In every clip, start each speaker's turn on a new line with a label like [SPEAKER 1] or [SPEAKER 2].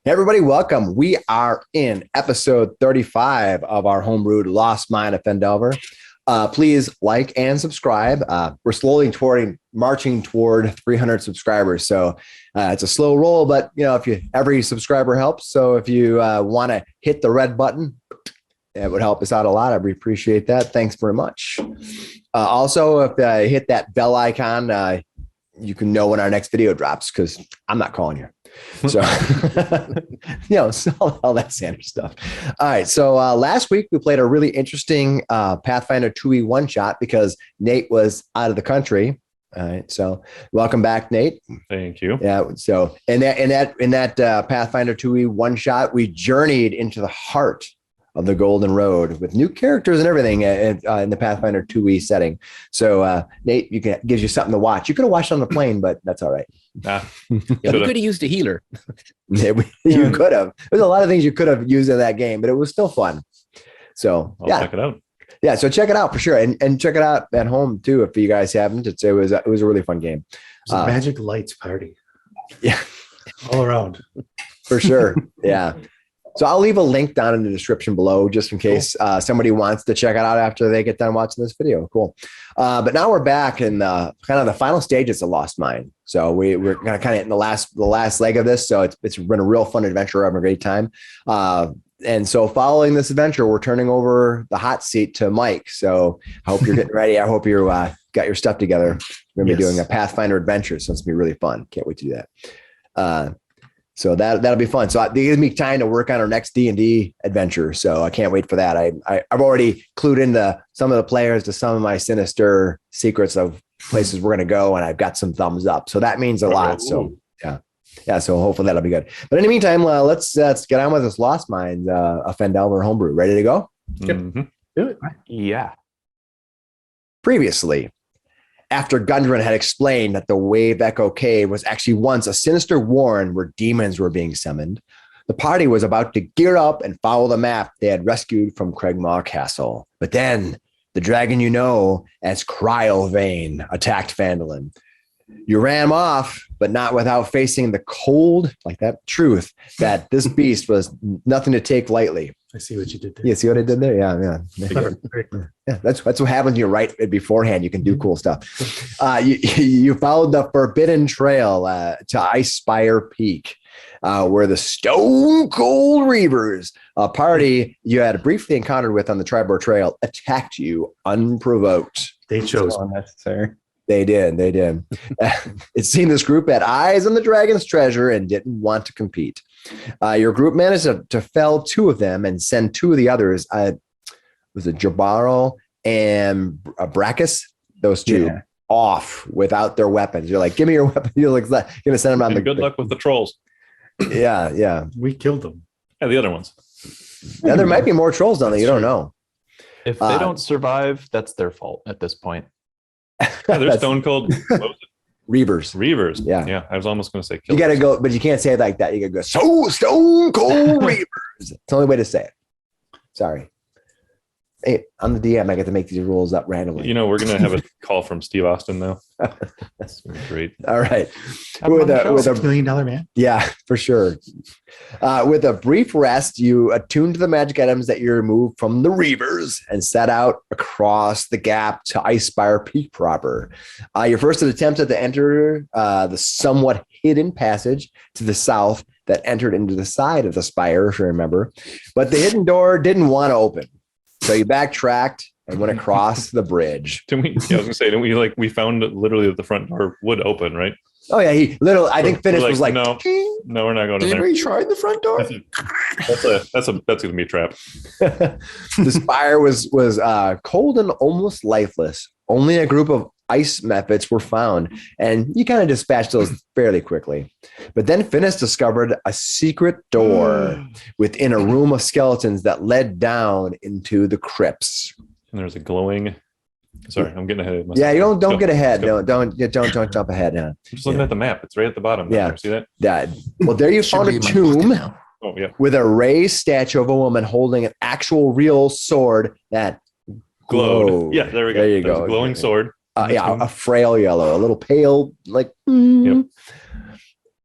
[SPEAKER 1] Hey everybody, welcome. We are in episode 35 of our homebrewed Lost Mine of Phandelver. Please like and subscribe. We're slowly marching toward 300 subscribers. So it's a slow roll, but every subscriber helps. So if you want to hit the red button, it would help us out a lot. I appreciate that. Thanks very much. Also, if you hit that bell icon, you can know when our next video drops because I'm not calling you. So, all that standard stuff. All right. So last week we played a really interesting Pathfinder 2e one shot because Nate was out of the country. All right. So welcome back, Nate.
[SPEAKER 2] Thank you.
[SPEAKER 1] Yeah. So in that Pathfinder 2e one shot, we journeyed into the heart of the Golden Road with new characters and everything in the Pathfinder 2e setting. So Nate, gives you something to watch. You could have watched on the plane, but that's all right.
[SPEAKER 3] You could have used a healer.
[SPEAKER 1] You could have. There's a lot of things you could have used in that game, but it was still fun. So
[SPEAKER 2] I'll check it out.
[SPEAKER 1] Yeah, so check it out for sure, and check it out at home too if you guys haven't. It was a really fun game.
[SPEAKER 4] It was a magic lights party.
[SPEAKER 1] Yeah,
[SPEAKER 4] all around
[SPEAKER 1] for sure. Yeah. So I'll leave a link down in the description below just in case somebody wants to check it out after they get done watching this video. Cool. But now we're back in kind of the final stages of Lost Mine. So we're going to kind of in the last leg of this. So it's been a real fun adventure. We're having a great time. And so following this adventure, we're turning over the hot seat to Mike. So I hope you're getting ready. I hope you got your stuff together. We're going to be doing a Pathfinder adventure. So it's going to be really fun. Can't wait to do that. So that'll be fun. So it gives me time to work on our next D&D adventure. So I can't wait for that. I've already clued into some of the players to some of my sinister secrets of places we're going to go, and I've got some thumbs up. So that means a lot. So yeah. So hopefully that'll be good. But in the meantime, let's get on with this Lost Mine of Phandelver homebrew. Ready to go?
[SPEAKER 2] Mm-hmm.
[SPEAKER 4] Do it.
[SPEAKER 2] Yeah.
[SPEAKER 1] Previously, after Gundren had explained that the Wave Echo Cave was actually once a sinister warren where demons were being summoned, the party was about to gear up and follow the map they had rescued from Craigmar Castle. But then the dragon you know as Cryovane attacked Phandalin. You ran him off, but not without facing the cold, like that truth, that this beast was nothing to take lightly.
[SPEAKER 4] I see what you did there.
[SPEAKER 1] You see what I did there? Yeah. That's what happens when you write it beforehand. You can do cool stuff. You followed the forbidden trail to Icespire Peak, where the Stone Cold Reavers, a party you had briefly encountered with on the Triboar Trail, attacked you unprovoked.
[SPEAKER 4] They chose
[SPEAKER 1] unnecessary. They did. It seemed this group had eyes on the dragon's treasure and didn't want to compete. Your group managed to fell two of them and send two of the others. Was it Jabaro and Brachus? Those two off without their weapons. You're like, give me your weapon. You're like, going to send them on
[SPEAKER 2] good luck with the trolls.
[SPEAKER 1] Yeah.
[SPEAKER 4] We killed them.
[SPEAKER 2] Yeah, the other ones.
[SPEAKER 1] Yeah, there might be more trolls down there. You don't know.
[SPEAKER 5] If they don't survive, that's their fault at this point.
[SPEAKER 2] Yeah, they're stone cold.
[SPEAKER 1] Reavers.
[SPEAKER 2] Yeah. I was almost going to say
[SPEAKER 1] killers. You got to go, but you can't say it like that. You got to go, so stone cold Reavers. It's the only way to say it. Sorry. Hey, I'm the DM. I get to make these rules up randomly.
[SPEAKER 2] We're going to have a call from Steve Austin now. That's great.
[SPEAKER 1] All right.
[SPEAKER 4] With a $6 million man.
[SPEAKER 1] Yeah, for sure. With a brief rest, you attuned to the magic items that you removed from the Reavers and set out across the gap to Icespire Peak proper. Your first attempt to enter the somewhat hidden passage to the south that entered into the side of the spire, if you remember. But the hidden door didn't want to open. So you backtracked and went across the bridge.
[SPEAKER 2] I was going to say, we found literally that the front door would open, right?
[SPEAKER 1] Oh yeah, I think Finnis was like,
[SPEAKER 2] no, we're not going in there.
[SPEAKER 4] We tried the front door.
[SPEAKER 2] That's going to be a trap.
[SPEAKER 1] The spire was cold and almost lifeless. Only a group of ice methods were found, and you kind of dispatched those fairly quickly. But then Finnis discovered a secret door within a room of skeletons that led down into the crypts.
[SPEAKER 2] And there's a glowing. Sorry, I'm getting ahead of myself.
[SPEAKER 1] Yeah, you don't get ahead. No, don't jump ahead.
[SPEAKER 2] I'm just looking at the map. It's right at the bottom.
[SPEAKER 1] Yeah,
[SPEAKER 2] see that?
[SPEAKER 1] Yeah. Well, there you found a tomb.
[SPEAKER 2] Oh yeah.
[SPEAKER 1] With a raised statue of a woman holding an actual real sword that glowed.
[SPEAKER 2] Yeah, there we go.
[SPEAKER 1] There you
[SPEAKER 2] There's
[SPEAKER 1] go.
[SPEAKER 2] A glowing sword.
[SPEAKER 1] A frail yellow, a little pale, like.
[SPEAKER 2] Yep.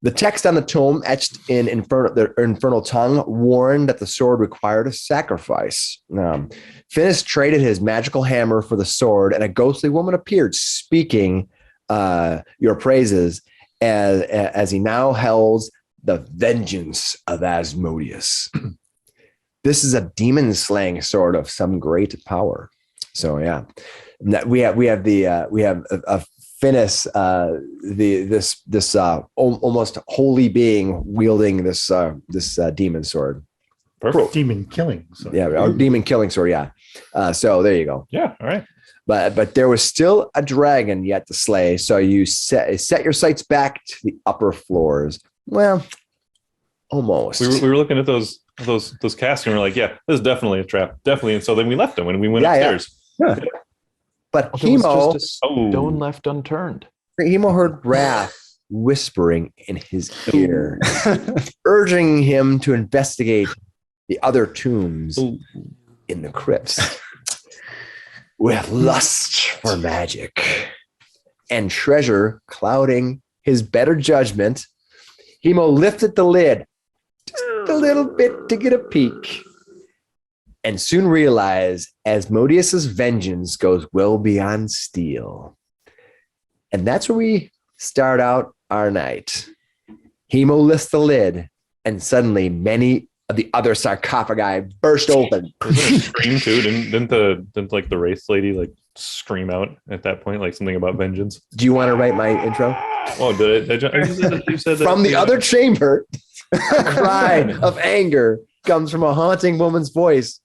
[SPEAKER 1] The text on the tome, etched in the infernal tongue, warned that the sword required a sacrifice. Finnis traded his magical hammer for the sword, and a ghostly woman appeared, speaking your praises as he now held the vengeance of Asmodeus. This is a demon slaying sword of some great power. So yeah, we have a Finnis, this almost holy being wielding this demon sword.
[SPEAKER 2] Perfect.
[SPEAKER 4] Demon killing. So.
[SPEAKER 1] Yeah, or demon killing sword. Yeah. So there you go.
[SPEAKER 2] Yeah. All right.
[SPEAKER 1] But there was still a dragon yet to slay. So you set your sights back to the upper floors. Well, almost.
[SPEAKER 2] We were looking at those casks and we're like, yeah, this is definitely a trap. Definitely. And so then we left them and we went upstairs.
[SPEAKER 1] Yeah. But
[SPEAKER 5] There was
[SPEAKER 1] Hemo,
[SPEAKER 5] just a stone left unturned.
[SPEAKER 1] Hemo heard Wrath whispering in his ear, urging him to investigate the other tombs in the crypts with lust for magic and treasure clouding his better judgment. Hemo lifted the lid just a little bit to get a peek, and soon realized Asmodeus's vengeance goes well beyond steel. And that's where we start out our night. Hemo lifts the lid, and suddenly many of the other sarcophagi burst open.
[SPEAKER 2] Wasn't it scream too? Didn't like the wraith lady like scream out at that point, like something about vengeance?
[SPEAKER 1] Do you want to write my intro?
[SPEAKER 2] Oh, did it? You said that
[SPEAKER 1] From the other chamber, a cry of anger comes from a haunting woman's voice.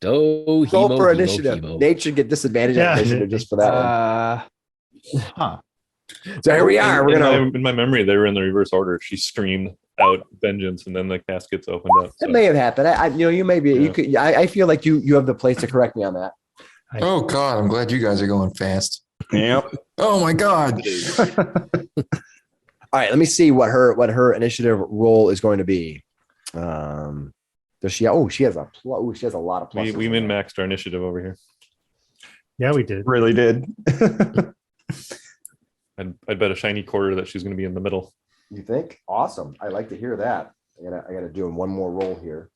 [SPEAKER 3] Go
[SPEAKER 1] for initiative.
[SPEAKER 3] Hemo.
[SPEAKER 1] Nate should get disadvantage on initiative just for that one. So here we are.
[SPEAKER 2] In my memory, they were in the reverse order. She screamed out vengeance, and then the caskets opened up. So.
[SPEAKER 1] It may have happened. You may be. Yeah. You could. I feel like you have the place to correct me on that.
[SPEAKER 6] Oh God, I'm glad you guys are going fast.
[SPEAKER 5] Yep.
[SPEAKER 6] Oh my God.
[SPEAKER 1] All right, let me see what her initiative roll is going to be. Does she? Oh, she has a lot of pluses.
[SPEAKER 2] We min-maxed our initiative over here.
[SPEAKER 4] Yeah, we did.
[SPEAKER 5] Really did.
[SPEAKER 2] I'd bet a shiny quarter that she's going to be in the middle.
[SPEAKER 1] You think? Awesome. I like to hear that. I gotta do one more roll here.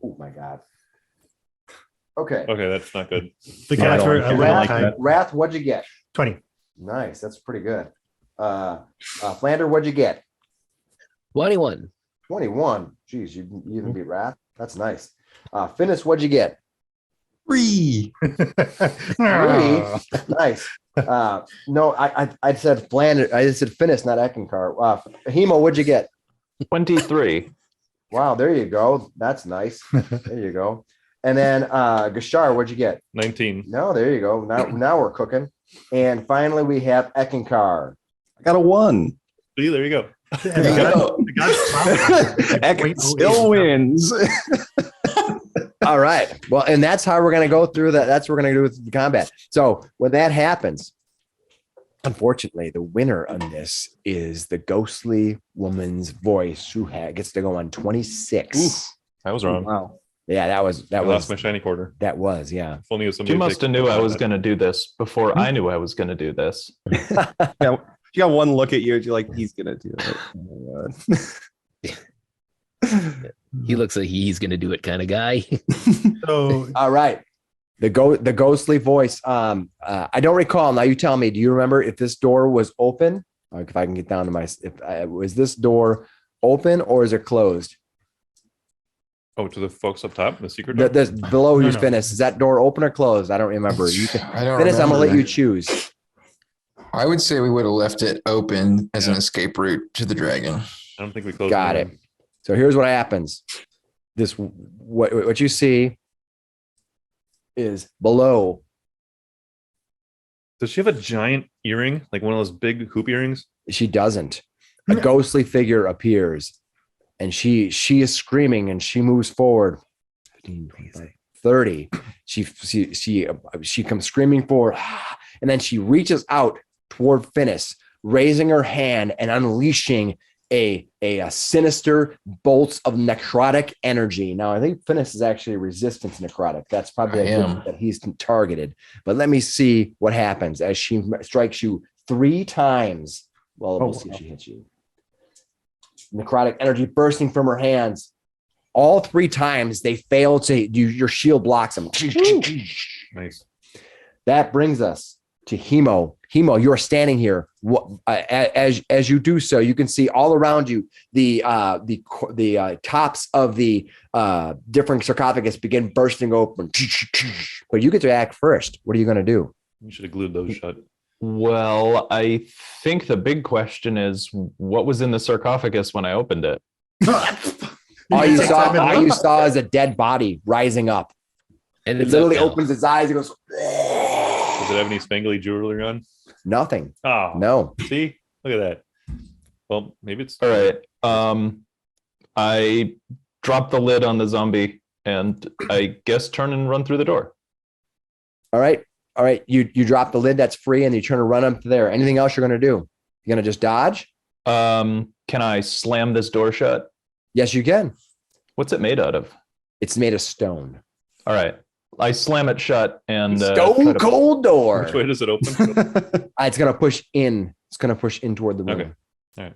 [SPEAKER 1] Oh my God. Okay.
[SPEAKER 2] Okay, that's not good.
[SPEAKER 4] The guy for a little time.
[SPEAKER 1] Wrath, what'd you get?
[SPEAKER 4] 20.
[SPEAKER 1] Nice. That's pretty good. Flander, what'd you get?
[SPEAKER 3] 21.
[SPEAKER 1] 21. Geez, you even beat Wrath. That's nice. Finnis, what'd you get?
[SPEAKER 6] 3.
[SPEAKER 1] 3. Nice. No, I said Flander. I said Finnis, not Eckankar. Hemo, what'd you get?
[SPEAKER 5] 23.
[SPEAKER 1] Wow, there you go. That's nice. There you go. And then Gashar, what'd you get?
[SPEAKER 2] 19.
[SPEAKER 1] No, there you go. Now we're cooking. And finally, we have Eckankar.
[SPEAKER 7] I got a 1.
[SPEAKER 2] See, there you go.
[SPEAKER 7] Eck still wins.
[SPEAKER 1] All right. Well, and that's how we're going to go through that. That's what we're going to do with the combat. So when that happens, unfortunately, the winner on this is the ghostly woman's voice who gets to go on 26.
[SPEAKER 2] Ooh, I was wrong.
[SPEAKER 7] Wow.
[SPEAKER 1] Yeah, that was
[SPEAKER 2] lost my shiny quarter.
[SPEAKER 1] That was, yeah.
[SPEAKER 2] If only it was somebody
[SPEAKER 5] You must have knew I was going to do this before I knew I was going to do this.
[SPEAKER 7] Yeah, you got one look at you, you're like, he's gonna do it. Oh my
[SPEAKER 3] God. He looks like he's gonna do it kind of guy.
[SPEAKER 4] So
[SPEAKER 1] all right. The ghostly voice. I don't recall. Now you tell me, do you remember if this door was open? Like if I can get down to was this door open or is it closed?
[SPEAKER 2] Oh, to the folks up top, the secret door?
[SPEAKER 1] There's below who's Finnis. Is that door open or closed? I don't remember.
[SPEAKER 6] I don't
[SPEAKER 1] Finnis, I'm gonna let
[SPEAKER 6] remember.
[SPEAKER 1] you choose.
[SPEAKER 6] I would say we would have left it open as an escape route to the dragon.
[SPEAKER 2] I don't think we closed.
[SPEAKER 1] Got it. So here's what happens. This what you see is below.
[SPEAKER 2] Does she have a giant earring, like one of those big hoop earrings?
[SPEAKER 1] She doesn't. A ghostly figure appears, and she is screaming, and she moves forward. 15, 25, 30. She comes screaming forward, and then she reaches out toward Finnis, raising her hand and unleashing a sinister bolts of necrotic energy. Now, I think Finnis is actually resistant to necrotic. That's probably that he's targeted. But let me see what happens as she strikes you 3 times Well, we'll see if she hits you. Necrotic energy bursting from her hands. All 3 times they fail to your shield blocks them.
[SPEAKER 2] Nice.
[SPEAKER 1] That brings us to Hemo. Hemo, you're standing here. As you do so, you can see all around you the tops of the different sarcophagus begin bursting open. But you get to act first. What are you going to do?
[SPEAKER 2] You should have glued those shut.
[SPEAKER 5] Well, I think the big question is what was in the sarcophagus when I opened it?
[SPEAKER 1] All you saw is a dead body rising up.
[SPEAKER 3] And
[SPEAKER 1] It
[SPEAKER 3] it's
[SPEAKER 1] literally
[SPEAKER 3] up now.
[SPEAKER 1] opens its eyes and goes,
[SPEAKER 2] Does it have any spangly jewelry on?
[SPEAKER 1] nothing.
[SPEAKER 2] Oh,
[SPEAKER 1] No.
[SPEAKER 2] See, look at that. Well, maybe it's
[SPEAKER 5] All right. I drop the lid on the zombie and I guess turn and run through the door.
[SPEAKER 1] All right. You drop the lid that's free and you turn and run up there. Anything else you're going to do? You're going to just dodge?
[SPEAKER 5] Can I slam this door shut?
[SPEAKER 1] Yes, you can.
[SPEAKER 5] What's it made out of?
[SPEAKER 1] It's made of stone.
[SPEAKER 5] All right. I slam it shut and try
[SPEAKER 1] Stone
[SPEAKER 5] to-
[SPEAKER 1] cold door.
[SPEAKER 2] which way does it open?
[SPEAKER 1] It's going to push in. It's going to push in toward the room.
[SPEAKER 2] Okay.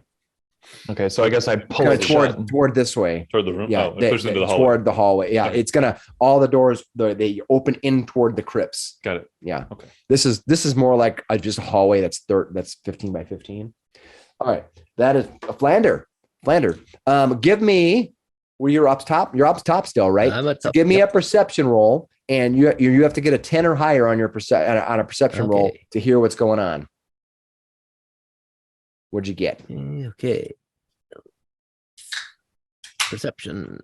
[SPEAKER 5] Okay, so I guess I pull
[SPEAKER 1] Kinda
[SPEAKER 5] it shut.
[SPEAKER 1] toward this way.
[SPEAKER 2] Toward the room.
[SPEAKER 1] Yeah,
[SPEAKER 2] Oh, it pushes into the hallway.
[SPEAKER 1] toward the hallway. Yeah,
[SPEAKER 2] Okay.
[SPEAKER 1] it's gonna all the doors they open in toward the crypts.
[SPEAKER 2] Got it.
[SPEAKER 1] Yeah.
[SPEAKER 2] Okay.
[SPEAKER 1] This is more like just a hallway that's 15 by 15. All right, that is Flander. Give me. Well, you're up top. You're up top still, right?
[SPEAKER 3] I'm at top.
[SPEAKER 1] Give me
[SPEAKER 3] Yep.
[SPEAKER 1] a perception roll, and you have to get a 10 or higher on your on a perception roll
[SPEAKER 3] Okay.
[SPEAKER 1] to hear what's going on. What'd you get?
[SPEAKER 3] Okay. Perception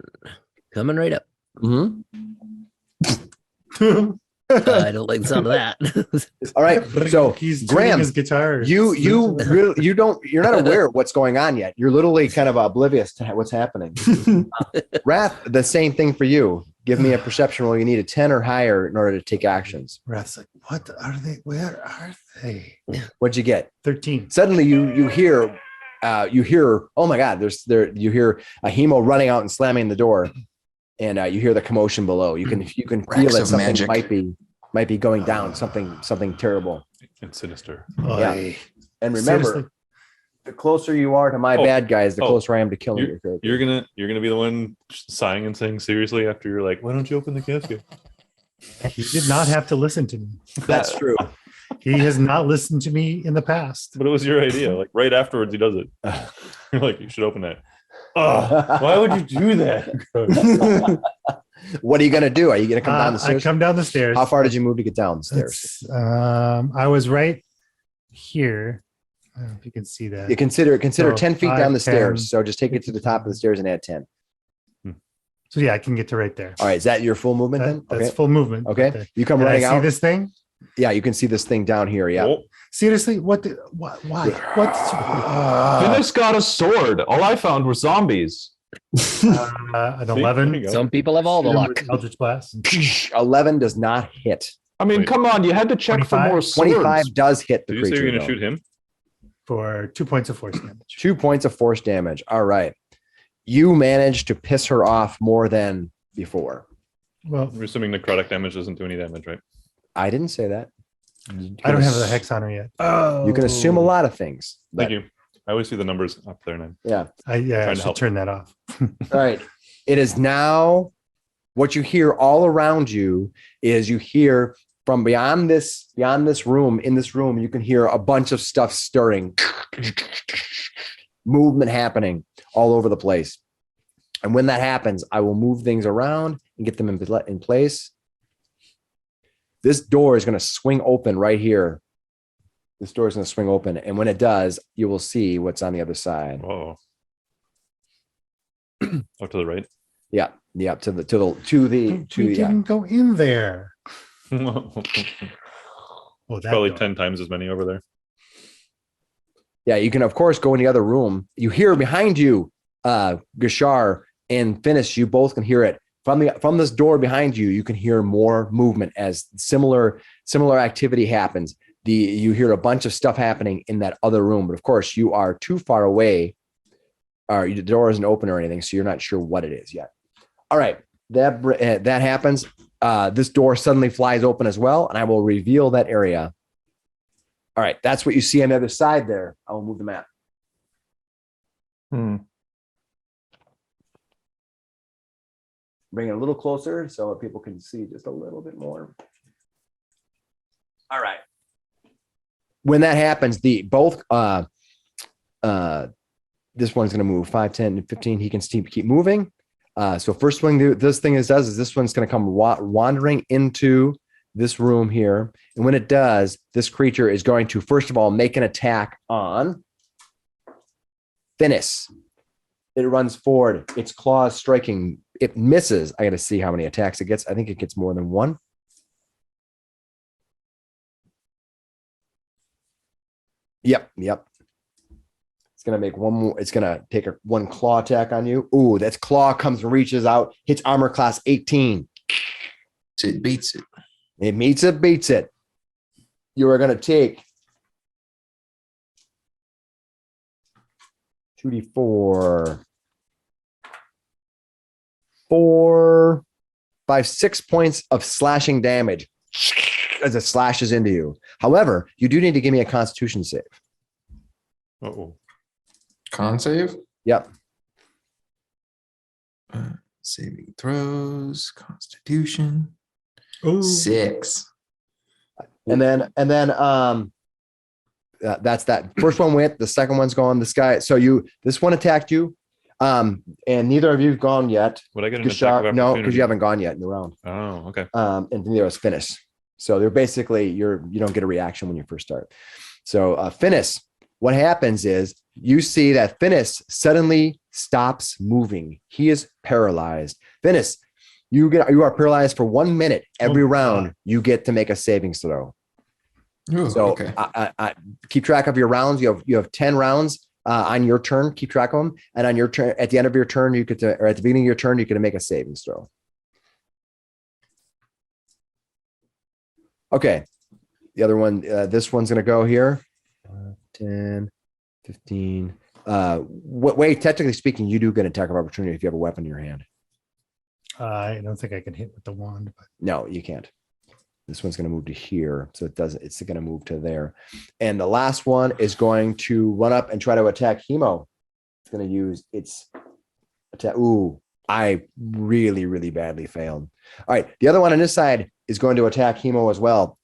[SPEAKER 3] coming right up.
[SPEAKER 1] Mm-hmm.
[SPEAKER 3] I don't like the sound of that.
[SPEAKER 1] All right. So
[SPEAKER 4] he's
[SPEAKER 1] Graham,
[SPEAKER 4] tuning his guitar.
[SPEAKER 1] you really you're not aware of what's going on yet. You're literally kind of oblivious to what's happening. Wrath, the same thing for you. Give me a perception roll. You need a 10 or higher in order to take actions.
[SPEAKER 4] Wrath's like, what are they? Where are they?
[SPEAKER 1] What'd you get?
[SPEAKER 4] 13.
[SPEAKER 1] Suddenly you hear oh my god, you hear a Hemo running out and slamming the door, and you hear the commotion below. You can feel
[SPEAKER 6] Racks
[SPEAKER 1] that
[SPEAKER 6] of
[SPEAKER 1] something
[SPEAKER 6] magic.
[SPEAKER 1] might be going down, something terrible.
[SPEAKER 2] It's sinister.
[SPEAKER 1] Yeah.
[SPEAKER 4] Oy.
[SPEAKER 1] And remember,
[SPEAKER 4] Seriously?
[SPEAKER 1] the closer you are to my
[SPEAKER 2] Oh,
[SPEAKER 1] bad guys, the
[SPEAKER 2] oh,
[SPEAKER 1] closer I am to killing your character.
[SPEAKER 2] You're gonna be the one sighing and saying seriously after you're like, why don't you open the casket?
[SPEAKER 4] He did not have to listen to me.
[SPEAKER 1] That's true.
[SPEAKER 4] He has not listened to me in the past.
[SPEAKER 2] But it was your idea. Like right afterwards, he does it. You're like, you should open that. Oh, why would you do that?
[SPEAKER 1] What are you gonna do? Are you gonna come down the
[SPEAKER 4] I
[SPEAKER 1] stairs?
[SPEAKER 4] come down the stairs.
[SPEAKER 1] How far did you move to get down the stairs?
[SPEAKER 4] I was right here. I don't know if you can see that.
[SPEAKER 1] You consider
[SPEAKER 4] So
[SPEAKER 1] 10 feet
[SPEAKER 4] 5,
[SPEAKER 1] down the
[SPEAKER 4] 10,
[SPEAKER 1] stairs. So just take it to the top of the stairs and add 10.
[SPEAKER 4] So yeah, I can get to right there.
[SPEAKER 1] All right, is that your full movement then?
[SPEAKER 4] That's
[SPEAKER 1] Okay.
[SPEAKER 4] full movement.
[SPEAKER 1] Okay.
[SPEAKER 4] right there.
[SPEAKER 1] You come
[SPEAKER 4] Can I
[SPEAKER 1] running
[SPEAKER 4] see
[SPEAKER 1] out.
[SPEAKER 4] this thing?
[SPEAKER 1] Yeah, you can see this thing down here. Yeah.
[SPEAKER 2] Oh,
[SPEAKER 4] Seriously, what? Why? What?
[SPEAKER 5] Finnis got a sword. All I found were zombies.
[SPEAKER 4] An
[SPEAKER 2] see? There
[SPEAKER 4] 11.
[SPEAKER 2] you go.
[SPEAKER 3] Some people have all the luck.
[SPEAKER 4] Eldritch Blast.
[SPEAKER 1] 11 does not hit.
[SPEAKER 5] I mean,
[SPEAKER 2] Wait.
[SPEAKER 5] come on, you had to check for
[SPEAKER 4] 25?
[SPEAKER 5] more swords.
[SPEAKER 1] 25 does hit the
[SPEAKER 2] Did you say
[SPEAKER 1] creature.
[SPEAKER 2] you're gonna
[SPEAKER 1] though.
[SPEAKER 2] shoot him?
[SPEAKER 4] For 2 points of force damage.
[SPEAKER 1] 2 points of force damage. All right. You managed to piss her off more than before.
[SPEAKER 4] Well,
[SPEAKER 2] We're assuming necrotic damage doesn't do any damage, right?
[SPEAKER 1] I didn't say that.
[SPEAKER 4] I don't have the hex on her yet. Oh,
[SPEAKER 1] You can assume a lot of things.
[SPEAKER 2] Thank
[SPEAKER 1] but-
[SPEAKER 2] you. I always see the numbers up there now.
[SPEAKER 1] Yeah.
[SPEAKER 4] I
[SPEAKER 2] Trying to
[SPEAKER 4] should
[SPEAKER 2] help.
[SPEAKER 4] turn that off.
[SPEAKER 1] All right. It is now what you hear all around you is you hear from beyond this room, in this room, you can hear a bunch of stuff stirring, movement happening all over the place. And when that happens, I will move things around and get them in place. This door is going to swing open right here. This door is going to swing open. And when it does, you will see what's on the other side.
[SPEAKER 2] Whoa. Oh, to the right.
[SPEAKER 1] Yeah. Yeah. To the
[SPEAKER 4] We
[SPEAKER 1] yeah.
[SPEAKER 4] didn't go in there. Oh, that
[SPEAKER 2] Probably
[SPEAKER 4] door.
[SPEAKER 2] 10 times as many over there.
[SPEAKER 1] Yeah, you can of course go in the other room. You hear behind you, Gashar and Finnis. You both can hear it from this door behind you. You can hear more movement as similar activity happens. You hear a bunch of stuff happening in that other room, but of course you are too far away. The door isn't open or anything, so you're not sure what it is yet. All right, that happens. This door suddenly flies open as well, and I will reveal that area. All right, that's what you see on the other side there. I will move the map. Bring it a little closer so people can see just a little bit more. All right. When that happens, this one's going to move 5, 10, 15. He can keep moving. So first thing this thing does is this one's going to come wandering into this room here. And when it does, this creature is going to, first of all, make an attack on Finnis. It runs forward. Its claws striking. It misses. I got to see how many attacks it gets. I think it gets more than one. Yep. It's going to make one more. It's going to take one claw attack on you. Ooh, that claw comes and reaches out, hits armor class 18.
[SPEAKER 6] It beats it.
[SPEAKER 1] It meets it, beats it. You are going to take 2d4, 4, 5, 6 points of slashing damage as it slashes into you. However, you do need to give me a Constitution save.
[SPEAKER 2] Uh-oh.
[SPEAKER 6] Con save?
[SPEAKER 1] Yep.
[SPEAKER 6] Saving throws, Constitution.
[SPEAKER 4] Ooh.
[SPEAKER 6] 6.
[SPEAKER 1] And then that's that. First one went, the second one's gone. This guy, this one attacked you. And neither of you have gone yet.
[SPEAKER 2] Would I get an attack of
[SPEAKER 1] No,
[SPEAKER 2] opportunity?
[SPEAKER 1] because you haven't gone yet in the round.
[SPEAKER 2] Oh, okay.
[SPEAKER 1] And neither was Finnis. So they're basically you don't get a reaction when you first start. So Finnis, what happens is you see that Finnis suddenly stops moving. He is paralyzed. Finnis, you are paralyzed for 1 minute every round. You get to make a savings throw.
[SPEAKER 6] Ooh,
[SPEAKER 1] So
[SPEAKER 6] okay.
[SPEAKER 1] I keep track of your rounds. You have 10 rounds on your turn. Keep track of them. And on your turn, at the end of your turn, or at the beginning of your turn, you get to make a savings throw. Okay. The other one, this one's going to go here. 10, 15. Wait, technically speaking, you do get an attack of opportunity if you have a weapon in your hand.
[SPEAKER 4] I don't think I can hit with the wand, but
[SPEAKER 1] No, you can't. This one's going to move to here. So it's going to move to there. And the last one is going to run up and try to attack Hemo. It's going to use its attack. Ooh, I really, really badly failed. All right. The other one on this side is going to attack Hemo as well.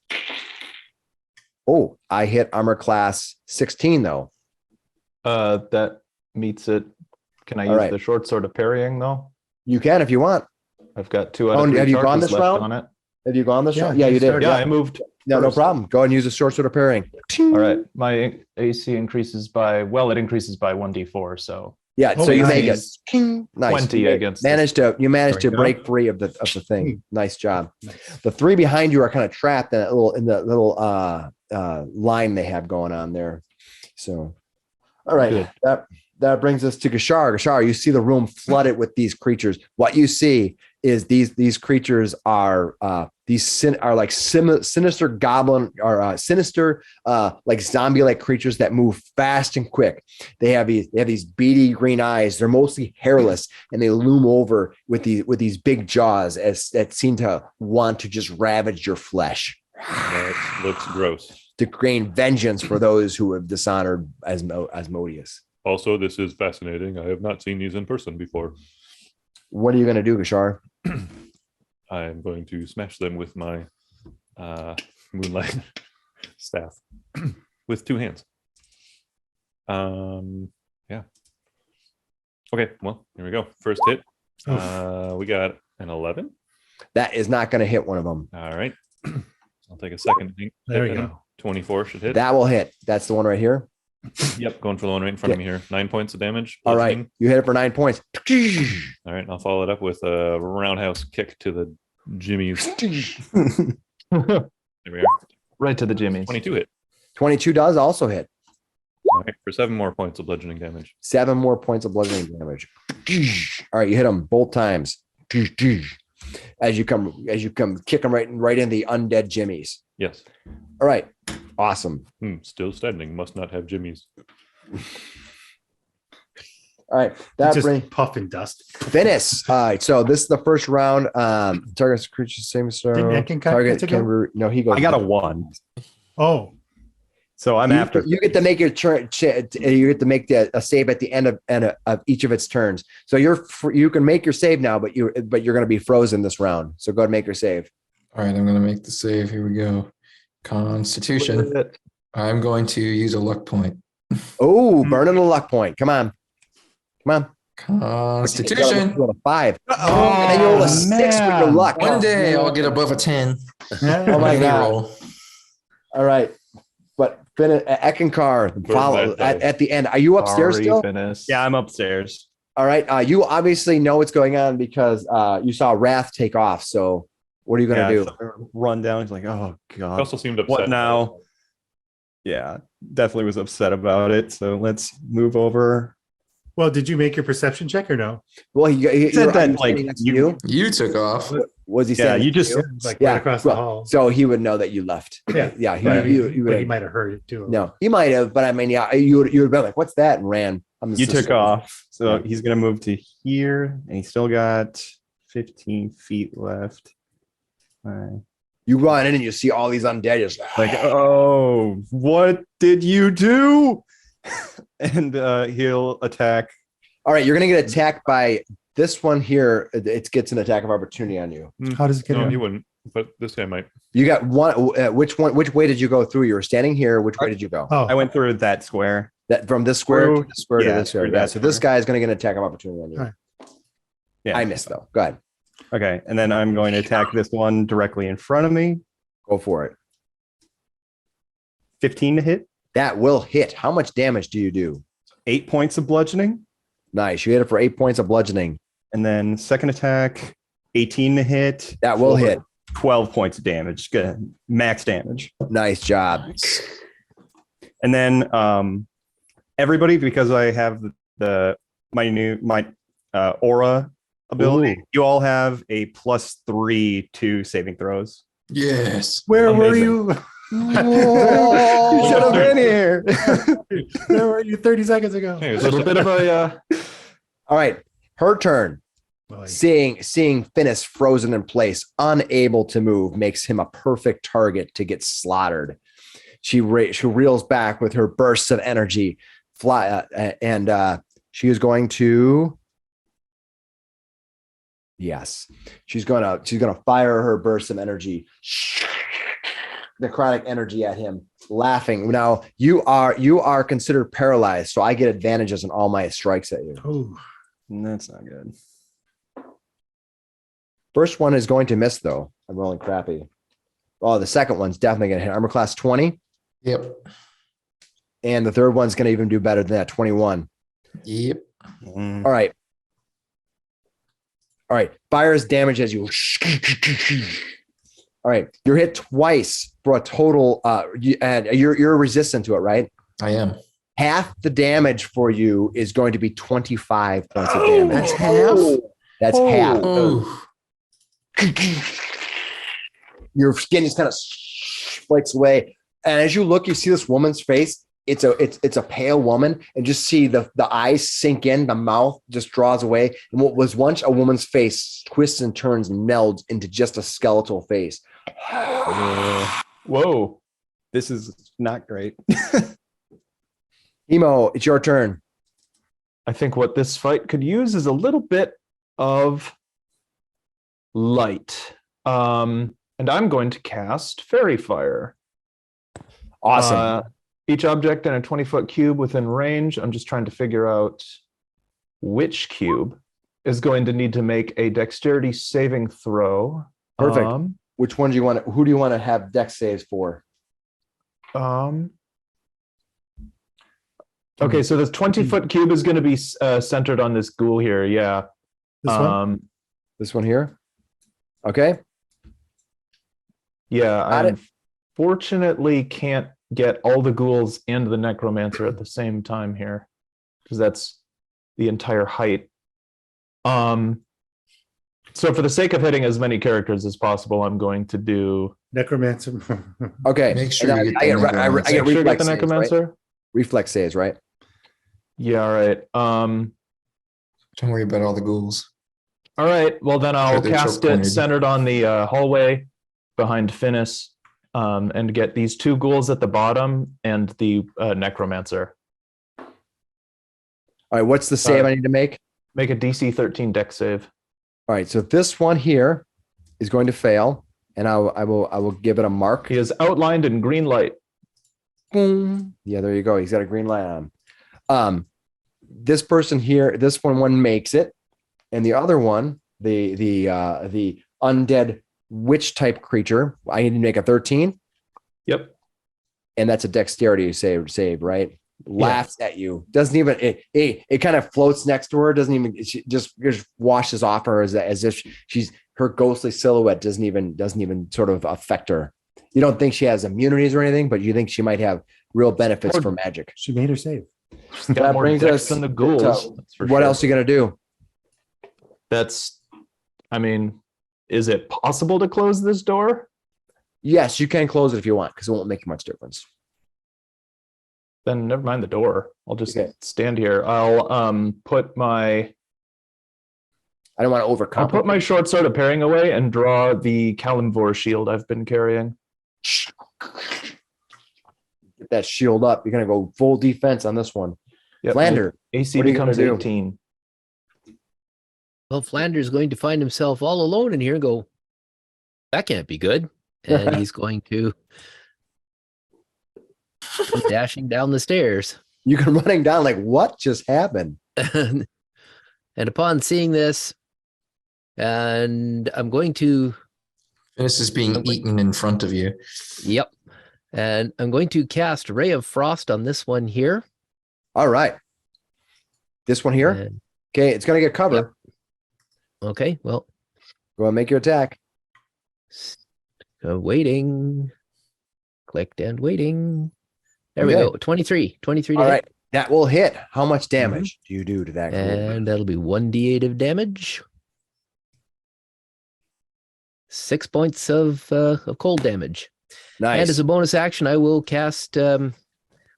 [SPEAKER 1] Oh, I hit armor class 16 though.
[SPEAKER 5] That meets it. Can I
[SPEAKER 1] All
[SPEAKER 5] use
[SPEAKER 1] right.
[SPEAKER 5] the short sword of parrying though?
[SPEAKER 1] You can if you want.
[SPEAKER 5] I've got 2 out of 3
[SPEAKER 1] have you gone
[SPEAKER 5] charges
[SPEAKER 1] this
[SPEAKER 5] left
[SPEAKER 1] round?
[SPEAKER 5] on it.
[SPEAKER 1] Have you gone this
[SPEAKER 4] Yeah,
[SPEAKER 1] round? Yeah, you did.
[SPEAKER 4] started-
[SPEAKER 5] Yeah, I moved.
[SPEAKER 1] No
[SPEAKER 5] first.
[SPEAKER 1] problem. Go ahead and use a short sword of parrying.
[SPEAKER 5] All right, my AC increases by it increases by 1d4, so
[SPEAKER 1] Yeah,
[SPEAKER 4] Oh,
[SPEAKER 1] so you make it
[SPEAKER 5] nice.
[SPEAKER 1] nice.
[SPEAKER 5] 20
[SPEAKER 1] You
[SPEAKER 5] against this.
[SPEAKER 1] managed to
[SPEAKER 4] There we go.
[SPEAKER 1] break free of the thing. Nice job. The 3 behind you are kind of trapped in the little line they have going on there. So, all right,
[SPEAKER 5] Good.
[SPEAKER 1] that brings us to Gashar. Gashar, you see the room flooded with these creatures. What you see is these creatures are like sinister goblin or sinister like zombie-like creatures that move fast and quick. They have these beady green eyes. They're mostly hairless, and they loom over with these big jaws that seem to want to just ravage your flesh.
[SPEAKER 2] That looks gross.
[SPEAKER 1] To gain vengeance for those who have dishonored Asmodeus.
[SPEAKER 2] Also, this is fascinating. I have not seen these in person before.
[SPEAKER 1] What are you going to do, Gashar?
[SPEAKER 2] I am going to smash them with my moonlight staff with 2 hands. Yeah. Okay, well, here we go. First hit. We got an 11.
[SPEAKER 1] That is not going to hit one of them.
[SPEAKER 2] All right. I'll take a second.
[SPEAKER 4] There we
[SPEAKER 2] hit, and
[SPEAKER 4] go.
[SPEAKER 2] 24 should hit.
[SPEAKER 1] That will hit. That's the one right here.
[SPEAKER 2] Yep, going for the one right in front of me here. 9 points of damage.
[SPEAKER 1] All right.
[SPEAKER 2] bludgeoning.
[SPEAKER 1] You hit it for 9 points.
[SPEAKER 2] All right, I'll follow it up with a roundhouse kick to the jimmies. There we are.
[SPEAKER 5] right to the jimmies.
[SPEAKER 2] 22 hit.
[SPEAKER 1] 22 does also hit.
[SPEAKER 2] All right, for 7 more points of bludgeoning damage.
[SPEAKER 1] 7 more points of bludgeoning damage. All right, you hit them both times. As you come kick them right in the undead jimmies.
[SPEAKER 2] Yes.
[SPEAKER 1] All right. Awesome.
[SPEAKER 2] Still standing. Must not have jimmies.
[SPEAKER 1] All right. That
[SPEAKER 4] just
[SPEAKER 1] brings
[SPEAKER 4] puff and dust.
[SPEAKER 1] Finnis. All right. So this is the first round. Target's creature same so
[SPEAKER 4] Didn't Eckankar
[SPEAKER 1] target
[SPEAKER 4] get to go?
[SPEAKER 1] can no he goes.
[SPEAKER 7] I got a 1.
[SPEAKER 4] Oh,
[SPEAKER 7] So I'm after.
[SPEAKER 1] You get to make your turn. You get to make a save at the end of each of its turns. So you can make your save now, but you're going to be frozen this round. So go ahead and make your save.
[SPEAKER 6] All right, I'm going to make the save. Here we go. Constitution. I'm going to use a luck point.
[SPEAKER 1] Oh, burning a luck point. Come on.
[SPEAKER 6] Constitution.
[SPEAKER 1] You roll a 5. And then you roll a 6 with your luck.
[SPEAKER 6] One day I'll get above a 10.
[SPEAKER 1] Oh my God.
[SPEAKER 6] Roll.
[SPEAKER 1] All right. But Eckankar, follow at the end. Are you upstairs still?
[SPEAKER 5] Finnis.
[SPEAKER 7] Yeah, I'm upstairs.
[SPEAKER 1] All right. You obviously know what's going on because you saw Wrath take off. So what are you going to do?
[SPEAKER 7] So run down. He's like, oh
[SPEAKER 2] He
[SPEAKER 7] God.
[SPEAKER 2] also seemed upset.
[SPEAKER 7] What now? Yeah, definitely was upset about it. So let's move over.
[SPEAKER 4] Well, did you make your perception check or no?
[SPEAKER 1] Well, he
[SPEAKER 7] said
[SPEAKER 1] you're
[SPEAKER 7] that,
[SPEAKER 1] standing
[SPEAKER 7] like,
[SPEAKER 1] next to you.
[SPEAKER 6] You took off.
[SPEAKER 1] Was he
[SPEAKER 7] Yeah,
[SPEAKER 1] saying?
[SPEAKER 7] you just
[SPEAKER 4] Like
[SPEAKER 1] Yeah,
[SPEAKER 4] right across
[SPEAKER 1] well,
[SPEAKER 4] the hall.
[SPEAKER 1] So he would know that you left.
[SPEAKER 4] Yeah.
[SPEAKER 1] Yeah. He
[SPEAKER 4] But
[SPEAKER 1] would.
[SPEAKER 4] he might have heard it too.
[SPEAKER 1] No, he might have, but I mean, yeah, you would have been like, "What's that?" and ran.
[SPEAKER 7] you took off. So
[SPEAKER 1] Yeah.
[SPEAKER 7] he's gonna move to here, and he's still got 15 feet left. All right.
[SPEAKER 1] You run in and you see all these undead. Just
[SPEAKER 7] Like, oh, what did you do? And he'll attack.
[SPEAKER 1] all right, you're gonna get attacked by this one here. It gets an attack of opportunity on you.
[SPEAKER 4] How does it get
[SPEAKER 2] No,
[SPEAKER 4] in?
[SPEAKER 2] he wouldn't. But this guy might.
[SPEAKER 1] You got one. Which way did you go through? You were standing here. Which way did you go?
[SPEAKER 4] Oh,
[SPEAKER 7] I went through that square.
[SPEAKER 1] That from this square to this square to
[SPEAKER 7] Yeah,
[SPEAKER 1] this square.
[SPEAKER 7] through
[SPEAKER 1] Yeah.
[SPEAKER 7] that
[SPEAKER 1] So this
[SPEAKER 7] square.
[SPEAKER 1] guy is gonna get an attack of opportunity on you.
[SPEAKER 4] All right.
[SPEAKER 7] Yeah.
[SPEAKER 1] I missed though. Go ahead.
[SPEAKER 7] Okay, and then I'm going to attack this one directly in front of me.
[SPEAKER 1] Go for it.
[SPEAKER 7] 15 to hit.
[SPEAKER 1] That will hit. How much damage do you do?
[SPEAKER 7] 8 points of bludgeoning.
[SPEAKER 1] Nice. You hit it for 8 points of bludgeoning.
[SPEAKER 7] And then second attack, 18 to hit.
[SPEAKER 1] That will hit.
[SPEAKER 7] 12 points of damage. Good. Max damage.
[SPEAKER 1] Nice job.
[SPEAKER 7] And then everybody, because I have my aura ability,
[SPEAKER 1] Ooh.
[SPEAKER 7] you all have a +3 to saving throws.
[SPEAKER 6] Yes.
[SPEAKER 4] where were
[SPEAKER 2] Amazing.
[SPEAKER 4] you?
[SPEAKER 7] You should have been here.
[SPEAKER 4] Where were you 30 seconds ago?
[SPEAKER 2] Hey,
[SPEAKER 5] A little bit of a
[SPEAKER 1] All right. Her turn.
[SPEAKER 4] Boy.
[SPEAKER 1] Seeing Finnis frozen in place, unable to move, makes him a perfect target to get slaughtered. She reels back with her bursts of energy, and she is going to. Yes, she's gonna fire her burst of energy, necrotic energy at him, laughing. Now you are considered paralyzed, so I get advantages on all my strikes at you.
[SPEAKER 4] Oh,
[SPEAKER 7] That's not good.
[SPEAKER 1] First one is going to miss though. I'm rolling crappy. Oh, the second one's definitely going to hit. Armor class 20,
[SPEAKER 6] Yep.
[SPEAKER 1] and the third one's going to even do better than that, 21.
[SPEAKER 6] Yep.
[SPEAKER 7] Mm.
[SPEAKER 1] All right. Fires damage as you. All right. You're hit twice for a total. And you're resistant to it, right?
[SPEAKER 6] I am.
[SPEAKER 1] Half the damage for you is going to be 25 points of damage.
[SPEAKER 6] That's half?
[SPEAKER 1] That's half.
[SPEAKER 6] Oh.
[SPEAKER 1] Your skin just kind of flakes away, and as you look, you see this woman's face. It's a pale woman, and just see the eyes sink in, the mouth just draws away, and what was once a woman's face twists and turns and melds into just a skeletal face.
[SPEAKER 7] Whoa. This is not great.
[SPEAKER 1] Emo, it's your turn.
[SPEAKER 5] I think what this fight could use is a little bit of light. And I'm going to cast Fairy Fire.
[SPEAKER 1] Awesome.
[SPEAKER 5] Each object in a 20-foot cube within range. I'm just trying to figure out which cube is going to need to make a dexterity saving throw.
[SPEAKER 1] Perfect. Which one do you want? Who do you want to have dex saves for?
[SPEAKER 5] Okay, so this 20-foot cube is going to be centered on this ghoul here. Yeah.
[SPEAKER 4] this one?
[SPEAKER 1] This one here. Okay.
[SPEAKER 5] Yeah,
[SPEAKER 1] Got
[SPEAKER 5] I
[SPEAKER 1] it.
[SPEAKER 5] unfortunately can't get all the ghouls and the necromancer at the same time here, because that's the entire height. So for the sake of hitting as many characters as possible, I'm going to do.
[SPEAKER 4] Necromancer.
[SPEAKER 1] Okay.
[SPEAKER 6] Make sure
[SPEAKER 1] And
[SPEAKER 6] you
[SPEAKER 1] I
[SPEAKER 6] get the
[SPEAKER 1] get
[SPEAKER 6] necromancer.
[SPEAKER 1] reflex
[SPEAKER 5] Make sure you get the
[SPEAKER 1] saves, right?
[SPEAKER 5] necromancer.
[SPEAKER 1] Reflex saves, right?
[SPEAKER 5] Yeah, all right.
[SPEAKER 6] Don't worry about all the ghouls.
[SPEAKER 5] All right. Well, then I'll
[SPEAKER 6] They're
[SPEAKER 5] cast
[SPEAKER 6] choke
[SPEAKER 5] it
[SPEAKER 6] pointed.
[SPEAKER 5] centered on the hallway behind Finnis. and get these 2 ghouls at the bottom and the necromancer.
[SPEAKER 1] All right, what's the save I need to make?
[SPEAKER 5] Make a DC 13 dex save.
[SPEAKER 1] All right, so this one here is going to fail, and I will give it a mark.
[SPEAKER 5] He is outlined in green light.
[SPEAKER 1] Boom. Yeah, there you go. He's got a green light on. This person here, this one makes it, and the other one, the undead witch type creature, I need to make a 13.
[SPEAKER 5] Yep.
[SPEAKER 1] And that's a dexterity save, right? Laughs at you. Doesn't even it kind of floats next to her. Doesn't even she just washes off her as if her ghostly silhouette doesn't even sort of affect her. You don't think she has immunities or anything, but you think she might have real benefits for magic.
[SPEAKER 4] She made her save.
[SPEAKER 1] That brings us
[SPEAKER 5] than the ghouls.
[SPEAKER 1] What else are you gonna do?
[SPEAKER 5] I mean, is it possible to close this door?
[SPEAKER 1] Yes, you can close it if you want, because it won't make much difference.
[SPEAKER 5] Then never mind the door. I'll just
[SPEAKER 1] Okay.
[SPEAKER 5] stand here. I'll put my
[SPEAKER 1] I don't want to overcome.
[SPEAKER 5] I'll put my short sword of parrying away and draw the Kalimvor shield I've been carrying.
[SPEAKER 1] Get that shield up. You're gonna go full defense on this one.
[SPEAKER 5] Yep.
[SPEAKER 1] Flander,
[SPEAKER 5] AC
[SPEAKER 1] what are you gonna
[SPEAKER 5] becomes
[SPEAKER 1] do?
[SPEAKER 5] 18.
[SPEAKER 3] Well, Flander's going to find himself all alone in here and go, that can't be good. And he's going to come dashing down the stairs.
[SPEAKER 1] you can running down like what just happened?
[SPEAKER 3] And upon seeing this, and I'm going to,
[SPEAKER 6] This is being eaten in front of you.
[SPEAKER 3] yep. And I'm going to cast Ray of Frost on this one here.
[SPEAKER 1] All right. This one here.
[SPEAKER 3] And-
[SPEAKER 1] Okay, it's gonna get cover.
[SPEAKER 3] Yep. Okay, well,
[SPEAKER 1] Go ahead and make your attack.
[SPEAKER 3] waiting. Clicked and waiting. There we
[SPEAKER 1] Okay.
[SPEAKER 3] go. 23 to
[SPEAKER 1] All
[SPEAKER 3] hit.
[SPEAKER 1] right. That will hit. How much damage do you do to that? Ghoul?
[SPEAKER 3] And that'll be 1d8 of damage. 6 points of cold damage.
[SPEAKER 1] Nice.
[SPEAKER 3] And as a bonus action, I will cast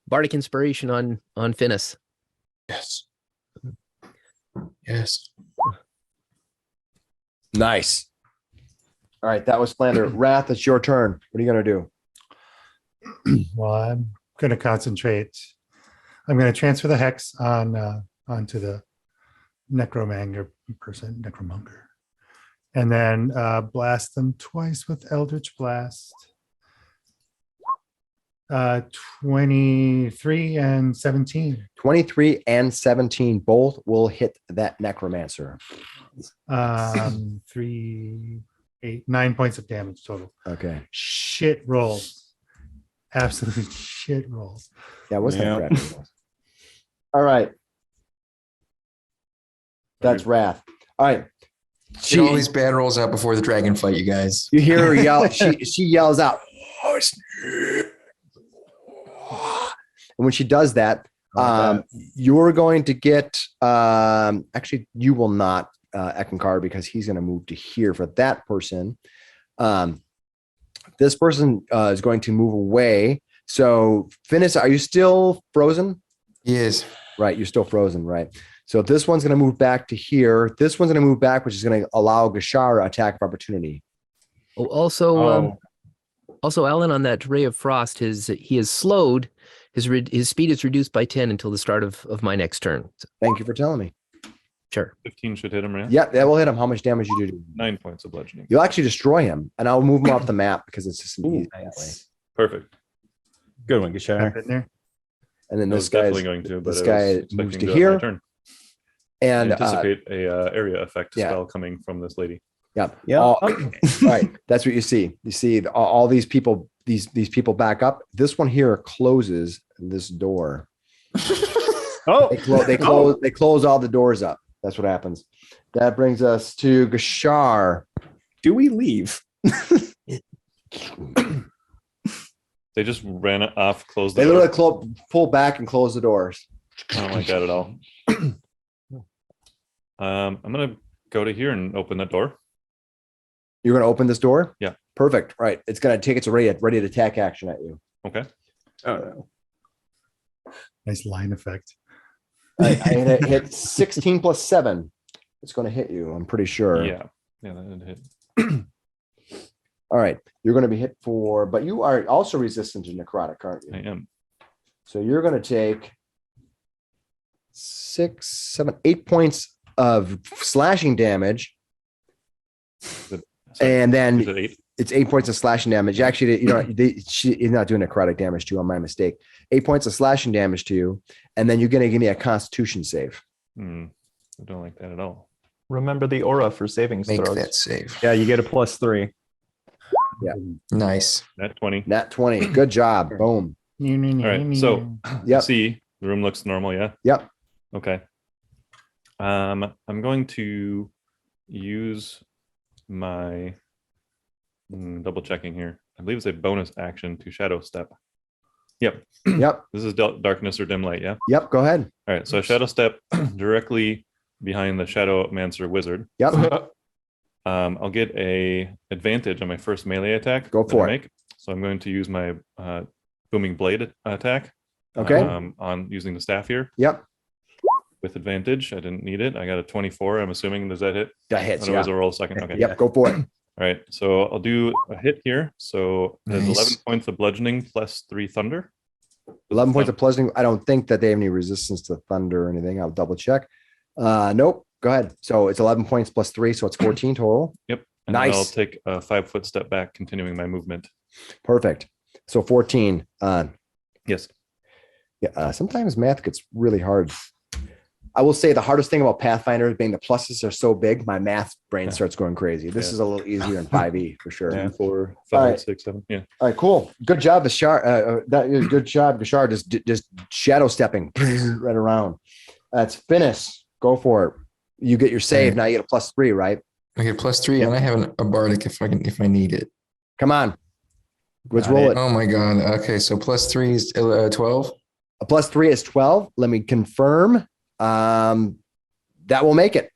[SPEAKER 3] Bardic Inspiration on Finnis.
[SPEAKER 6] Yes. Yes.
[SPEAKER 1] Nice. All right, that was Flander. Wrath, it's your turn. What are you gonna do?
[SPEAKER 4] Well, I'm going to concentrate. I'm going to transfer the hex onto the necromonger, and then blast them twice with Eldritch Blast. 23 and 17.
[SPEAKER 1] 23 and 17 both will hit that necromancer.
[SPEAKER 4] 3, 8, 9 points of damage total.
[SPEAKER 1] Okay.
[SPEAKER 4] Shit rolls. Absolute shit rolls.
[SPEAKER 1] Yeah, what's
[SPEAKER 2] Yeah.
[SPEAKER 1] that crap? All right. That's Wrath. All right.
[SPEAKER 6] Get all these bad rolls out before the dragon fight, you guys.
[SPEAKER 1] You hear her yell. She yells out. And when she does that, you're going to get. Actually, you will not, Eckankar, because he's going to move to here for that person. This person is going to move away. So, Finnis, are you still frozen?
[SPEAKER 6] He is.
[SPEAKER 1] Right, you're still frozen, right? So this one's going to move back to here. This one's going to move back, which is going to allow Gashara attack of opportunity.
[SPEAKER 3] Oh, also, Alan, on that Ray of Frost, he is slowed. His speed is reduced by 10 until the start of my next turn. So,
[SPEAKER 1] Thank you for telling me.
[SPEAKER 3] sure.
[SPEAKER 2] 15 should hit him, right?
[SPEAKER 1] Yeah, that will hit him. How much damage you do?
[SPEAKER 2] 9 points of bludgeoning.
[SPEAKER 1] You'll actually destroy him, and I'll move him off the map because it's just an easy that way.
[SPEAKER 2] Perfect.
[SPEAKER 7] Good one, Gashar.
[SPEAKER 4] In there.
[SPEAKER 1] And then
[SPEAKER 2] I
[SPEAKER 1] this
[SPEAKER 2] was
[SPEAKER 1] guy
[SPEAKER 2] definitely going to, but
[SPEAKER 1] this
[SPEAKER 2] I
[SPEAKER 1] guy
[SPEAKER 2] was
[SPEAKER 1] moves
[SPEAKER 2] expecting
[SPEAKER 1] to
[SPEAKER 2] to
[SPEAKER 1] here.
[SPEAKER 2] have my turn.
[SPEAKER 1] and
[SPEAKER 2] Anticipate a area effect
[SPEAKER 1] yeah.
[SPEAKER 2] spell coming from this lady.
[SPEAKER 1] yeah,
[SPEAKER 7] Yeah.
[SPEAKER 1] right. That's what you see. You see all these people. These people back up. This one here closes this door.
[SPEAKER 7] Oh,
[SPEAKER 1] They close all the doors up. That's what happens. That brings us to Gashar.
[SPEAKER 7] do we leave?
[SPEAKER 2] They just ran it off, closed the
[SPEAKER 1] They
[SPEAKER 2] door.
[SPEAKER 1] literally pull back and close the doors.
[SPEAKER 2] I don't like that at all. I'm gonna go to here and open that door.
[SPEAKER 1] You're going to open this door?
[SPEAKER 2] Yeah.
[SPEAKER 1] Perfect. Right. It's going to take its ready to attack action at you.
[SPEAKER 2] Okay.
[SPEAKER 7] Oh, no.
[SPEAKER 4] Nice line effect.
[SPEAKER 1] I hit 16 plus 7. It's going to hit you. I'm pretty sure.
[SPEAKER 2] Yeah. Yeah, that did hit.
[SPEAKER 1] All right. You're going to be hit for, but you are also resistant to necrotic, aren't you?
[SPEAKER 2] I am.
[SPEAKER 1] So you're going to take 6, 7, 8 points of slashing damage.
[SPEAKER 2] Sorry,
[SPEAKER 1] And then
[SPEAKER 2] is it 8?
[SPEAKER 1] it's 8 points of slashing damage. Actually, she's not doing necrotic damage to you on my mistake. 8 points of slashing damage to you. And then you're going to give me a constitution save.
[SPEAKER 2] I don't like that at all.
[SPEAKER 5] Remember the aura for saving
[SPEAKER 6] Make
[SPEAKER 5] throws.
[SPEAKER 6] that save.
[SPEAKER 7] Yeah, you get a +3.
[SPEAKER 6] Nice.
[SPEAKER 2] Nat 20.
[SPEAKER 1] Nat 20. Good job. Boom.
[SPEAKER 2] All right. So
[SPEAKER 1] Yep.
[SPEAKER 2] see, the room looks normal. Yeah.
[SPEAKER 1] Yep.
[SPEAKER 2] Okay. I'm going to use my double checking here. I believe it's a bonus action to shadow step. Yep.
[SPEAKER 1] Yep.
[SPEAKER 2] This is darkness or dim light. Yeah.
[SPEAKER 1] Yep. Go ahead.
[SPEAKER 2] All right. So I shadow step directly behind the Shadowmancer wizard.
[SPEAKER 1] Yep.
[SPEAKER 2] I'll get a advantage on my first melee attack.
[SPEAKER 1] Go
[SPEAKER 2] that
[SPEAKER 1] for
[SPEAKER 2] I
[SPEAKER 1] it.
[SPEAKER 2] make. So I'm going to use my booming blade attack.
[SPEAKER 1] Okay.
[SPEAKER 2] On using the staff here
[SPEAKER 1] Yep.
[SPEAKER 2] with advantage. I didn't need it. I got a 24. I'm assuming. Does that hit?
[SPEAKER 1] That hits.
[SPEAKER 2] Otherwise,
[SPEAKER 1] Yeah.
[SPEAKER 2] I'll roll a second. Okay.
[SPEAKER 1] Yep. Go for it.
[SPEAKER 2] All right. So I'll do a hit here. So there's
[SPEAKER 6] Nice.
[SPEAKER 2] 11 points of bludgeoning plus 3 thunder.
[SPEAKER 1] 11 points of bludgeoning. I don't think that they have any resistance to thunder or anything. I'll double check. Nope. Go ahead. So it's 11 points plus 3. So it's 14 total.
[SPEAKER 2] Yep. And then
[SPEAKER 1] Nice.
[SPEAKER 2] I'll take a 5-foot step back, continuing my movement.
[SPEAKER 1] Perfect. So 14.
[SPEAKER 2] Yes.
[SPEAKER 1] Yeah. Sometimes math gets really hard. I will say the hardest thing about Pathfinder being the pluses are so big, my math brain starts going crazy. This
[SPEAKER 2] Yeah.
[SPEAKER 1] is a little easier in 5e for sure.
[SPEAKER 7] Yeah.
[SPEAKER 2] 4, 5,
[SPEAKER 1] All right.
[SPEAKER 2] 6, 7. Yeah.
[SPEAKER 1] All right, cool. Good job, Bashar. Good job, Bashar. Just shadow stepping right around. That's Finnis. Go for it. You get your save.
[SPEAKER 6] Right.
[SPEAKER 1] Now you get a +3, right?
[SPEAKER 6] I get +3, and I have a bardic if I need it.
[SPEAKER 1] Come on. Let's
[SPEAKER 7] Got
[SPEAKER 1] roll
[SPEAKER 7] it.
[SPEAKER 1] it.
[SPEAKER 6] Oh my god. Okay, so +3 is 12.
[SPEAKER 1] A +3 is 12. Let me confirm. That will make it.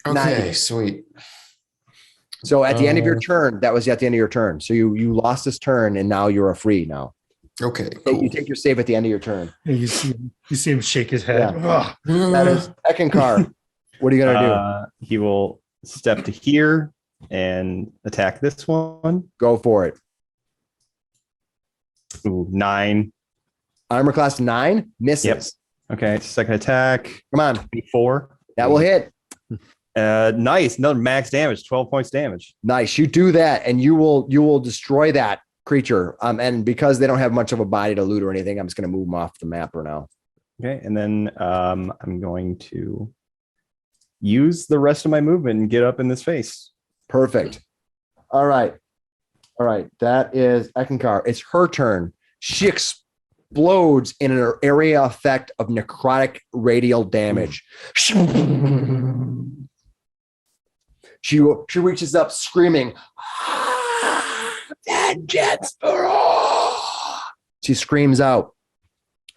[SPEAKER 6] Okay,
[SPEAKER 1] Nice.
[SPEAKER 6] sweet.
[SPEAKER 1] So at the end of your turn, that was at the end of your turn. So you lost this turn, and now you're a free now.
[SPEAKER 6] Okay,
[SPEAKER 1] You
[SPEAKER 6] cool.
[SPEAKER 1] take your save at the end of your turn.
[SPEAKER 4] You see him shake his head.
[SPEAKER 1] Yeah.
[SPEAKER 4] Ugh.
[SPEAKER 1] That is Eckankar. What are you gonna
[SPEAKER 7] He will step to here and attack this one.
[SPEAKER 1] do? Go for it.
[SPEAKER 7] Ooh, 9.
[SPEAKER 1] Armor class 9 misses.
[SPEAKER 7] Yep. Okay, second attack.
[SPEAKER 1] Come on,
[SPEAKER 7] 4.
[SPEAKER 1] that will hit.
[SPEAKER 7] Nice. Another max damage, 12 points damage.
[SPEAKER 1] Nice. You do that, and you will destroy that creature. And because they don't have much of a body to loot or anything, I'm just gonna move them off the map for now.
[SPEAKER 7] Okay, and then I'm going to use the rest of my movement and get up in this face.
[SPEAKER 1] Perfect. All right. That is Eckankar. It's her turn. She explodes in an area effect of necrotic radial damage. She reaches up screaming, "Vengeance for all!" She screams out.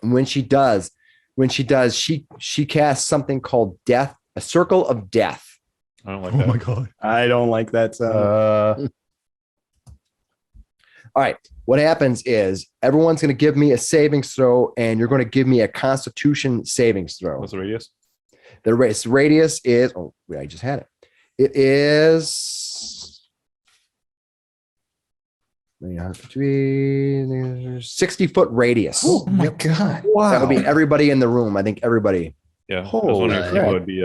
[SPEAKER 1] And when she does, she casts something called death, a circle of death.
[SPEAKER 2] I don't like
[SPEAKER 4] Oh
[SPEAKER 2] that.
[SPEAKER 4] my god.
[SPEAKER 7] I don't like that sound.
[SPEAKER 1] All right. What happens is everyone's going to give me a savings throw, and you're going to give me a Constitution savings throw.
[SPEAKER 2] What's the radius?
[SPEAKER 1] The radius is, oh, wait, I just had it. It is 60-foot radius.
[SPEAKER 6] Oh my god.
[SPEAKER 1] That would be everybody in the room. I think everybody.
[SPEAKER 2] Yeah. I was
[SPEAKER 1] Holy
[SPEAKER 2] wondering if
[SPEAKER 1] crap.
[SPEAKER 2] people would be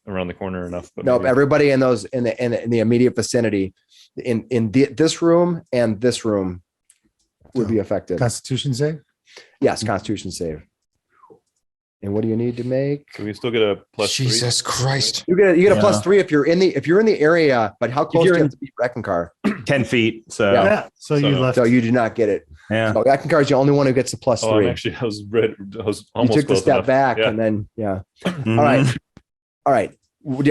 [SPEAKER 2] around the corner enough. But
[SPEAKER 1] Nope,
[SPEAKER 2] maybe-
[SPEAKER 1] everybody in those in the immediate vicinity, this room and this room would be affected.
[SPEAKER 4] Constitution save?
[SPEAKER 1] Yes, Constitution save. And what do you need to make?
[SPEAKER 2] So we still get a +3.
[SPEAKER 6] Jesus Christ.
[SPEAKER 1] You get a
[SPEAKER 7] Yeah.
[SPEAKER 1] +3 if you're in the area, but how close do
[SPEAKER 7] you're
[SPEAKER 1] you
[SPEAKER 7] in-
[SPEAKER 1] have to be Eckankar?
[SPEAKER 7] 10 feet. So,
[SPEAKER 1] Yeah.
[SPEAKER 4] Yeah. So you
[SPEAKER 2] So-
[SPEAKER 4] left.
[SPEAKER 1] So you do not get it.
[SPEAKER 7] yeah.
[SPEAKER 1] So Eckankar is the only one who gets the +3.
[SPEAKER 2] Oh, I was ready. I was
[SPEAKER 1] You
[SPEAKER 2] almost
[SPEAKER 1] took the
[SPEAKER 2] close
[SPEAKER 1] step
[SPEAKER 2] enough.
[SPEAKER 1] back,
[SPEAKER 2] Yeah.
[SPEAKER 1] and then yeah.
[SPEAKER 7] Mhm.
[SPEAKER 1] All right, all right.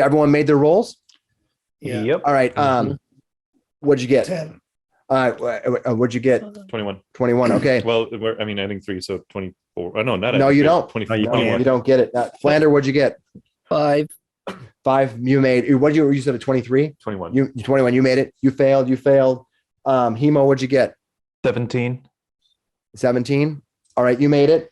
[SPEAKER 1] Everyone made their rolls.
[SPEAKER 4] Yeah.
[SPEAKER 7] Yep.
[SPEAKER 1] All right. What'd you get?
[SPEAKER 4] 10.
[SPEAKER 1] What'd you get?
[SPEAKER 2] 21.
[SPEAKER 1] 21. Okay.
[SPEAKER 2] Well, I mean, adding 3, so 24. Oh, no, not
[SPEAKER 1] No,
[SPEAKER 2] adding
[SPEAKER 1] you
[SPEAKER 2] 3,
[SPEAKER 1] don't.
[SPEAKER 2] 24.
[SPEAKER 7] No, you
[SPEAKER 1] No,
[SPEAKER 2] 21.
[SPEAKER 1] you don't get it. Flander, what'd you get?
[SPEAKER 3] 5.
[SPEAKER 1] 5. You made. What you said a 23.
[SPEAKER 2] 21.
[SPEAKER 1] You 21. You made it. You failed. Hemo, what'd you get?
[SPEAKER 5] 17.
[SPEAKER 1] 17. All right, you made it.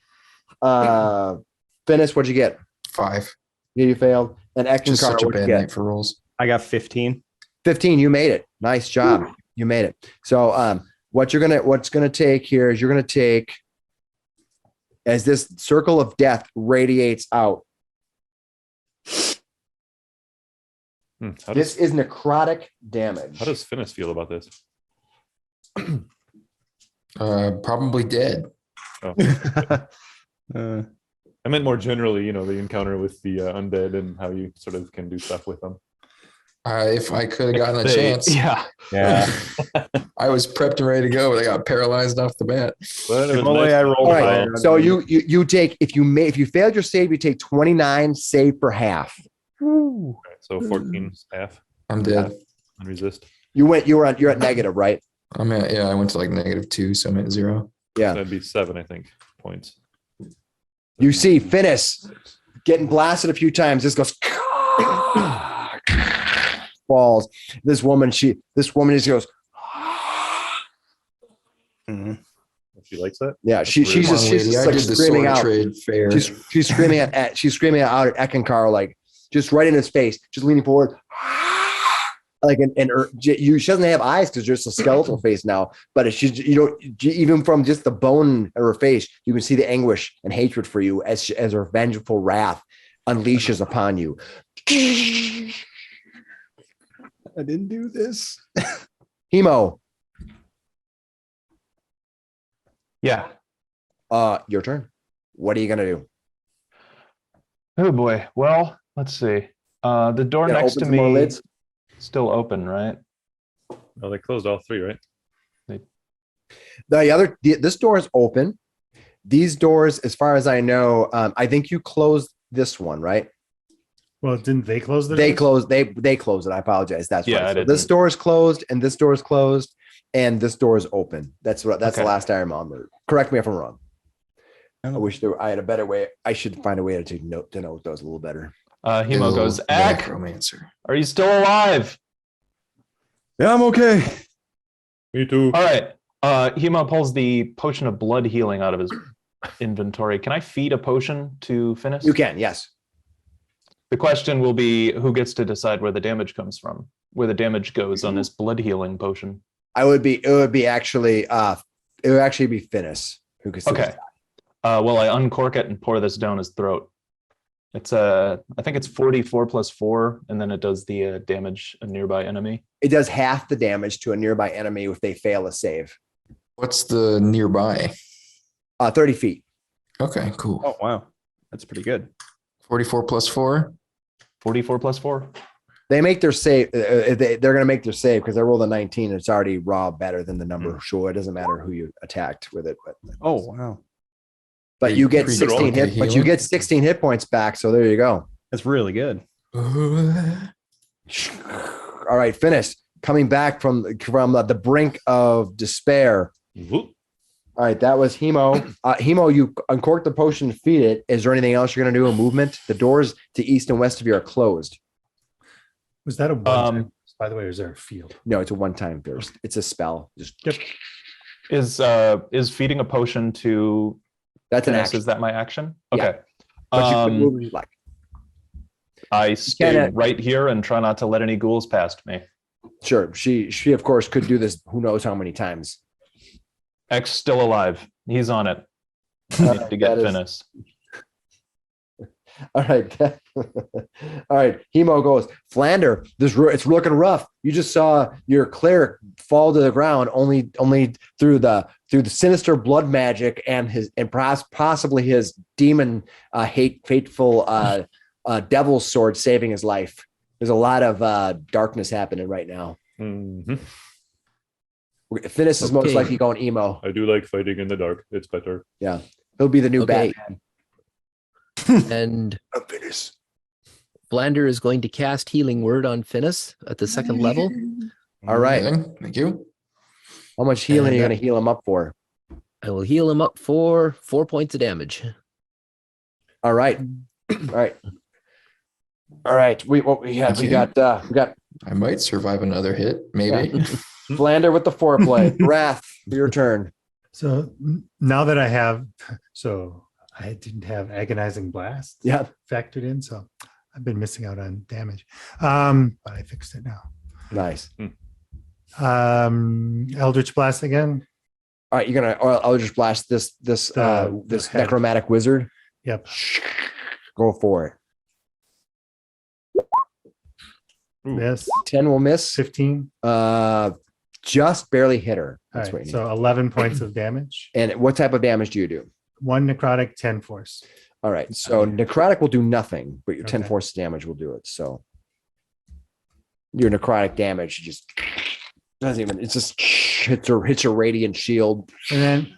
[SPEAKER 1] Finnis, what'd you get?
[SPEAKER 6] 5.
[SPEAKER 1] Yeah, you failed. And
[SPEAKER 6] Just
[SPEAKER 1] Eckankar,
[SPEAKER 6] such a
[SPEAKER 1] what'd you
[SPEAKER 6] bad
[SPEAKER 1] get?
[SPEAKER 6] night for rolls.
[SPEAKER 7] I got 15.
[SPEAKER 1] 15. You made it. Nice job. You made it. So what's gonna take here is you're gonna take, as this circle of death radiates out. This is necrotic damage.
[SPEAKER 2] How does Finnis feel about this?
[SPEAKER 6] Probably dead.
[SPEAKER 2] Oh. I meant more generally, the encounter with the undead and how you sort of can do stuff with them.
[SPEAKER 6] If I could have gotten a chance.
[SPEAKER 5] Yeah.
[SPEAKER 6] I was prepped and ready to go, but I got paralyzed off the bat.
[SPEAKER 2] But
[SPEAKER 7] If only I rolled
[SPEAKER 1] All right.
[SPEAKER 7] higher.
[SPEAKER 1] So you take, if you failed your save, you take 29, save for half.
[SPEAKER 2] Okay, so 14 staff
[SPEAKER 6] I'm dead.
[SPEAKER 2] and resist.
[SPEAKER 1] You're at negative, right?
[SPEAKER 6] I went to like -2, so I'm at 0.
[SPEAKER 1] Yeah.
[SPEAKER 2] That'd be 7, I think, points.
[SPEAKER 1] You see Finnis getting blasted a few times. This goes falls. This woman just goes.
[SPEAKER 2] She likes that.
[SPEAKER 1] Yeah, she's
[SPEAKER 2] rude.
[SPEAKER 1] just like screaming out.
[SPEAKER 6] Trade fair.
[SPEAKER 1] She's screaming out at Eckankar, like just right in his face, just leaning forward. Like she doesn't have eyes because there's a skeletal face now, but even from just the bone of her face, you can see the anguish and hatred for you as her vengeful wrath unleashes upon you.
[SPEAKER 7] I didn't do this.
[SPEAKER 1] Hemo,
[SPEAKER 5] Yeah.
[SPEAKER 1] your turn. What are you gonna do?
[SPEAKER 5] Oh boy. Well, let's see. The door
[SPEAKER 1] Gonna
[SPEAKER 5] next to
[SPEAKER 1] open some more
[SPEAKER 5] me
[SPEAKER 1] lids?
[SPEAKER 5] still open, right?
[SPEAKER 2] Oh, they closed all 3, right?
[SPEAKER 1] This door is open. These doors, as far as I know, I think you closed this one, right?
[SPEAKER 4] Well, didn't they close the
[SPEAKER 1] They
[SPEAKER 4] doors?
[SPEAKER 1] closed. They closed it. I apologize. That's
[SPEAKER 5] Yeah,
[SPEAKER 1] right.
[SPEAKER 5] I
[SPEAKER 1] So
[SPEAKER 5] did.
[SPEAKER 1] this door is closed, and this door is closed, and this door is open. That's the
[SPEAKER 5] Okay.
[SPEAKER 1] last I remember. Correct me if I'm wrong. I wish I had a better way. I should find a way to note those a little better.
[SPEAKER 5] Hemo goes, Eck,
[SPEAKER 6] Necromancer.
[SPEAKER 5] are you still alive?
[SPEAKER 7] Yeah, I'm okay.
[SPEAKER 2] Me too.
[SPEAKER 5] All right. Hemo pulls the potion of blood healing out of his inventory. Can I feed a potion to Finnis?
[SPEAKER 1] You can, yes.
[SPEAKER 5] The question will be who gets to decide where the damage comes from, where the damage goes on this blood healing potion.
[SPEAKER 1] It would actually be Finnis who could.
[SPEAKER 5] Okay. Well, I uncork it and pour this down his throat. It's I think it's 44 plus 4, and then it does the damage a nearby enemy.
[SPEAKER 1] It does half the damage to a nearby enemy if they fail a save.
[SPEAKER 6] What's the nearby?
[SPEAKER 1] 30 feet.
[SPEAKER 6] Okay, cool.
[SPEAKER 7] Oh wow, that's pretty good.
[SPEAKER 6] 44 plus 4.
[SPEAKER 5] 44 plus 4.
[SPEAKER 1] They make their save. They're going to make their save because they rolled a 19. It's already raw better than the number. Sure, it doesn't matter who you attacked with it,
[SPEAKER 7] Oh wow,
[SPEAKER 1] but you get
[SPEAKER 6] Pretty
[SPEAKER 1] 16
[SPEAKER 6] good.
[SPEAKER 1] hit. But you get 16 hit points back. So there you go.
[SPEAKER 7] that's really good.
[SPEAKER 1] All right, Finnis coming back from the brink of despair.
[SPEAKER 2] Whoop.
[SPEAKER 1] All right, that was Hemo. Hemo, you uncork the potion and feed it. Is there anything else you're going to do? A movement? The doors to east and west of you are closed.
[SPEAKER 4] Was that a one-time, by the way, or is there a field?
[SPEAKER 1] No, it's a one-time burst. It's a spell. Just
[SPEAKER 4] Yep.
[SPEAKER 5] Is feeding a potion to
[SPEAKER 1] that's an
[SPEAKER 5] Finnis,
[SPEAKER 1] action.
[SPEAKER 5] is that my action?
[SPEAKER 1] Yeah.
[SPEAKER 5] Okay.
[SPEAKER 1] But you can move as you like.
[SPEAKER 5] I stay
[SPEAKER 1] can't-
[SPEAKER 5] right here and try not to let any ghouls past me.
[SPEAKER 1] Sure. She of course could do this who knows how many times.
[SPEAKER 5] X still alive. He's on it. I need to get
[SPEAKER 1] That is-
[SPEAKER 5] Finnis.
[SPEAKER 1] All right. All right. Hemo goes, Flander, it's looking rough. You just saw your cleric fall to the ground only through the sinister blood magic and possibly his demon fateful devil's sword saving his life. There's a lot of darkness happening right now.
[SPEAKER 2] Mm-hmm.
[SPEAKER 1] Finnis is most
[SPEAKER 3] Okay.
[SPEAKER 1] likely going emo.
[SPEAKER 2] I do like fighting in the dark. It's better.
[SPEAKER 1] Yeah. He'll be the new
[SPEAKER 3] Okay.
[SPEAKER 1] Batman.
[SPEAKER 3] And
[SPEAKER 1] Finnis.
[SPEAKER 3] Blander is going to cast Healing Word on Finnis at the second level.
[SPEAKER 1] All right.
[SPEAKER 6] Thank you.
[SPEAKER 1] How much healing are you
[SPEAKER 3] And,
[SPEAKER 1] going to heal him up for?
[SPEAKER 3] I will heal him up for 4 points of damage.
[SPEAKER 1] All right. All right. All right. We got
[SPEAKER 6] I might survive another hit, maybe.
[SPEAKER 1] Flander with the foreplay. Wrath, your turn.
[SPEAKER 4] So now that I didn't have agonizing blast
[SPEAKER 1] Yeah.
[SPEAKER 4] factored in, so I've been missing out on damage. But I fixed it now.
[SPEAKER 1] Nice.
[SPEAKER 4] Eldritch Blast again.
[SPEAKER 1] All right, you're gonna. Or I'll just blast this
[SPEAKER 4] The head.
[SPEAKER 1] necromantic wizard.
[SPEAKER 4] Yep.
[SPEAKER 1] Go for it.
[SPEAKER 2] Ooh.
[SPEAKER 4] Yes.
[SPEAKER 1] 10 will miss.
[SPEAKER 4] 15.
[SPEAKER 1] Just barely hit her.
[SPEAKER 4] All
[SPEAKER 1] That's
[SPEAKER 4] right.
[SPEAKER 1] what you
[SPEAKER 4] So
[SPEAKER 1] need.
[SPEAKER 4] 11 points of damage.
[SPEAKER 1] And what type of damage do you do?
[SPEAKER 4] 1 necrotic, 10 force.
[SPEAKER 1] All right. So necrotic will do nothing, but your 10
[SPEAKER 4] Okay.
[SPEAKER 1] force damage will do it. So your necrotic damage just doesn't even. It just hits your radiant shield.
[SPEAKER 4] And then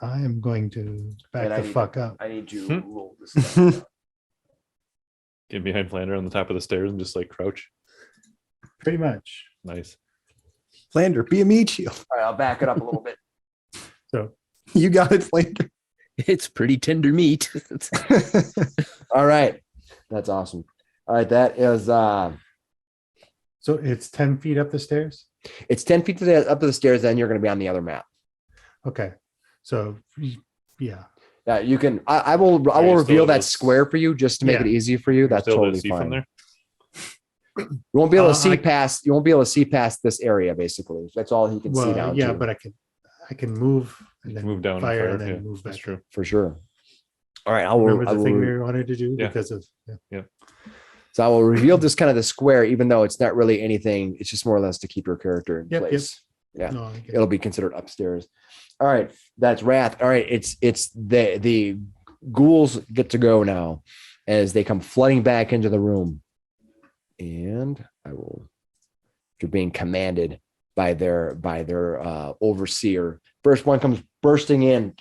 [SPEAKER 4] I am going to back
[SPEAKER 1] And I
[SPEAKER 4] the
[SPEAKER 1] need-
[SPEAKER 4] fuck up.
[SPEAKER 1] I need to roll this. Stuff.
[SPEAKER 2] Get behind Flander on the top of the stairs and just like crouch.
[SPEAKER 4] Pretty much.
[SPEAKER 2] Nice.
[SPEAKER 7] Flander, be a meat shield.
[SPEAKER 1] All right, I'll back it up a little bit.
[SPEAKER 4] So
[SPEAKER 7] You got it, Flander.
[SPEAKER 3] It's pretty tender meat.
[SPEAKER 1] All right. That's awesome. All right. That is
[SPEAKER 4] so it's 10 feet up the stairs.
[SPEAKER 1] it's 10 feet up to the stairs, then you're gonna be on the other map.
[SPEAKER 4] Okay. So yeah.
[SPEAKER 1] Yeah, you can I will
[SPEAKER 2] you
[SPEAKER 1] reveal
[SPEAKER 2] still
[SPEAKER 1] that
[SPEAKER 2] able to
[SPEAKER 1] square for you just to make
[SPEAKER 4] Yeah.
[SPEAKER 1] it easy for you. That's
[SPEAKER 2] Still able to
[SPEAKER 1] totally
[SPEAKER 2] see
[SPEAKER 1] fine.
[SPEAKER 2] from there.
[SPEAKER 1] You won't be able to see
[SPEAKER 4] I-
[SPEAKER 1] past. You won't be able to see past this area. Basically, that's all he can see
[SPEAKER 4] Well,
[SPEAKER 1] down.
[SPEAKER 4] yeah,
[SPEAKER 1] to,
[SPEAKER 4] but I can move and
[SPEAKER 2] You
[SPEAKER 4] then
[SPEAKER 2] can move down and
[SPEAKER 4] fire and
[SPEAKER 2] fire.
[SPEAKER 4] then
[SPEAKER 2] Yeah,
[SPEAKER 4] move back.
[SPEAKER 2] that's true.
[SPEAKER 1] for sure. All right, I will.
[SPEAKER 4] Remember
[SPEAKER 1] I
[SPEAKER 4] the thing
[SPEAKER 1] will
[SPEAKER 4] we wanted to do
[SPEAKER 2] Yeah.
[SPEAKER 4] because of
[SPEAKER 1] so I will reveal just kind of the square, even though it's not really anything. It's just more or less to keep your character in
[SPEAKER 4] Yep, yep.
[SPEAKER 1] place. Yeah,
[SPEAKER 4] No, I get it.
[SPEAKER 1] it'll be considered upstairs. All right, that's Wrath. All right, it's the ghouls get to go now as they come flooding back into the room, and I will. You're being commanded by their overseer. First one comes bursting in,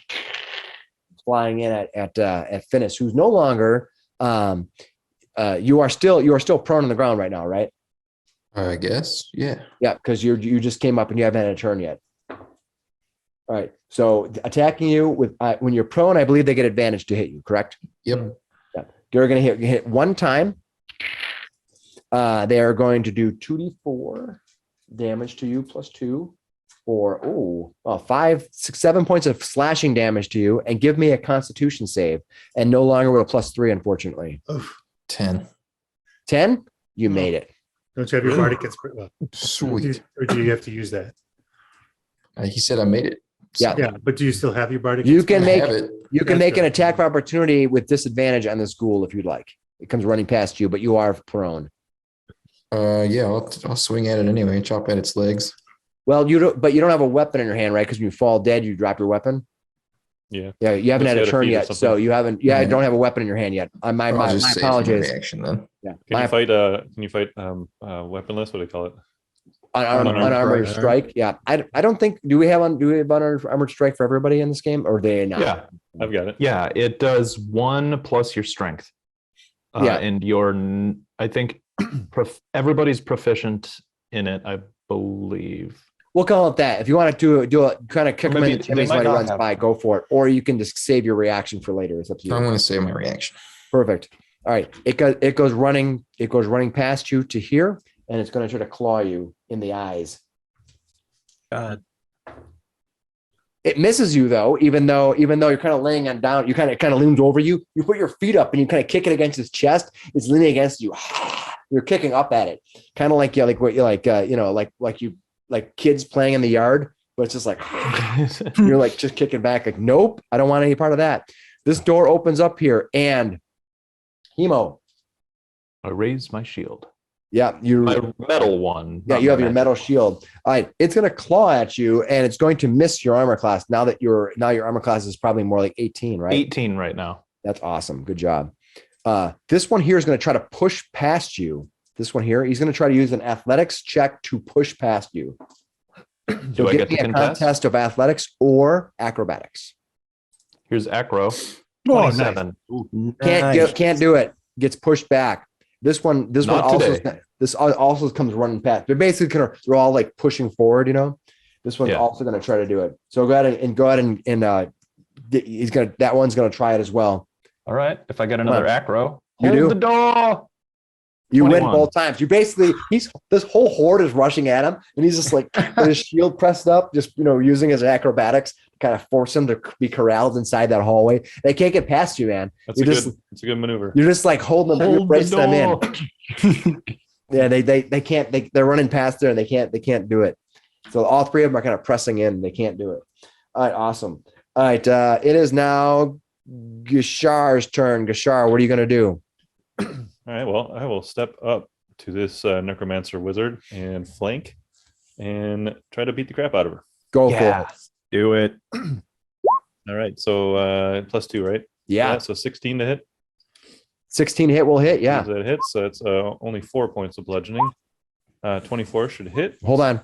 [SPEAKER 1] flying in at Finnis, who's no longer. You are still prone on the ground right now, right?
[SPEAKER 6] I guess. Yeah.
[SPEAKER 1] Yeah, because you just came up and you haven't had a turn yet. All right. So attacking you with when you're prone, I believe they get advantage to hit you. Correct?
[SPEAKER 6] Yep.
[SPEAKER 1] Yeah. You're going to hit one time. They are going to do 2d4 damage to you plus 2 for 5, 6, 7 points of slashing damage to you, and give me a Constitution save, and no longer with a plus 3, unfortunately.
[SPEAKER 4] Oof.
[SPEAKER 6] 10.
[SPEAKER 1] 10, you made it.
[SPEAKER 4] Don't you have your bardic inspiration?
[SPEAKER 6] Sweet.
[SPEAKER 4] Or do you have to use that?
[SPEAKER 6] He said I made it.
[SPEAKER 1] Yeah.
[SPEAKER 4] Yeah, but do you still have your bardic?
[SPEAKER 1] You can
[SPEAKER 6] I
[SPEAKER 1] make
[SPEAKER 6] have it.
[SPEAKER 1] you can
[SPEAKER 4] That's
[SPEAKER 1] make an
[SPEAKER 4] good.
[SPEAKER 1] attack of opportunity with disadvantage on this ghoul if you'd like. It comes running past you, but you are prone.
[SPEAKER 6] Yeah, I'll swing at it anyway. Chop at its legs.
[SPEAKER 1] Well, you don't have a weapon in your hand, right? Because when you fall dead, you drop your weapon.
[SPEAKER 2] Yeah.
[SPEAKER 1] Yeah, you haven't
[SPEAKER 2] Unless
[SPEAKER 1] had
[SPEAKER 2] you
[SPEAKER 1] a
[SPEAKER 2] had a
[SPEAKER 1] turn
[SPEAKER 2] feat or
[SPEAKER 1] yet, so
[SPEAKER 2] something.
[SPEAKER 1] you haven't.
[SPEAKER 6] Yeah.
[SPEAKER 1] Don't have a weapon in your hand yet. My
[SPEAKER 6] I'll just
[SPEAKER 1] my
[SPEAKER 6] save for my
[SPEAKER 1] apologies.
[SPEAKER 6] reaction then.
[SPEAKER 1] Yeah,
[SPEAKER 2] Can you fight weaponless? What do they call it?
[SPEAKER 1] unarmored strike. Yeah, I don't think do we have unarmored strike for everybody in this game, or they not?
[SPEAKER 5] Yeah.
[SPEAKER 2] I've got it.
[SPEAKER 5] Yeah, it does 1 plus your strength.
[SPEAKER 1] Yeah.
[SPEAKER 5] And I think everybody's proficient in it, I believe.
[SPEAKER 1] We'll call it that. If you want to do it, kind of kick them
[SPEAKER 5] Maybe
[SPEAKER 1] in the
[SPEAKER 5] they
[SPEAKER 1] chimneys
[SPEAKER 5] might
[SPEAKER 1] when he
[SPEAKER 5] not
[SPEAKER 1] runs
[SPEAKER 5] have-
[SPEAKER 1] by, go for it. Or you can just save your reaction for later. It's up to you.
[SPEAKER 6] I'm going to save my reaction.
[SPEAKER 1] Perfect. All right. It goes running past you to here, and it's going to try to claw you in the eyes.
[SPEAKER 7] God.
[SPEAKER 1] It misses you though, even though you're kind of laying on down, you kind of leans over you. You put your feet up and you kind of kick it against his chest. It's leaning against you. You're kicking up at it, kind of like like kids playing in the yard, but it's just like you're like just kicking back. Like, nope, I don't want any part of that. This door opens up here, and Hemo.
[SPEAKER 5] I raise my shield.
[SPEAKER 1] Yeah, you.
[SPEAKER 5] My metal one.
[SPEAKER 1] Yeah,
[SPEAKER 5] not
[SPEAKER 1] you
[SPEAKER 5] my
[SPEAKER 1] have your
[SPEAKER 5] magic
[SPEAKER 1] metal
[SPEAKER 5] one.
[SPEAKER 1] shield. All right, it's going to claw at you, and it's going to miss your armor class. Now your armor class is probably more like 18, right?
[SPEAKER 5] 18 right now.
[SPEAKER 1] That's awesome. Good job. This one here is going to try to push past you. This one here, he's going to try to use an athletics check to push past you.
[SPEAKER 5] Do I
[SPEAKER 1] give
[SPEAKER 5] get
[SPEAKER 1] me
[SPEAKER 5] to
[SPEAKER 1] a
[SPEAKER 5] contest?
[SPEAKER 1] contest of athletics or acrobatics.
[SPEAKER 5] Here's acro.
[SPEAKER 4] Oh, nice.
[SPEAKER 5] 27.
[SPEAKER 1] Can't do it. Gets pushed back. This one
[SPEAKER 5] Not
[SPEAKER 1] also
[SPEAKER 5] today.
[SPEAKER 1] this also comes running past. They're basically they're all like pushing forward, you know. This one's
[SPEAKER 5] Yeah.
[SPEAKER 1] also going to try to do it. So go ahead and that one's going to try it as well.
[SPEAKER 5] All right. If I get another acro,
[SPEAKER 1] You
[SPEAKER 5] hold
[SPEAKER 1] do.
[SPEAKER 5] the door.
[SPEAKER 1] You
[SPEAKER 5] 21.
[SPEAKER 1] win both times. You basically this whole horde is rushing at him, and he's just like with his shield pressed up, just using his acrobatics to kind of force him to be corralled inside that hallway. They can't get past you, man.
[SPEAKER 2] It's a good maneuver.
[SPEAKER 1] You're just like holding them, you're
[SPEAKER 5] Hold the
[SPEAKER 1] bracing them in.
[SPEAKER 5] door.
[SPEAKER 1] Yeah, they can't. They're running past there and they can't do it. So all three of them are kind of pressing in. They can't do it. All right, awesome. All right, it is now Gishar's turn. Gishar, what are you going to do?
[SPEAKER 2] All right. Well, I will step up to this necromancer wizard and flank and try to beat the crap out of her.
[SPEAKER 1] Go
[SPEAKER 3] Yeah.
[SPEAKER 1] for it.
[SPEAKER 7] Do it.
[SPEAKER 2] All right. So +2, right?
[SPEAKER 1] Yeah.
[SPEAKER 2] So 16 to hit.
[SPEAKER 1] 16 hit will hit. Yeah.
[SPEAKER 2] That hits. So it's only 4 points of bludgeoning. 24 should hit.
[SPEAKER 1] Hold on.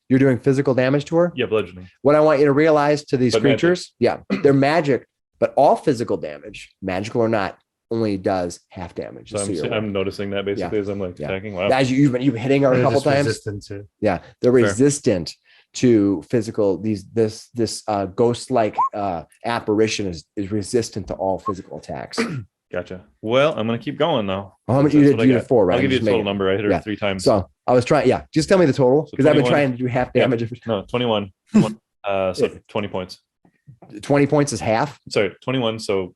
[SPEAKER 1] You're doing physical damage to her?
[SPEAKER 2] Yeah, bludgeoning.
[SPEAKER 1] What I want you to realize to these
[SPEAKER 2] But
[SPEAKER 1] creatures, they're magic, but all physical damage, magical or not, only does half damage.
[SPEAKER 2] So
[SPEAKER 1] just so you're aware.
[SPEAKER 2] I'm noticing that basically as I'm like
[SPEAKER 1] Yeah.
[SPEAKER 2] attacking. Wow.
[SPEAKER 1] As you've been hitting her a
[SPEAKER 4] They're
[SPEAKER 1] couple
[SPEAKER 4] just
[SPEAKER 1] times.
[SPEAKER 4] resistant to.
[SPEAKER 1] Yeah, they're
[SPEAKER 2] Fair.
[SPEAKER 1] resistant to physical. This ghost-like apparition is resistant to all physical attacks.
[SPEAKER 2] Gotcha. Well, I'm gonna keep going though.
[SPEAKER 1] How much
[SPEAKER 2] That's
[SPEAKER 1] you
[SPEAKER 2] what I
[SPEAKER 1] did
[SPEAKER 2] got.
[SPEAKER 1] 4, right?
[SPEAKER 2] I'll give you
[SPEAKER 1] Just
[SPEAKER 2] the total
[SPEAKER 1] make it-
[SPEAKER 2] number. I hit her
[SPEAKER 1] yeah.
[SPEAKER 2] 3 times.
[SPEAKER 1] So I was trying. Yeah, just tell me the total
[SPEAKER 2] So
[SPEAKER 1] because I've been
[SPEAKER 2] 21.
[SPEAKER 1] trying to do half
[SPEAKER 2] Yeah.
[SPEAKER 1] damage.
[SPEAKER 2] No, 21. So 20 points.
[SPEAKER 1] 20 points is half.
[SPEAKER 2] Sorry, 21. So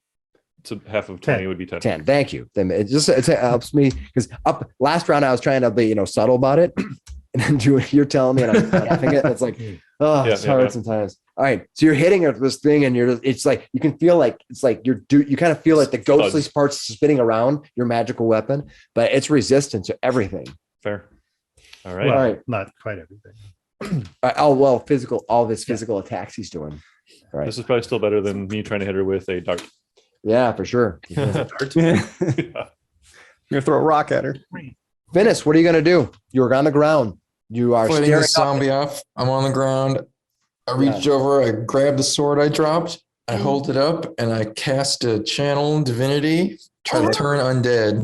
[SPEAKER 2] half of 20 would be 10.
[SPEAKER 1] 10. Thank you. Then it helps me because up last round I was trying to be subtle about it, and then you're telling me and I'm laughing it. It's like it's hard sometimes. All right, so you're hitting her with this thing, and it's like you can feel like it's like you kind of feel like the ghostly parts spinning around your magical weapon, but it's resistant to everything.
[SPEAKER 2] Fair. All right.
[SPEAKER 4] Well,
[SPEAKER 1] All right.
[SPEAKER 4] not quite everything.
[SPEAKER 1] All of his physical attacks he's doing. All right.
[SPEAKER 2] This is probably still better than me trying to hit her with a dart.
[SPEAKER 1] Yeah, for sure.
[SPEAKER 7] You're gonna throw a rock at her.
[SPEAKER 1] Finnis, what are you gonna do? You're on the ground. You are
[SPEAKER 6] Fighting
[SPEAKER 1] staring
[SPEAKER 6] this zombie off. I'm on the ground. I reach over, I grab the sword I dropped, I hold it up, and I cast a channel divinity, try to turn undead.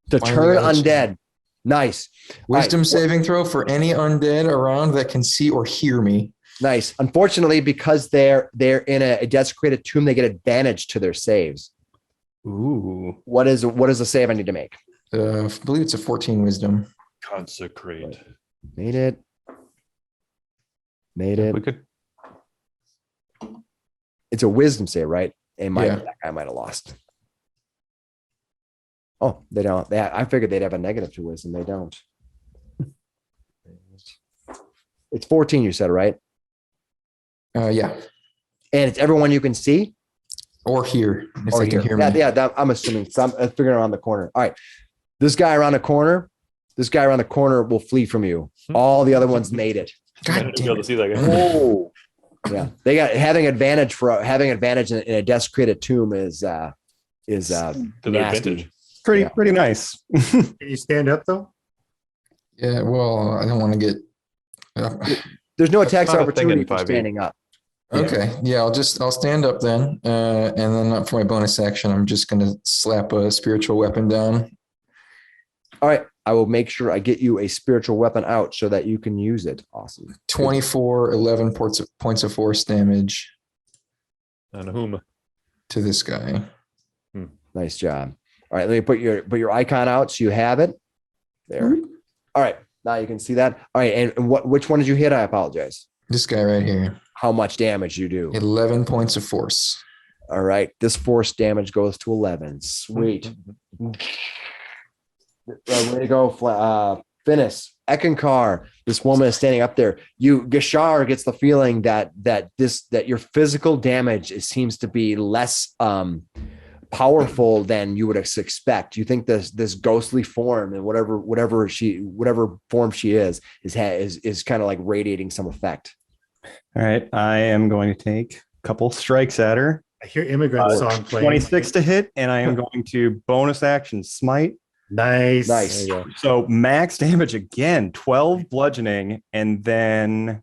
[SPEAKER 1] to
[SPEAKER 6] Finally
[SPEAKER 1] turn
[SPEAKER 6] got a
[SPEAKER 1] undead. Nice.
[SPEAKER 6] Wisdom saving throw for any undead around that can see or hear me.
[SPEAKER 1] Nice. Unfortunately, because they're in a desecrated tomb, they get advantage to their saves.
[SPEAKER 7] Ooh.
[SPEAKER 1] What is the save I need to make?
[SPEAKER 6] I believe it's a 14 wisdom.
[SPEAKER 2] Consecrate.
[SPEAKER 1] Made it.
[SPEAKER 5] We could.
[SPEAKER 1] It's a wisdom save, right? And
[SPEAKER 6] Yeah.
[SPEAKER 1] that guy might have lost. Oh, they don't. I figured they'd have a negative to wisdom. They don't. It's 14, you said, right?
[SPEAKER 6] Yeah.
[SPEAKER 1] And it's everyone you can see?
[SPEAKER 6] Or hear if
[SPEAKER 1] Or
[SPEAKER 6] they can
[SPEAKER 1] hear.
[SPEAKER 6] hear me.
[SPEAKER 1] Yeah, I'm assuming. So I'm figuring around the corner. All right. This guy around the corner will flee from you. All the other ones made it.
[SPEAKER 2] I
[SPEAKER 6] God
[SPEAKER 2] didn't be
[SPEAKER 6] damn
[SPEAKER 2] able to
[SPEAKER 6] it.
[SPEAKER 2] see that guy.
[SPEAKER 1] Oh, yeah. They got having advantage in a desecrated tomb is
[SPEAKER 2] To their
[SPEAKER 1] nasty.
[SPEAKER 2] advantage.
[SPEAKER 7] Pretty nice.
[SPEAKER 4] Can you stand up though?
[SPEAKER 6] Yeah, well, I don't want to get.
[SPEAKER 1] There's no attacks
[SPEAKER 5] not a thing in
[SPEAKER 1] opportunity for
[SPEAKER 5] 5e.
[SPEAKER 1] standing up.
[SPEAKER 6] Okay, yeah, I'll stand up then, and then for my bonus action, I'm just gonna slap a spiritual weapon down.
[SPEAKER 1] All right. I will make sure I get you a spiritual weapon out so that you can use it. Awesome.
[SPEAKER 6] 24, 11 points of force damage
[SPEAKER 2] On whom?
[SPEAKER 6] to this guy.
[SPEAKER 1] Nice job. All right. Let me put your icon out so you have it. There. All right. Now you can see that. All right. And which one did you hit? I apologize.
[SPEAKER 6] This guy right here,
[SPEAKER 1] How much damage you do?
[SPEAKER 6] 11 points of force.
[SPEAKER 1] All right. This force damage goes to 11. Sweet. Way to go, Finnis. Eckankar. This woman is standing up there. Gishar gets the feeling that your physical damage seems to be less powerful than you would expect. You think this ghostly form and whatever form she is kind of like radiating some effect.
[SPEAKER 7] All right. I am going to take a couple strikes at her.
[SPEAKER 4] I hear immigrant song playing.
[SPEAKER 7] 26 to hit, and I am going to bonus action smite.
[SPEAKER 4] Nice.
[SPEAKER 1] Nice.
[SPEAKER 7] So max damage again, 12 bludgeoning, and then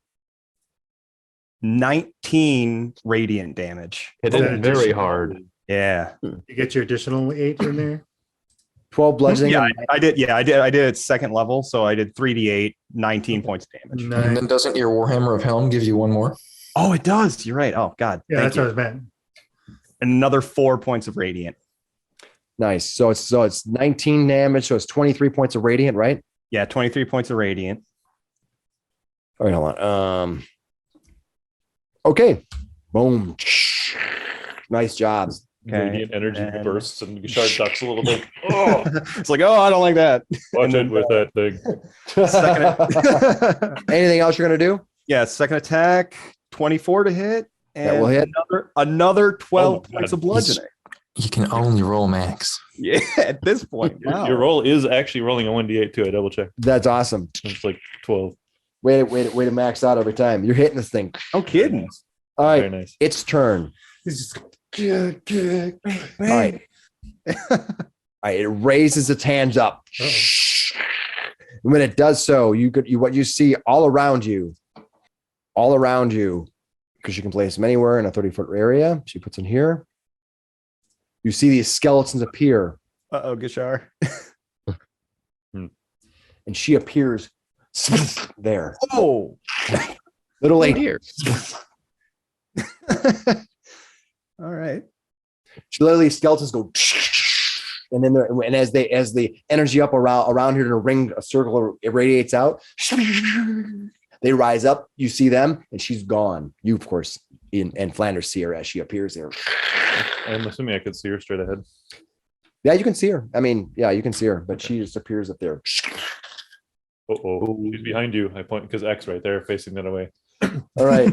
[SPEAKER 7] 19 radiant damage.
[SPEAKER 5] Hit it very hard.
[SPEAKER 7] Yeah.
[SPEAKER 4] You get your additional 8 in there.
[SPEAKER 1] 12 bludgeoning.
[SPEAKER 7] Yeah, I did. Yeah, I did at second level. So I did 3d8, 19 points of damage.
[SPEAKER 6] And
[SPEAKER 4] Nice.
[SPEAKER 6] then doesn't your Warhammer of Helm give you one more?
[SPEAKER 7] Oh, it does. You're right. Oh, God.
[SPEAKER 4] Yeah,
[SPEAKER 7] Thank
[SPEAKER 4] that's
[SPEAKER 7] you.
[SPEAKER 4] what I meant.
[SPEAKER 7] Another 4 points of radiant.
[SPEAKER 1] Nice. So it's 19 damage. So it's 23 points of radiant, right?
[SPEAKER 7] Yeah, 23 points of radiant.
[SPEAKER 1] All right, hold on. Okay. Boom. Nice job.
[SPEAKER 2] radiant energy
[SPEAKER 7] and-
[SPEAKER 2] bursts and Gashard ducks a little bit. Oh,
[SPEAKER 7] It's like, oh, I don't like that.
[SPEAKER 2] watch
[SPEAKER 7] And
[SPEAKER 2] it
[SPEAKER 7] then,
[SPEAKER 2] with that thing.
[SPEAKER 1] Anything else you're gonna do?
[SPEAKER 7] Yeah, second attack, 24 to hit. And
[SPEAKER 1] That will hit.
[SPEAKER 7] another 12
[SPEAKER 2] God.
[SPEAKER 7] points of bludgeoning.
[SPEAKER 6] You can only roll max.
[SPEAKER 7] Yeah, at this point. Wow.
[SPEAKER 2] Your roll is actually rolling a 1d8 too. I double checked.
[SPEAKER 1] That's awesome.
[SPEAKER 2] It's like 12.
[SPEAKER 1] Way to max out every time. You're hitting this thing.
[SPEAKER 7] No kidding.
[SPEAKER 1] All
[SPEAKER 2] Very
[SPEAKER 1] right,
[SPEAKER 2] nice.
[SPEAKER 1] its turn.
[SPEAKER 4] He's just
[SPEAKER 1] All right. All right, it raises its hands up. And when it does so, what you see all around you, because you can place them anywhere in a 30-foot area. She puts in here. You see these skeletons appear,
[SPEAKER 7] Uh-oh, Gashar.
[SPEAKER 1] and she appears there.
[SPEAKER 7] Oh.
[SPEAKER 1] Little
[SPEAKER 3] Oh,
[SPEAKER 1] lady.
[SPEAKER 3] dear.
[SPEAKER 7] All right.
[SPEAKER 1] She literally skeletons go, and then as the energy up around here in a ring, a circle, it radiates out. They rise up. You see them, and she's gone. You, of course, and Flanders see her as she appears there.
[SPEAKER 2] I'm assuming I could see her straight ahead.
[SPEAKER 1] Yeah, you can see her. I mean, yeah, you can see her, but she just appears up there.
[SPEAKER 2] Oh, she's behind you. I point because X right there, facing that away.
[SPEAKER 1] All right.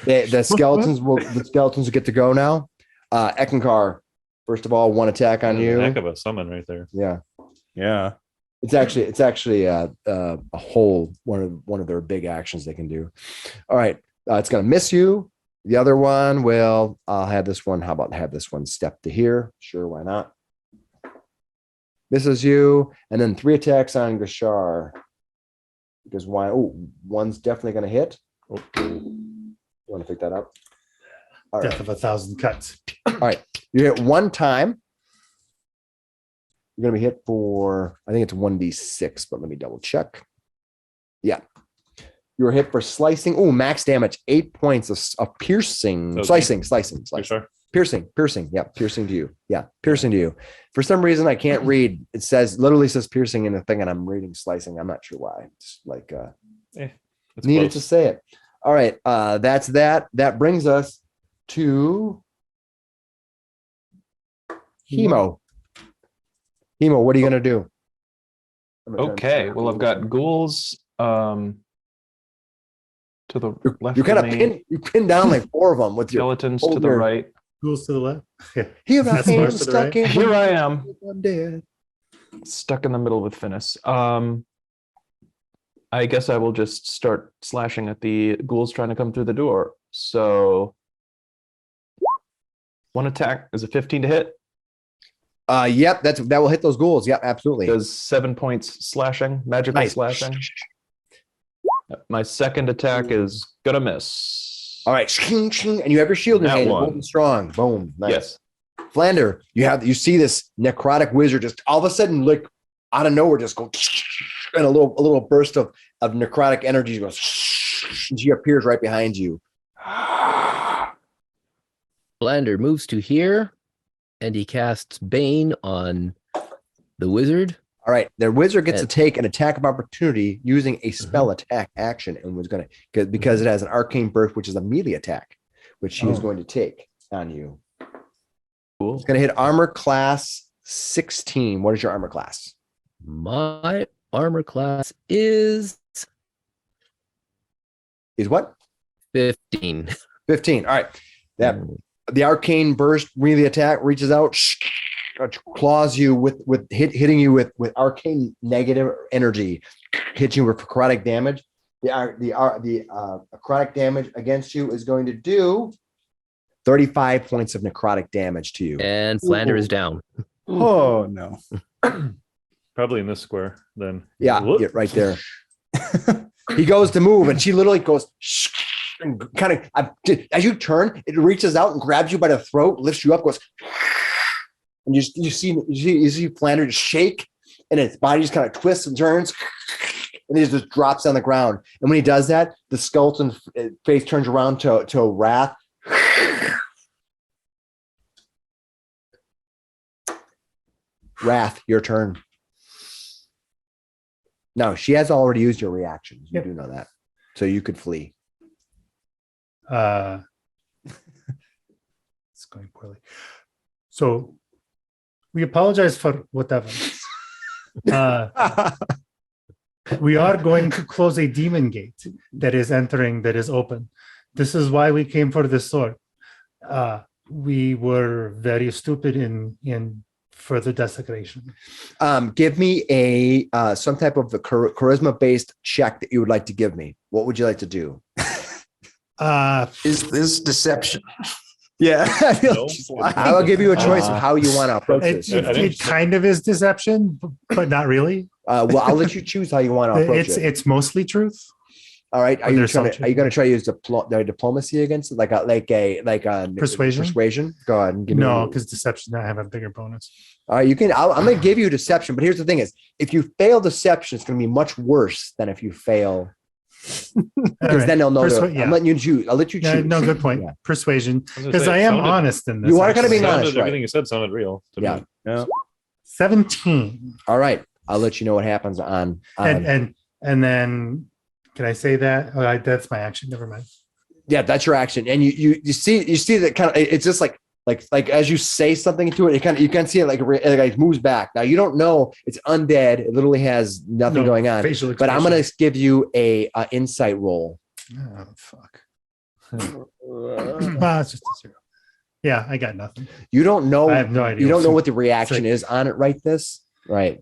[SPEAKER 1] The skeletons will get to go now. Eckankar, first of all, one attack on you.
[SPEAKER 2] Heck of a summon right there.
[SPEAKER 1] Yeah.
[SPEAKER 7] Yeah.
[SPEAKER 1] It's actually a whole one of their big actions they can do. All right, it's gonna miss you. The other one will. I'll have this one. How about have this one step to here? Sure, why not? Misses you, and then 3 attacks on Gashar. Because why? Oh, one's definitely gonna hit. Oh, you want to pick that up? All
[SPEAKER 4] death
[SPEAKER 1] right.
[SPEAKER 4] of 1,000 cuts.
[SPEAKER 1] All right. You hit one time. You're going to be hit for, I think it's 1d6, but let me double check. Yeah. You were hit for slicing. Oh, max damage, 8 points of piercing.
[SPEAKER 2] So
[SPEAKER 1] Slicing.
[SPEAKER 2] Gashar?
[SPEAKER 1] Piercing. Yeah. Piercing to you. Yeah. Piercing to you. For some reason, I can't read. It literally says piercing in the thing, and I'm reading slicing. I'm not sure why. It's like,
[SPEAKER 2] It's
[SPEAKER 1] needed
[SPEAKER 2] close.
[SPEAKER 1] to say it. All right. That's that. That brings us to Hemo. Hemo, what are you going to do?
[SPEAKER 5] Okay, well, I've got ghouls to the left.
[SPEAKER 1] You kind of
[SPEAKER 5] of me,
[SPEAKER 1] pinned down like 4 of them with your
[SPEAKER 5] skeletons to the
[SPEAKER 1] older-
[SPEAKER 5] right.
[SPEAKER 4] Ghouls to the left. Yeah.
[SPEAKER 1] Here I
[SPEAKER 4] That's
[SPEAKER 1] am
[SPEAKER 4] Mars to the
[SPEAKER 1] stuck
[SPEAKER 4] right.
[SPEAKER 1] in
[SPEAKER 5] Here I am,
[SPEAKER 1] I'm dead.
[SPEAKER 5] stuck in the middle with Finnis. I guess I will just start slashing at the ghouls trying to come through the door. So, one attack is a 15 to hit.
[SPEAKER 1] Yep, that will hit those ghouls. Yep, absolutely.
[SPEAKER 5] Does 7 points slashing, magical
[SPEAKER 1] Nice.
[SPEAKER 5] slashing. My second attack is gonna miss.
[SPEAKER 1] All right, shing, shing, and you have your shield in your
[SPEAKER 5] That
[SPEAKER 1] hand,
[SPEAKER 5] one.
[SPEAKER 1] holding strong. Boom. Nice.
[SPEAKER 5] Yes.
[SPEAKER 1] Flander, you see this necrotic wizard just all of a sudden, like out of nowhere, just go and a little burst of necrotic energy goes. And she appears right behind you.
[SPEAKER 3] Blander moves to here, and he casts Bane on the wizard.
[SPEAKER 1] All right, the wizard gets to
[SPEAKER 3] And-
[SPEAKER 1] take an attack of opportunity using a spell attack action, and was going to because it has an arcane burst, which is a melee attack, which she is going to take on you.
[SPEAKER 5] Cool.
[SPEAKER 1] It's going to hit armor class 16. What is your armor class?
[SPEAKER 3] My armor class is
[SPEAKER 1] Is what?
[SPEAKER 3] 15.
[SPEAKER 1] 15. All right. That the arcane burst melee attack reaches out, claws you with hitting you with arcane negative energy, hits you with necrotic damage. The necrotic damage against you is going to do 35 points of necrotic damage to you.
[SPEAKER 3] And Flander is down.
[SPEAKER 7] Oh, no.
[SPEAKER 2] Probably in this square then.
[SPEAKER 1] Yeah,
[SPEAKER 2] Whoop.
[SPEAKER 1] get right there. He goes to move, and she literally goes and kind of as you turn, it reaches out and grabs you by the throat, lifts you up, goes, and you see Flander just shake, and its body just kind of twists and turns, and he just drops on the ground. And when he does that, the skeleton face turns around to Wrath. Wrath, your turn. No, she has already used your reactions. You
[SPEAKER 4] Yep.
[SPEAKER 1] do know that. So you could flee.
[SPEAKER 4] It's going poorly. So we apologize for whatever. We are going to close a demon gate that is open. This is why we came for this sword. We were very stupid in further desecration.
[SPEAKER 1] Give me a some type of the charisma based check that you would like to give me. What would you like to do?
[SPEAKER 6] Is this deception?
[SPEAKER 1] Yeah,
[SPEAKER 2] No.
[SPEAKER 1] I will give you a choice of how you want to approach this.
[SPEAKER 4] It kind of is deception, but not really.
[SPEAKER 1] Well, I'll let you choose how you want to approach it.
[SPEAKER 4] It's mostly truth.
[SPEAKER 1] All right. Are you
[SPEAKER 4] there's
[SPEAKER 1] going
[SPEAKER 4] some
[SPEAKER 1] to try to use diplomacy against it, like a
[SPEAKER 4] Persuasion?
[SPEAKER 1] Persuasion. Go ahead and give me.
[SPEAKER 4] No, because deception I have a bigger bonus.
[SPEAKER 1] All right, you can. I'm going to give you deception, but here's the thing: is if you fail deception, it's going to be much worse than if you fail. Because then they'll know. I'm letting you choose. I'll let you choose.
[SPEAKER 4] Yeah, no, good point.
[SPEAKER 1] Yeah.
[SPEAKER 4] Persuasion,
[SPEAKER 2] I was gonna
[SPEAKER 4] because
[SPEAKER 2] say,
[SPEAKER 4] I
[SPEAKER 2] it
[SPEAKER 4] am
[SPEAKER 2] sounded-
[SPEAKER 4] honest in this.
[SPEAKER 1] You are gonna be
[SPEAKER 4] actually.
[SPEAKER 1] honest, right?
[SPEAKER 2] Everything you said sounded real. To
[SPEAKER 1] Yeah.
[SPEAKER 2] me.
[SPEAKER 7] Yeah.
[SPEAKER 4] 17.
[SPEAKER 1] All right, I'll let you know what happens on.
[SPEAKER 4] And then can I say that? Oh, that's my action. Never mind.
[SPEAKER 1] Yeah, that's your action, and you see that kind of. It's just like as you say something to it, you can see it like it moves back. Now you don't know it's undead. It literally has nothing going on.
[SPEAKER 4] Facial
[SPEAKER 1] But I'm going
[SPEAKER 4] expression.
[SPEAKER 1] to give you a insight roll.
[SPEAKER 4] Oh, fuck. Well, it's just a 0. Yeah, I got nothing.
[SPEAKER 1] You don't know.
[SPEAKER 4] I have no idea.
[SPEAKER 1] You don't know what the reaction
[SPEAKER 4] It's like-
[SPEAKER 1] is on it. Right? This right.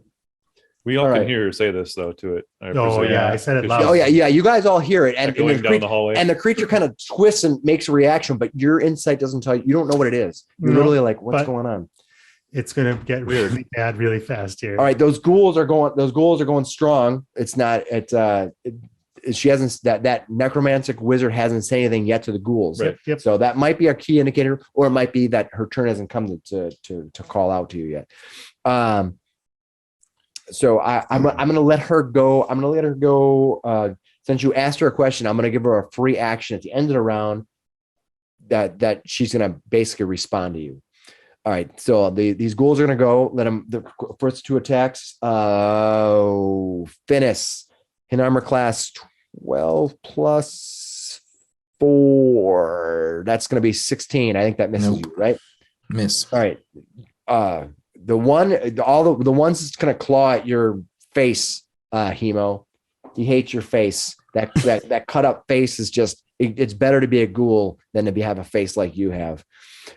[SPEAKER 2] We all
[SPEAKER 1] All
[SPEAKER 2] can
[SPEAKER 1] right.
[SPEAKER 2] hear her say this though to it. I
[SPEAKER 4] Oh,
[SPEAKER 2] presume.
[SPEAKER 4] yeah, I said it
[SPEAKER 2] Because
[SPEAKER 4] loud.
[SPEAKER 1] Oh yeah. You guys all hear it, and
[SPEAKER 2] Going down the hallway.
[SPEAKER 1] the creature kind of twists and makes a reaction, but your insight doesn't tell you. You don't know what it is. You're
[SPEAKER 4] No,
[SPEAKER 1] literally like, what's
[SPEAKER 4] but-
[SPEAKER 1] going on?
[SPEAKER 4] It's gonna get
[SPEAKER 2] Weird.
[SPEAKER 4] really bad really fast here.
[SPEAKER 1] All right, those ghouls are going strong. It's not. She hasn't. That necromantic wizard hasn't said anything yet to the ghouls.
[SPEAKER 2] Right.
[SPEAKER 4] Yep.
[SPEAKER 1] So that might be a key indicator, or it might be that her turn hasn't come to call out to you yet. So I'm gonna let her go. I'm gonna let her go. Since you asked her a question, I'm gonna give her a free action at the end of the round. That she's gonna basically respond to you. All right. So these ghouls are gonna go. Let them the first 2 attacks. Finnis, in armor class 12 plus 4. That's gonna be 16. I think that misses
[SPEAKER 6] Nope.
[SPEAKER 1] you, right?
[SPEAKER 6] Miss.
[SPEAKER 1] All right. The ones that's gonna claw at your face, Hemo. He hates your face. That cut up face is just. It's better to be a ghoul than to have a face like you have.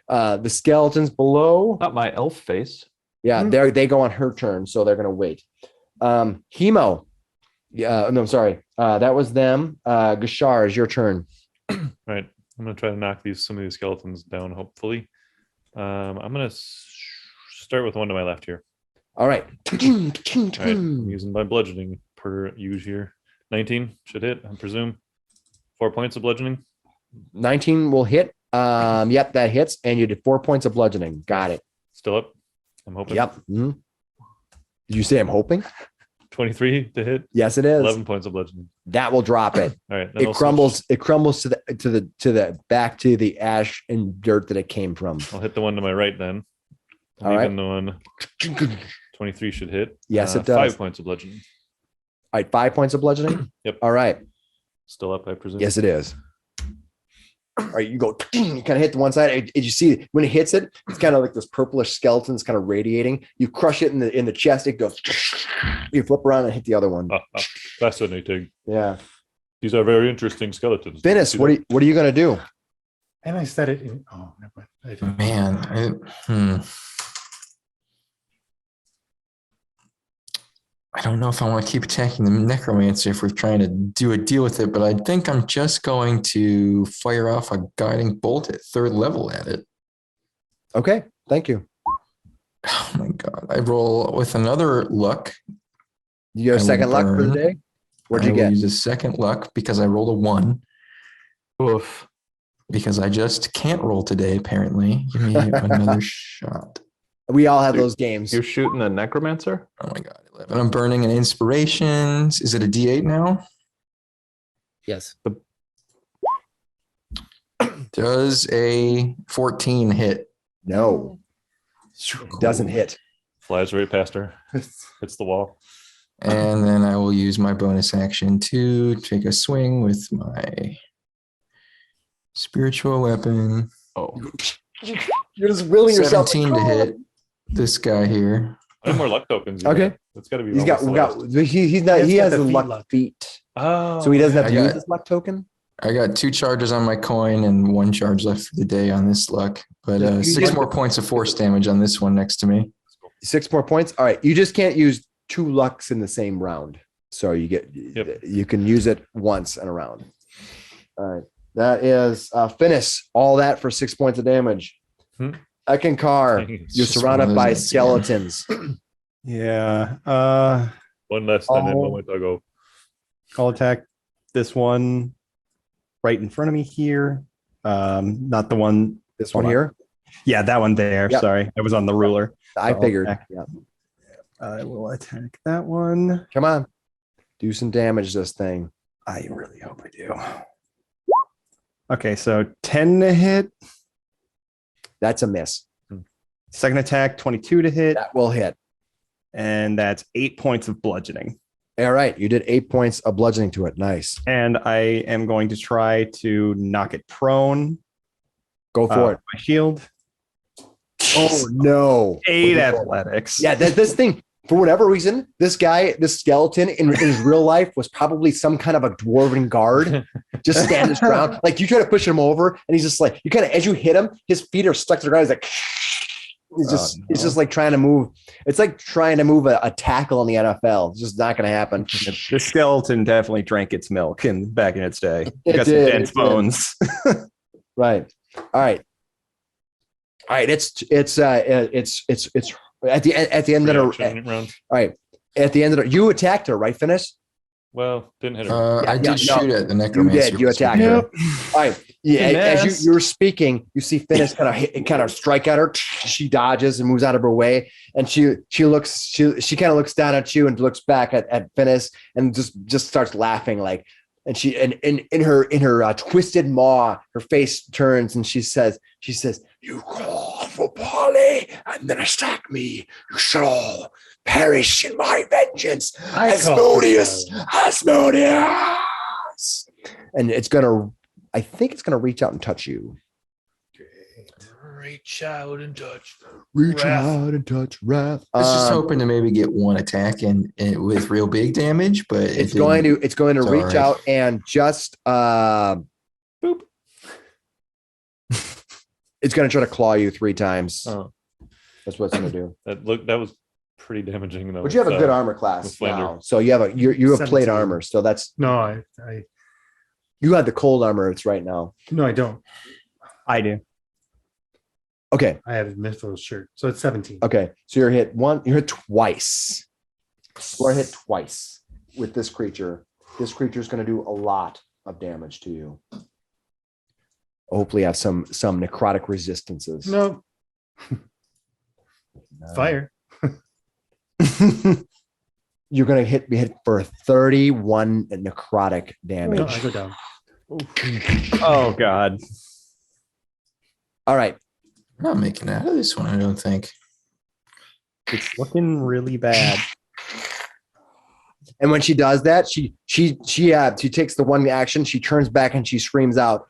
[SPEAKER 1] The skeletons below.
[SPEAKER 5] Not my elf face.
[SPEAKER 1] Yeah, they go on her turn, so they're gonna wait. Hemo. Yeah, no, sorry. That was them. Gashar, is your turn.
[SPEAKER 2] Right. I'm gonna try to knock some of these skeletons down. Hopefully, I'm gonna start with one to my left here.
[SPEAKER 1] All right.
[SPEAKER 2] All right. I'm using my bludgeoning per use here. 19 should hit. I presume. 4 points of bludgeoning.
[SPEAKER 1] 19 will hit. Yep, that hits, and you did 4 points of bludgeoning. Got it.
[SPEAKER 2] Still up. I'm hoping.
[SPEAKER 1] Yep. Mhm. Did you say I'm hoping?
[SPEAKER 2] 23 to hit.
[SPEAKER 1] Yes, it is.
[SPEAKER 2] 11 points of bludgeoning.
[SPEAKER 1] That will drop it.
[SPEAKER 2] All right. then
[SPEAKER 1] It
[SPEAKER 2] I'll
[SPEAKER 1] crumbles.
[SPEAKER 2] switch.
[SPEAKER 1] It crumbles to the back to the ash and dirt that it came from.
[SPEAKER 2] I'll hit the one to my right then.
[SPEAKER 1] All right.
[SPEAKER 2] Even the one 23 should hit.
[SPEAKER 1] Yes, it does.
[SPEAKER 2] 5 points of bludgeoning.
[SPEAKER 1] All right, 5 points of bludgeoning.
[SPEAKER 2] Yep.
[SPEAKER 1] All right.
[SPEAKER 2] Still up, I presume.
[SPEAKER 1] Yes, it is. All right, you go. You kind of hit the one side. Did you see when it hits it? It's kind of like this purplish skeleton. It's kind of radiating. You crush it in the chest. It goes. You flip around and hit the other one.
[SPEAKER 2] Fascinating.
[SPEAKER 1] Yeah.
[SPEAKER 2] These are very interesting skeletons.
[SPEAKER 1] Finnis, what are you gonna do?
[SPEAKER 4] And I said it in, oh, never mind. I didn't.
[SPEAKER 6] Man, I don't know if I want to keep attacking the necromancer if we're trying to do a deal with it, but I think I'm just going to fire off a guiding bolt at 3rd level at it.
[SPEAKER 1] Okay, thank you.
[SPEAKER 6] Oh my god! I roll with another luck.
[SPEAKER 1] You got a
[SPEAKER 6] I will
[SPEAKER 1] second luck for the
[SPEAKER 6] burn.
[SPEAKER 1] day. What'd you
[SPEAKER 6] I will
[SPEAKER 1] get?
[SPEAKER 6] use a second luck because I rolled a 1.
[SPEAKER 5] Oof.
[SPEAKER 6] Because I just can't roll today. Apparently, give me another shot.
[SPEAKER 1] We all have those games.
[SPEAKER 5] You're shooting a necromancer?
[SPEAKER 6] Oh my god! 11. I'm burning an inspirations. Is it a D8 now?
[SPEAKER 3] Yes.
[SPEAKER 6] Does a 14 hit?
[SPEAKER 1] No, doesn't hit.
[SPEAKER 2] Flies right past her. Hits the wall.
[SPEAKER 6] And then I will use my bonus action to take a swing with my spiritual weapon.
[SPEAKER 5] Oh.
[SPEAKER 1] You're just willing yourself.
[SPEAKER 6] 17 to hit this guy here.
[SPEAKER 2] I have more luck tokens.
[SPEAKER 1] Okay.
[SPEAKER 2] That's got to be.
[SPEAKER 1] He's got.
[SPEAKER 2] almost the last.
[SPEAKER 1] He's not.
[SPEAKER 4] He's
[SPEAKER 1] He
[SPEAKER 4] got
[SPEAKER 1] has
[SPEAKER 4] the
[SPEAKER 1] a
[SPEAKER 4] feet
[SPEAKER 1] luck
[SPEAKER 4] luck.
[SPEAKER 1] feat,
[SPEAKER 2] Oh.
[SPEAKER 1] so he doesn't have to
[SPEAKER 6] I
[SPEAKER 1] use
[SPEAKER 6] got-
[SPEAKER 1] his luck token.
[SPEAKER 6] I got 2 charges on my coin and 1 charge left for the day on this luck. But
[SPEAKER 1] You
[SPEAKER 6] 6
[SPEAKER 1] get-
[SPEAKER 6] more points of force damage on this one next to me.
[SPEAKER 1] 6 more points. All right. You just can't use 2 lucks in the same round. So you get.
[SPEAKER 2] Yep.
[SPEAKER 1] You can use it once in a round. All right. That is Finnis. All that for 6 points of damage.
[SPEAKER 2] Hmm.
[SPEAKER 1] Eckankar,
[SPEAKER 2] Dang,
[SPEAKER 1] you're
[SPEAKER 6] just
[SPEAKER 1] surrounded
[SPEAKER 6] one of
[SPEAKER 1] by
[SPEAKER 6] those,
[SPEAKER 1] skeletons.
[SPEAKER 7] Yeah.
[SPEAKER 2] One less than a
[SPEAKER 7] Oh.
[SPEAKER 2] moment ago.
[SPEAKER 7] I'll attack this one right in front of me here. Not the one.
[SPEAKER 1] This one
[SPEAKER 7] Hold on.
[SPEAKER 1] here.
[SPEAKER 7] Yeah, that one there.
[SPEAKER 1] Yep.
[SPEAKER 7] Sorry, I was on the ruler.
[SPEAKER 1] I
[SPEAKER 7] I'll
[SPEAKER 1] figured.
[SPEAKER 7] attack.
[SPEAKER 1] Yeah.
[SPEAKER 7] I will attack that one.
[SPEAKER 1] Come on. Do some damage to this thing.
[SPEAKER 7] I really hope I do. Okay, so 10 to hit.
[SPEAKER 1] That's a miss.
[SPEAKER 7] Second attack, 22 to hit.
[SPEAKER 1] That will hit.
[SPEAKER 7] And that's 8 points of bludgeoning.
[SPEAKER 1] All right. You did 8 points of bludgeoning to it. Nice.
[SPEAKER 7] And I am going to try to knock it prone.
[SPEAKER 1] Go for it.
[SPEAKER 7] My shield.
[SPEAKER 1] Oh, no.
[SPEAKER 7] 8 athletics.
[SPEAKER 1] Yeah, this thing, for whatever reason, this skeleton in his real life was probably some kind of a dwarven guard, just standing his ground. Like you try to push him over, and he's just like, you kind of, as you hit him, his feet are stuck to the ground. He's like, it's just like trying to move. It's like trying to move a tackle in the NFL. It's just not going to happen.
[SPEAKER 7] The skeleton definitely drank its milk back in its day.
[SPEAKER 1] It
[SPEAKER 7] Got some
[SPEAKER 1] did,
[SPEAKER 7] dense
[SPEAKER 1] it did.
[SPEAKER 7] bones.
[SPEAKER 1] Right. All right. All right. It's at the end of the
[SPEAKER 2] Reaction round.
[SPEAKER 1] all right. At the end of the, you attacked her, right, Finnis?
[SPEAKER 2] Well, didn't hit her.
[SPEAKER 6] I did
[SPEAKER 1] no.
[SPEAKER 6] shoot at the
[SPEAKER 1] You
[SPEAKER 6] necromancer.
[SPEAKER 1] did. You attacked her. All right. Yeah. As
[SPEAKER 7] Finesse.
[SPEAKER 1] you were speaking, you see Finnis kind of strike at her. She dodges and moves out of her way, and she kind of looks down at you and looks back at Finnis and just starts laughing like. And she in her twisted maw, her face turns and she says, "You call for parley and then attack me. You shall all perish in my vengeance. Asmodeus. And I think it's gonna reach out and touch you.
[SPEAKER 8] Reach out and touch.
[SPEAKER 1] Reach
[SPEAKER 8] Wrath.
[SPEAKER 1] out and touch wrath.
[SPEAKER 6] I was just hoping to maybe get 1 attack in with real big damage, but
[SPEAKER 1] It's going to
[SPEAKER 6] It's
[SPEAKER 1] reach
[SPEAKER 6] all right.
[SPEAKER 1] out and just boop. It's gonna try to claw you 3 times.
[SPEAKER 2] Oh,
[SPEAKER 1] That's what it's gonna do.
[SPEAKER 2] that was pretty damaging though.
[SPEAKER 1] But you have a
[SPEAKER 2] with,
[SPEAKER 1] good armor class
[SPEAKER 2] with Flander.
[SPEAKER 1] now, so you have you have plate
[SPEAKER 4] 17.
[SPEAKER 1] armor. So that's
[SPEAKER 4] No, I
[SPEAKER 1] you have the cold armor. It's right now.
[SPEAKER 4] no, I don't.
[SPEAKER 7] I do.
[SPEAKER 1] Okay,
[SPEAKER 4] I have a mythos shirt, so it's 17.
[SPEAKER 1] okay. So you're hit twice. You are hit twice with this creature. This creature is going to do a lot of damage to you. Hopefully, have some necrotic resistances.
[SPEAKER 4] No fire.
[SPEAKER 1] You're going to be hit for 31 necrotic
[SPEAKER 4] No,
[SPEAKER 1] damage.
[SPEAKER 4] I go down.
[SPEAKER 7] Oh God.
[SPEAKER 1] All right.
[SPEAKER 6] I'm not making it out of this one, I don't think.
[SPEAKER 7] It's looking really bad.
[SPEAKER 1] And when she does that, she takes the one action. She turns back and she screams out.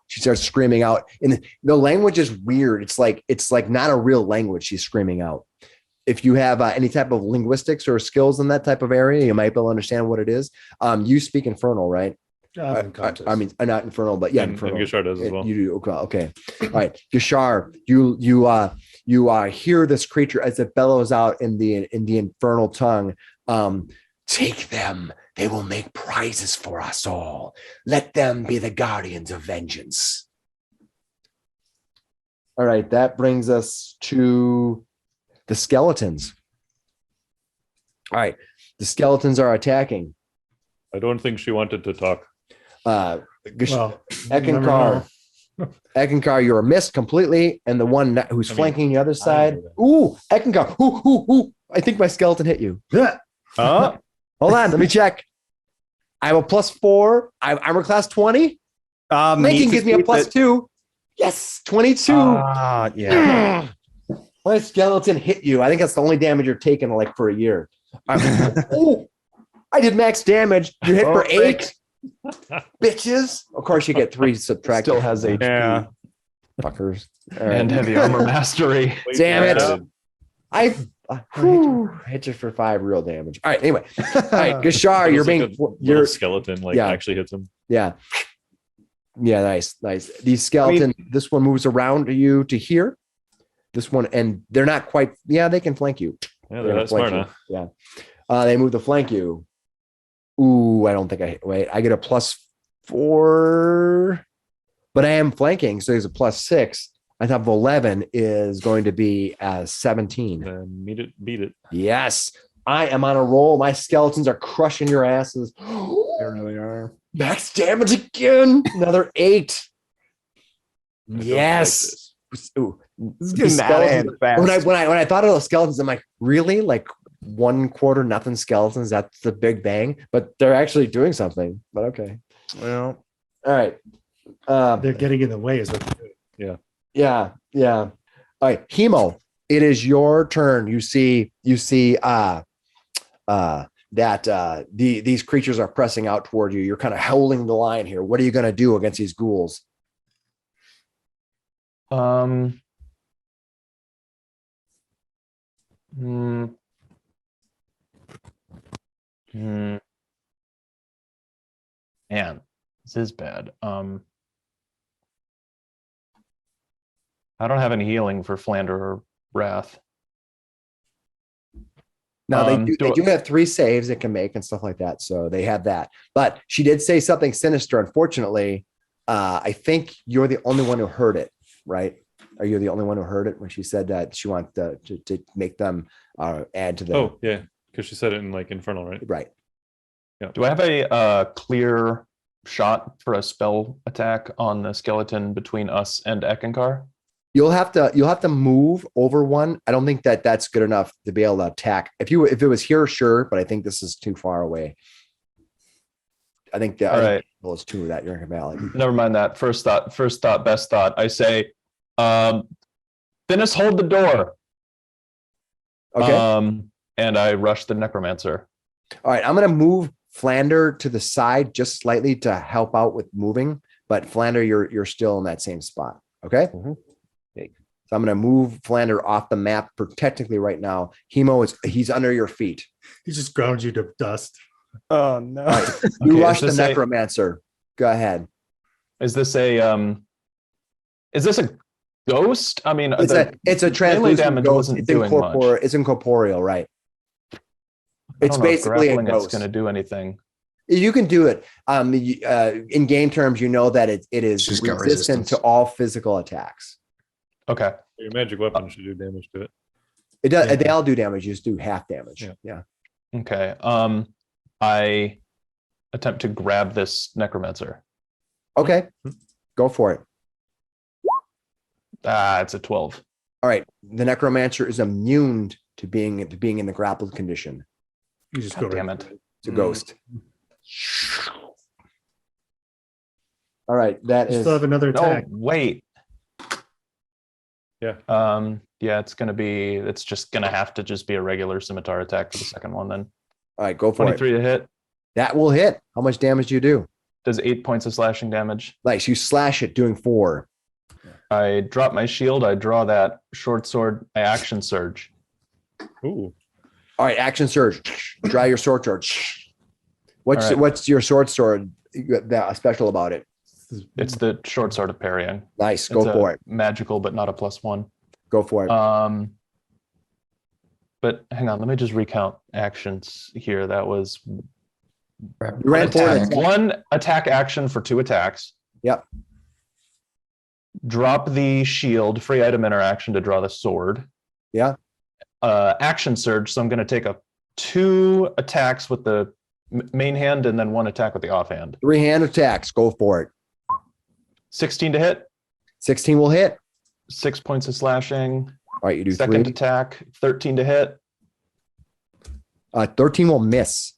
[SPEAKER 1] She starts screaming out, and the language is weird. It's like not a real language. She's screaming out. If you have any type of linguistics or skills in that type of area, you might be able to understand what it is. You speak Infernal, right? I mean, not Infernal, but yeah,
[SPEAKER 2] and
[SPEAKER 1] Infernal.
[SPEAKER 2] Gishar does as well.
[SPEAKER 1] You do okay. All right, Gishar, you hear this creature as it bellows out in the infernal tongue. Take them; they will make prizes for us all. Let them be the guardians of vengeance. All right, that brings us to the skeletons. All right, the skeletons are attacking.
[SPEAKER 2] I don't think she wanted to talk.
[SPEAKER 4] Well,
[SPEAKER 1] Eckankar. Eckankar, you're missed completely, and the one who's flanking the other side. Ooh, Eckankar. Ooh. I think my skeleton hit you.
[SPEAKER 4] yeah.
[SPEAKER 7] Oh,
[SPEAKER 1] Hold on, let me check. I have a +4. I have armor class 20. Flanking gives me a +2. Yes, 22.
[SPEAKER 7] Yeah.
[SPEAKER 1] My skeleton hit you. I think that's the only damage you're taking like for a year. Oh, I did max damage. You hit for 8. Bitches. Of course, you get 3 subtract.
[SPEAKER 5] Still has HP.
[SPEAKER 7] Yeah.
[SPEAKER 1] Fuckers. All right.
[SPEAKER 5] And heavy armor mastery.
[SPEAKER 1] Damn it.
[SPEAKER 2] Yeah.
[SPEAKER 1] I hit you for 5 real damage. All right. Anyway. All right. Gashar, you're
[SPEAKER 2] Like
[SPEAKER 1] being.
[SPEAKER 2] a little
[SPEAKER 1] You're.
[SPEAKER 2] skeleton like
[SPEAKER 1] Yeah.
[SPEAKER 2] actually hits him.
[SPEAKER 1] Yeah. Yeah. Nice. These skeleton. This one moves around you to here. This one, and they're not quite. Yeah, they can flank you.
[SPEAKER 2] Yeah,
[SPEAKER 1] They're
[SPEAKER 2] that's
[SPEAKER 1] gonna
[SPEAKER 2] smart,
[SPEAKER 1] flank
[SPEAKER 2] huh?
[SPEAKER 1] you. Yeah. They move to flank you. Ooh, I don't think I wait. I get a +4, but I am flanking, so there's a +6. On top of 11 is going to be 17.
[SPEAKER 2] Then beat it.
[SPEAKER 1] Yes, I am on a roll. My skeletons are crushing your asses.
[SPEAKER 7] They really are.
[SPEAKER 1] Max damage again. Another 8.
[SPEAKER 2] I don't
[SPEAKER 1] Yes.
[SPEAKER 2] like this.
[SPEAKER 1] Ooh.
[SPEAKER 7] This is
[SPEAKER 1] These
[SPEAKER 7] getting out of hand
[SPEAKER 1] skeletons-
[SPEAKER 7] fast.
[SPEAKER 1] when I thought of those skeletons, I'm like, really? Like 1/4 nothing skeletons? That's the big bang. But they're actually doing something. But okay.
[SPEAKER 7] Well,
[SPEAKER 1] All right.
[SPEAKER 4] They're getting in the way, is what they're doing.
[SPEAKER 1] Yeah. All right, Hemo, it is your turn. You see that these creatures are pressing out toward you. You're kind of holding the line here. What are you going to do against these ghouls?
[SPEAKER 5] Man, this is bad. I don't have any healing for Flander or Wrath.
[SPEAKER 1] Now they
[SPEAKER 5] do
[SPEAKER 1] do have 3 saves it can make and stuff like that. So they have that. But she did say something sinister. Unfortunately, I think you're the only one who heard it, right? Are you the only one who heard it when she said that she wants to make them add to the
[SPEAKER 2] Oh, yeah. Because she said it in like Infernal, right?
[SPEAKER 1] right?
[SPEAKER 5] Do I have a clear shot for a spell attack on the skeleton between us and Eckankar?
[SPEAKER 1] You'll have to move over one. I don't think that's good enough to be able to attack. If it was here, sure, but I think this is too far away. I think
[SPEAKER 5] All right.
[SPEAKER 1] it's 2 that you're in Valley.
[SPEAKER 5] Never mind that. First thought, best thought. I say, Finnis, hold the door.
[SPEAKER 1] Okay.
[SPEAKER 5] And I rush the necromancer.
[SPEAKER 1] All right. I'm gonna move Flander to the side just slightly to help out with moving, but Flander, you're still in that same spot. Okay.
[SPEAKER 5] Mhm.
[SPEAKER 1] Okay. So I'm gonna move Flander off the map technically right now. He's under your feet.
[SPEAKER 4] He just ground you to dust.
[SPEAKER 7] oh no.
[SPEAKER 1] All right. You
[SPEAKER 5] Okay,
[SPEAKER 1] rush the
[SPEAKER 5] is this a-
[SPEAKER 1] necromancer. Go ahead.
[SPEAKER 5] Is this a ghost? I mean,
[SPEAKER 1] It's a translucent
[SPEAKER 5] damage
[SPEAKER 1] ghost.
[SPEAKER 5] wasn't
[SPEAKER 1] It's
[SPEAKER 5] doing much.
[SPEAKER 1] It's incorporeal, right?
[SPEAKER 5] I
[SPEAKER 1] It's
[SPEAKER 5] don't know if
[SPEAKER 1] basically a
[SPEAKER 5] grappling it's
[SPEAKER 1] ghost.
[SPEAKER 5] going to do anything.
[SPEAKER 1] You can do it. In game terms, you know that it is
[SPEAKER 6] She's got
[SPEAKER 1] resistant
[SPEAKER 6] resistance.
[SPEAKER 1] to all physical attacks.
[SPEAKER 5] Okay.
[SPEAKER 2] Your magic weapon should do damage to it.
[SPEAKER 1] It does.
[SPEAKER 4] Yeah.
[SPEAKER 1] They all do damage. You just do half damage.
[SPEAKER 2] Yeah.
[SPEAKER 5] Okay. I attempt to grab this necromancer.
[SPEAKER 1] Okay. Go for it.
[SPEAKER 5] It's a 12.
[SPEAKER 1] All right. The necromancer is immune to being in the grappled condition.
[SPEAKER 4] You just
[SPEAKER 5] God
[SPEAKER 4] go
[SPEAKER 5] damn
[SPEAKER 4] right.
[SPEAKER 5] it.
[SPEAKER 1] It's a ghost. All right. That
[SPEAKER 4] You
[SPEAKER 1] is.
[SPEAKER 4] still have another
[SPEAKER 5] No,
[SPEAKER 4] attack.
[SPEAKER 5] wait.
[SPEAKER 2] Yeah.
[SPEAKER 5] Yeah, it's just gonna have to just be a regular scimitar attack for the second one then.
[SPEAKER 1] All right. Go for
[SPEAKER 5] 23 to hit.
[SPEAKER 1] it. That will hit. How much damage do you do?
[SPEAKER 5] Does 8 points of slashing damage.
[SPEAKER 1] Nice. You slash it, doing 4.
[SPEAKER 5] I drop my shield, I draw that short sword, I action surge.
[SPEAKER 2] Ooh.
[SPEAKER 1] All right. Action surge. Dry your sword charge.
[SPEAKER 5] All right.
[SPEAKER 1] What's your sword that special about it?
[SPEAKER 5] It's the short sword of parrying.
[SPEAKER 1] Nice. Go
[SPEAKER 5] It's
[SPEAKER 1] for it.
[SPEAKER 5] Magical, but not a +1.
[SPEAKER 1] Go for it.
[SPEAKER 5] But hang on, let me just recount actions here. That was
[SPEAKER 1] You ran forward.
[SPEAKER 6] Attack.
[SPEAKER 5] one attack action for 2 attacks.
[SPEAKER 1] Yep.
[SPEAKER 5] Drop the shield, free item interaction to draw the sword.
[SPEAKER 1] Yeah.
[SPEAKER 5] Action surge. So I'm going to take 2 attacks with the main hand and then 1 attack with the offhand.
[SPEAKER 1] 3-hand attacks. Go for it.
[SPEAKER 5] 16 to hit,
[SPEAKER 1] 16 will hit.
[SPEAKER 5] 6 points of slashing.
[SPEAKER 1] All right. You do
[SPEAKER 5] Second
[SPEAKER 1] 3.
[SPEAKER 5] attack, 13 to hit.
[SPEAKER 1] 13 will miss.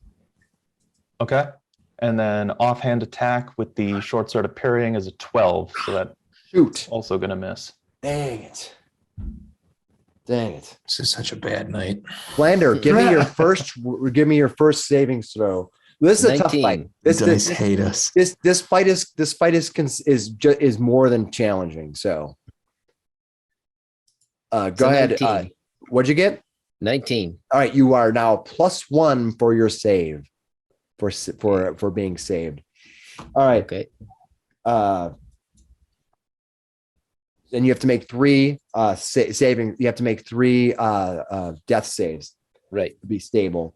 [SPEAKER 5] Okay. And then offhand attack with the short sword of parrying is a 12. So that's
[SPEAKER 1] Shoot.
[SPEAKER 5] also going to miss.
[SPEAKER 1] Dang it. Dang it.
[SPEAKER 6] This is such a bad night.
[SPEAKER 1] Flander, give me your first savings throw This is a tough
[SPEAKER 3] 19.
[SPEAKER 1] fight.
[SPEAKER 6] Dice hate us.
[SPEAKER 1] This fight is more than challenging. So, go
[SPEAKER 3] So
[SPEAKER 1] ahead.
[SPEAKER 3] 19.
[SPEAKER 1] What'd you get?
[SPEAKER 3] 19.
[SPEAKER 1] All right, you are now +1 for your save, for being saved. All right.
[SPEAKER 3] Okay.
[SPEAKER 1] Then you have to make 3 saving. You have to make 3 death saves
[SPEAKER 3] Right.
[SPEAKER 1] to be stable.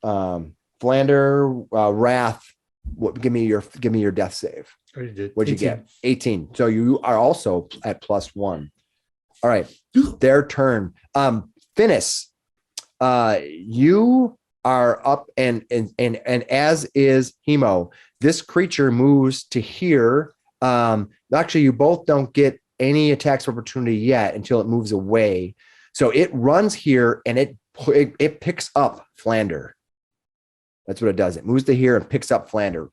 [SPEAKER 1] Flander, Wrath. Give me your death save.
[SPEAKER 4] Already did.
[SPEAKER 1] What'd you get? 18. So you are also at +1. All right, their turn. Finnis, you are up, and as is Hemo. This creature moves to here. Actually, you both don't get any attacks of opportunity yet until it moves away. So it runs here and it picks up Flander. That's what it does. It moves to here and picks up Flander.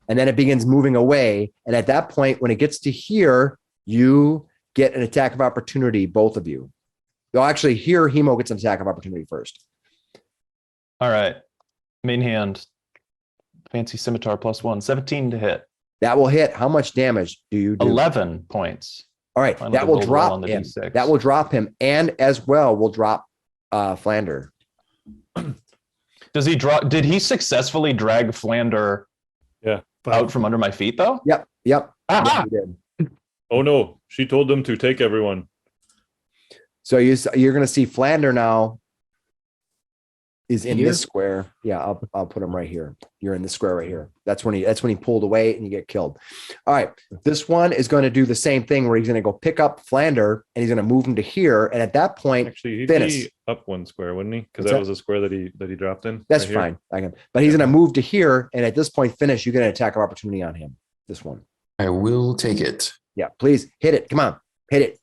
[SPEAKER 1] And then it begins moving away. And at that point, when it gets to here, you get an attack of opportunity, both of you. Well, actually, here, Hemo gets an attack of opportunity first.
[SPEAKER 5] All right. Main hand. Fancy scimitar +1. 17 to hit.
[SPEAKER 1] That will hit. How much damage do you do?
[SPEAKER 5] 11 points.
[SPEAKER 1] All right.
[SPEAKER 5] Final
[SPEAKER 1] That will
[SPEAKER 5] build roll
[SPEAKER 1] drop
[SPEAKER 5] on the
[SPEAKER 1] him.
[SPEAKER 5] D6.
[SPEAKER 1] That will drop him. And as well will drop Flander.
[SPEAKER 5] Does he draw? Did he successfully drag Flander out from under my feet, though?
[SPEAKER 1] Yep.
[SPEAKER 5] Ah!
[SPEAKER 1] He did.
[SPEAKER 2] Oh no, she told them to take everyone.
[SPEAKER 1] So you're going to see Flander now is in
[SPEAKER 3] Here?
[SPEAKER 1] this square. Yeah, I'll put him right here. You're in the square right here. That's when he pulled away and you get killed. All right. This one is going to do the same thing where he's going to go pick up Flander and he's going to move him to here. And at that point,
[SPEAKER 2] Actually, he'd
[SPEAKER 1] Finnis.
[SPEAKER 2] be up 1 square, wouldn't he? Because
[SPEAKER 1] What's
[SPEAKER 2] that
[SPEAKER 1] that?
[SPEAKER 2] was a square that he dropped in.
[SPEAKER 1] that's
[SPEAKER 2] right here.
[SPEAKER 1] fine. I can, but he's going to move to here. And at this point, Finnis, you get an attack of opportunity on him. This one.
[SPEAKER 6] I will take it.
[SPEAKER 1] Yeah, please hit it. Come on, hit it.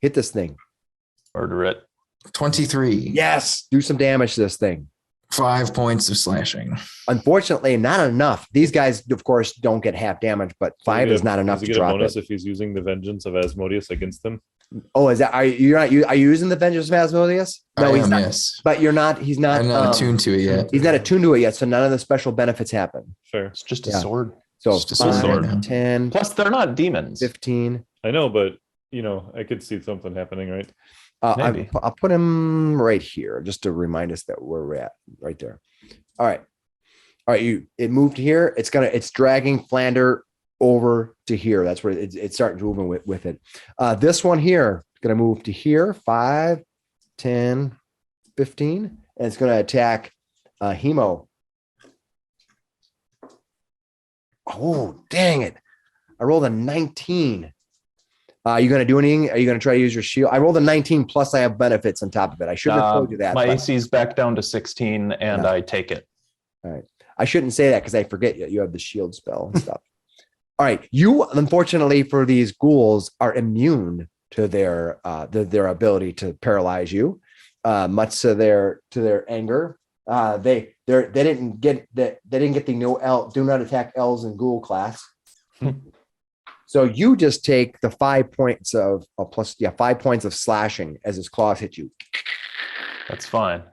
[SPEAKER 1] Hit this thing.
[SPEAKER 5] Murder it.
[SPEAKER 6] 23.
[SPEAKER 1] Yes, do some damage to this thing.
[SPEAKER 6] 5 points of slashing.
[SPEAKER 1] Unfortunately, not enough. These guys, of course, don't get half damage, but 5 is not enough
[SPEAKER 2] Does
[SPEAKER 1] to
[SPEAKER 2] he get a
[SPEAKER 1] drop
[SPEAKER 2] bonus
[SPEAKER 1] it.
[SPEAKER 2] if he's using the vengeance of Asmodeus against them?
[SPEAKER 1] Oh, is that are you using the Vengeance of Asmodeus? No,
[SPEAKER 6] I
[SPEAKER 1] he's
[SPEAKER 6] am,
[SPEAKER 1] not.
[SPEAKER 6] yes.
[SPEAKER 1] But you're not. He's not.
[SPEAKER 6] I'm not attuned to it yet.
[SPEAKER 1] He's not attuned to it yet, so none of the special benefits happen.
[SPEAKER 2] Fair.
[SPEAKER 5] It's just a
[SPEAKER 1] Yeah.
[SPEAKER 5] sword.
[SPEAKER 1] So
[SPEAKER 6] It's just a
[SPEAKER 1] 5,
[SPEAKER 6] sword now.
[SPEAKER 1] 10,
[SPEAKER 5] Plus, they're not demons.
[SPEAKER 1] 15.
[SPEAKER 2] I know, but I could see something happening, right?
[SPEAKER 5] Maybe.
[SPEAKER 1] I'll put him right here just to remind us that we're at right there. All right. It moved here. It's dragging Flander over to here. That's where it's starting moving with it. This one here is going to move to here. 5, 10, 15, and it's going to attack Hemo. Oh, dang it. I rolled a 19. Are you going to do anything? Are you going to try to use your shield? I rolled a 19 plus I have benefits on top of it. I shouldn't have told you that.
[SPEAKER 5] My
[SPEAKER 1] but
[SPEAKER 5] AC's back down to 16, and
[SPEAKER 1] Yeah.
[SPEAKER 5] I take it.
[SPEAKER 1] I shouldn't say that because I forget you have the shield spell and stuff. All right. You, unfortunately, for these ghouls, are immune to their ability to paralyze you, much to their anger. They didn't get the do not attack elves and ghoul class. So you just take the 5 points of 5 points of slashing as his claws hit you.
[SPEAKER 5] That's fine.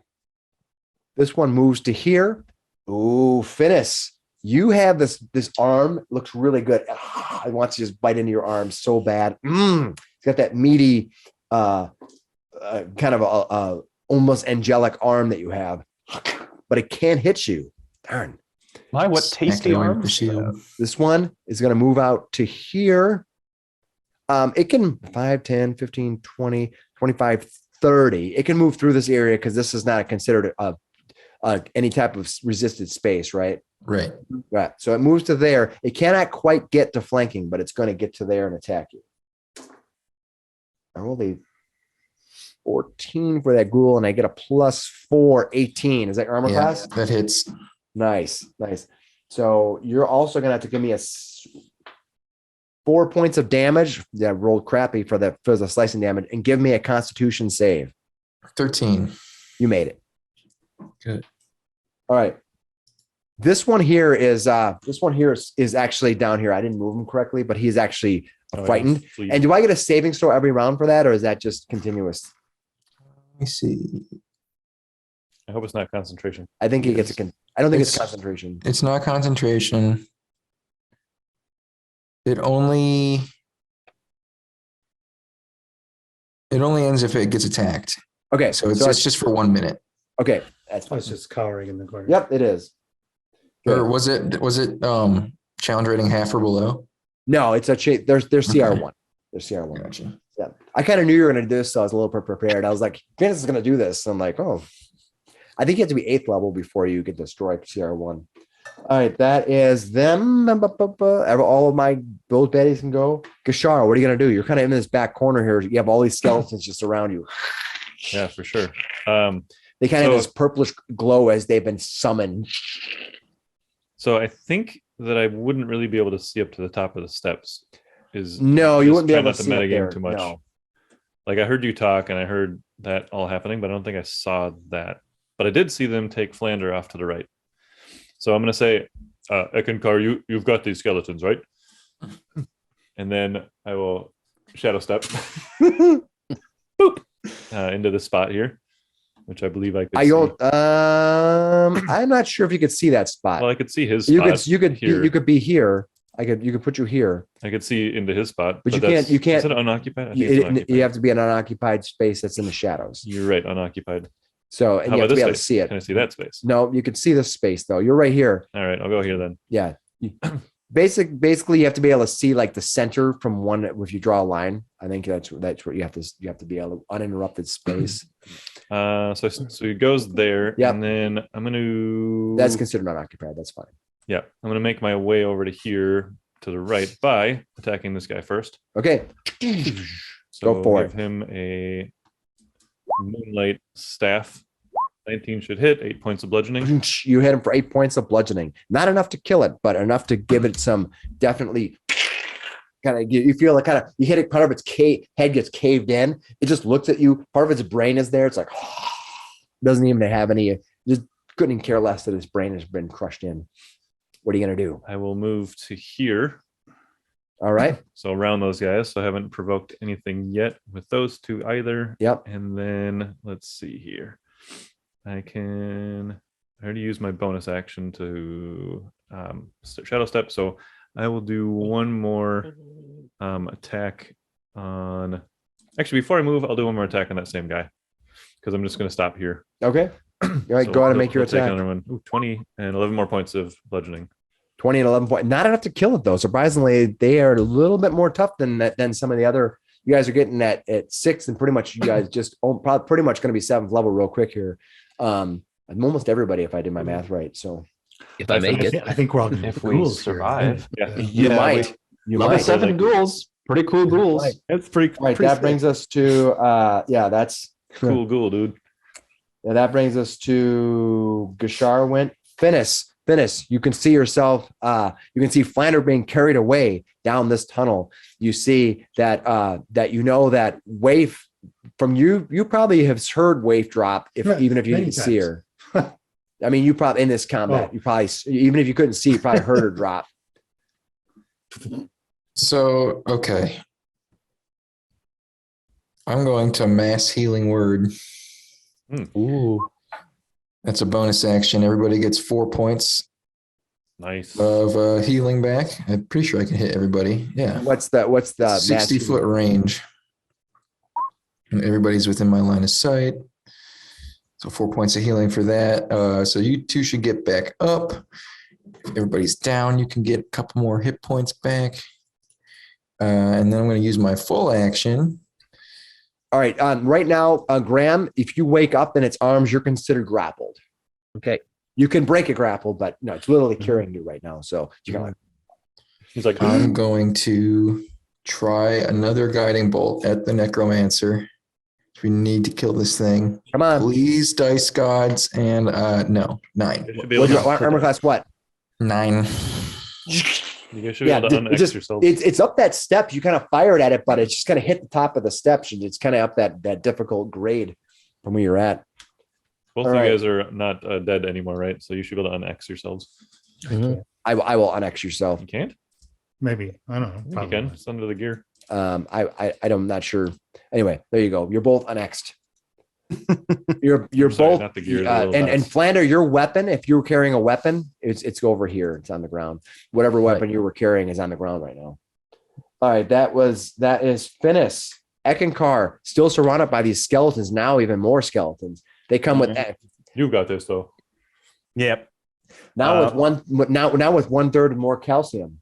[SPEAKER 1] This one moves to here. Ooh, Finnis, you have this arm, looks really good. It wants to just bite into your arm so bad. It's got that meaty, kind of a almost angelic arm that you have, but it can't hit you. Darn.
[SPEAKER 5] What
[SPEAKER 6] Smack
[SPEAKER 5] tasty
[SPEAKER 6] it away with
[SPEAKER 5] arms.
[SPEAKER 6] the shield.
[SPEAKER 1] This one is going to move out to here. It can 5, 10, 15, 20, 25, 30. It can move through this area because this is not considered any type of resisted space, right?
[SPEAKER 6] Right.
[SPEAKER 1] Right. So it moves to there. It cannot quite get to flanking, but it's going to get to there and attack you. I rolled a 14 for that ghoul, and I get a +4, 18. Is that your armor
[SPEAKER 6] Yeah,
[SPEAKER 1] class?
[SPEAKER 6] that hits.
[SPEAKER 1] Nice. So you're also going to have to give me 4 points of damage. Yeah, rolled crappy for the slicing damage, and give me a Constitution save.
[SPEAKER 6] 13.
[SPEAKER 1] You made it.
[SPEAKER 6] Good.
[SPEAKER 1] All right. This one here is actually down here. I didn't move him correctly, but he's actually frightened. And do I get a saving throw every round for that, or is that just continuous?
[SPEAKER 6] Let me see.
[SPEAKER 2] I hope it's not concentration.
[SPEAKER 1] I think it gets I don't think it's
[SPEAKER 6] It's-
[SPEAKER 1] concentration.
[SPEAKER 6] It's not concentration. It only ends if it gets attacked.
[SPEAKER 1] Okay,
[SPEAKER 6] So it's just for 1 minute.
[SPEAKER 1] okay. That's
[SPEAKER 4] I
[SPEAKER 1] fine.
[SPEAKER 4] was just cowering in the corner.
[SPEAKER 1] Yep, it is.
[SPEAKER 6] Or
[SPEAKER 1] Good.
[SPEAKER 6] was it challenge rating half or below?
[SPEAKER 1] No, it's a there's CR1. There's CR1.
[SPEAKER 6] Gotcha.
[SPEAKER 1] Yeah. I kind of knew you were going to do this, so I was a little prepared. I was like, Finnis is going to do this. I'm like, oh, I think you have to be 8th level before you get destroyed CR1. All right, that is them. All of my build baddies can go. Gashara, what are you going to do? You're kind of in this back corner here. You have all these skeletons just around you.
[SPEAKER 2] Yeah, for sure.
[SPEAKER 1] They kind of have this purplish glow as they've been summoned.
[SPEAKER 2] So I think that I wouldn't really be able to see up to the top of the steps.
[SPEAKER 1] No, you
[SPEAKER 2] just
[SPEAKER 1] wouldn't be
[SPEAKER 2] try
[SPEAKER 1] able
[SPEAKER 2] not
[SPEAKER 1] to see up
[SPEAKER 2] metagame
[SPEAKER 1] there.
[SPEAKER 2] too much.
[SPEAKER 1] No.
[SPEAKER 2] Like I heard you talk and I heard that all happening, but I don't think I saw that. But I did see them take Flander off to the right. So I'm going to say, Eckankar, you've got these skeletons, right? And then I will shadow step boop, into the spot here, which I believe I could
[SPEAKER 1] I
[SPEAKER 2] see.
[SPEAKER 1] don't. I'm not sure if you could see that spot.
[SPEAKER 2] Well, I could see his
[SPEAKER 1] you
[SPEAKER 2] spot.
[SPEAKER 1] could. You could.
[SPEAKER 2] here.
[SPEAKER 1] You could be here. You could put you here.
[SPEAKER 2] I could see into his spot.
[SPEAKER 1] But you can't- you can't-
[SPEAKER 2] Is it unoccupied? I think
[SPEAKER 1] You,
[SPEAKER 2] it's unoccupied.
[SPEAKER 1] you have to be in an unoccupied space that's in the shadows.
[SPEAKER 2] You're right, unoccupied.
[SPEAKER 1] So and
[SPEAKER 2] How
[SPEAKER 1] you have
[SPEAKER 2] about
[SPEAKER 1] to be
[SPEAKER 2] this
[SPEAKER 1] able to
[SPEAKER 2] space?
[SPEAKER 1] see it.
[SPEAKER 2] Can I see that space?
[SPEAKER 1] No, you can see this space though. You're right here.
[SPEAKER 2] All right, I'll go here then.
[SPEAKER 1] Yeah. Basically, you have to be able to see like the center from one. If you draw a line, I think that's what you have to be able to uninterrupted space.
[SPEAKER 2] So it goes there,
[SPEAKER 1] Yep.
[SPEAKER 2] and then I'm gonna.
[SPEAKER 1] That's considered unoccupied. That's fine.
[SPEAKER 2] Yeah, I'm gonna make my way over to here to the right by attacking this guy first.
[SPEAKER 1] Okay.
[SPEAKER 2] So
[SPEAKER 1] Go for
[SPEAKER 2] give him a moonlight staff. 19 should hit. 8 points of bludgeoning.
[SPEAKER 1] You hit him for 8 points of bludgeoning. Not enough to kill it, but enough to give it some definitely kind of. You feel like you hit it. Part of its head gets caved in. It just looks at you. Part of its brain is there. It's like doesn't even have any. Just couldn't even care less that his brain has been crushed in. What are you gonna do?
[SPEAKER 2] I will move to here.
[SPEAKER 1] All right.
[SPEAKER 2] So around those guys. So I haven't provoked anything yet with those two either.
[SPEAKER 1] Yep.
[SPEAKER 2] And then let's see here. I already used my bonus action to shadow step. So I will do one more attack on. Actually, before I move, I'll do one more attack on that same guy because I'm just going to stop here.
[SPEAKER 1] Okay. All right.
[SPEAKER 2] So
[SPEAKER 1] Go ahead and
[SPEAKER 2] he'll-
[SPEAKER 1] make your
[SPEAKER 2] he'll take
[SPEAKER 1] attack.
[SPEAKER 2] Another one. Ooh, 20 and 11 more points of bludgeoning.
[SPEAKER 1] 20 and 11 points. Not enough to kill it though. Surprisingly, they are a little bit more tough than some of the other. You guys are getting at 6, and pretty much you guys just probably pretty much going to be 7th level real quick here. Almost everybody, if I did my math right. So
[SPEAKER 3] If I make it.
[SPEAKER 4] I think we're all going to
[SPEAKER 5] If we survive.
[SPEAKER 2] Yeah.
[SPEAKER 1] you might. You
[SPEAKER 5] Level
[SPEAKER 1] might.
[SPEAKER 5] 7 ghouls. Pretty cool ghouls.
[SPEAKER 1] Right.
[SPEAKER 7] That's pretty.
[SPEAKER 1] All right,
[SPEAKER 7] pretty
[SPEAKER 1] that brings us to that's
[SPEAKER 2] Cool ghoul, dude.
[SPEAKER 1] yeah, that brings us to Gashar went Finnis, you can see yourself, you can see Flander being carried away down this tunnel. You see that that Waif from you probably have heard Waif drop even if you
[SPEAKER 4] Many
[SPEAKER 1] didn't see
[SPEAKER 4] times.
[SPEAKER 1] her. I mean, you probably in this combat, you probably even if you couldn't see, you probably heard her drop.
[SPEAKER 6] So, okay. I'm going to mass healing word.
[SPEAKER 5] Ooh.
[SPEAKER 6] That's a bonus action. Everybody gets 4 points
[SPEAKER 2] Nice.
[SPEAKER 6] of healing back. I'm pretty sure I can hit everybody. Yeah.
[SPEAKER 1] What's the
[SPEAKER 6] 60-foot range. And everybody's within my line of sight. So 4 points of healing for that. So you two should get back up. If everybody's down, you can get a couple more hit points back. And then I'm going to use my full action.
[SPEAKER 1] All right. Right now, Graham, if you wake up in its arms, you're considered grappled.
[SPEAKER 3] Okay.
[SPEAKER 1] You can break a grapple, but no, it's literally carrying you right now. So you're kind of
[SPEAKER 2] He's like,
[SPEAKER 6] I'm going to try another guiding bolt at the necromancer. We need to kill this thing.
[SPEAKER 1] come on.
[SPEAKER 6] Please, dice gods, and no, 9.
[SPEAKER 2] you should be able
[SPEAKER 1] What's your
[SPEAKER 2] to,
[SPEAKER 1] armor class? What?
[SPEAKER 6] 9.
[SPEAKER 2] you guys should be able to unex yourself.
[SPEAKER 1] It's up that step. You kind of fired at it, but it's just kind of hit the top of the steps, and it's kind of up that difficult grade from where you're at.
[SPEAKER 2] Both
[SPEAKER 1] all
[SPEAKER 2] of you
[SPEAKER 1] right.
[SPEAKER 2] guys are not dead anymore, right? So you should be able to unex yourselves.
[SPEAKER 3] Mhm.
[SPEAKER 1] I will unex yourself.
[SPEAKER 2] You can't?
[SPEAKER 4] Maybe. I don't know.
[SPEAKER 2] You
[SPEAKER 4] Probably
[SPEAKER 2] can.
[SPEAKER 4] not.
[SPEAKER 2] It's under the gear.
[SPEAKER 1] I'm not sure. Anyway, there you go. You're both unexed. You're
[SPEAKER 2] Sorry,
[SPEAKER 1] both
[SPEAKER 2] not the gears, the little
[SPEAKER 1] and
[SPEAKER 2] dots.
[SPEAKER 1] Flander, your weapon, if you're carrying a weapon, it's over here. It's on the ground. Whatever weapon you were carrying is on the ground right now. All right, that is Finnis. Eckankar, still surrounded by these skeletons, now even more skeletons. They come with that.
[SPEAKER 2] You got this though.
[SPEAKER 7] Yep.
[SPEAKER 1] Now with 1/3 more calcium.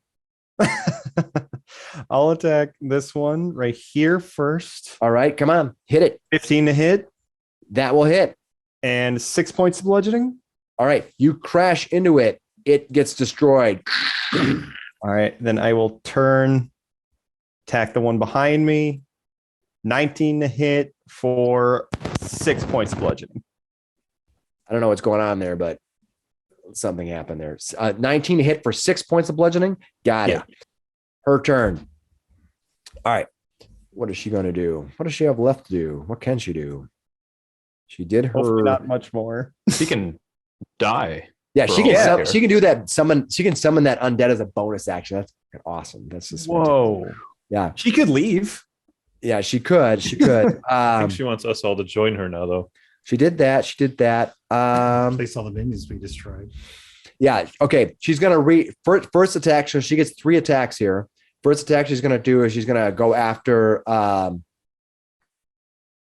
[SPEAKER 7] I'll attack this one right here first.
[SPEAKER 1] All right, come on, hit it.
[SPEAKER 7] 15 to hit
[SPEAKER 1] That will hit.
[SPEAKER 7] and 6 points of bludgeoning.
[SPEAKER 1] All right, you crash into it. It gets destroyed.
[SPEAKER 7] All right, then I will turn, attack the one behind me. 19 to hit for 6 points of bludgeoning.
[SPEAKER 1] I don't know what's going on there, but something happened there. 19 to hit for 6 points of bludgeoning. Got it. Her turn. All right. What is she going to do? What does she have left to do? What can she do? She did
[SPEAKER 7] Hopefully
[SPEAKER 1] her.
[SPEAKER 7] not much more.
[SPEAKER 5] She can die.
[SPEAKER 1] Yeah,
[SPEAKER 5] for
[SPEAKER 1] she
[SPEAKER 5] all
[SPEAKER 1] can.
[SPEAKER 5] that care.
[SPEAKER 1] She can do that. She can summon that undead as a bonus action. That's awesome. That's just
[SPEAKER 7] Whoa.
[SPEAKER 1] yeah.
[SPEAKER 7] She could leave.
[SPEAKER 1] Yeah, she could. She could.
[SPEAKER 2] I think she wants us all to join her now, though.
[SPEAKER 1] She did that. She did that.
[SPEAKER 4] Place all the minions we destroyed.
[SPEAKER 1] Yeah. Okay. She's gonna first attack. So she gets 3 attacks here. First attack she's gonna do is she's gonna go after.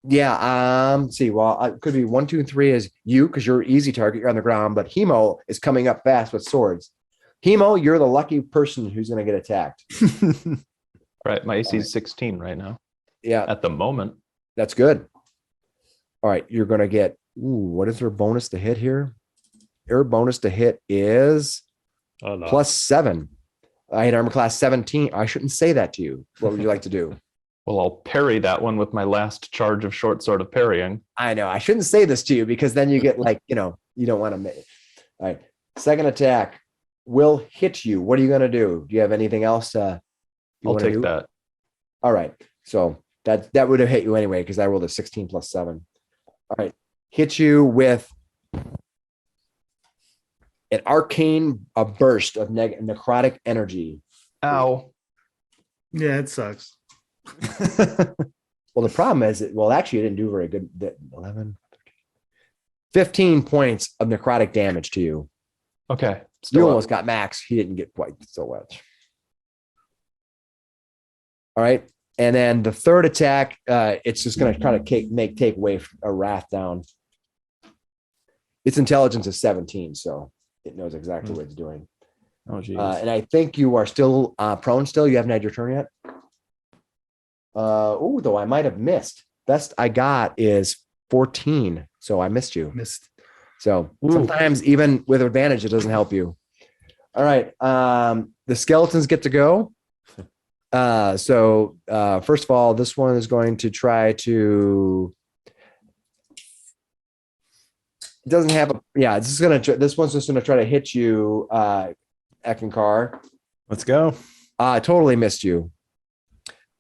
[SPEAKER 1] Let's see. Well, it could be 1, 2, and 3 is you because you're easy target. You're on the ground, but Hemo is coming up fast with swords. Hemo, you're the lucky person who's gonna get attacked.
[SPEAKER 5] Right. My AC is 16 right now
[SPEAKER 1] Yeah,
[SPEAKER 5] at the moment.
[SPEAKER 1] that's good. All right, you're gonna get. What is her bonus to hit here? Her bonus to hit is
[SPEAKER 2] Oh, no.
[SPEAKER 1] +7. I hit armor class 17. I shouldn't say that to you. What would you like to do?
[SPEAKER 5] Well, I'll parry that one with my last charge of short sword of parrying.
[SPEAKER 1] I know I shouldn't say this to you because then you get you don't want to make it. All right. Second attack will hit you. What are you going to do? Do you have anything else?
[SPEAKER 5] I'll
[SPEAKER 1] wanna
[SPEAKER 5] take
[SPEAKER 1] do?
[SPEAKER 5] that.
[SPEAKER 1] All right. So that would have hit you anyway because I rolled a 16 + 7. All right. Hit you with an arcane burst of necrotic energy.
[SPEAKER 5] Ow.
[SPEAKER 4] Yeah, it sucks.
[SPEAKER 1] Well, the problem is, actually, it didn't do very good. 11, 15 points of necrotic damage to you.
[SPEAKER 5] Okay.
[SPEAKER 1] You
[SPEAKER 5] Still
[SPEAKER 1] almost
[SPEAKER 5] up.
[SPEAKER 1] got max. He didn't get quite so much. All right. And then the third attack, it's just going to try to take away a wrath down. Its intelligence is 17, so it knows exactly what it's doing.
[SPEAKER 7] Oh, geez.
[SPEAKER 1] And I think you are still prone still. You haven't had your turn yet. Though I might have missed. Best I got is 14. So I missed you.
[SPEAKER 4] Missed.
[SPEAKER 1] So sometimes even with advantage, it doesn't help you. All right. The skeletons get to go. So first of all, this one is going to try to. It doesn't have a. Yeah, this one's just going to try to hit you, Eckankar.
[SPEAKER 7] Let's go.
[SPEAKER 1] Totally missed you.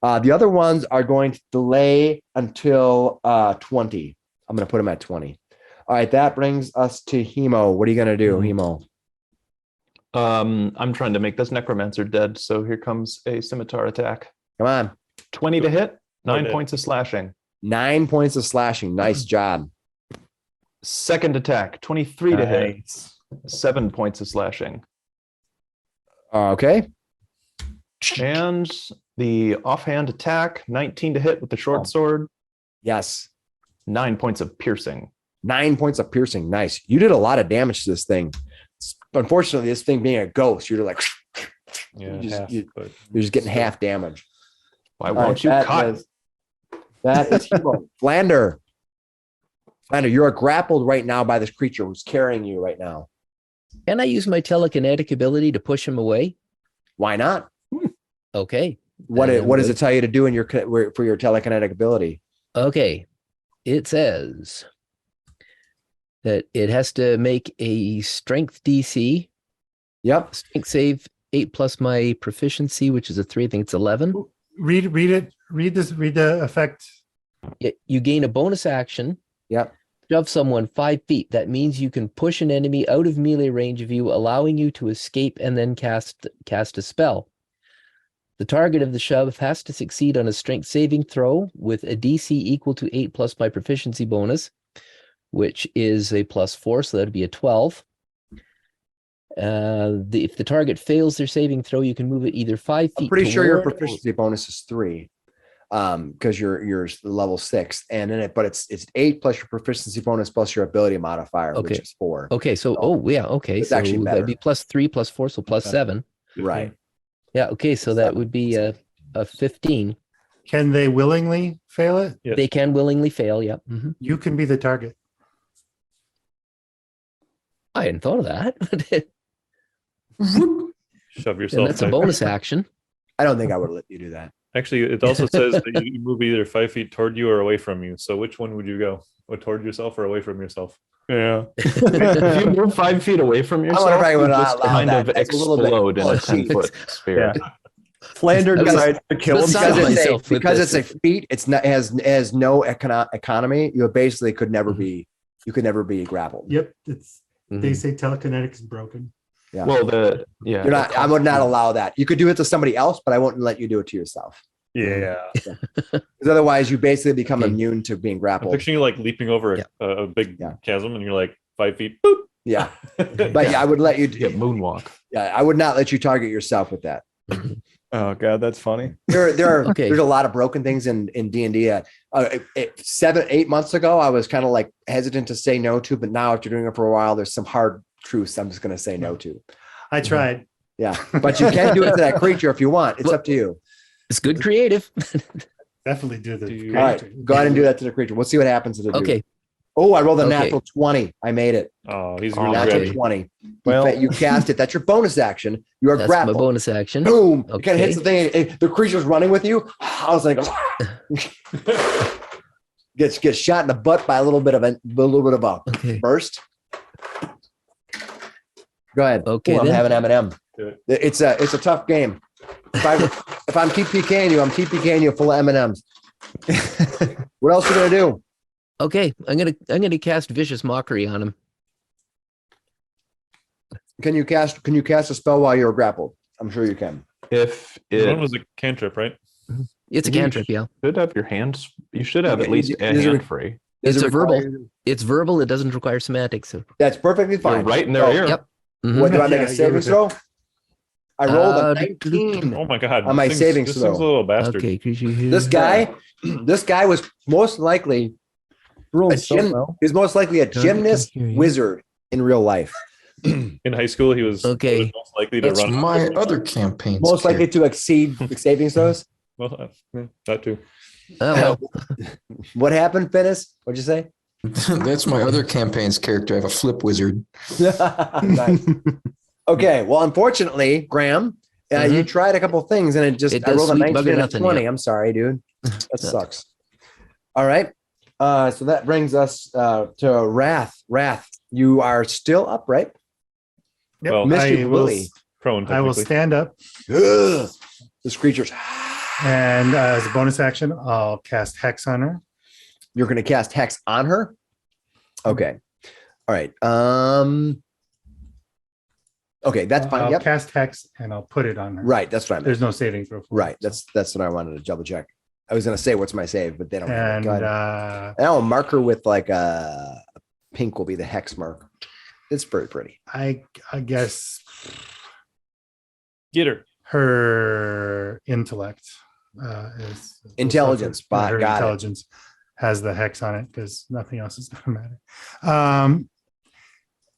[SPEAKER 1] The other ones are going to delay until 20. I'm going to put them at 20. All right, that brings us to Hemo. What are you going to do, Hemo?
[SPEAKER 5] I'm trying to make this necromancer dead, so here comes a scimitar attack.
[SPEAKER 1] Come on.
[SPEAKER 5] 20 to hit, 9
[SPEAKER 2] Okay.
[SPEAKER 5] points of slashing.
[SPEAKER 1] 9 points of slashing. Nice job.
[SPEAKER 5] Second attack, 23 to hit,
[SPEAKER 7] Nice.
[SPEAKER 5] 7 points of slashing.
[SPEAKER 1] Okay.
[SPEAKER 5] And the offhand attack, 19 to hit with the short sword,
[SPEAKER 1] Yes.
[SPEAKER 5] 9 points of piercing.
[SPEAKER 1] 9 points of piercing. Nice. You did a lot of damage to this thing. Unfortunately, this thing being a ghost, you're like,
[SPEAKER 2] Yeah,
[SPEAKER 1] you're just getting half damage.
[SPEAKER 5] Why
[SPEAKER 1] All
[SPEAKER 5] won't
[SPEAKER 1] right,
[SPEAKER 5] you
[SPEAKER 1] that
[SPEAKER 5] cut?
[SPEAKER 1] is Hemo. Flander, you are grappled right now by this creature who's carrying you right now.
[SPEAKER 3] Can I use my telekinetic ability to push him away?
[SPEAKER 1] Why not?
[SPEAKER 3] Okay.
[SPEAKER 1] What does it tell you to do for your telekinetic ability?
[SPEAKER 3] Okay. It says that it has to make a strength DC,
[SPEAKER 1] Yep.
[SPEAKER 3] strength save 8 plus my proficiency, which is a 3. I think it's 11.
[SPEAKER 4] Read it. Read the effect.
[SPEAKER 3] You gain a bonus action.
[SPEAKER 1] Yep.
[SPEAKER 3] Shove someone 5 feet. That means you can push an enemy out of melee range of you, allowing you to escape and then cast a spell. The target of the shove has to succeed on a strength saving throw with a DC equal to 8 plus my proficiency bonus, which is a +4, so that'd be a 12. If the target fails their saving throw, you can move it either 5 feet.
[SPEAKER 1] I'm pretty sure your
[SPEAKER 3] toward or-
[SPEAKER 1] proficiency bonus is 3. Because you're level 6, and then it's 8 plus your proficiency bonus plus your ability modifier,
[SPEAKER 3] Okay.
[SPEAKER 1] which is 4.
[SPEAKER 3] Okay, so okay,
[SPEAKER 1] It's
[SPEAKER 3] so
[SPEAKER 1] actually better.
[SPEAKER 3] that'd be +3 +4, so +7.
[SPEAKER 1] Right.
[SPEAKER 3] Yeah, okay, so that would be a 15.
[SPEAKER 4] Can they willingly fail it?
[SPEAKER 2] Yes.
[SPEAKER 3] They can willingly fail. Yeah.
[SPEAKER 4] You can be the target.
[SPEAKER 3] I hadn't thought of that.
[SPEAKER 2] Shove
[SPEAKER 3] And
[SPEAKER 2] yourself.
[SPEAKER 3] that's a
[SPEAKER 2] back.
[SPEAKER 3] bonus action.
[SPEAKER 1] I don't think I would let you do that.
[SPEAKER 2] Actually, it also says that you move either 5 feet toward you or away from you. So which one would you go? Or toward yourself or away from yourself?
[SPEAKER 7] Yeah.
[SPEAKER 5] If you move 5 feet away from yourself,
[SPEAKER 1] wonder if I
[SPEAKER 5] you
[SPEAKER 1] would
[SPEAKER 5] just
[SPEAKER 1] allow
[SPEAKER 5] kind
[SPEAKER 1] that.
[SPEAKER 5] of
[SPEAKER 1] That's a little bit-
[SPEAKER 5] explode in
[SPEAKER 1] Oh,
[SPEAKER 5] a
[SPEAKER 1] jeez.
[SPEAKER 5] 10-foot sphere.
[SPEAKER 7] Flander
[SPEAKER 3] I was-
[SPEAKER 7] decides to kill
[SPEAKER 3] Beside
[SPEAKER 7] himself.
[SPEAKER 3] myself with
[SPEAKER 1] Because
[SPEAKER 3] this.
[SPEAKER 1] it's a feat. It's not has no economy. You basically could never be. You could never be grappled.
[SPEAKER 4] Yep. It's they
[SPEAKER 3] Mhm.
[SPEAKER 4] say telekinetics is broken.
[SPEAKER 1] Yeah.
[SPEAKER 5] Well,
[SPEAKER 1] You're not. I would not allow that. You could do it to somebody else, but I wouldn't let you do it to yourself.
[SPEAKER 7] Yeah.
[SPEAKER 1] Because otherwise, you basically become
[SPEAKER 3] Okay.
[SPEAKER 1] immune to being
[SPEAKER 2] I'm
[SPEAKER 1] grappled.
[SPEAKER 2] picturing you like leaping over
[SPEAKER 3] Yeah.
[SPEAKER 2] a big
[SPEAKER 1] Yeah.
[SPEAKER 2] chasm and you're like 5 feet. Boop.
[SPEAKER 1] Yeah, but yeah, I would let you.
[SPEAKER 5] Yeah, moonwalk.
[SPEAKER 1] Yeah, I would not let you target yourself with that.
[SPEAKER 7] Oh god, that's funny.
[SPEAKER 1] There are
[SPEAKER 3] Okay.
[SPEAKER 1] there's a lot of broken things in D&D. 7-8 months ago, I was kind of like hesitant to say no to, but now after doing it for a while, there's some hard truths I'm just going to say no to.
[SPEAKER 4] I tried.
[SPEAKER 1] Yeah, but you can do it to that creature if you want. It's up to you.
[SPEAKER 3] It's good creative.
[SPEAKER 4] Definitely do the.
[SPEAKER 2] Do you-
[SPEAKER 1] All right, go ahead and do that to the creature. We'll see what happens to the dude.
[SPEAKER 3] Okay.
[SPEAKER 1] Oh, I rolled a
[SPEAKER 3] Okay.
[SPEAKER 1] natural 20. I made it.
[SPEAKER 2] Oh, he's
[SPEAKER 5] Oh,
[SPEAKER 2] really
[SPEAKER 1] Natural
[SPEAKER 2] ready.
[SPEAKER 1] 20.
[SPEAKER 7] Well-
[SPEAKER 1] You cast it. That's your bonus action. You are
[SPEAKER 3] That's my
[SPEAKER 1] grappled.
[SPEAKER 3] bonus action.
[SPEAKER 1] Boom. It kind of hits the
[SPEAKER 3] Okay.
[SPEAKER 1] thing. The creature's running with you. I was like, gets shot in the butt by a little bit of a
[SPEAKER 3] Okay.
[SPEAKER 1] burst. Go ahead.
[SPEAKER 3] Okay,
[SPEAKER 1] Ooh, I'm
[SPEAKER 3] then.
[SPEAKER 1] having M&M.
[SPEAKER 2] Do it.
[SPEAKER 1] It's a tough game. If I'm TPKing you, I'm TPKing you full of M&Ms. What else you gonna do?
[SPEAKER 3] Okay, I'm gonna cast Vicious Mockery on him.
[SPEAKER 1] Can you cast a spell while you're grappled? I'm sure you can.
[SPEAKER 5] If
[SPEAKER 2] One
[SPEAKER 5] it
[SPEAKER 2] was a cantrip, right?
[SPEAKER 3] It's a
[SPEAKER 5] You
[SPEAKER 3] cantrip, yeah.
[SPEAKER 5] should have your hands, you should have
[SPEAKER 1] Okay,
[SPEAKER 5] at least a
[SPEAKER 1] these are-
[SPEAKER 5] hand free.
[SPEAKER 1] Does
[SPEAKER 3] It's
[SPEAKER 1] it
[SPEAKER 3] a verbal.
[SPEAKER 1] require-
[SPEAKER 3] It's verbal. It doesn't require semantics. So.
[SPEAKER 1] That's perfectly
[SPEAKER 5] You're
[SPEAKER 1] fine.
[SPEAKER 5] right in their
[SPEAKER 1] So,
[SPEAKER 5] ear.
[SPEAKER 3] Yep. Mhm.
[SPEAKER 1] What do I make
[SPEAKER 4] Yeah,
[SPEAKER 1] a
[SPEAKER 4] you're
[SPEAKER 1] saving
[SPEAKER 4] with it.
[SPEAKER 1] throw? I rolled a
[SPEAKER 3] Uh,
[SPEAKER 1] 19.
[SPEAKER 2] Oh my god.
[SPEAKER 1] On my
[SPEAKER 2] this
[SPEAKER 1] savings
[SPEAKER 2] this thing's a
[SPEAKER 1] throw.
[SPEAKER 2] little bastard.
[SPEAKER 3] Okay.
[SPEAKER 1] This guy was most likely
[SPEAKER 7] Rolls so
[SPEAKER 1] gym-
[SPEAKER 7] well.
[SPEAKER 1] he's most likely a
[SPEAKER 3] Don't
[SPEAKER 1] gymnast
[SPEAKER 3] hear you.
[SPEAKER 1] wizard in real life.
[SPEAKER 2] In high school, he was
[SPEAKER 3] Okay.
[SPEAKER 2] most likely to
[SPEAKER 6] That's
[SPEAKER 2] run.
[SPEAKER 6] my other campaign.
[SPEAKER 1] Most likely to exceed the saving throws.
[SPEAKER 2] Well, that too.
[SPEAKER 3] Oh, well.
[SPEAKER 1] What happened, Finnis? What'd you say?
[SPEAKER 6] That's my other campaign's character. I have a flip wizard.
[SPEAKER 1] Nice. Okay. Well, unfortunately, Graham, you tried a couple things and
[SPEAKER 3] It
[SPEAKER 1] I
[SPEAKER 3] does
[SPEAKER 1] rolled a
[SPEAKER 3] sweet
[SPEAKER 1] 19
[SPEAKER 3] bugger
[SPEAKER 1] and a
[SPEAKER 3] nothing,
[SPEAKER 1] 20.
[SPEAKER 3] yeah.
[SPEAKER 1] I'm sorry, dude. That sucks. All right. So that brings us to Wrath. Wrath, you are still up, right?
[SPEAKER 4] Yep.
[SPEAKER 2] Well,
[SPEAKER 1] Mischief
[SPEAKER 4] I will,
[SPEAKER 1] Willie.
[SPEAKER 2] Prone.
[SPEAKER 4] I will
[SPEAKER 2] technically.
[SPEAKER 4] stand up,
[SPEAKER 1] Ugh. This creature's.
[SPEAKER 4] and as a bonus action, I'll cast Hex on her.
[SPEAKER 1] You're going to cast Hex on her? Okay. All right. Okay, that's fine.
[SPEAKER 4] I'll
[SPEAKER 1] Yep.
[SPEAKER 4] cast Hex and I'll put it on her.
[SPEAKER 1] Right. That's what I meant.
[SPEAKER 4] There's no saving throw. for it,
[SPEAKER 1] Right.
[SPEAKER 4] so.
[SPEAKER 1] That's what I wanted to double check. I was going to say, what's my save? But they don't. have it.
[SPEAKER 4] And
[SPEAKER 1] Go ahead. And I'll mark her with like a pink will be the hex mark. It's very pretty.
[SPEAKER 4] I guess
[SPEAKER 2] Get her.
[SPEAKER 4] her intellect is
[SPEAKER 1] Intelligence,
[SPEAKER 4] her
[SPEAKER 1] got it.
[SPEAKER 4] intelligence has the hex on it because nothing else is going to matter.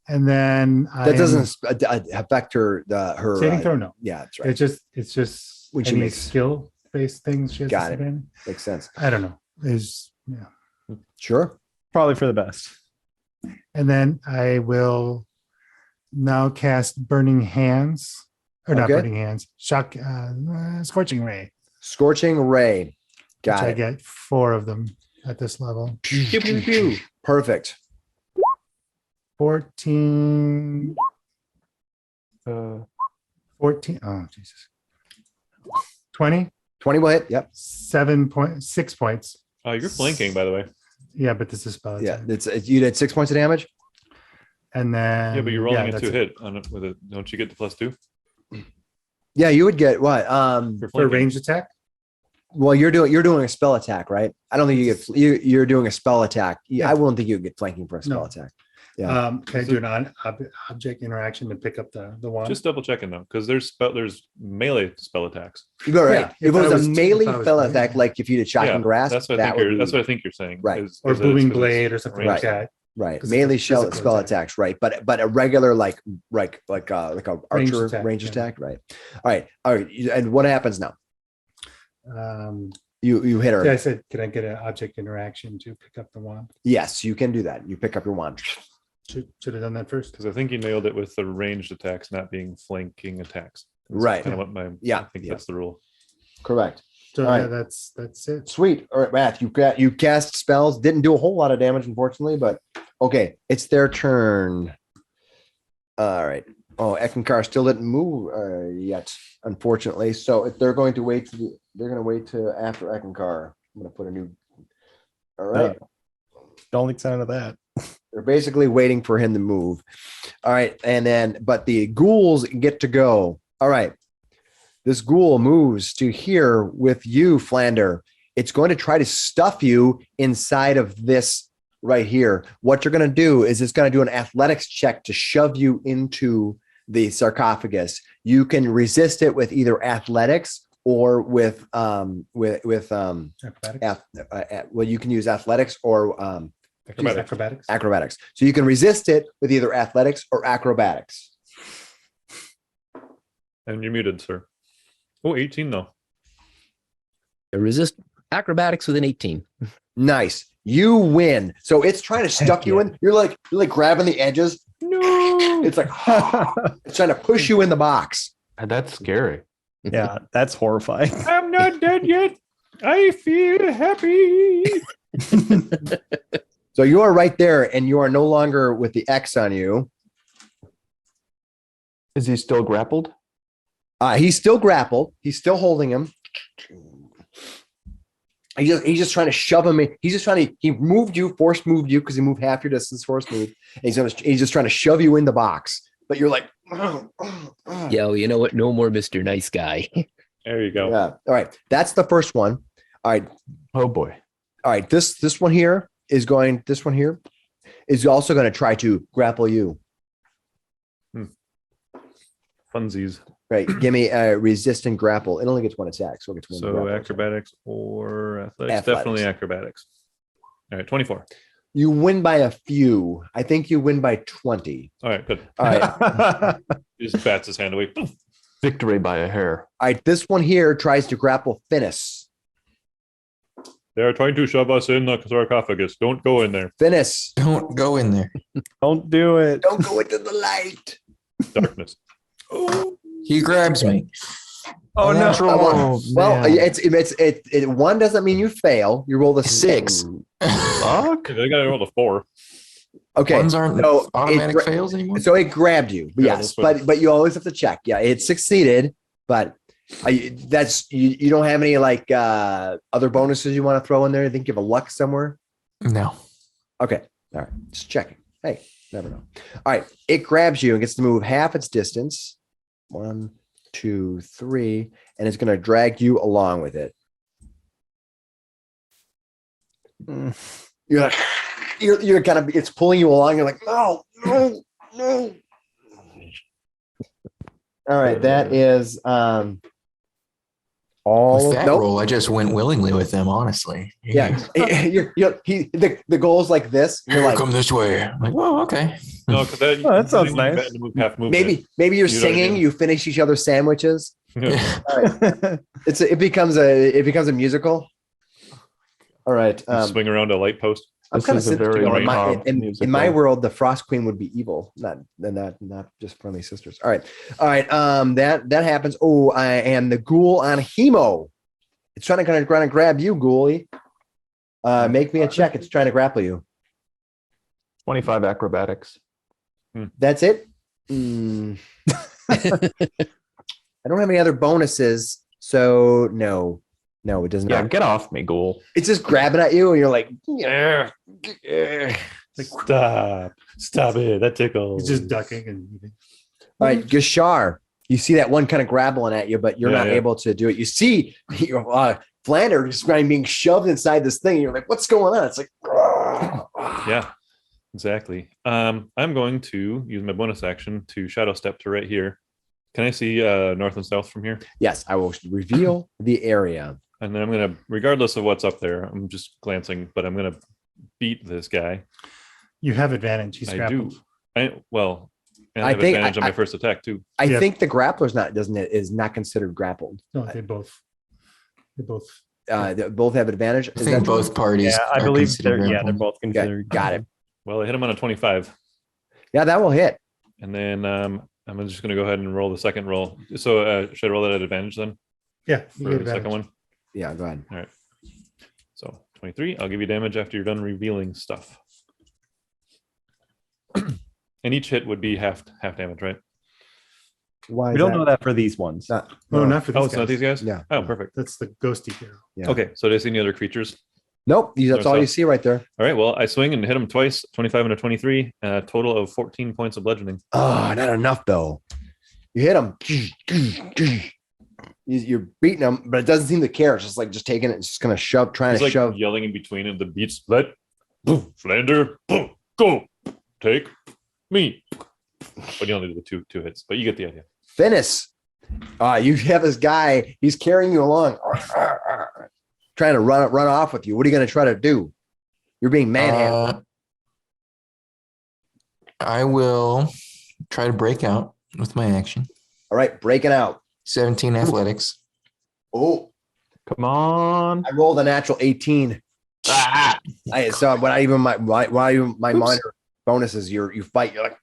[SPEAKER 4] And then
[SPEAKER 1] That doesn't affect her. Her
[SPEAKER 4] saving throw. No,
[SPEAKER 1] Yeah, that's right.
[SPEAKER 4] it's just
[SPEAKER 1] When she
[SPEAKER 4] any
[SPEAKER 1] makes-
[SPEAKER 4] skill based things. She has
[SPEAKER 1] Got it.
[SPEAKER 4] disadvantage.
[SPEAKER 1] Makes sense.
[SPEAKER 4] I don't know. Is yeah.
[SPEAKER 1] Sure.
[SPEAKER 7] Probably for the best.
[SPEAKER 4] And then I will now cast Burning Hands, or not
[SPEAKER 1] Okay.
[SPEAKER 4] Burning Hands, Scorching Ray,
[SPEAKER 1] Scorching Ray.
[SPEAKER 4] which
[SPEAKER 1] Got
[SPEAKER 4] I
[SPEAKER 1] it.
[SPEAKER 4] get 4 of them at this level.
[SPEAKER 2] Pew, pew, pew.
[SPEAKER 1] Perfect.
[SPEAKER 4] 14. 14. Oh, Jesus. 20,
[SPEAKER 1] 20 will hit. Yep.
[SPEAKER 4] 6 points.
[SPEAKER 2] Oh, you're flanking, by the way.
[SPEAKER 4] Yeah, but this is spell
[SPEAKER 1] Yeah.
[SPEAKER 4] attack.
[SPEAKER 1] It's you did 6 points of damage.
[SPEAKER 4] And then
[SPEAKER 2] Yeah, but you're rolling
[SPEAKER 4] yeah,
[SPEAKER 2] a
[SPEAKER 4] that's
[SPEAKER 2] 2
[SPEAKER 4] it.
[SPEAKER 2] hit on it with it. Don't you get the +2?
[SPEAKER 1] Yeah, you would get what?
[SPEAKER 4] For
[SPEAKER 2] flanking.
[SPEAKER 4] ranged attack?
[SPEAKER 1] Well, you're doing a spell attack, right? I don't think you're doing a spell attack.
[SPEAKER 4] Yeah.
[SPEAKER 1] I wouldn't think you would get flanking for a spell
[SPEAKER 4] No.
[SPEAKER 1] attack. Yeah.
[SPEAKER 4] Can I do an object interaction to pick up the wand?
[SPEAKER 2] Just double checking though, because there's melee spell attacks.
[SPEAKER 1] You're right.
[SPEAKER 4] Yeah,
[SPEAKER 1] if it was a melee
[SPEAKER 4] if I was
[SPEAKER 1] spell
[SPEAKER 4] playing-
[SPEAKER 1] attack, like if you did shocking grasp,
[SPEAKER 2] That's what I
[SPEAKER 1] that
[SPEAKER 2] think
[SPEAKER 1] would
[SPEAKER 2] you're.
[SPEAKER 1] be,
[SPEAKER 2] That's what I think you're saying.
[SPEAKER 1] Right.
[SPEAKER 4] or
[SPEAKER 2] is that
[SPEAKER 4] booming
[SPEAKER 2] it's 'cause
[SPEAKER 4] blade or
[SPEAKER 2] it's
[SPEAKER 4] something
[SPEAKER 2] ranged.
[SPEAKER 4] like that.
[SPEAKER 1] right.
[SPEAKER 4] 'Cause it's
[SPEAKER 1] Melee
[SPEAKER 4] a physical
[SPEAKER 1] spell
[SPEAKER 4] attack.
[SPEAKER 1] attacks, right? But a regular like a
[SPEAKER 4] Ranged
[SPEAKER 1] archer
[SPEAKER 4] attack,
[SPEAKER 1] range
[SPEAKER 4] yeah.
[SPEAKER 1] attack, right? All right. And what happens now? You hit her.
[SPEAKER 4] Yeah, I said, can I get an object interaction to pick up the wand?
[SPEAKER 1] Yes, you can do that. You pick up your wand.
[SPEAKER 4] Should have done that first.
[SPEAKER 2] Because I think you nailed it with the ranged attacks not being flanking attacks. That's
[SPEAKER 1] Right.
[SPEAKER 2] Kind of what my.
[SPEAKER 1] Yeah,
[SPEAKER 2] I think
[SPEAKER 1] yeah.
[SPEAKER 2] that's the rule.
[SPEAKER 1] Correct.
[SPEAKER 4] So
[SPEAKER 1] All
[SPEAKER 4] yeah,
[SPEAKER 1] right.
[SPEAKER 4] that's it.
[SPEAKER 1] Sweet. All right, Matt, you cast spells. Didn't do a whole lot of damage, unfortunately, but okay, it's their turn. All right. Oh, Eckankar still didn't move yet, unfortunately. So if they're going to wait they're going to wait to after Eckankar. I'm going to put a new. All right.
[SPEAKER 7] Don't like the sound of that.
[SPEAKER 1] They're basically waiting for him to move. All right, and then but the ghouls get to go. All right. This ghoul moves to here with you, Flander. It's going to try to stuff you inside of this right here. What you're going to do is it's going to do an athletics check to shove you into the sarcophagus. You can resist it with either athletics or with
[SPEAKER 4] Acrobatics.
[SPEAKER 1] well, you can use athletics or
[SPEAKER 4] Acrobatics.
[SPEAKER 1] acrobatics. So you can resist it with either athletics or acrobatics.
[SPEAKER 2] And you're muted, sir. Oh, 18 though.
[SPEAKER 3] Resist acrobatics with an 18.
[SPEAKER 1] Nice. You win. So it's trying to stuck you in. You're like grabbing the edges. No. It's like it's trying to push you in the box.
[SPEAKER 5] That's scary.
[SPEAKER 7] Yeah, that's horrifying.
[SPEAKER 2] I'm not dead yet. I feel happy.
[SPEAKER 1] So you are right there, and you are no longer with the X on you.
[SPEAKER 5] Is he still grappled?
[SPEAKER 1] He's still grappled. He's still holding him. He's just trying to shove him in. He's just trying to. He moved you, force moved you because he moved half your distance, force moved. And he's just trying to shove you in the box. But you're like,
[SPEAKER 3] Yeah, well, you know what? No more Mr. Nice Guy.
[SPEAKER 2] There you go.
[SPEAKER 1] yeah. All right, that's the first one. All right,
[SPEAKER 5] Oh boy.
[SPEAKER 1] all right. This one here is going. This one here is also going to try to grapple you.
[SPEAKER 2] Funsies.
[SPEAKER 1] Right. Give me a resistant grapple. It only gets one attack, so it gets one.
[SPEAKER 2] So
[SPEAKER 1] grapple.
[SPEAKER 2] acrobatics or athletics?
[SPEAKER 1] Athletics.
[SPEAKER 2] Definitely acrobatics. All right, 24.
[SPEAKER 1] You win by a few. I think you win by 20.
[SPEAKER 2] All right, good.
[SPEAKER 1] All right.
[SPEAKER 2] He just bats his hand away.
[SPEAKER 5] Victory by a hair.
[SPEAKER 1] All right. This one here tries to grapple Finnis.
[SPEAKER 2] They are trying to shove us in the sarcophagus. Don't go in there.
[SPEAKER 1] Finnis,
[SPEAKER 6] Don't go in there.
[SPEAKER 7] Don't do it.
[SPEAKER 1] don't go into the light.
[SPEAKER 2] Darkness.
[SPEAKER 6] He grabs me.
[SPEAKER 7] Oh no.
[SPEAKER 5] Natural.
[SPEAKER 1] Well,
[SPEAKER 5] man.
[SPEAKER 1] it one doesn't mean you fail. You roll the 6.
[SPEAKER 5] Fuck.
[SPEAKER 2] They got to roll a 4.
[SPEAKER 1] Okay.
[SPEAKER 6] Ones aren't
[SPEAKER 1] So
[SPEAKER 6] automatic
[SPEAKER 1] it,
[SPEAKER 6] fails anymore.
[SPEAKER 1] so it grabbed you.
[SPEAKER 2] Yeah,
[SPEAKER 1] Yes,
[SPEAKER 2] that's what-
[SPEAKER 1] but you always have to check. Yeah, it succeeded, but that's you don't have any like other bonuses you want to throw in there? I think you have a luck somewhere.
[SPEAKER 6] No.
[SPEAKER 1] Okay. All right. Just checking. Hey, never know. All right. It grabs you and gets to move half its distance. 1, 2, 3, and it's going to drag you along with it. You're like, you're kind of, it's pulling you along. You're like, no. All right. That is all.
[SPEAKER 6] With that
[SPEAKER 1] Nope.
[SPEAKER 6] roll, I just went willingly with them, honestly.
[SPEAKER 1] Yeah. The goal's like this. You're
[SPEAKER 6] Here,
[SPEAKER 1] like,
[SPEAKER 6] come this way. I'm like, well, okay.
[SPEAKER 2] No, because that,
[SPEAKER 7] Oh, that sounds
[SPEAKER 2] you
[SPEAKER 7] nice.
[SPEAKER 2] bet to move half movement.
[SPEAKER 1] maybe you're
[SPEAKER 2] You know what I
[SPEAKER 1] singing,
[SPEAKER 2] mean?
[SPEAKER 1] you finish each other's sandwiches.
[SPEAKER 2] Yeah.
[SPEAKER 1] All right. It becomes a musical. All right.
[SPEAKER 2] You swing around a light post.
[SPEAKER 1] I'm
[SPEAKER 5] This
[SPEAKER 1] kind of
[SPEAKER 5] is a very
[SPEAKER 1] in my,
[SPEAKER 5] macabre
[SPEAKER 1] in
[SPEAKER 5] musical.
[SPEAKER 1] my world, the Frost Queen would be evil, not just friendly sisters. All right. That happens. Oh, and the ghoul on Hemo. It's trying to grab you, ghoulie. Make me a check. It's trying to grapple you.
[SPEAKER 5] 25 acrobatics.
[SPEAKER 1] That's it. I don't have any other bonuses, so no, it does
[SPEAKER 5] Yeah,
[SPEAKER 1] not.
[SPEAKER 5] get off me, ghoul.
[SPEAKER 1] It's just grabbing at you, and you're like,
[SPEAKER 2] Stop it. That tickles.
[SPEAKER 4] He's just ducking and moving.
[SPEAKER 1] all right, Gashar, You see that one kind of grappling at you, but you're not able to do it. You see Flander just being shoved inside this thing. And you're like, what's going on? It's like,
[SPEAKER 2] Yeah, exactly. I'm going to use my bonus action to shadow step to right here. Can I see north and south from here?
[SPEAKER 1] yes, I will reveal the area.
[SPEAKER 2] And then I'm going to, regardless of what's up there, I'm just glancing, but I'm going to beat this guy.
[SPEAKER 4] You have advantage. He's
[SPEAKER 2] I
[SPEAKER 4] grappled.
[SPEAKER 2] do. And I
[SPEAKER 1] I
[SPEAKER 2] have
[SPEAKER 1] think
[SPEAKER 2] advantage on my first attack too.
[SPEAKER 1] I
[SPEAKER 4] Yeah.
[SPEAKER 1] think the grappler's is not considered grappled.
[SPEAKER 4] No, they both.
[SPEAKER 1] They both have advantage.
[SPEAKER 6] I think both parties.
[SPEAKER 7] Yeah, I
[SPEAKER 6] are
[SPEAKER 7] believe
[SPEAKER 6] considered
[SPEAKER 7] they're
[SPEAKER 6] grappled.
[SPEAKER 7] both considered.
[SPEAKER 1] Got it.
[SPEAKER 2] Well, I hit him on a 25.
[SPEAKER 1] Yeah, that will hit.
[SPEAKER 2] And then I'm just going to go ahead and roll the second roll. So should I roll that at advantage then
[SPEAKER 4] Yeah. You
[SPEAKER 2] for
[SPEAKER 4] get
[SPEAKER 2] the second
[SPEAKER 4] advantage.
[SPEAKER 2] one?
[SPEAKER 1] Yeah, go ahead.
[SPEAKER 2] All right. So 23. I'll give you damage after you're done revealing stuff. And each hit would be half damage, right?
[SPEAKER 1] Why?
[SPEAKER 7] We
[SPEAKER 1] is
[SPEAKER 7] don't
[SPEAKER 1] that?
[SPEAKER 7] know that for these ones.
[SPEAKER 1] Not-
[SPEAKER 4] No, not for
[SPEAKER 2] Oh,
[SPEAKER 4] these
[SPEAKER 2] it's not
[SPEAKER 4] guys.
[SPEAKER 2] these guys?
[SPEAKER 1] Yeah.
[SPEAKER 2] Oh, perfect.
[SPEAKER 4] That's the ghosty hero.
[SPEAKER 1] Yeah.
[SPEAKER 2] Okay. So do I see any other creatures?
[SPEAKER 1] Nope. That's all you
[SPEAKER 2] So-
[SPEAKER 1] see right there.
[SPEAKER 2] All right. Well, I swing and hit him twice, 25 and a 23, a total of 14 points of bludgeoning.
[SPEAKER 1] Oh, not enough though. You hit him. You're beating him, but it doesn't seem to care. It's just like taking it. It's just gonna trying
[SPEAKER 2] He's
[SPEAKER 1] to
[SPEAKER 2] like
[SPEAKER 1] shove.
[SPEAKER 2] yelling in between and the beats. Let Flander go. Take me. But you only do the two hits, but you get the idea.
[SPEAKER 1] Finnis. You have this guy. He's carrying you along, trying to run off with you. What are you gonna try to do? You're being manhandled.
[SPEAKER 6] I will try to break out with my action.
[SPEAKER 1] All right, breaking out.
[SPEAKER 6] 17 athletics.
[SPEAKER 1] Oh,
[SPEAKER 5] Come on.
[SPEAKER 1] I rolled a natural 18. So when my minor bonuses, you fight. You're like,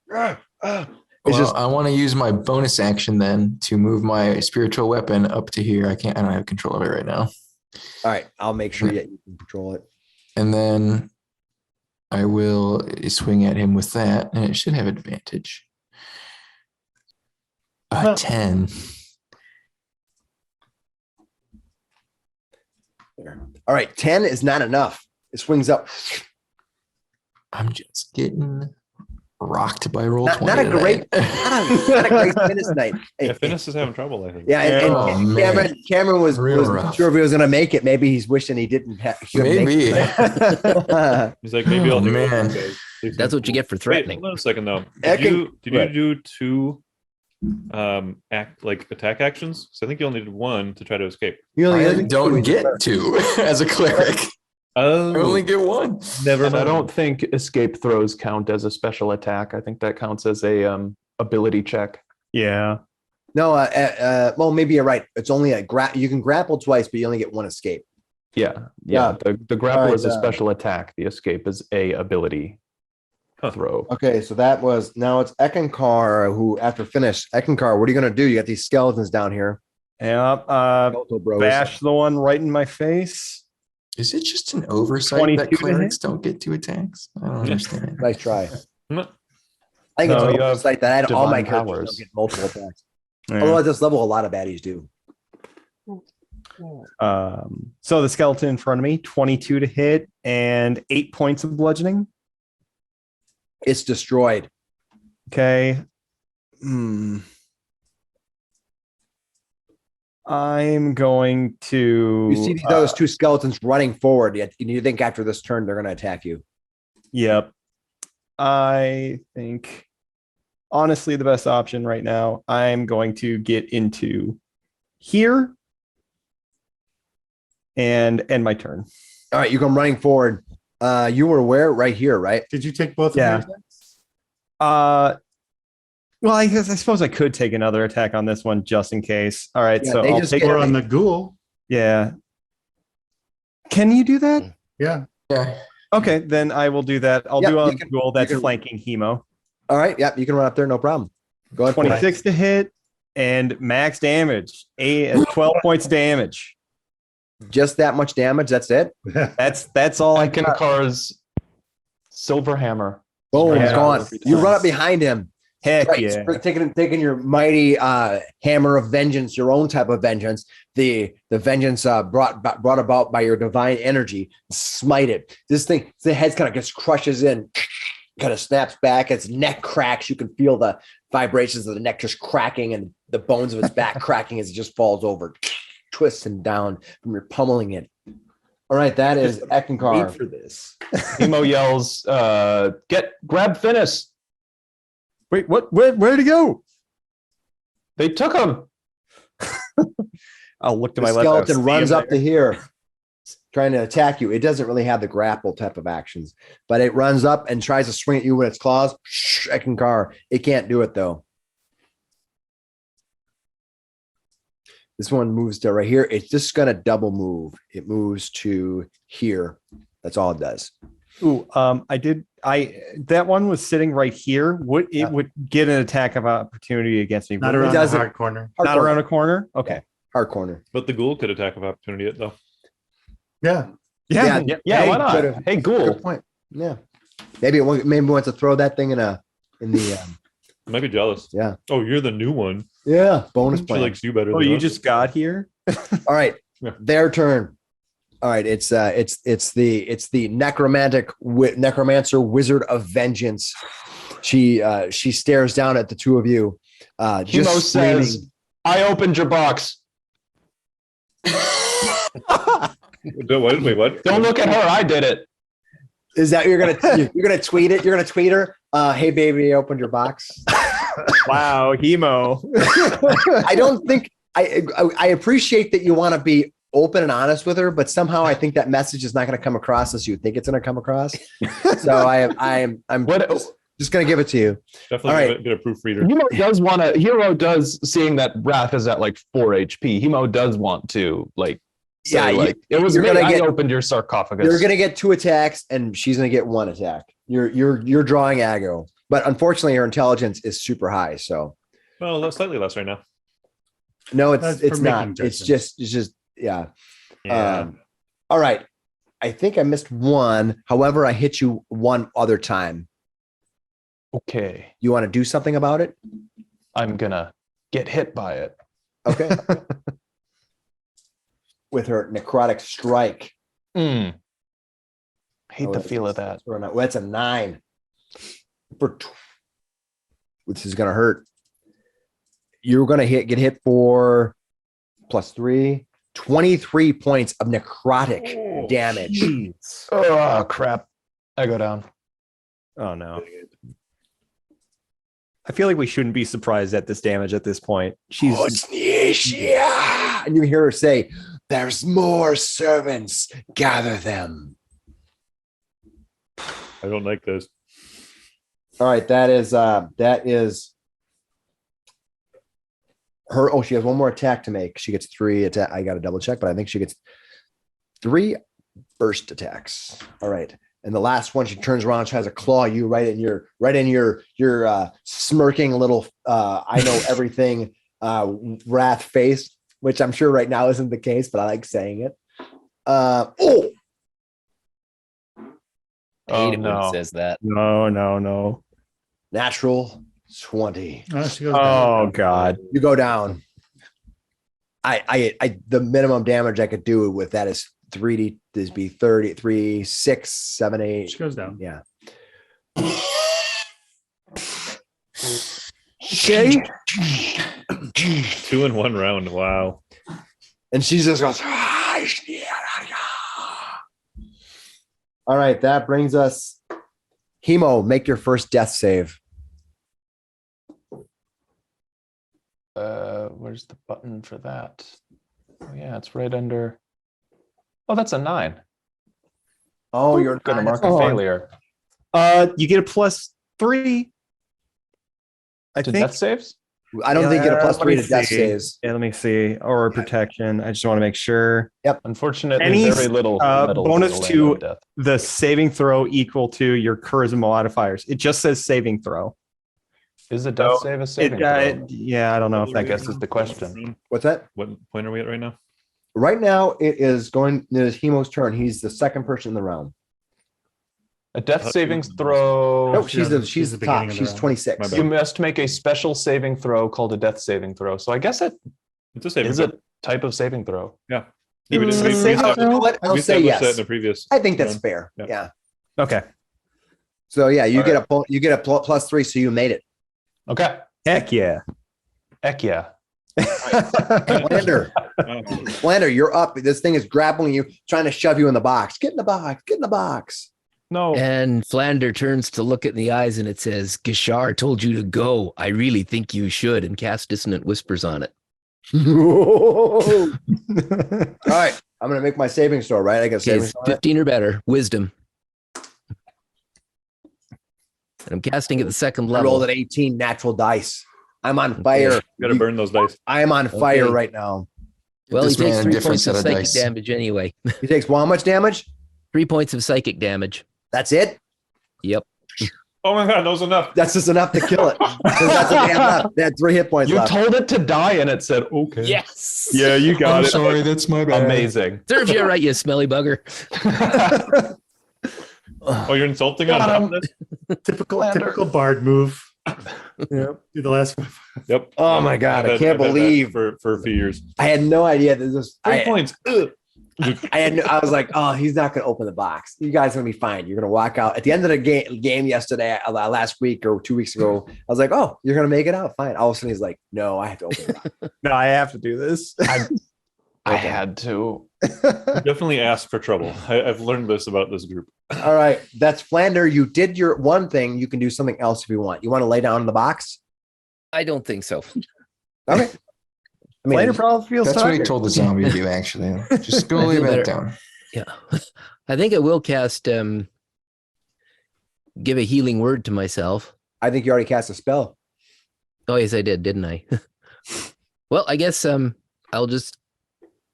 [SPEAKER 1] it's
[SPEAKER 6] Well,
[SPEAKER 1] just
[SPEAKER 6] I want to use my bonus action then to move my spiritual weapon up to here. I don't have control of it right now.
[SPEAKER 1] all right. I'll make sure you can control it.
[SPEAKER 6] And then I will swing at him with that, and it should have advantage.
[SPEAKER 4] Huh.
[SPEAKER 6] 10.
[SPEAKER 1] There. All right, 10 is not enough. It swings up.
[SPEAKER 6] I'm just getting rocked by roll
[SPEAKER 1] Not
[SPEAKER 6] 20.
[SPEAKER 1] a great,
[SPEAKER 6] tonight.
[SPEAKER 1] not a great Finnis night.
[SPEAKER 2] Yeah, Finnis is having trouble, I think.
[SPEAKER 1] Yeah, and
[SPEAKER 6] Oh, man.
[SPEAKER 1] Cameron was
[SPEAKER 6] Real
[SPEAKER 1] not
[SPEAKER 6] rough.
[SPEAKER 1] sure if he was going to make it. Maybe he's wishing he didn't.
[SPEAKER 6] Maybe.
[SPEAKER 2] He's like, maybe I'll
[SPEAKER 6] Oh,
[SPEAKER 2] do
[SPEAKER 6] man.
[SPEAKER 2] it. Okay.
[SPEAKER 3] That's what you get for
[SPEAKER 2] Wait,
[SPEAKER 3] threatening.
[SPEAKER 2] hold on a second though.
[SPEAKER 1] Right.
[SPEAKER 2] Did you do two attack actions? So I think you only did one to try to escape.
[SPEAKER 1] You
[SPEAKER 6] I
[SPEAKER 1] only
[SPEAKER 6] don't get to as a cleric.
[SPEAKER 2] Oh,
[SPEAKER 6] I only get one.
[SPEAKER 2] never
[SPEAKER 5] And I
[SPEAKER 2] mind.
[SPEAKER 5] don't think escape throws count as a special attack. I think that counts as a ability check.
[SPEAKER 7] Yeah.
[SPEAKER 1] No, well, maybe you're right. It's only you can grapple twice, but you only get one escape.
[SPEAKER 5] Yeah.
[SPEAKER 1] Yeah.
[SPEAKER 5] The grapple
[SPEAKER 1] Alright,
[SPEAKER 5] is a special attack. The escape is a ability throw.
[SPEAKER 1] Okay, so now it's Eckankar who, after finish, Eckankar, what are you going to do? You got these skeletons down here.
[SPEAKER 7] Yep.
[SPEAKER 1] Skeletal bros.
[SPEAKER 7] Bash the one right in my face.
[SPEAKER 6] Is it just an oversight
[SPEAKER 7] 22
[SPEAKER 6] that
[SPEAKER 7] to
[SPEAKER 6] clerics don't get two attacks? I don't understand.
[SPEAKER 1] Nice try.
[SPEAKER 2] Hmm.
[SPEAKER 1] I think
[SPEAKER 7] No,
[SPEAKER 1] it's
[SPEAKER 7] you
[SPEAKER 1] an
[SPEAKER 7] have
[SPEAKER 1] oversight that all my
[SPEAKER 5] divine
[SPEAKER 1] characters
[SPEAKER 5] powers.
[SPEAKER 1] don't get multiple attacks.
[SPEAKER 7] Yeah.
[SPEAKER 1] Although at this level, a lot of baddies do.
[SPEAKER 7] So the skeleton in front of me, 22 to hit and 8 points of bludgeoning.
[SPEAKER 1] It's destroyed.
[SPEAKER 7] Okay.
[SPEAKER 1] Hmm.
[SPEAKER 7] I'm going to.
[SPEAKER 1] You see those two skeletons running forward. Yet you think after this turn they're going to attack you.
[SPEAKER 7] Yep. I think honestly the best option right now, I'm going to get into here and end my turn.
[SPEAKER 1] All right, you come running forward. You were where? Right here, right?
[SPEAKER 4] Did you take both
[SPEAKER 7] Yeah.
[SPEAKER 4] of your attacks?
[SPEAKER 7] Well, I suppose I could take another attack on this one just in case. All right,
[SPEAKER 1] Yeah,
[SPEAKER 7] so
[SPEAKER 1] they
[SPEAKER 7] I'll
[SPEAKER 1] just
[SPEAKER 7] take
[SPEAKER 1] get-
[SPEAKER 4] Or on the ghoul?
[SPEAKER 7] yeah. Can you do that?
[SPEAKER 4] Yeah.
[SPEAKER 6] Yeah.
[SPEAKER 7] Okay, then I will do that. I'll
[SPEAKER 1] Yeah,
[SPEAKER 7] do
[SPEAKER 1] you
[SPEAKER 7] a
[SPEAKER 1] can-
[SPEAKER 7] goal that's
[SPEAKER 1] you can-
[SPEAKER 7] flanking hemo.
[SPEAKER 1] All right, yeah, you can run up there, no problem. Go ahead.
[SPEAKER 7] 26 to hit and max damage. 12 points damage.
[SPEAKER 1] Just that much damage. That's it.
[SPEAKER 7] That's all I can.
[SPEAKER 5] Eckankar's silver hammer.
[SPEAKER 1] Boom,
[SPEAKER 7] Yeah.
[SPEAKER 1] it's gone. You run up behind him.
[SPEAKER 7] Heck
[SPEAKER 1] Right,
[SPEAKER 7] yeah.
[SPEAKER 1] taking your mighty hammer of vengeance, your own type of vengeance, the vengeance brought about by your divine energy. Smite it. This thing, the head kind of just crushes in, kind of snaps back. Its neck cracks. You can feel the vibrations of the neck just cracking and the bones of its back cracking as it just falls over, twisting down from your pummeling it. All right, that is Eckankar.
[SPEAKER 7] for this.
[SPEAKER 5] Emo yells, grab Finnis.
[SPEAKER 7] Wait, what? Where'd he go?
[SPEAKER 5] They took him.
[SPEAKER 7] I'll look to
[SPEAKER 1] The
[SPEAKER 7] my left. I'll
[SPEAKER 1] skeleton
[SPEAKER 7] see
[SPEAKER 1] runs
[SPEAKER 7] him
[SPEAKER 1] up
[SPEAKER 7] there.
[SPEAKER 1] to here, trying to attack you. It doesn't really have the grapple type of actions, but it runs up and tries to swing at you with its claws. Eckankar, it can't do it though. This one moves to right here. It's just going to double move. It moves to here. That's all it does.
[SPEAKER 7] Ooh, that one was sitting right here. Would get an attack of opportunity against me.
[SPEAKER 4] Not
[SPEAKER 7] wouldn't
[SPEAKER 4] around
[SPEAKER 7] it?
[SPEAKER 4] the
[SPEAKER 1] doesn't-
[SPEAKER 4] hard corner.
[SPEAKER 1] Hard
[SPEAKER 7] Not
[SPEAKER 1] corner.
[SPEAKER 7] around a corner. Okay.
[SPEAKER 1] Hard corner.
[SPEAKER 2] But the ghoul could attack of opportunity it though.
[SPEAKER 4] Yeah.
[SPEAKER 1] Yeah,
[SPEAKER 5] Yeah,
[SPEAKER 1] hey,
[SPEAKER 5] why not?
[SPEAKER 1] could've-
[SPEAKER 5] Hey,
[SPEAKER 1] Good
[SPEAKER 5] ghoul.
[SPEAKER 1] point. Yeah. Maybe it wants to throw that thing in the
[SPEAKER 2] I might be jealous.
[SPEAKER 1] Yeah.
[SPEAKER 2] Oh, you're the new one.
[SPEAKER 1] bonus
[SPEAKER 2] She
[SPEAKER 1] plan.
[SPEAKER 2] likes you better.
[SPEAKER 7] Oh,
[SPEAKER 2] than
[SPEAKER 7] you
[SPEAKER 2] us.
[SPEAKER 7] just got here.
[SPEAKER 1] All right,
[SPEAKER 2] Yeah.
[SPEAKER 1] their turn. All right, it's the necromancer wizard of vengeance. She stares down at the two of you.
[SPEAKER 5] Hemo
[SPEAKER 1] Just screaming.
[SPEAKER 5] says, I opened your box.
[SPEAKER 2] Wait, what?
[SPEAKER 5] Don't look at her. I did it.
[SPEAKER 1] Is that you're gonna tweet it? You're gonna tweet her. Hey baby, I opened your box.
[SPEAKER 7] Wow, Hemo.
[SPEAKER 1] I don't think I appreciate that you want to be open and honest with her, but somehow I think that message is not going to come across as you think it's going to come across. So I'm just going to give it to you.
[SPEAKER 2] Definitely
[SPEAKER 1] All right.
[SPEAKER 2] get a proofreader.
[SPEAKER 5] Hero does, seeing that Wrath is at like 4 HP. Hemo does want to say,
[SPEAKER 1] Yeah,
[SPEAKER 5] it was
[SPEAKER 1] you're
[SPEAKER 5] me.
[SPEAKER 1] gonna
[SPEAKER 5] I
[SPEAKER 1] get-
[SPEAKER 5] opened your sarcophagus.
[SPEAKER 1] You're going to get 2 attacks, and she's going to get 1 attack. You're drawing aggro, but unfortunately, her intelligence is super high. So
[SPEAKER 2] Well, that's slightly less right now.
[SPEAKER 1] no,
[SPEAKER 4] That's
[SPEAKER 1] it's
[SPEAKER 4] for
[SPEAKER 1] not.
[SPEAKER 4] making
[SPEAKER 1] It's
[SPEAKER 4] judgments.
[SPEAKER 1] just yeah.
[SPEAKER 7] Yeah.
[SPEAKER 1] All right. I think I missed 1. However, I hit you 1 other time.
[SPEAKER 5] Okay.
[SPEAKER 1] You want to do something about it?
[SPEAKER 5] I'm gonna get hit by it.
[SPEAKER 1] Okay. With her necrotic strike.
[SPEAKER 5] Hate
[SPEAKER 1] Oh,
[SPEAKER 5] the feel of that.
[SPEAKER 1] Well, that's a 9. Which is going to hurt. You're going to get hit for +3, 23 points of necrotic damage.
[SPEAKER 5] Oh crap! I go down.
[SPEAKER 7] Oh no. I feel like we shouldn't be surprised at this damage at this point. She's
[SPEAKER 1] And you hear her say, "There's more servants. Gather them."
[SPEAKER 2] I don't like this.
[SPEAKER 1] All right, that is her. Oh, she has 1 more attack to make. She gets 3 attack. I got to double check, but I think she gets 3 burst attacks. All right. And the last one, she turns around, tries to claw you right in your smirking little I know everything wrath face, which I'm sure right now isn't the case, but I like saying it.
[SPEAKER 3] I hate it when
[SPEAKER 5] no.
[SPEAKER 3] it says that.
[SPEAKER 7] no.
[SPEAKER 1] Natural 20.
[SPEAKER 4] Oh, she goes
[SPEAKER 7] Oh
[SPEAKER 4] down.
[SPEAKER 7] god.
[SPEAKER 1] You go down. I the minimum damage I could do with that is 3D. This be 30, 3, 6, 7, 8.
[SPEAKER 4] She goes down.
[SPEAKER 1] Yeah.
[SPEAKER 7] Okay.
[SPEAKER 2] 2 in 1 round. Wow.
[SPEAKER 1] And she just goes. All right, that brings us. Hemo, make your first death save.
[SPEAKER 5] Where's the button for that? Oh yeah, it's right under. Oh, that's a 9.
[SPEAKER 1] Oh, you're
[SPEAKER 5] Gonna mark
[SPEAKER 7] Oh.
[SPEAKER 5] a failure.
[SPEAKER 7] You get a +3. I
[SPEAKER 5] To
[SPEAKER 7] think.
[SPEAKER 5] death saves?
[SPEAKER 1] I don't think you get a
[SPEAKER 7] Let
[SPEAKER 1] +3
[SPEAKER 7] me
[SPEAKER 1] to death
[SPEAKER 7] see.
[SPEAKER 1] saves.
[SPEAKER 7] Yeah, let me see. Or protection. I just want to make sure.
[SPEAKER 5] Unfortunately,
[SPEAKER 7] Any,
[SPEAKER 5] very little metal
[SPEAKER 7] bonus
[SPEAKER 5] will land
[SPEAKER 7] to-
[SPEAKER 5] on death.
[SPEAKER 7] The saving throw equal to your charisma modifiers. It just says saving throw.
[SPEAKER 5] Is a death save a saving throw?
[SPEAKER 7] Yeah, I don't know if
[SPEAKER 5] I
[SPEAKER 7] that
[SPEAKER 5] guess is the question.
[SPEAKER 1] What's that?
[SPEAKER 2] What point are we at right now?
[SPEAKER 1] Right now, it is Hemo's turn. He's the second person in the round.
[SPEAKER 5] A death saving throw.
[SPEAKER 1] Nope, she's the
[SPEAKER 4] she's the
[SPEAKER 1] top.
[SPEAKER 4] beginning of the
[SPEAKER 1] She's
[SPEAKER 4] round.
[SPEAKER 1] 26.
[SPEAKER 2] My bad.
[SPEAKER 5] You must make a special saving throw called a death saving throw. So I guess it
[SPEAKER 2] It's a saving
[SPEAKER 5] is
[SPEAKER 2] throw.
[SPEAKER 5] a type of saving throw.
[SPEAKER 2] Yeah.
[SPEAKER 1] It's a
[SPEAKER 2] We
[SPEAKER 1] saving
[SPEAKER 2] established-
[SPEAKER 1] throw? You know what? I'll
[SPEAKER 2] we
[SPEAKER 1] say
[SPEAKER 2] established that
[SPEAKER 1] yes.
[SPEAKER 2] in the previous.
[SPEAKER 1] I think that's
[SPEAKER 2] round.
[SPEAKER 1] fair.
[SPEAKER 2] Yeah.
[SPEAKER 1] Yeah.
[SPEAKER 7] Okay.
[SPEAKER 1] So yeah, you
[SPEAKER 5] All
[SPEAKER 1] get a +3, so you made it.
[SPEAKER 5] Okay.
[SPEAKER 7] Heck yeah.
[SPEAKER 5] Heck yeah.
[SPEAKER 1] Flander, you're up. This thing is grappling you, trying to shove you in the box. Get in the box. Get in the box.
[SPEAKER 2] No.
[SPEAKER 3] And Flander turns to look it in the eyes and it says, Gishar told you to go. I really think you should, and cast Dissonant Whispers on it.
[SPEAKER 1] All right. I'm going to make my saving throw, right? I got
[SPEAKER 3] Okay,
[SPEAKER 1] saving
[SPEAKER 3] it's
[SPEAKER 1] throw.
[SPEAKER 3] 15 or better. Wisdom. And I'm casting at the second
[SPEAKER 1] I
[SPEAKER 3] level.
[SPEAKER 1] rolled an 18 natural dice. I'm on fire.
[SPEAKER 2] You gotta burn those dice.
[SPEAKER 1] I am on fire
[SPEAKER 3] Okay.
[SPEAKER 1] right now.
[SPEAKER 3] Well, he
[SPEAKER 6] This man
[SPEAKER 3] takes
[SPEAKER 6] a
[SPEAKER 3] 3
[SPEAKER 6] different
[SPEAKER 3] points
[SPEAKER 6] set
[SPEAKER 3] of
[SPEAKER 6] of
[SPEAKER 3] psychic
[SPEAKER 6] dice.
[SPEAKER 3] damage anyway.
[SPEAKER 1] He takes how much damage?
[SPEAKER 3] 3 points of psychic damage.
[SPEAKER 1] That's it?
[SPEAKER 3] Yep.
[SPEAKER 2] Oh my god, that was enough.
[SPEAKER 1] That's just enough to kill it. 'Cause that's what they had left. They had 3 hit points
[SPEAKER 5] You
[SPEAKER 1] left.
[SPEAKER 5] told it to die, and it said, "Okay."
[SPEAKER 3] Yes.
[SPEAKER 5] Yeah, you got
[SPEAKER 6] I'm
[SPEAKER 5] it.
[SPEAKER 6] sorry, that's my bad.
[SPEAKER 5] Amazing.
[SPEAKER 3] Serves you right, you smelly bugger.
[SPEAKER 2] Oh, you're insulting on top of this?
[SPEAKER 4] Typical bard move.
[SPEAKER 1] Yep.
[SPEAKER 4] Do the last.
[SPEAKER 2] Yep.
[SPEAKER 1] Oh my God, I
[SPEAKER 2] I've
[SPEAKER 1] can't
[SPEAKER 2] had that
[SPEAKER 1] believe.
[SPEAKER 2] for a few years.
[SPEAKER 1] I had no idea this was.
[SPEAKER 2] 3 points. Ugh.
[SPEAKER 1] I was like, oh, he's not going to open the box. You guys are going to be fine. You're going to walk out at the end of the game yesterday, last week or 2 weeks ago. I was like, oh, you're going to make it out. Fine. All of a sudden he's like, no, I have to open it.
[SPEAKER 7] No, I have to do this.
[SPEAKER 5] I had to.
[SPEAKER 2] Definitely ask for trouble. I've learned this about this group.
[SPEAKER 1] All right. That's Flander. You did your one thing. You can do something else if you want. You want to lay down in the box?
[SPEAKER 3] I don't think so.
[SPEAKER 1] Okay. I mean,
[SPEAKER 7] Later probably feels
[SPEAKER 6] That's what he
[SPEAKER 7] tired.
[SPEAKER 6] told the zombie to do, actually. Just go
[SPEAKER 3] I
[SPEAKER 6] lay
[SPEAKER 3] feel
[SPEAKER 6] back
[SPEAKER 3] better.
[SPEAKER 6] down.
[SPEAKER 3] Yeah. I think I will cast give a healing word to myself.
[SPEAKER 1] I think you already cast a spell.
[SPEAKER 3] Oh yes, I did, didn't I? Well, I guess I'll just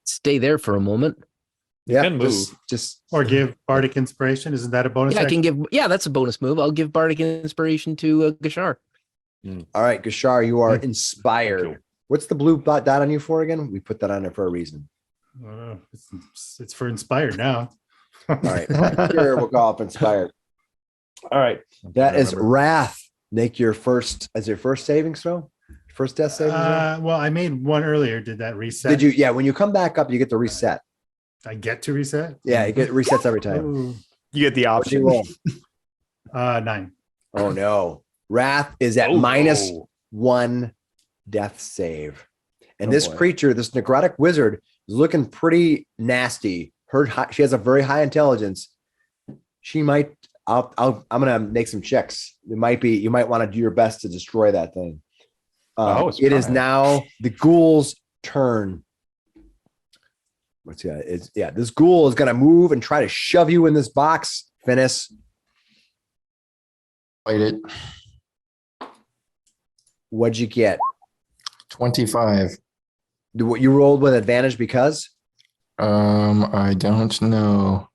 [SPEAKER 3] stay there for a moment.
[SPEAKER 1] Yeah.
[SPEAKER 2] can move.
[SPEAKER 1] Just
[SPEAKER 4] Or give bardic inspiration. Isn't that a bonus?
[SPEAKER 3] Yeah, I
[SPEAKER 4] action?
[SPEAKER 3] can give that's a bonus move. I'll give Bardic Inspiration to Gashar.
[SPEAKER 1] all right, Gashar, you are
[SPEAKER 2] Thank
[SPEAKER 1] inspired.
[SPEAKER 2] you.
[SPEAKER 1] What's the blue dot on you for again? We put that on there for a reason.
[SPEAKER 4] It's for inspired now.
[SPEAKER 1] All right. Sure, we'll call up inspired. All right. That is
[SPEAKER 2] Remember.
[SPEAKER 1] wrath. Make your first saving throw. First death saving throw.
[SPEAKER 4] Well, I made one earlier. Did that reset?
[SPEAKER 1] Did you? Yeah. When you come back up, you get to reset.
[SPEAKER 4] I get to reset?
[SPEAKER 1] Yeah, you get resets every time.
[SPEAKER 4] Ooh.
[SPEAKER 7] You get the
[SPEAKER 1] What'd you
[SPEAKER 7] option.
[SPEAKER 1] roll?
[SPEAKER 4] 9.
[SPEAKER 1] Oh no. Wrath is at
[SPEAKER 2] Oh,
[SPEAKER 1] minus
[SPEAKER 2] no.
[SPEAKER 1] 1 death save. And
[SPEAKER 7] Oh,
[SPEAKER 1] this
[SPEAKER 7] boy.
[SPEAKER 1] creature, this necrotic wizard, is looking pretty nasty. She has a very high intelligence. She might. I'm gonna make some checks. You might want to do your best to destroy that thing.
[SPEAKER 5] It's
[SPEAKER 1] It is
[SPEAKER 5] fine.
[SPEAKER 1] now the ghoul's turn. This ghoul is gonna move and try to shove you in this box, Finnis.
[SPEAKER 6] Fight it.
[SPEAKER 1] What'd you get?
[SPEAKER 6] 25.
[SPEAKER 1] What you rolled with advantage because?
[SPEAKER 6] I don't know.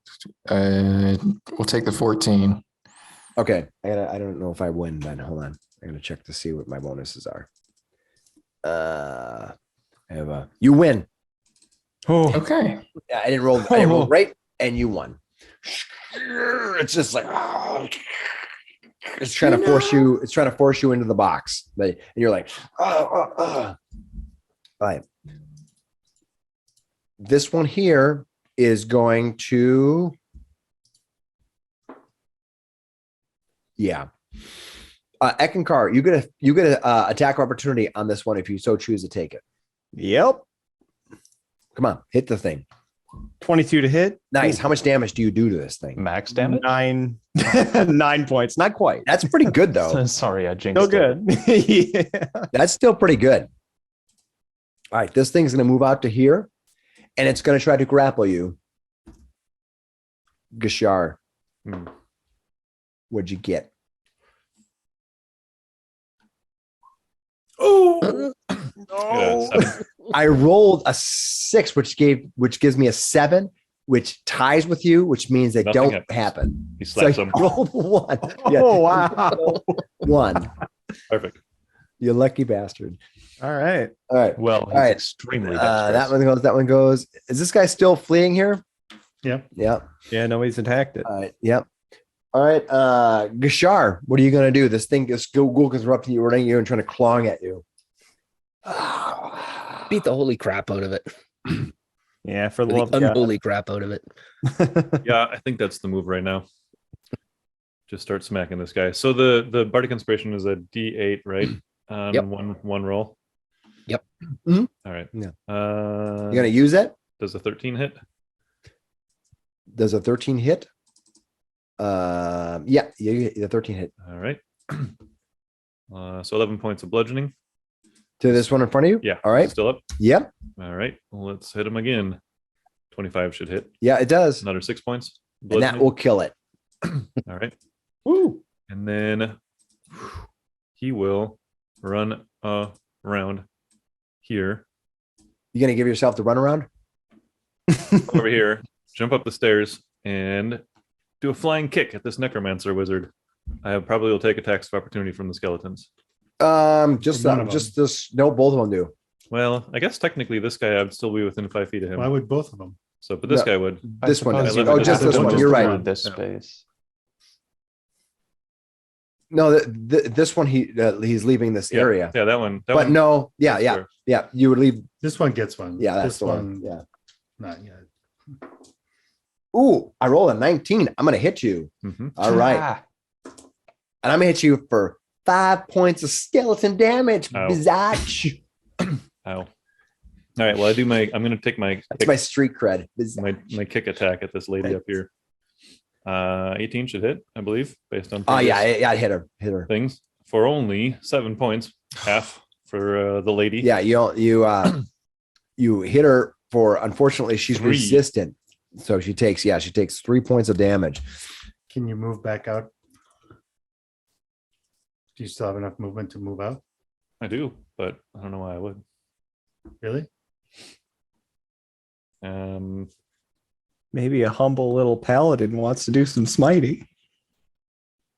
[SPEAKER 6] We'll take the 14.
[SPEAKER 1] Okay. I don't know if I win then. Hold on. I'm gonna check to see what my bonuses are. You win.
[SPEAKER 7] Oh,
[SPEAKER 6] Okay.
[SPEAKER 1] Yeah, I didn't roll right, and you won. It's just like it's trying to force you. It's trying to force you into the box, and you're like, All right. This one here is going to, Eckankar, you get a attack opportunity on this one if you so choose to take it.
[SPEAKER 7] yep.
[SPEAKER 1] Come on, hit the thing.
[SPEAKER 7] 22 to hit.
[SPEAKER 1] Nice. How much damage do you do to this thing?
[SPEAKER 5] Max damage.
[SPEAKER 7] 9 9 points. Not quite.
[SPEAKER 1] That's pretty good though.
[SPEAKER 5] Sorry, I jinxed
[SPEAKER 7] Still
[SPEAKER 5] it.
[SPEAKER 7] good. Yeah.
[SPEAKER 1] That's still pretty good. All right, this thing's going to move out to here, and it's going to try to grapple you. Gashar, what'd you get?
[SPEAKER 2] Yeah, 7.
[SPEAKER 1] I rolled a 6, which gives me a 7, which ties with you, which means they
[SPEAKER 2] Nothing
[SPEAKER 1] don't
[SPEAKER 2] happens.
[SPEAKER 1] happen.
[SPEAKER 2] He
[SPEAKER 1] So
[SPEAKER 2] slaps
[SPEAKER 1] you
[SPEAKER 2] him.
[SPEAKER 1] rolled 1. Yeah,
[SPEAKER 7] Oh, wow.
[SPEAKER 1] 1.
[SPEAKER 2] Perfect.
[SPEAKER 1] You lucky bastard.
[SPEAKER 7] All right.
[SPEAKER 1] All right.
[SPEAKER 5] Well, he's
[SPEAKER 1] right.
[SPEAKER 5] extremely
[SPEAKER 1] That
[SPEAKER 5] dexterous.
[SPEAKER 1] one goes. That one goes. Is this guy still fleeing here?
[SPEAKER 4] Yep.
[SPEAKER 1] Yep.
[SPEAKER 7] Yeah, nobody's attacked it.
[SPEAKER 1] All right. Yep. All right. Gashar, what are you going to do? This thing is ghoul is erupting you, running you, and trying to clawing at you.
[SPEAKER 3] Beat the holy crap out of it.
[SPEAKER 7] Yeah, for the
[SPEAKER 3] The
[SPEAKER 7] love of God.
[SPEAKER 3] unholy crap out of it.
[SPEAKER 2] Yeah, I think that's the move right now. Just start smacking this guy. So the Bardic Inspiration is a D8, right? On
[SPEAKER 3] Yep.
[SPEAKER 2] one roll.
[SPEAKER 3] Yep.
[SPEAKER 1] Mhm.
[SPEAKER 2] All right.
[SPEAKER 1] Yeah.
[SPEAKER 2] Uh,
[SPEAKER 1] You gonna use it?
[SPEAKER 2] does a 13 hit?
[SPEAKER 1] Does a 13 hit? Yeah, the 13 hit.
[SPEAKER 2] All right. So 11 points of bludgeoning.
[SPEAKER 1] To this one in front of you?
[SPEAKER 2] Yeah.
[SPEAKER 1] All right.
[SPEAKER 2] Still up.
[SPEAKER 1] Yep.
[SPEAKER 2] All right. Well, let's hit him again. 25 should hit.
[SPEAKER 1] Yeah, it does.
[SPEAKER 2] Another 6 points.
[SPEAKER 1] And that
[SPEAKER 2] bludgeoning.
[SPEAKER 1] will kill it.
[SPEAKER 2] All right.
[SPEAKER 7] Woo.
[SPEAKER 2] And then he will run around here,
[SPEAKER 1] You gonna give yourself the runaround?
[SPEAKER 2] over here, jump up the stairs, and do a flying kick at this necromancer wizard. I probably will take attacks of opportunity from the skeletons.
[SPEAKER 1] Just
[SPEAKER 4] One of
[SPEAKER 1] just this. No, both of them do.
[SPEAKER 2] Well, I guess technically this guy I'd still be within 5 feet of him.
[SPEAKER 4] Why would both of them?
[SPEAKER 2] So, but this
[SPEAKER 1] No.
[SPEAKER 2] guy would.
[SPEAKER 1] This one.
[SPEAKER 5] suppose
[SPEAKER 2] you
[SPEAKER 1] Oh,
[SPEAKER 2] would
[SPEAKER 1] just
[SPEAKER 2] have
[SPEAKER 1] this
[SPEAKER 2] to
[SPEAKER 1] one.
[SPEAKER 2] just
[SPEAKER 1] You're right.
[SPEAKER 5] include this
[SPEAKER 2] Yeah.
[SPEAKER 5] space.
[SPEAKER 1] No, this one he's leaving this area.
[SPEAKER 2] Yeah, that one. That
[SPEAKER 1] But
[SPEAKER 2] one,
[SPEAKER 1] no, yeah,
[SPEAKER 2] that's
[SPEAKER 1] yeah,
[SPEAKER 2] where-
[SPEAKER 1] yeah. You would leave.
[SPEAKER 4] This one gets one.
[SPEAKER 1] Yeah, that's
[SPEAKER 4] this
[SPEAKER 1] the one. Yeah.
[SPEAKER 4] not yet.
[SPEAKER 1] Ooh, I rolled a 19. I'm gonna hit you.
[SPEAKER 2] Mhm.
[SPEAKER 1] All right,
[SPEAKER 5] Ah,
[SPEAKER 1] and I'm gonna hit you for 5 points of skeleton damage.
[SPEAKER 2] Ow.
[SPEAKER 1] Bizatch.
[SPEAKER 2] Ow. All right. Well, I'm going to take my
[SPEAKER 1] That's my street cred. Bizatch.
[SPEAKER 2] my kick attack at this lady up here. 18 should hit, I believe, based on
[SPEAKER 1] Oh yeah,
[SPEAKER 2] previous
[SPEAKER 1] yeah, hit her.
[SPEAKER 2] things for only 7 points, half for the lady.
[SPEAKER 1] Yeah, you hit her for. Unfortunately, she's
[SPEAKER 2] 3.
[SPEAKER 1] resistant, so she takes 3 points of damage.
[SPEAKER 4] Can you move back out? Do you still have enough movement to move out?
[SPEAKER 2] I do, but I don't know why I would.
[SPEAKER 4] Really?
[SPEAKER 7] Maybe a humble little paladin wants to do some smiting.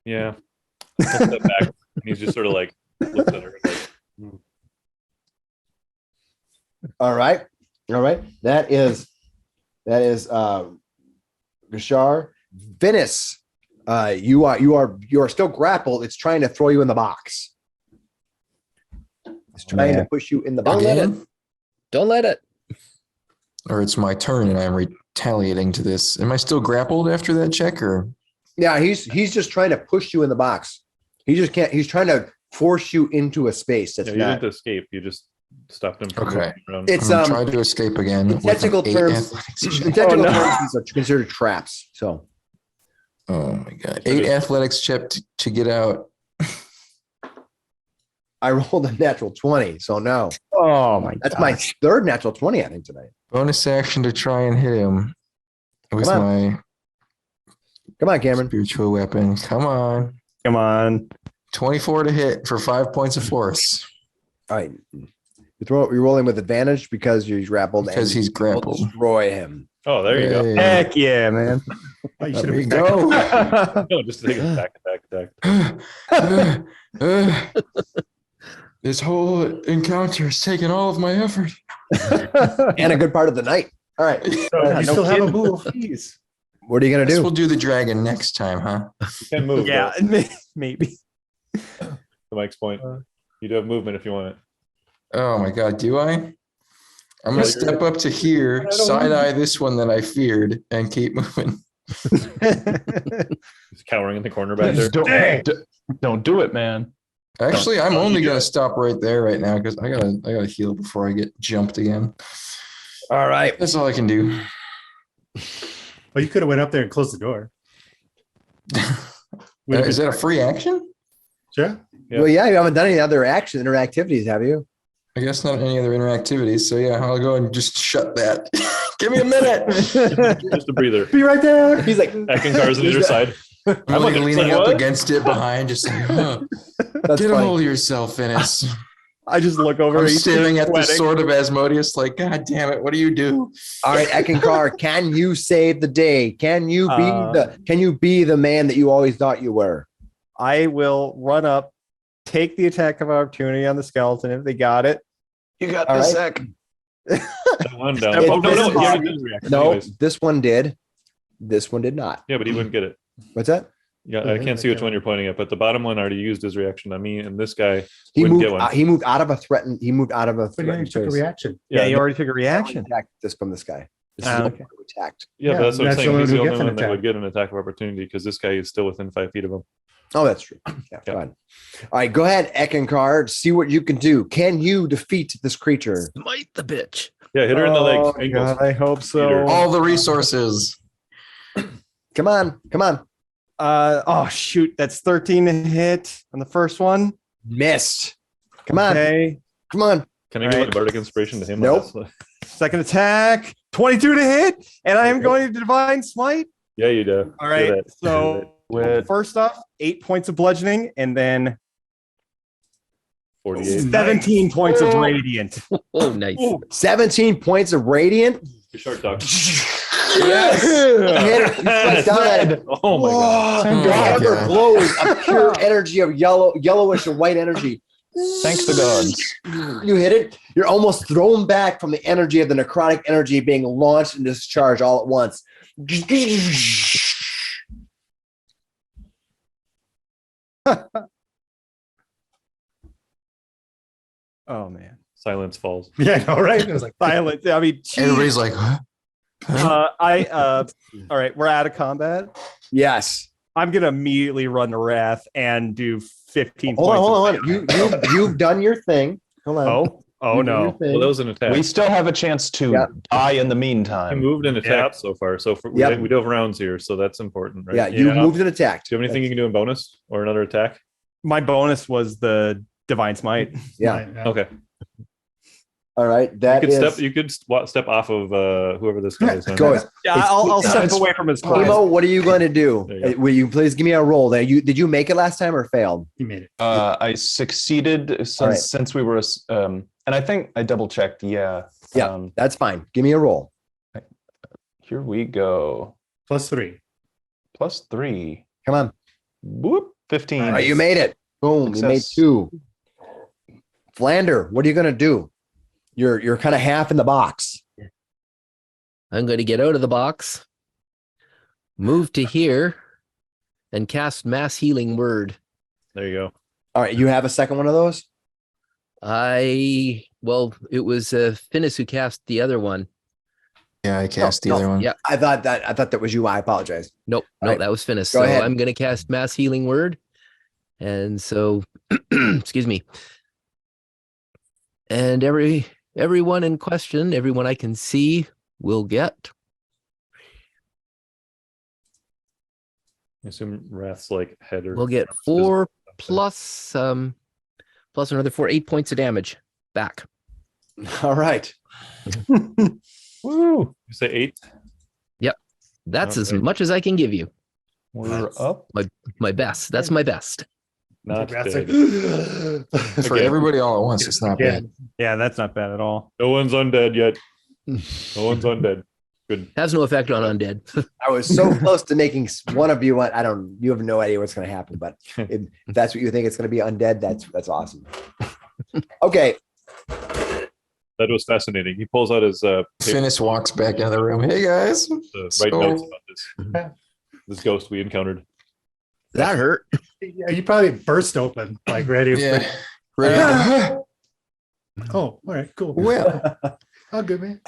[SPEAKER 2] Yeah. I'll step back, and he's just sort of like looks at her. Like,
[SPEAKER 1] All right. That is Gashar. Finnis, you are still grappled. It's trying to throw you in the box. It's trying to
[SPEAKER 6] Man.
[SPEAKER 1] push you in the box.
[SPEAKER 3] Don't let it.
[SPEAKER 6] Again?
[SPEAKER 3] Don't let it.
[SPEAKER 6] Or it's my turn and I'm retaliating to this. Am I still grappled after that check or?
[SPEAKER 1] Yeah, he's just trying to push you in the box. He just can't. He's trying to force you into a space that's
[SPEAKER 2] you
[SPEAKER 1] not.
[SPEAKER 2] didn't escape. You just stopped him from
[SPEAKER 6] Okay.
[SPEAKER 2] moving around.
[SPEAKER 1] It's
[SPEAKER 6] I'm gonna try to escape again.
[SPEAKER 1] in
[SPEAKER 6] with an
[SPEAKER 1] technical
[SPEAKER 6] 8
[SPEAKER 1] terms.
[SPEAKER 6] athletics
[SPEAKER 1] In
[SPEAKER 6] check.
[SPEAKER 1] technical
[SPEAKER 7] Oh, no.
[SPEAKER 1] terms, these are considered traps. So
[SPEAKER 6] Oh my god. 8 athletics check to get out.
[SPEAKER 1] I rolled a natural 20. So no,
[SPEAKER 7] Oh my
[SPEAKER 1] that's my third natural 20. I think tonight.
[SPEAKER 6] Bonus action to try and hit him with
[SPEAKER 1] Come
[SPEAKER 6] my
[SPEAKER 1] Come on, Cameron.
[SPEAKER 6] spiritual weapon. Come on.
[SPEAKER 7] Come on.
[SPEAKER 6] 24 to hit for 5 points of force
[SPEAKER 1] All right. You're rolling with advantage because you're grappled.
[SPEAKER 6] because
[SPEAKER 1] and
[SPEAKER 6] he's
[SPEAKER 1] you'll
[SPEAKER 6] grappled.
[SPEAKER 1] Destroy him.
[SPEAKER 2] Oh, there you go.
[SPEAKER 6] Yay.
[SPEAKER 7] Heck yeah, man.
[SPEAKER 4] Oh, you should
[SPEAKER 6] There
[SPEAKER 4] have
[SPEAKER 6] you
[SPEAKER 4] go.
[SPEAKER 6] go.
[SPEAKER 2] No, just take an attack.
[SPEAKER 6] This whole encounter has taken all of my effort.
[SPEAKER 1] And a good part of the night. All right.
[SPEAKER 4] So you still have a move.
[SPEAKER 7] Jeez.
[SPEAKER 1] What are you going to
[SPEAKER 6] Guess
[SPEAKER 1] do?
[SPEAKER 6] we'll do the dragon next time, huh?
[SPEAKER 2] You can move.
[SPEAKER 7] Yeah,
[SPEAKER 2] though,
[SPEAKER 7] maybe.
[SPEAKER 2] to Mike's point. You do have movement if you want it.
[SPEAKER 6] Oh my god, do I? I'm gonna step up to here, side eye this one that I feared, and keep moving.
[SPEAKER 2] He's cowering in the corner back there.
[SPEAKER 5] Don't do it, man.
[SPEAKER 6] Actually, I'm
[SPEAKER 2] don't
[SPEAKER 6] only
[SPEAKER 2] you do
[SPEAKER 6] gonna
[SPEAKER 2] it.
[SPEAKER 6] stop right there right now because I gotta heal before I get jumped again.
[SPEAKER 1] All right.
[SPEAKER 6] That's all I can do.
[SPEAKER 4] Well, you could have went up there and closed the door.
[SPEAKER 6] Is that a free action?
[SPEAKER 4] Sure.
[SPEAKER 2] Yeah.
[SPEAKER 1] Well, yeah, you haven't done any other interactivities, have you?
[SPEAKER 6] I guess not any other interactivities. So yeah, I'll go and just shut that. Give me a minute.
[SPEAKER 2] Just a breather.
[SPEAKER 4] Be right there.
[SPEAKER 1] He's like,
[SPEAKER 2] Eckankar's on either side.
[SPEAKER 6] I'm
[SPEAKER 2] on
[SPEAKER 6] like
[SPEAKER 2] the other
[SPEAKER 6] leaning
[SPEAKER 2] side,
[SPEAKER 6] up
[SPEAKER 2] what?
[SPEAKER 6] against it behind, just like,
[SPEAKER 1] that's
[SPEAKER 6] get a
[SPEAKER 1] funny.
[SPEAKER 6] hold of yourself, Finnis.
[SPEAKER 7] I just look over.
[SPEAKER 6] I'm
[SPEAKER 7] he's
[SPEAKER 6] staring at the
[SPEAKER 7] sweating.
[SPEAKER 6] sword of Asmodeus, like, God damn it, what do you do?
[SPEAKER 1] All right, Eckankar, can you save the day? Can you be can you be the man that you always thought you were?
[SPEAKER 7] I will run up, take the attack of opportunity on the skeleton if they got it.
[SPEAKER 6] You got
[SPEAKER 1] All
[SPEAKER 6] this,
[SPEAKER 1] right.
[SPEAKER 6] Eck.
[SPEAKER 2] That one down.
[SPEAKER 1] It-
[SPEAKER 2] Oh, no,
[SPEAKER 1] this
[SPEAKER 2] he
[SPEAKER 1] is-
[SPEAKER 2] already did his reaction
[SPEAKER 1] No,
[SPEAKER 2] anyways.
[SPEAKER 1] this one did. This one did not.
[SPEAKER 2] Yeah, but he wouldn't get it.
[SPEAKER 1] What's that?
[SPEAKER 2] Yeah, I can't see which one you're pointing at, but the bottom one already used his reaction on me, and this guy
[SPEAKER 1] He
[SPEAKER 2] wouldn't
[SPEAKER 1] moved.
[SPEAKER 2] get one.
[SPEAKER 1] He moved out of a threatened. He moved out of a
[SPEAKER 4] But you
[SPEAKER 1] threatened
[SPEAKER 4] took a
[SPEAKER 1] space.
[SPEAKER 4] reaction.
[SPEAKER 7] Yeah,
[SPEAKER 2] Yeah,
[SPEAKER 7] you already took a reaction.
[SPEAKER 1] Attack this from this guy. This is the only
[SPEAKER 7] okay.
[SPEAKER 1] one who attacked.
[SPEAKER 2] Yeah,
[SPEAKER 4] Yeah,
[SPEAKER 2] but that's what I'm
[SPEAKER 4] that's the
[SPEAKER 2] saying.
[SPEAKER 4] one
[SPEAKER 2] He's
[SPEAKER 4] who
[SPEAKER 2] the
[SPEAKER 4] gets
[SPEAKER 2] only
[SPEAKER 4] an
[SPEAKER 2] one that would
[SPEAKER 4] attack.
[SPEAKER 2] get an attack of opportunity because this guy is still within 5 feet of him.
[SPEAKER 1] Oh, that's true. Yeah, go ahead. All right, go ahead, Eckankar. See what you can do. Can you defeat this creature?
[SPEAKER 3] Smite the bitch.
[SPEAKER 2] Yeah, hit her in the legs.
[SPEAKER 7] Oh,
[SPEAKER 2] ankles.
[SPEAKER 7] God, I hope so.
[SPEAKER 6] All the resources.
[SPEAKER 1] Come on, come on.
[SPEAKER 7] Oh shoot, that's 13 to hit on the first one.
[SPEAKER 1] Missed. Come on,
[SPEAKER 7] Okay.
[SPEAKER 1] come on.
[SPEAKER 2] Can I give
[SPEAKER 7] Alright.
[SPEAKER 2] a bardic inspiration to him?
[SPEAKER 1] Nope.
[SPEAKER 7] Second attack, 22 to hit, and I am going to divine smite.
[SPEAKER 2] Yeah, you do.
[SPEAKER 7] All right.
[SPEAKER 2] Do that.
[SPEAKER 7] So
[SPEAKER 5] With
[SPEAKER 7] first off, 8 points of bludgeoning, and then
[SPEAKER 2] 48.
[SPEAKER 7] 17 points of radiant.
[SPEAKER 3] Oh, nice.
[SPEAKER 1] 17 points of radiant.
[SPEAKER 2] Good shark dog.
[SPEAKER 1] Yes. Hit it. You strike down at it.
[SPEAKER 2] Oh my god.
[SPEAKER 6] Oh,
[SPEAKER 1] Your hammer
[SPEAKER 6] God.
[SPEAKER 1] glows a pure energy of yellowish and white energy.
[SPEAKER 5] thanks the gods.
[SPEAKER 1] You hit it. You're almost thrown back from the energy of the necrotic energy being launched and discharged all at once.
[SPEAKER 7] Oh man.
[SPEAKER 2] Silence falls.
[SPEAKER 4] Yeah, I know, right? It was like,
[SPEAKER 7] Silent. I mean, geez.
[SPEAKER 6] Everybody's like, huh? Huh?
[SPEAKER 7] All right, we're out of combat.
[SPEAKER 1] Yes.
[SPEAKER 7] I'm gonna immediately run to Wrath and do 15
[SPEAKER 1] Hold on,
[SPEAKER 7] points.
[SPEAKER 1] hold on. You've done your thing. Hold on.
[SPEAKER 7] Oh
[SPEAKER 1] You've done your
[SPEAKER 7] no.
[SPEAKER 1] thing.
[SPEAKER 2] Well, that was an attack.
[SPEAKER 5] We still have a chance to
[SPEAKER 1] Yeah.
[SPEAKER 5] die in the
[SPEAKER 2] He
[SPEAKER 5] meantime.
[SPEAKER 2] moved and
[SPEAKER 7] Yeah.
[SPEAKER 2] attacked so far. So
[SPEAKER 1] Yep.
[SPEAKER 2] we do have rounds here, so that's important, right?
[SPEAKER 1] Yeah, you
[SPEAKER 7] Yeah.
[SPEAKER 1] moved and attacked.
[SPEAKER 2] Do you have anything you can do in bonus or another attack?
[SPEAKER 7] My bonus was the divine smite.
[SPEAKER 1] Yeah.
[SPEAKER 2] Okay.
[SPEAKER 1] All right.
[SPEAKER 2] You
[SPEAKER 1] That
[SPEAKER 2] could
[SPEAKER 1] is.
[SPEAKER 2] step off of whoever this guy is.
[SPEAKER 1] Go.
[SPEAKER 7] Yeah,
[SPEAKER 1] It's-
[SPEAKER 7] I'll step
[SPEAKER 6] it's-
[SPEAKER 7] away from his class.
[SPEAKER 1] Emo, what are you going to do?
[SPEAKER 2] There you go.
[SPEAKER 1] Will you please give me a roll? There, did you make it last time or failed?
[SPEAKER 4] he made it.
[SPEAKER 5] I succeeded since we were, and I think I double checked. Yeah.
[SPEAKER 1] Yeah. That's fine. Give me a roll.
[SPEAKER 5] Here we go.
[SPEAKER 4] +3.
[SPEAKER 5] +3.
[SPEAKER 1] Come on.
[SPEAKER 5] Whoop. 15.
[SPEAKER 1] All right, you made it. Boom. You made
[SPEAKER 5] Success.
[SPEAKER 1] 2. Flander, what are you going to do? You're kind of half in the box.
[SPEAKER 3] I'm going to get out of the box, move to here, and cast Mass Healing Word.
[SPEAKER 2] There you go.
[SPEAKER 1] All right. You have a second one of those?
[SPEAKER 3] It was Finnis who cast the other one.
[SPEAKER 6] Yeah, I cast
[SPEAKER 1] No,
[SPEAKER 6] the other one.
[SPEAKER 3] Yeah.
[SPEAKER 1] I thought that was you. I apologize.
[SPEAKER 3] Nope,
[SPEAKER 1] All right.
[SPEAKER 3] that was Finnis.
[SPEAKER 1] Go
[SPEAKER 3] So
[SPEAKER 1] ahead.
[SPEAKER 3] I'm going to cast Mass Healing Word. And so, excuse me. And everyone in question, everyone I can see will get.
[SPEAKER 2] I assume Wrath's like head or
[SPEAKER 3] We'll get 4 plus another 4, 8 points of damage back.
[SPEAKER 1] All right.
[SPEAKER 5] Woo.
[SPEAKER 2] You say 8?
[SPEAKER 3] That's as
[SPEAKER 2] Okay.
[SPEAKER 3] much as I can give you.
[SPEAKER 5] We're up.
[SPEAKER 3] My best. That's my best.
[SPEAKER 2] Not
[SPEAKER 4] That's
[SPEAKER 2] dead.
[SPEAKER 4] like,
[SPEAKER 6] For
[SPEAKER 2] Again.
[SPEAKER 6] everybody all at once, it's not
[SPEAKER 4] yeah.
[SPEAKER 6] bad.
[SPEAKER 7] Yeah, that's not bad at all.
[SPEAKER 2] No one's undead yet. No one's undead. Good.
[SPEAKER 3] Has no effect on undead.
[SPEAKER 1] I was so close to making one of you. You have no idea what's going to happen, but if that's what you think it's going to be undead, that's awesome. Okay.
[SPEAKER 2] That was fascinating. He pulls out his paper,
[SPEAKER 6] Finnis walks back into the room. Hey guys.
[SPEAKER 2] to
[SPEAKER 6] So-
[SPEAKER 2] write notes about this ghost we encountered.
[SPEAKER 3] That hurt.
[SPEAKER 4] Yeah, you probably burst open, like ready.
[SPEAKER 6] Yeah. Ready to
[SPEAKER 4] Oh, all right, cool.
[SPEAKER 6] Well,
[SPEAKER 4] Oh, good man.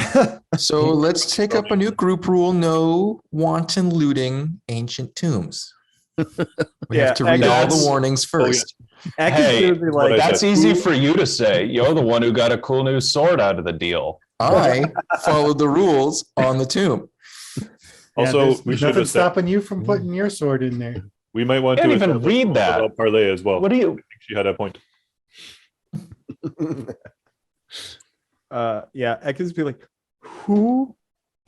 [SPEAKER 6] so let's take up a new group rule: no wanton looting ancient tombs. We
[SPEAKER 7] Yeah,
[SPEAKER 6] have to read all the
[SPEAKER 5] that's-
[SPEAKER 6] warnings first.
[SPEAKER 5] Hey,
[SPEAKER 7] Be like,
[SPEAKER 2] I
[SPEAKER 5] That's
[SPEAKER 2] said.
[SPEAKER 5] easy for you to say. You're the one who got a cool new sword out of the deal.
[SPEAKER 6] I followed the rules on the tomb.
[SPEAKER 2] Also,
[SPEAKER 4] there's
[SPEAKER 2] we should
[SPEAKER 4] nothing
[SPEAKER 2] have said
[SPEAKER 4] stopping you from putting your sword in there.
[SPEAKER 2] we might want
[SPEAKER 5] Can't
[SPEAKER 2] to
[SPEAKER 5] even
[SPEAKER 2] establish
[SPEAKER 5] read that.
[SPEAKER 2] about parlay as well.
[SPEAKER 5] What do you?
[SPEAKER 2] I think she had a point.
[SPEAKER 7] Yeah, I can just be like, who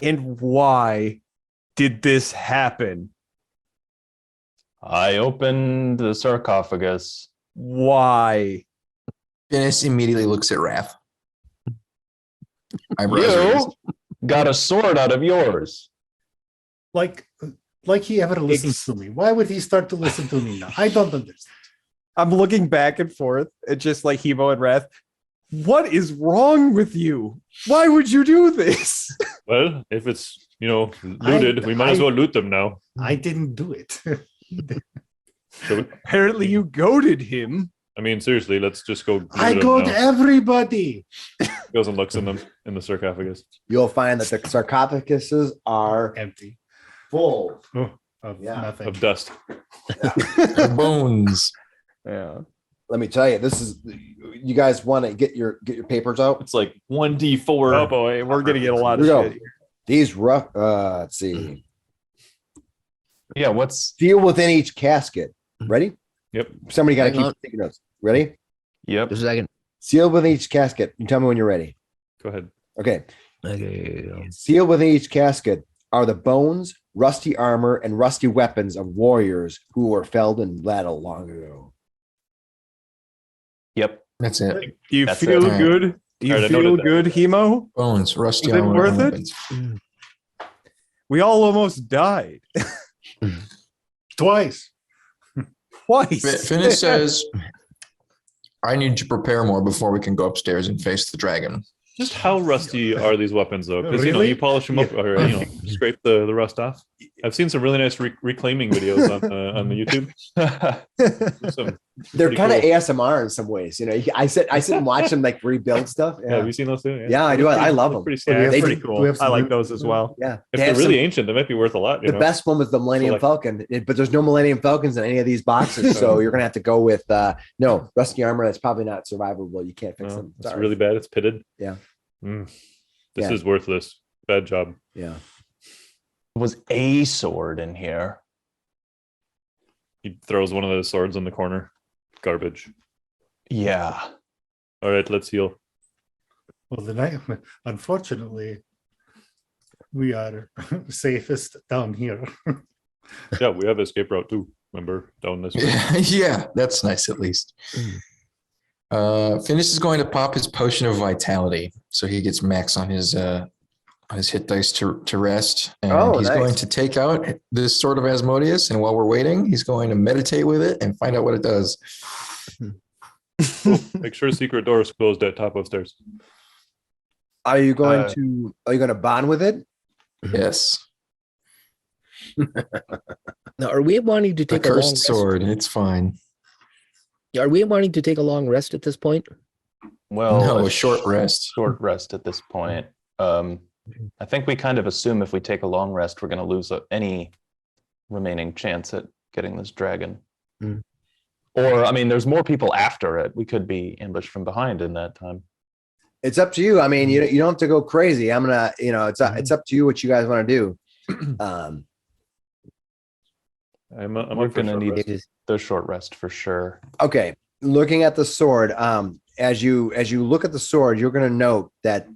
[SPEAKER 7] and why did this happen?
[SPEAKER 5] I opened the sarcophagus.
[SPEAKER 7] Why?
[SPEAKER 6] Finnis immediately looks at Wrath. Eyebrows raised.
[SPEAKER 5] You got a sword out of yours.
[SPEAKER 4] Like he ever listens to me. Why would he start to listen to me now? I don't understand.
[SPEAKER 7] I'm looking back and forth at just like Hemo and Wrath. What is wrong with you? Why would you do this?
[SPEAKER 2] Well, if it's looted, we might as well loot them now.
[SPEAKER 4] I didn't do it.
[SPEAKER 2] So,
[SPEAKER 7] Apparently, you goaded him.
[SPEAKER 2] I mean, seriously, let's just go.
[SPEAKER 4] I
[SPEAKER 2] loot 'em
[SPEAKER 4] go to
[SPEAKER 2] now.
[SPEAKER 4] everybody.
[SPEAKER 2] Good Goes and looks in them in the sarcophagus.
[SPEAKER 1] You'll find that the sarcophaguses are
[SPEAKER 4] Empty.
[SPEAKER 1] full.
[SPEAKER 4] Of
[SPEAKER 1] Yeah.
[SPEAKER 4] nothing.
[SPEAKER 2] Of dust.
[SPEAKER 6] Our bones.
[SPEAKER 5] Yeah.
[SPEAKER 1] Let me tell you, this is. You guys want to get your papers out?
[SPEAKER 2] It's like 1d4.
[SPEAKER 7] Oh boy, we're gonna get a lot
[SPEAKER 1] Here
[SPEAKER 7] of
[SPEAKER 1] we go.
[SPEAKER 7] shit.
[SPEAKER 1] These rough. Let's see.
[SPEAKER 5] Yeah. What's
[SPEAKER 1] Seal within each casket. Ready?
[SPEAKER 2] Yep.
[SPEAKER 1] Somebody got to
[SPEAKER 3] Hang on.
[SPEAKER 1] keep taking notes. Ready?
[SPEAKER 5] yep?
[SPEAKER 3] Just a second.
[SPEAKER 1] Seal within each casket. You tell me when you're ready.
[SPEAKER 2] Go ahead.
[SPEAKER 1] Okay.
[SPEAKER 3] Okay.
[SPEAKER 1] Sealed within each casket are the bones, rusty armor, and rusty weapons of warriors who were felled in battle long ago.
[SPEAKER 5] Yep.
[SPEAKER 6] That's it.
[SPEAKER 7] Do you
[SPEAKER 5] That's
[SPEAKER 7] feel
[SPEAKER 6] it.
[SPEAKER 7] good? Do you
[SPEAKER 2] Alright, I
[SPEAKER 7] feel
[SPEAKER 2] noted that.
[SPEAKER 7] good, Hemo?
[SPEAKER 6] Bones, rusty
[SPEAKER 7] Was it
[SPEAKER 6] armor,
[SPEAKER 7] worth it?
[SPEAKER 6] weapons.
[SPEAKER 7] We all almost died
[SPEAKER 4] Twice.
[SPEAKER 7] twice.
[SPEAKER 6] Finnis says, I need to prepare more before we can go upstairs and face the dragon.
[SPEAKER 2] Just how rusty are these weapons, though? Because
[SPEAKER 4] Really?
[SPEAKER 2] you polish them up, or scrape the rust off. I've seen some really nice reclaiming videos on the YouTube. Some
[SPEAKER 1] They're
[SPEAKER 2] pretty
[SPEAKER 1] kind of
[SPEAKER 2] cool.
[SPEAKER 1] ASMR in some ways. You know, I sit and watch them like rebuild stuff.
[SPEAKER 2] Yeah,
[SPEAKER 1] Yeah,
[SPEAKER 2] have you seen those too?
[SPEAKER 1] Yeah, I do. I love them.
[SPEAKER 2] Pretty
[SPEAKER 4] Yeah,
[SPEAKER 2] slick.
[SPEAKER 4] we have
[SPEAKER 1] They
[SPEAKER 7] Pretty
[SPEAKER 1] do-
[SPEAKER 7] cool.
[SPEAKER 4] we have
[SPEAKER 7] I like
[SPEAKER 4] some-
[SPEAKER 7] those as well.
[SPEAKER 1] Yeah,
[SPEAKER 2] If
[SPEAKER 1] They
[SPEAKER 2] they're
[SPEAKER 1] have
[SPEAKER 2] really
[SPEAKER 1] some-
[SPEAKER 2] ancient, they might be worth a lot.
[SPEAKER 1] the best one was the Millennium
[SPEAKER 2] like-
[SPEAKER 1] Falcon, but there's no Millennium Falcons in any of these boxes, so you're gonna have to go with no rusty armor. That's probably not survivable. You can't fix them.
[SPEAKER 2] It's
[SPEAKER 1] Sorry.
[SPEAKER 2] really bad. It's pitted.
[SPEAKER 1] Yeah.
[SPEAKER 2] This
[SPEAKER 1] Yeah.
[SPEAKER 2] is worthless. Bad job.
[SPEAKER 1] Yeah.
[SPEAKER 5] Was a sword in here.
[SPEAKER 2] He throws one of those swords in the corner. Garbage.
[SPEAKER 5] Yeah.
[SPEAKER 2] All right, let's heal.
[SPEAKER 4] Well, unfortunately, we are safest down here.
[SPEAKER 2] Yeah, we have escape route too. Remember, down this way.
[SPEAKER 6] Yeah, that's nice at least. Finnis is going to pop his potion of vitality, so he gets max on his hit dice to rest, and
[SPEAKER 1] Oh,
[SPEAKER 6] he's
[SPEAKER 1] nice.
[SPEAKER 6] going to take out this sword of Asmodeus. And while we're waiting, he's going to meditate with it and find out what it does.
[SPEAKER 2] Make sure secret door is closed at top of stairs.
[SPEAKER 1] Are you going to bond with it?
[SPEAKER 6] Yes,
[SPEAKER 3] Now, are we wanting to
[SPEAKER 6] a
[SPEAKER 3] take a long
[SPEAKER 6] cursed
[SPEAKER 3] rest?
[SPEAKER 6] sword. It's fine.
[SPEAKER 3] Are we wanting to take a long rest at this point?
[SPEAKER 5] Well,
[SPEAKER 6] No, a short rest.
[SPEAKER 5] Short rest at this point. I think we kind of assume if we take a long rest, we're going to lose any remaining chance at getting this dragon.
[SPEAKER 3] Mm.
[SPEAKER 5] Or, I mean, there's more people after it. We could be ambushed from behind in that time.
[SPEAKER 1] It's up to you. I mean, you don't have to go crazy. I'm gonna, it's up to you what you guys want to do.
[SPEAKER 2] I'm
[SPEAKER 5] We're
[SPEAKER 2] up for
[SPEAKER 5] going to
[SPEAKER 2] short
[SPEAKER 5] need
[SPEAKER 2] rest.
[SPEAKER 5] the short rest for sure.
[SPEAKER 1] Okay, looking at the sword, as you look at the sword, you're going to note that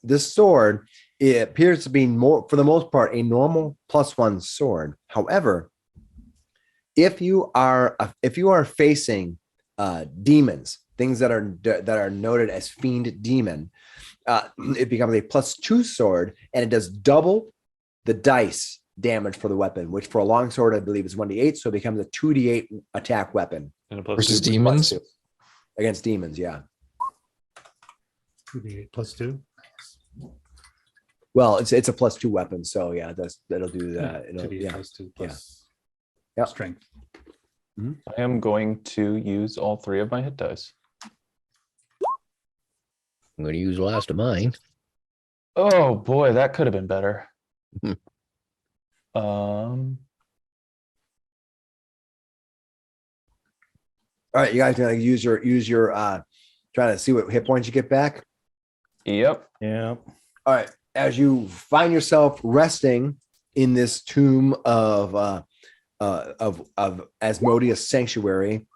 [SPEAKER 1] this sword, it appears to be more, for the most part, a normal +1 sword. However, if you are facing demons, things that are noted as fiend demon, it becomes a +2 sword, and it does double the dice damage for the weapon, which for a long sword I believe is 1d8, so it becomes a 2d8 attack weapon
[SPEAKER 2] And a +2
[SPEAKER 6] Versus
[SPEAKER 2] for
[SPEAKER 6] demons?
[SPEAKER 2] +2.
[SPEAKER 1] against demons. Yeah.
[SPEAKER 4] 2d8 plus 2.
[SPEAKER 1] Well, it's a +2 weapon, so yeah, that'll do that.
[SPEAKER 4] 2d8
[SPEAKER 1] Yeah.
[SPEAKER 4] plus 2 plus
[SPEAKER 1] Yeah.
[SPEAKER 4] strength.
[SPEAKER 5] I am going to use all 3 of my hit dice.
[SPEAKER 3] I'm going to use the last of mine.
[SPEAKER 5] Oh boy, that could have been better.
[SPEAKER 3] Hmm.
[SPEAKER 1] All right, you guys gonna use your trying to see what hit points you get back.
[SPEAKER 5] Yep.
[SPEAKER 7] Yeah.
[SPEAKER 1] All right, as you find yourself resting in this tomb of Asmodeus sanctuary,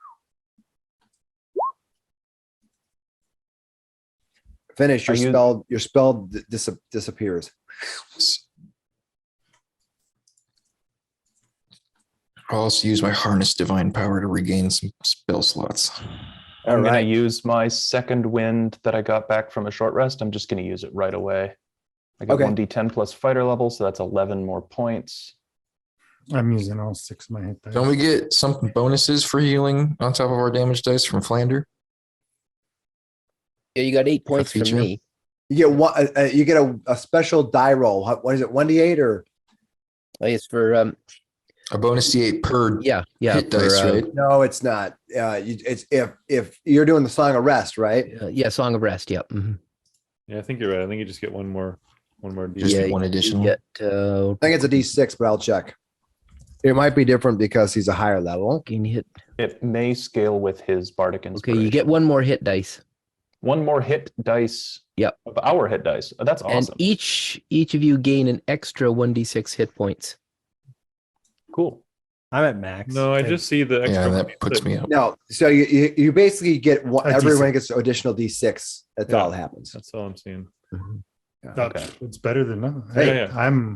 [SPEAKER 1] finish your
[SPEAKER 5] Are you-
[SPEAKER 1] spell. Your spell disappears.
[SPEAKER 6] I'll also use my harness divine power to regain some spell slots.
[SPEAKER 5] I'm going
[SPEAKER 1] right.
[SPEAKER 5] to use my second wind that I got back from a short rest. I'm just going to use it right away. I got
[SPEAKER 1] Okay.
[SPEAKER 5] 1d10 plus fighter level, so that's 11 more points.
[SPEAKER 4] I'm using all 6 of my hit dice.
[SPEAKER 6] Don't we get some bonuses for healing on top of our damage dice from Flander?
[SPEAKER 3] Yeah, you got 8 points from
[SPEAKER 6] feature?
[SPEAKER 3] me.
[SPEAKER 1] You get one. You get a special die roll. What is it? 1d8 or
[SPEAKER 3] It's for
[SPEAKER 6] A bonus D8 per
[SPEAKER 3] yeah
[SPEAKER 6] hit
[SPEAKER 3] for,
[SPEAKER 6] dice, right?
[SPEAKER 1] no? It's not. It's if you're doing the Song of Rest, right?
[SPEAKER 3] yeah, Song of Rest. Yep. Mhm.
[SPEAKER 2] Yeah, I think you're right. I think you just get one more
[SPEAKER 6] Just
[SPEAKER 2] D6.
[SPEAKER 6] one
[SPEAKER 3] you
[SPEAKER 6] additional.
[SPEAKER 3] get,
[SPEAKER 1] I think it's a D6, but I'll check. It might be different because he's a higher level.
[SPEAKER 3] gain hit.
[SPEAKER 5] It may scale with his bardic
[SPEAKER 3] Okay,
[SPEAKER 5] inspiration.
[SPEAKER 3] you get one more hit dice.
[SPEAKER 5] one more hit dice.
[SPEAKER 3] Yep.
[SPEAKER 5] Of our hit dice. That's
[SPEAKER 3] And
[SPEAKER 5] awesome.
[SPEAKER 3] each of you gain an extra 1d6 hit points.
[SPEAKER 5] Cool.
[SPEAKER 7] I'm at max.
[SPEAKER 2] No, I just see the extra.
[SPEAKER 6] Yeah,
[SPEAKER 2] one
[SPEAKER 6] that puts
[SPEAKER 2] D6.
[SPEAKER 6] me up.
[SPEAKER 1] No, so you basically get one,
[SPEAKER 4] A
[SPEAKER 1] everyone
[SPEAKER 4] D6.
[SPEAKER 1] gets an additional D6. That's
[SPEAKER 2] Yeah.
[SPEAKER 1] all that happens.
[SPEAKER 2] That's all I'm seeing.
[SPEAKER 5] Okay.
[SPEAKER 4] It's better than nothing.
[SPEAKER 1] Hey.
[SPEAKER 2] Yeah.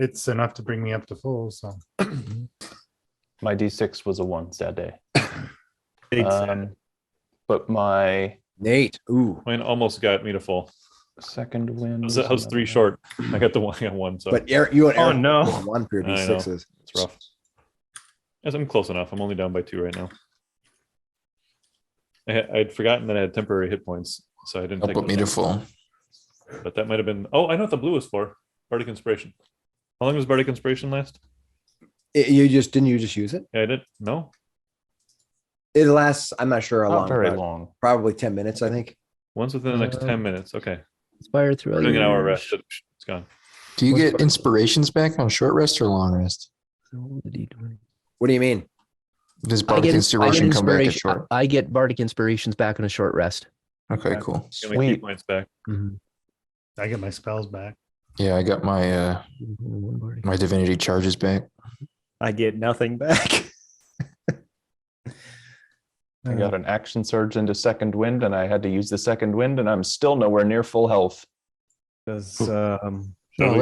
[SPEAKER 4] It's enough to bring me up to full. So
[SPEAKER 5] My D6 was a 1, sad day.
[SPEAKER 7] Big sad.
[SPEAKER 5] But my
[SPEAKER 1] Nate, ooh,
[SPEAKER 2] Mine almost got me to full.
[SPEAKER 5] second win.
[SPEAKER 2] I was 3 short. I got one. So
[SPEAKER 1] but you and
[SPEAKER 7] Oh,
[SPEAKER 1] Eric
[SPEAKER 7] no.
[SPEAKER 1] both one for your
[SPEAKER 2] I know.
[SPEAKER 1] D6s.
[SPEAKER 2] it's rough. Yes, I'm close enough. I'm only down by 2 right now. I'd forgotten that I had temporary hit points, so I didn't
[SPEAKER 6] That'll
[SPEAKER 2] take
[SPEAKER 6] put me
[SPEAKER 2] those
[SPEAKER 6] to
[SPEAKER 2] down.
[SPEAKER 6] full.
[SPEAKER 2] But that might have been. Oh, I know what the blue is for. Bardic Inspiration. How long was Bardic Inspiration last?
[SPEAKER 1] You just use it?
[SPEAKER 2] Yeah, I did. No.
[SPEAKER 1] It lasts. I'm not sure how
[SPEAKER 5] Not
[SPEAKER 1] long.
[SPEAKER 5] very
[SPEAKER 1] but
[SPEAKER 5] long.
[SPEAKER 1] Probably 10 minutes, I think.
[SPEAKER 2] Once within the next 10 minutes. Okay.
[SPEAKER 3] Inspire through
[SPEAKER 2] We're doing an hour rest. It's gone.
[SPEAKER 6] Do you
[SPEAKER 3] What's
[SPEAKER 6] get
[SPEAKER 3] part-
[SPEAKER 6] inspirations back on short rest or long rest?
[SPEAKER 1] What do you mean?
[SPEAKER 6] Does
[SPEAKER 3] I
[SPEAKER 6] bardic
[SPEAKER 3] get
[SPEAKER 6] inspiration come back at
[SPEAKER 3] inspiration.
[SPEAKER 6] short?
[SPEAKER 3] I get bardic inspirations back on a short rest.
[SPEAKER 6] Okay, cool.
[SPEAKER 2] Get my key
[SPEAKER 5] Sweet.
[SPEAKER 2] points back.
[SPEAKER 4] I get my spells back.
[SPEAKER 6] Yeah, I got my my divinity charges back.
[SPEAKER 7] I get nothing back.
[SPEAKER 5] I got an action surge into second wind, and I had to use the second wind, and I'm still nowhere near full health.
[SPEAKER 7] Does
[SPEAKER 2] Shall
[SPEAKER 6] No,
[SPEAKER 2] we-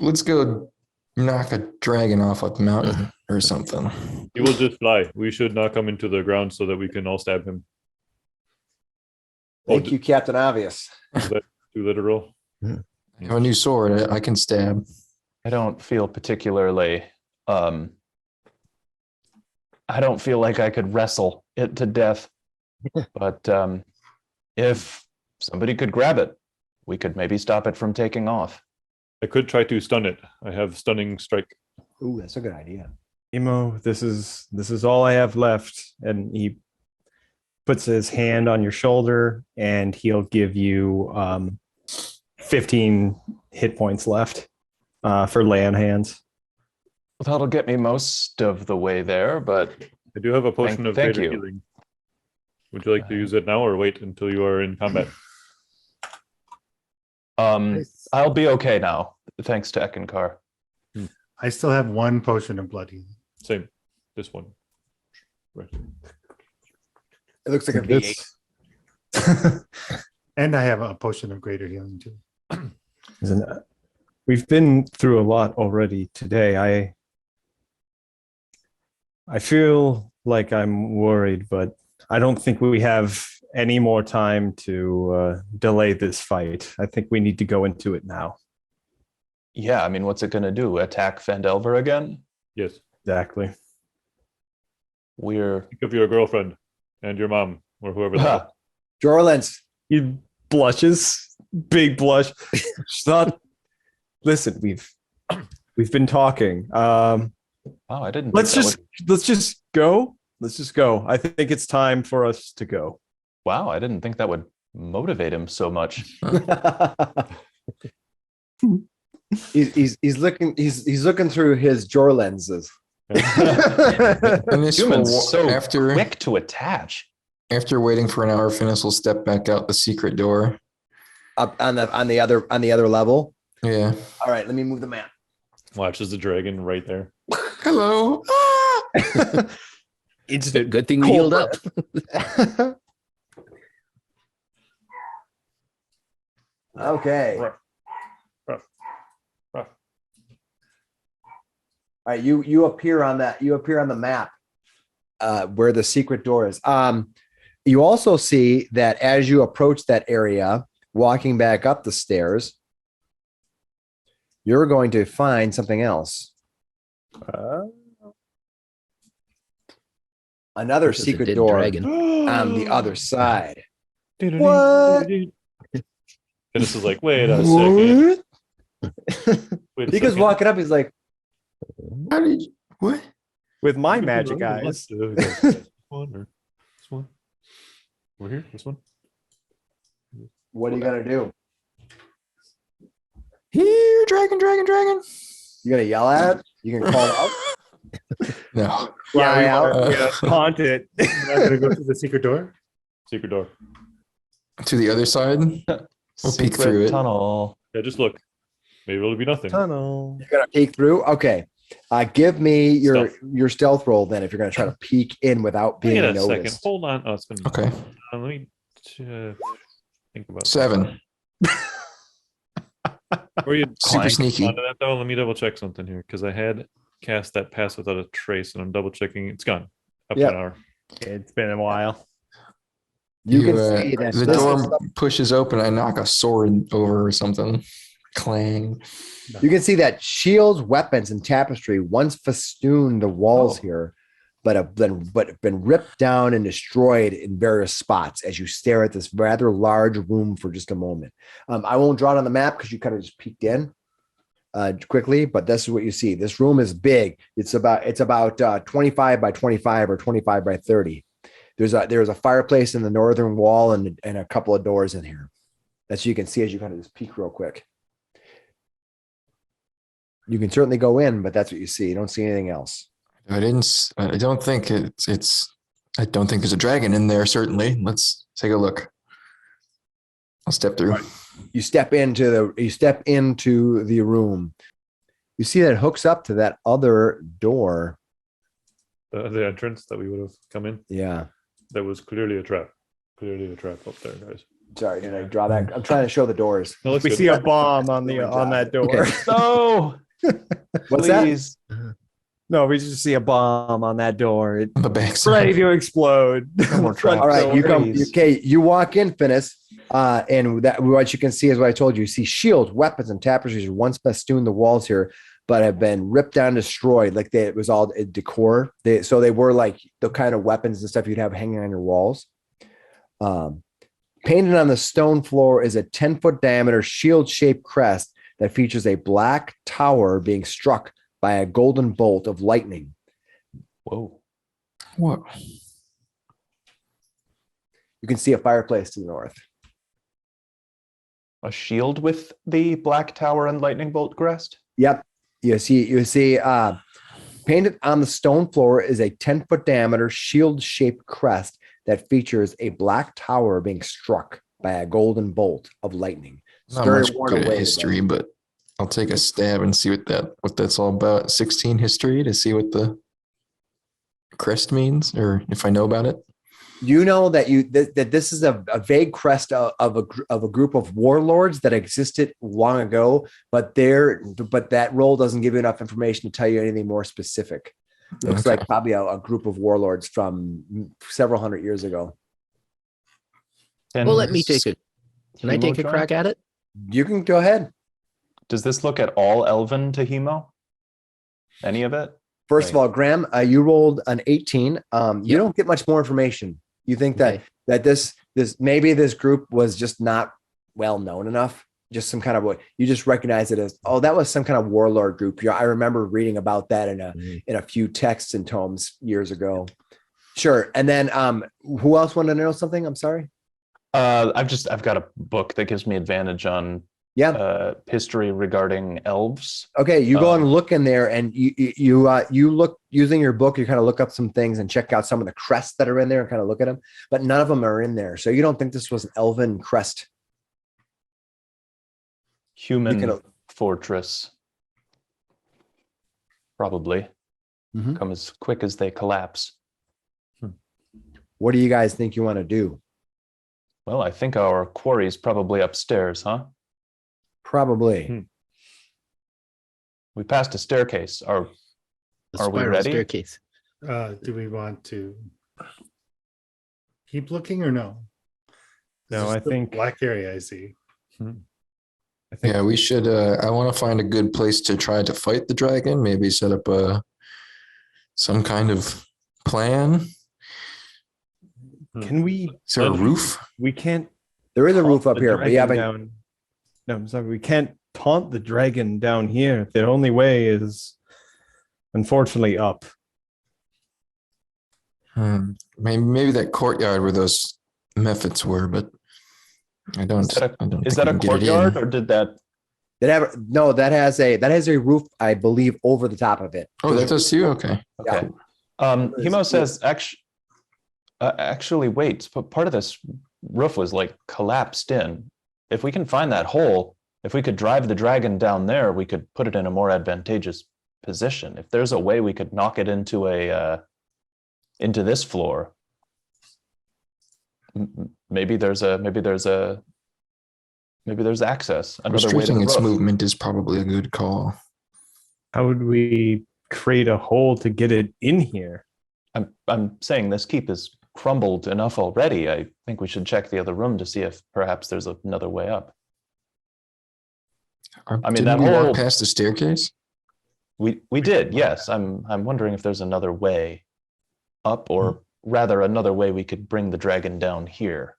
[SPEAKER 6] let's go knock a dragon off a mountain or something.
[SPEAKER 2] He will just fly. We should not come into the ground so that we can all stab him.
[SPEAKER 1] Thank you, Captain Obvious.
[SPEAKER 2] Is that too literal?
[SPEAKER 6] I have a new sword. I can stab.
[SPEAKER 5] I don't feel particularly. I don't feel like I could wrestle it to death. But if somebody could grab it, we could maybe stop it from taking off.
[SPEAKER 2] I could try to stun it. I have stunning strike.
[SPEAKER 1] Ooh, that's a good idea.
[SPEAKER 7] Emo, this is all I have left. And he puts his hand on your shoulder and he'll give you 15 hit points left for lay on hands.
[SPEAKER 5] Well, that'll get me most of the way there, but
[SPEAKER 2] I do have a potion of
[SPEAKER 5] thank
[SPEAKER 2] greater
[SPEAKER 5] you.
[SPEAKER 2] healing. Would you like to use it now or wait until you are in combat?
[SPEAKER 5] I'll be okay now, thanks to Eckankar.
[SPEAKER 4] I still have one potion of blood healing.
[SPEAKER 2] Same. This one. Right.
[SPEAKER 1] It looks like a V8.
[SPEAKER 4] And I have a potion of greater healing too.
[SPEAKER 7] We've been through a lot already today. I feel like I'm worried, but I don't think we have any more time to delay this fight. I think we need to go into it now.
[SPEAKER 5] Yeah, I mean, what's it going to do? Attack Phandelver again?
[SPEAKER 2] Yes.
[SPEAKER 7] Exactly.
[SPEAKER 5] We're
[SPEAKER 2] Think of your girlfriend and your mom or whoever that was.
[SPEAKER 1] Jorlens.
[SPEAKER 7] He blushes, big blush. Not. Listen, we've been talking.
[SPEAKER 5] Oh, I didn't.
[SPEAKER 7] Let's
[SPEAKER 5] think that
[SPEAKER 7] just go. Let's just go. I think it's time for us to go.
[SPEAKER 5] Wow, I didn't think that would motivate him so much.
[SPEAKER 1] he's looking through his Jor lenses.
[SPEAKER 6] And this
[SPEAKER 5] Human's
[SPEAKER 6] will,
[SPEAKER 5] so
[SPEAKER 6] after
[SPEAKER 5] quick to attach.
[SPEAKER 6] after waiting for an hour, Finnis will step back out the secret door.
[SPEAKER 1] Up on the other level.
[SPEAKER 6] Yeah.
[SPEAKER 1] All right, let me move the map.
[SPEAKER 2] Watch, there's a dragon right there.
[SPEAKER 6] Hello.
[SPEAKER 3] Instant. Good thing we healed up.
[SPEAKER 1] Okay.
[SPEAKER 2] Ruff.
[SPEAKER 1] All right, you appear on the map where the secret door is. You also see that as you approach that area, walking back up the stairs, you're going to find something else. Another
[SPEAKER 3] This is a
[SPEAKER 1] secret
[SPEAKER 3] dead
[SPEAKER 1] door
[SPEAKER 3] dragon.
[SPEAKER 1] on the other side.
[SPEAKER 2] What? And this is like, wait a second. Wait a
[SPEAKER 1] He goes
[SPEAKER 2] second.
[SPEAKER 1] walking up. He's like,
[SPEAKER 6] How did you, what?
[SPEAKER 7] With my magic eyes.
[SPEAKER 2] This one or this one? Over here? This one?
[SPEAKER 1] What are you gonna do?
[SPEAKER 6] Here, dragon, dragon, dragon.
[SPEAKER 1] You gonna yell at it? You can call out?
[SPEAKER 6] No.
[SPEAKER 1] Fly out?
[SPEAKER 7] Taunt it.
[SPEAKER 4] I'm not gonna go through the secret door.
[SPEAKER 2] Secret door.
[SPEAKER 6] To the other side. We'll peek through it.
[SPEAKER 5] Tunnel.
[SPEAKER 2] Yeah, just look. Maybe it'll be nothing.
[SPEAKER 7] Tunnel.
[SPEAKER 1] You're gonna peek through? Okay. Give me your stealth roll then if you're gonna try to peek in without being
[SPEAKER 2] Wait a
[SPEAKER 1] noticed.
[SPEAKER 2] second. Hold on. Oh, it's been.
[SPEAKER 6] Okay.
[SPEAKER 2] Let me think about
[SPEAKER 6] 7.
[SPEAKER 2] Were you
[SPEAKER 6] Super sneaky.
[SPEAKER 2] onto that though? Let me double check something here because I had cast that pass without a trace, and I'm double checking. It's gone. Up
[SPEAKER 1] Yep.
[SPEAKER 2] an hour.
[SPEAKER 7] It's been a while.
[SPEAKER 1] You can see that
[SPEAKER 6] the
[SPEAKER 1] this
[SPEAKER 6] door
[SPEAKER 1] is-
[SPEAKER 6] pushes open. I knock a sword over or something. Clang.
[SPEAKER 1] you can see that shields, weapons, and tapestry once festooned the walls here, but have been ripped down and destroyed in various spots as you stare at this rather large room for just a moment. I won't draw it on the map because you kind of just peeked in quickly, but this is what you see. This room is big. It's about 25 by 25 or 25 by 30. There's a fireplace in the northern wall and a couple of doors in here. That's you can see as you kind of just peek real quick. You can certainly go in, but that's what you see. You don't see anything else.
[SPEAKER 6] I don't think I don't think there's a dragon in there, certainly. Let's take a look. I'll step through.
[SPEAKER 1] You step into the room. You see that it hooks up to that other door.
[SPEAKER 2] The entrance that we would have come in.
[SPEAKER 1] Yeah.
[SPEAKER 2] That was clearly a trap. Clearly a trap up there, guys.
[SPEAKER 1] Sorry, did I draw that? I'm trying to show the doors.
[SPEAKER 2] No,
[SPEAKER 7] We see a bomb on that door.
[SPEAKER 1] Okay.
[SPEAKER 5] No.
[SPEAKER 1] What's
[SPEAKER 5] Please.
[SPEAKER 7] No, we just see a bomb on that door. It's
[SPEAKER 6] On the backside.
[SPEAKER 7] ready to explode.
[SPEAKER 5] No more traps.
[SPEAKER 1] All right, you come.
[SPEAKER 5] Please.
[SPEAKER 1] Okay, you walk in, Finnis, and that what you can see is what I told you. You see shields, weapons, and tapestries once festooned the walls here, but have been ripped down, destroyed. Like it was all decor. They were like the kind of weapons and stuff you'd have hanging on your walls. Painted on the stone floor is a 10-foot diameter shield-shaped crest that features a black tower being struck by a golden bolt of lightning.
[SPEAKER 5] Whoa.
[SPEAKER 6] What?
[SPEAKER 1] You can see a fireplace to the north.
[SPEAKER 5] A shield with the black tower and lightning bolt crest?
[SPEAKER 1] Yep. You see painted on the stone floor is a 10-foot diameter shield-shaped crest that features a black tower being struck by a golden bolt of lightning. It's
[SPEAKER 6] Not
[SPEAKER 1] very
[SPEAKER 6] much
[SPEAKER 1] worn
[SPEAKER 6] good at
[SPEAKER 1] away,
[SPEAKER 6] history, but I'll take a stab and see what that's all about. 16 history to see what the crest means, or if I know about it.
[SPEAKER 1] You know that that this is a vague crest of a group of warlords that existed long ago, but that role doesn't give you enough information to tell you anything more specific. It looks
[SPEAKER 6] Okay.
[SPEAKER 1] like probably a group of warlords from several hundred years ago.
[SPEAKER 3] Well, let me take it. Can I
[SPEAKER 5] Hemo
[SPEAKER 3] take a
[SPEAKER 5] join?
[SPEAKER 3] crack at it?
[SPEAKER 1] You can go ahead.
[SPEAKER 5] Does this look at all elven to Hemo? Any of it?
[SPEAKER 1] First of all, Graham, you rolled an 18. You don't get much more information. You think
[SPEAKER 3] Okay.
[SPEAKER 1] that this maybe this group was just not well known enough. Just some kind of what you just recognize it as. Oh, that was some kind of warlord group. Yeah, I remember reading about that in a few texts and tomes years ago. Sure. And then who else wanted to know something? I'm sorry.
[SPEAKER 5] I've got a book that gives me advantage on history regarding elves.
[SPEAKER 1] Okay, you go and look in there, and you look using your book. You kind of look up some things and check out some of the crests that are in there and kind of look at them, but none of them are in there. So you don't think this was an elven crest?
[SPEAKER 5] Human fortress. Probably.
[SPEAKER 1] Mhm.
[SPEAKER 5] Come as quick as they collapse.
[SPEAKER 1] What do you guys think you want to do?
[SPEAKER 5] Well, I think our quarry's probably upstairs, huh?
[SPEAKER 1] Probably.
[SPEAKER 5] We passed a staircase. Are
[SPEAKER 3] The
[SPEAKER 5] we
[SPEAKER 3] spiral
[SPEAKER 5] ready?
[SPEAKER 3] staircase.
[SPEAKER 4] Do we want to keep looking or no?
[SPEAKER 7] No,
[SPEAKER 4] There's
[SPEAKER 7] I
[SPEAKER 4] just a
[SPEAKER 7] think-
[SPEAKER 4] black area I see.
[SPEAKER 7] I think
[SPEAKER 6] Yeah, we should. I want to find a good place to try to fight the dragon. Maybe set up some kind of plan.
[SPEAKER 7] can we?
[SPEAKER 6] Is there a roof?
[SPEAKER 7] We can't.
[SPEAKER 1] There is a
[SPEAKER 7] taunt
[SPEAKER 1] roof up
[SPEAKER 7] the
[SPEAKER 1] here, but you
[SPEAKER 7] dragon
[SPEAKER 1] haven't.
[SPEAKER 7] down- No, I'm sorry. We can't taunt the dragon down here. The only way is, unfortunately, up.
[SPEAKER 6] Maybe that courtyard where those methods were, but I don't.
[SPEAKER 5] Is that a courtyard or did that?
[SPEAKER 1] That has a roof, I believe, over the top of it.
[SPEAKER 6] Oh, that does too. Okay.
[SPEAKER 5] Okay. Hemo says actually wait, but part of this roof was like collapsed in. If we can find that hole, if we could drive the dragon down there, we could put it in a more advantageous position. If there's a way we could knock it into into this floor, maybe there's access. Another way to
[SPEAKER 6] Restricting
[SPEAKER 5] the
[SPEAKER 6] its
[SPEAKER 5] roof.
[SPEAKER 6] movement is probably a good call.
[SPEAKER 7] How would we create a hole to get it in here?
[SPEAKER 5] I'm saying this keep is crumbled enough already. I think we should check the other room to see if perhaps there's another way up. I mean,
[SPEAKER 6] Didn't
[SPEAKER 5] that
[SPEAKER 6] we
[SPEAKER 5] whole
[SPEAKER 6] walk past the staircase?
[SPEAKER 5] we did, yes. I'm wondering if there's another way up, or rather another way we could bring the dragon down here.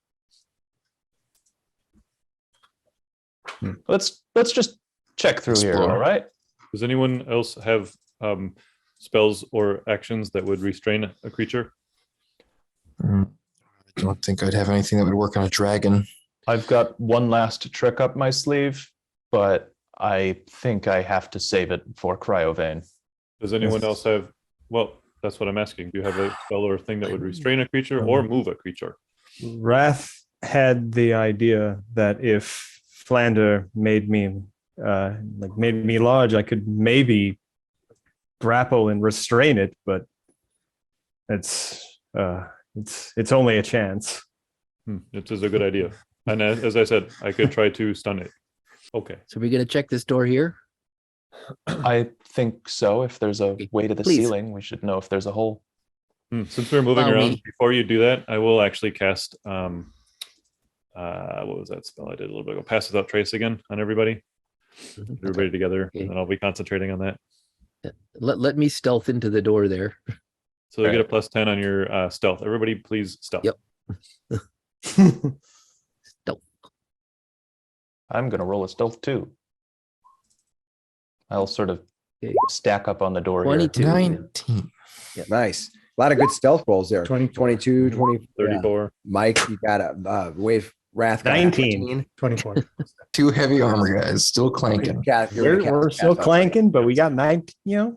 [SPEAKER 5] Let's just check through here,
[SPEAKER 6] Explore.
[SPEAKER 5] all right?
[SPEAKER 2] Does anyone else have spells or actions that would restrain a creature?
[SPEAKER 6] I don't think I'd have anything that would work on a dragon.
[SPEAKER 5] I've got one last trick up my sleeve, but I think I have to save it for Cryovane.
[SPEAKER 2] Does anyone else have? Well, that's what I'm asking. Do you have a spell or a thing that would restrain a creature or move a creature?
[SPEAKER 7] Wrath had the idea that if Flander made me large, I could maybe grapple and restrain it, but it's only a chance.
[SPEAKER 2] It is a good idea. And as I said, I could try to stun it. Okay.
[SPEAKER 3] So we're gonna check this door here.
[SPEAKER 5] I think so. If there's a way to the
[SPEAKER 3] Please.
[SPEAKER 5] ceiling, we should know if there's a hole.
[SPEAKER 2] Since we're moving
[SPEAKER 3] Allow
[SPEAKER 2] around,
[SPEAKER 3] me.
[SPEAKER 2] before you do that, I will actually cast what was that spell I did a little bit ago? Pass Without Trace again on everybody. Everybody together,
[SPEAKER 3] Okay.
[SPEAKER 2] and I'll be concentrating on that.
[SPEAKER 3] Let me stealth into the door there.
[SPEAKER 2] So you get a +10 on your stealth. Everybody, please stealth.
[SPEAKER 3] Yep. Stealth.
[SPEAKER 5] I'm going to roll a stealth too. I'll sort of
[SPEAKER 3] Okay.
[SPEAKER 5] stack up on the door here.
[SPEAKER 3] 22.
[SPEAKER 6] 19.
[SPEAKER 1] Yeah, nice. A lot of good stealth rolls there. 22, 20,
[SPEAKER 2] 34.
[SPEAKER 1] Mike, you got a wave wrath. got a
[SPEAKER 7] 19.
[SPEAKER 4] 24.
[SPEAKER 6] 2 heavy armor guys still clanking.
[SPEAKER 7] We're still clanking, but we got 9.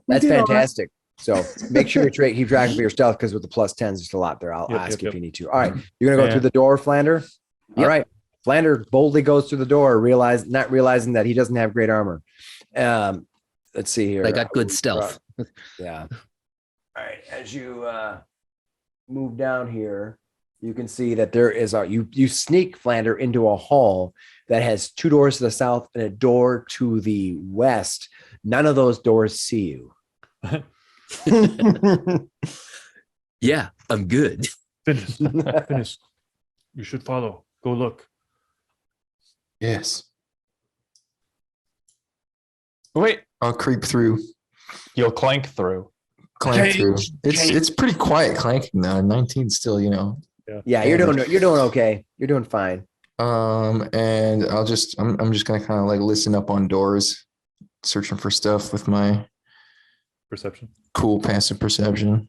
[SPEAKER 1] That's fantastic. So make sure you keep track of your stealth, because with the +10s, there's a lot there. I'll ask if you need to. All right, you're gonna go through the door, Flander. All right, Flander boldly goes through the door, not realizing that he doesn't have great armor. Let's see here.
[SPEAKER 3] I got good stealth.
[SPEAKER 1] Yeah. All right, as you move down here, you can see that there is you sneak Flander into a hall that has 2 doors to the south and a door to the west. None of those doors see you.
[SPEAKER 3] Yeah, I'm good.
[SPEAKER 2] Finish. You should follow. Go look.
[SPEAKER 6] Yes.
[SPEAKER 5] Wait,
[SPEAKER 6] I'll creep through.
[SPEAKER 5] you'll clank through.
[SPEAKER 6] Clank through. It's pretty quiet clanking though. 19 still,
[SPEAKER 1] Yeah, you're doing okay. You're doing fine.
[SPEAKER 6] And I'm just gonna kind of like listen up on doors, searching for stuff with my
[SPEAKER 2] Perception.
[SPEAKER 6] cool passive perception.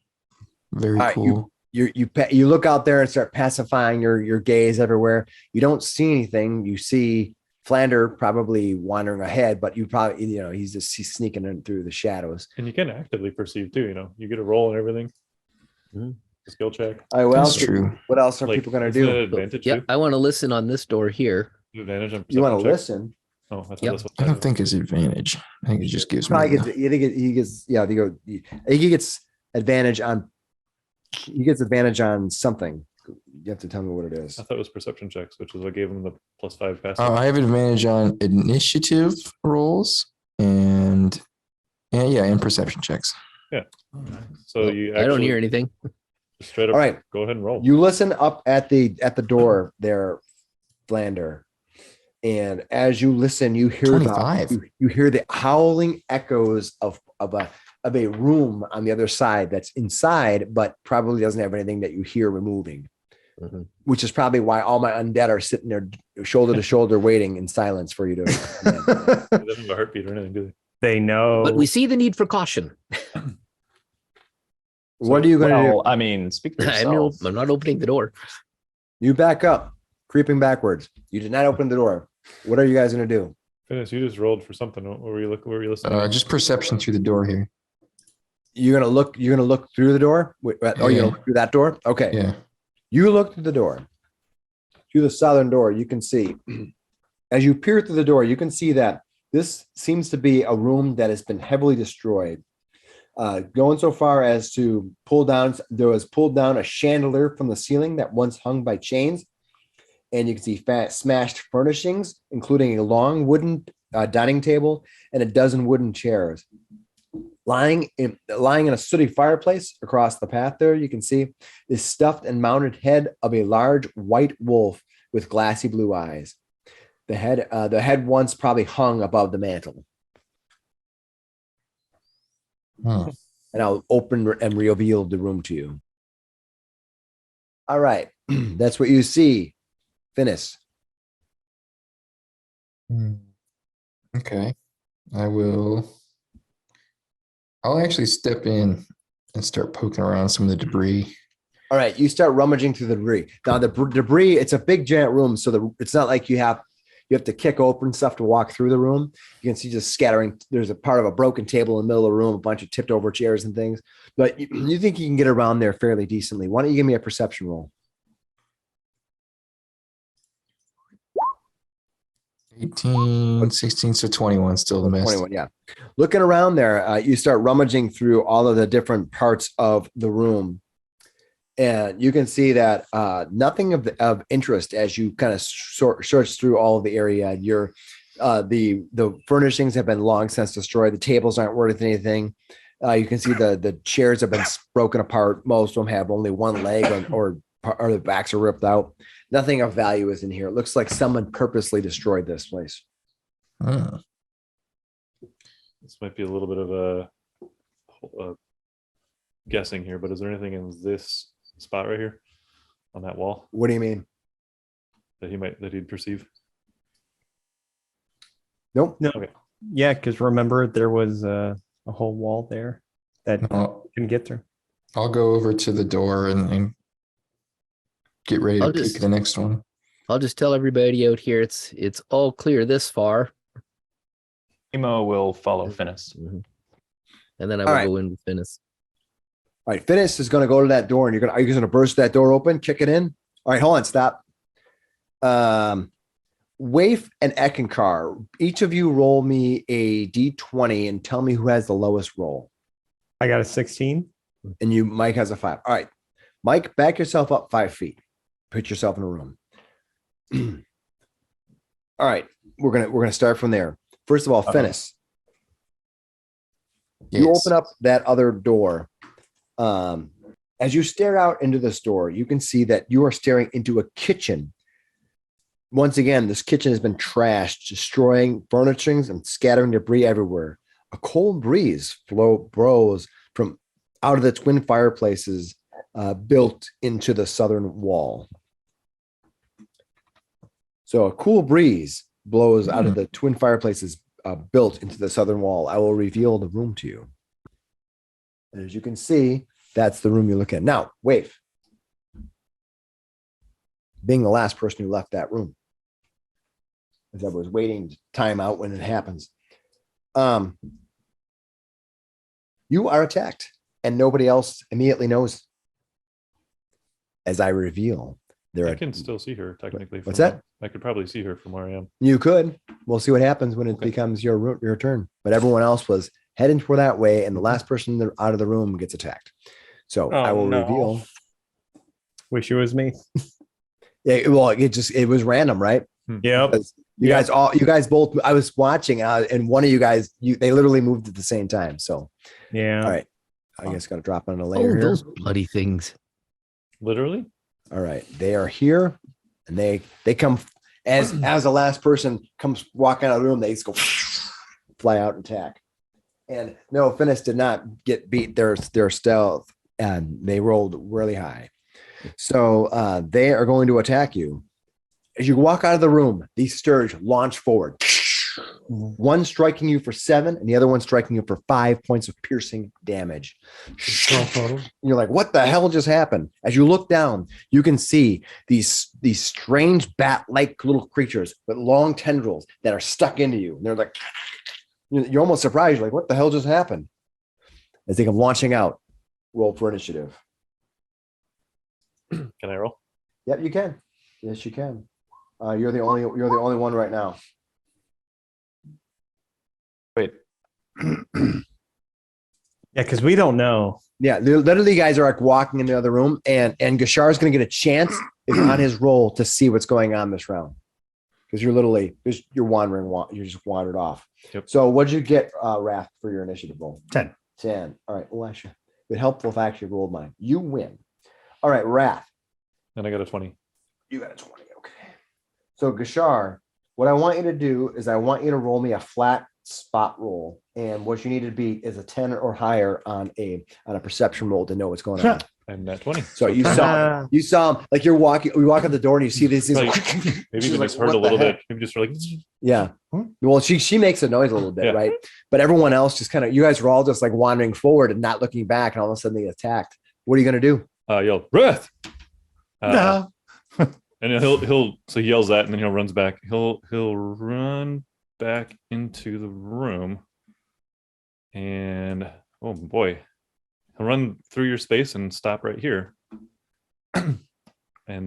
[SPEAKER 6] Very
[SPEAKER 1] All right,
[SPEAKER 6] cool.
[SPEAKER 1] You look out there and start pacifying your gaze everywhere. You don't see anything. You see Flander probably wandering ahead, but you probably he's sneaking in through the shadows.
[SPEAKER 2] And you can actively perceive too. You get a roll and everything. Skill check.
[SPEAKER 1] All right, well,
[SPEAKER 6] That's true.
[SPEAKER 1] what else are
[SPEAKER 2] Like,
[SPEAKER 1] people going to
[SPEAKER 2] isn't it
[SPEAKER 1] do?
[SPEAKER 2] an advantage
[SPEAKER 3] Yeah,
[SPEAKER 2] too?
[SPEAKER 3] I want to listen on this door here.
[SPEAKER 2] Advantage on
[SPEAKER 1] You want to
[SPEAKER 2] perception check?
[SPEAKER 1] listen?
[SPEAKER 2] Oh, I thought
[SPEAKER 3] Yep.
[SPEAKER 2] that's what
[SPEAKER 6] I don't think it's advantage. I think it just gives
[SPEAKER 1] Probably
[SPEAKER 6] me.
[SPEAKER 1] gets. You think he gets? Yeah, I think he gets advantage on. He gets advantage on something. You have to tell me what it is.
[SPEAKER 2] I thought it was perception checks, which is what gave him the +5 passive.
[SPEAKER 6] I have advantage on initiative rolls and perception checks.
[SPEAKER 2] So you
[SPEAKER 3] I don't
[SPEAKER 2] actually
[SPEAKER 3] hear anything.
[SPEAKER 2] just straight up.
[SPEAKER 1] All right.
[SPEAKER 2] Go ahead and roll.
[SPEAKER 1] You listen up at the door there, Flander, and as you listen, you hear
[SPEAKER 6] 25.
[SPEAKER 1] you hear the howling echoes of a room on the other side that's inside, but probably doesn't have anything that you hear moving. Which is probably why all my undead are sitting there shoulder to shoulder waiting in silence for you to.
[SPEAKER 2] They don't have a heartbeat or anything, do they?
[SPEAKER 7] They know.
[SPEAKER 3] But we see the need for caution.
[SPEAKER 1] What are you going to do?
[SPEAKER 5] I mean, speak for
[SPEAKER 3] I'm
[SPEAKER 5] yourself.
[SPEAKER 3] not opening the door.
[SPEAKER 1] You back up. creeping backwards. You did not open the door. What are you guys going to do?
[SPEAKER 2] Finnis, you just rolled for something. What were you Were you listening?
[SPEAKER 6] Just perception through the door here.
[SPEAKER 1] You're going to look through the door? Wait, you're going to look through that door? Okay.
[SPEAKER 6] Yeah.
[SPEAKER 1] You look through the door. Through the southern door, you can see, as you peer through the door, you can see that this seems to be a room that has been heavily destroyed. Going so far as to there was pulled down a chandelier from the ceiling that once hung by chains. And you can see smashed furnishings, including a long wooden dining table and a dozen wooden chairs. Lying in a sooty fireplace across the path there, you can see the stuffed and mounted head of a large white wolf with glassy blue eyes. The head once probably hung above the mantle.
[SPEAKER 6] Hmm.
[SPEAKER 1] And I'll open and reveal the room to you. All right. That's what you see. Finnis.
[SPEAKER 6] Okay. I'll actually step in and start poking around some of the debris.
[SPEAKER 1] All right. You start rummaging through the debris. Now, the debris, it's a big, giant room. So it's not like you have to kick open stuff to walk through the room. You can see just scattering. There's a part of a broken table in the middle of the room, a bunch of tipped over chairs and things. But you think you can get around there fairly decently. Why don't you give me a perception roll?
[SPEAKER 6] 18, 16, so 21, still the best.
[SPEAKER 1] 21, yeah. Looking around there, you start rummaging through all of the different parts of the room. And you can see that nothing of interest as you kind of search through all of the area. The furnishings have been long since destroyed. The tables aren't worth anything. You can see the chairs have been broken apart. Most of them have only one leg or the backs are ripped out. Nothing of value is in here. It looks like someone purposely destroyed this place.
[SPEAKER 6] Hmm.
[SPEAKER 2] This might be a little bit of a guessing here, but is there anything in this spot right here on that wall
[SPEAKER 1] What do you mean?
[SPEAKER 2] that he'd perceive?
[SPEAKER 1] Nope.
[SPEAKER 7] No.
[SPEAKER 2] Okay.
[SPEAKER 7] Yeah, because remember there was a whole wall there that
[SPEAKER 6] I'll,
[SPEAKER 7] you can get through.
[SPEAKER 6] I'll go over to the door and get ready to
[SPEAKER 3] I'll
[SPEAKER 6] pick
[SPEAKER 3] just-
[SPEAKER 6] the next one.
[SPEAKER 3] I'll just tell everybody out here it's all clear this far.
[SPEAKER 5] Emo will follow Finnis.
[SPEAKER 3] Mhm. And then I
[SPEAKER 1] All
[SPEAKER 3] will
[SPEAKER 1] right.
[SPEAKER 3] go in with Finnis.
[SPEAKER 1] All right, Finnis is going to go to that door, and are you going to burst that door open, kick it in? All right, hold on, stop. Waif and Eckankar, each of you roll me a d20 and tell me who has the lowest roll.
[SPEAKER 7] I got a 16.
[SPEAKER 1] And Mike has a 5. All right, Mike, back yourself up 5 feet. Put yourself in a room. All right, we're gonna start from there. First of all, Finnis, you
[SPEAKER 6] Yes.
[SPEAKER 1] open up that other door. As you stare out into this door, you can see that you are staring into a kitchen. Once again, this kitchen has been trashed, destroying furnishings and scattering debris everywhere. A cold breeze blows from out of the twin fireplaces built into the southern wall. So a cool breeze blows out of the twin fireplaces built into the southern wall. I will reveal the room to you. And as you can see, that's the room you look at. Now, Waif, being the last person who left that room, as I was waiting time out when it happens, you are attacked and nobody else immediately knows. As I reveal,
[SPEAKER 2] I can still see her technically.
[SPEAKER 1] What's
[SPEAKER 2] from
[SPEAKER 1] that?
[SPEAKER 2] I could probably see her from where I am.
[SPEAKER 1] You could. We'll see what happens when it
[SPEAKER 2] Okay.
[SPEAKER 1] becomes your turn. But everyone else was heading toward that way, and the last person out of the room gets attacked. So I will reveal.
[SPEAKER 7] Wish it was me.
[SPEAKER 1] Yeah, well, it was random, right?
[SPEAKER 7] Yep.
[SPEAKER 1] Because you guys both. I was watching, and one of you guys, they literally moved at the same time. So
[SPEAKER 7] Yeah.
[SPEAKER 1] all right, I guess got to drop on a layer
[SPEAKER 3] Oh,
[SPEAKER 1] here.
[SPEAKER 3] those bloody things.
[SPEAKER 2] Literally?
[SPEAKER 1] All right, they are here, and they come as the last person comes walking out of the room. They just go fly out and attack. And no, Finnis did not get beat their stealth, and they rolled really high. So they are going to attack you. As you walk out of the room, these scourge launch forward One striking you for 7, and the other one striking you for 5 points of piercing damage. You're like, what the hell just happened? As you look down, you can see these strange bat-like little creatures with long tendrils that are stuck into you. And they're like, you're almost surprised. You're like, what the hell just happened? As they come launching out, roll for initiative.
[SPEAKER 2] Can I roll?
[SPEAKER 1] Yep, you can. Yes, you can. You're the only one right now.
[SPEAKER 5] Wait.
[SPEAKER 7] Yeah, because we don't know.
[SPEAKER 1] Yeah, literally, guys are like walking in the other room, and Gashar's going to get a chance on his roll to see what's going on this round, because you're wandering. You just wandered off.
[SPEAKER 2] Yep.
[SPEAKER 1] So, what did you get, Wrath, for your initiative roll?
[SPEAKER 4] 10.
[SPEAKER 1] 10. All right. Well, actually, it'd be helpful if I actually rolled mine. You win. All right, Wrath.
[SPEAKER 2] And I got a 20.
[SPEAKER 1] You got a 20. Okay. So, Gashar, what I want you to do is I want you to roll me a flat spot roll, and what you need to beat is a 10 or higher on a perception roll to know what's going on.
[SPEAKER 2] I'm at 20.
[SPEAKER 1] So you saw him like we walk out the door and you see these things.
[SPEAKER 2] Maybe
[SPEAKER 1] She's
[SPEAKER 2] even
[SPEAKER 1] like,
[SPEAKER 2] just heard
[SPEAKER 1] "What
[SPEAKER 2] a little
[SPEAKER 1] the heck?"
[SPEAKER 2] bit. Maybe just like,
[SPEAKER 1] Yeah. Well, she makes a noise a little bit,
[SPEAKER 2] Yeah.
[SPEAKER 1] right? But everyone else just kind of, you guys were all just like wandering forward and not looking back, and all of a sudden they attacked. What are you gonna do?
[SPEAKER 2] yell, Wrath!
[SPEAKER 4] No.
[SPEAKER 2] And he'll so he yells that, and then he'll runs back. He'll run back into the room, and oh boy, he'll run through your space and stop right here. And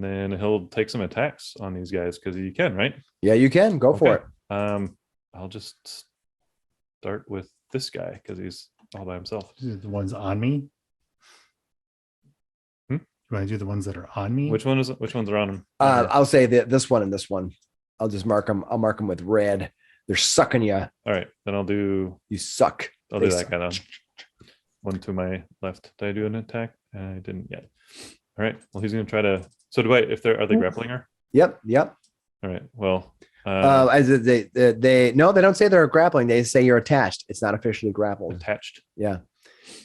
[SPEAKER 2] then he'll take some attacks on these guys because he can, right?
[SPEAKER 1] Yeah, you can go for it.
[SPEAKER 2] I'll just start with this guy because he's all by himself.
[SPEAKER 4] The ones on me.
[SPEAKER 2] Hmm?
[SPEAKER 4] You want to do the ones that are on me?
[SPEAKER 2] Which ones are on him?
[SPEAKER 1] I'll say this one and this one. I'll just mark them. I'll mark them with red. They're sucking you.
[SPEAKER 2] All right, then I'll do
[SPEAKER 1] suck.
[SPEAKER 2] I'll do that guy then. One to my left. Did I do an attack? I didn't yet. All right. Well, he's gonna try to. So do I? Are they grappling her?
[SPEAKER 1] Yep.
[SPEAKER 2] All right. Well,
[SPEAKER 1] As they no, they don't say they're grappling. They say you're attached. It's not officially grappled.
[SPEAKER 2] attached.
[SPEAKER 1] Yeah,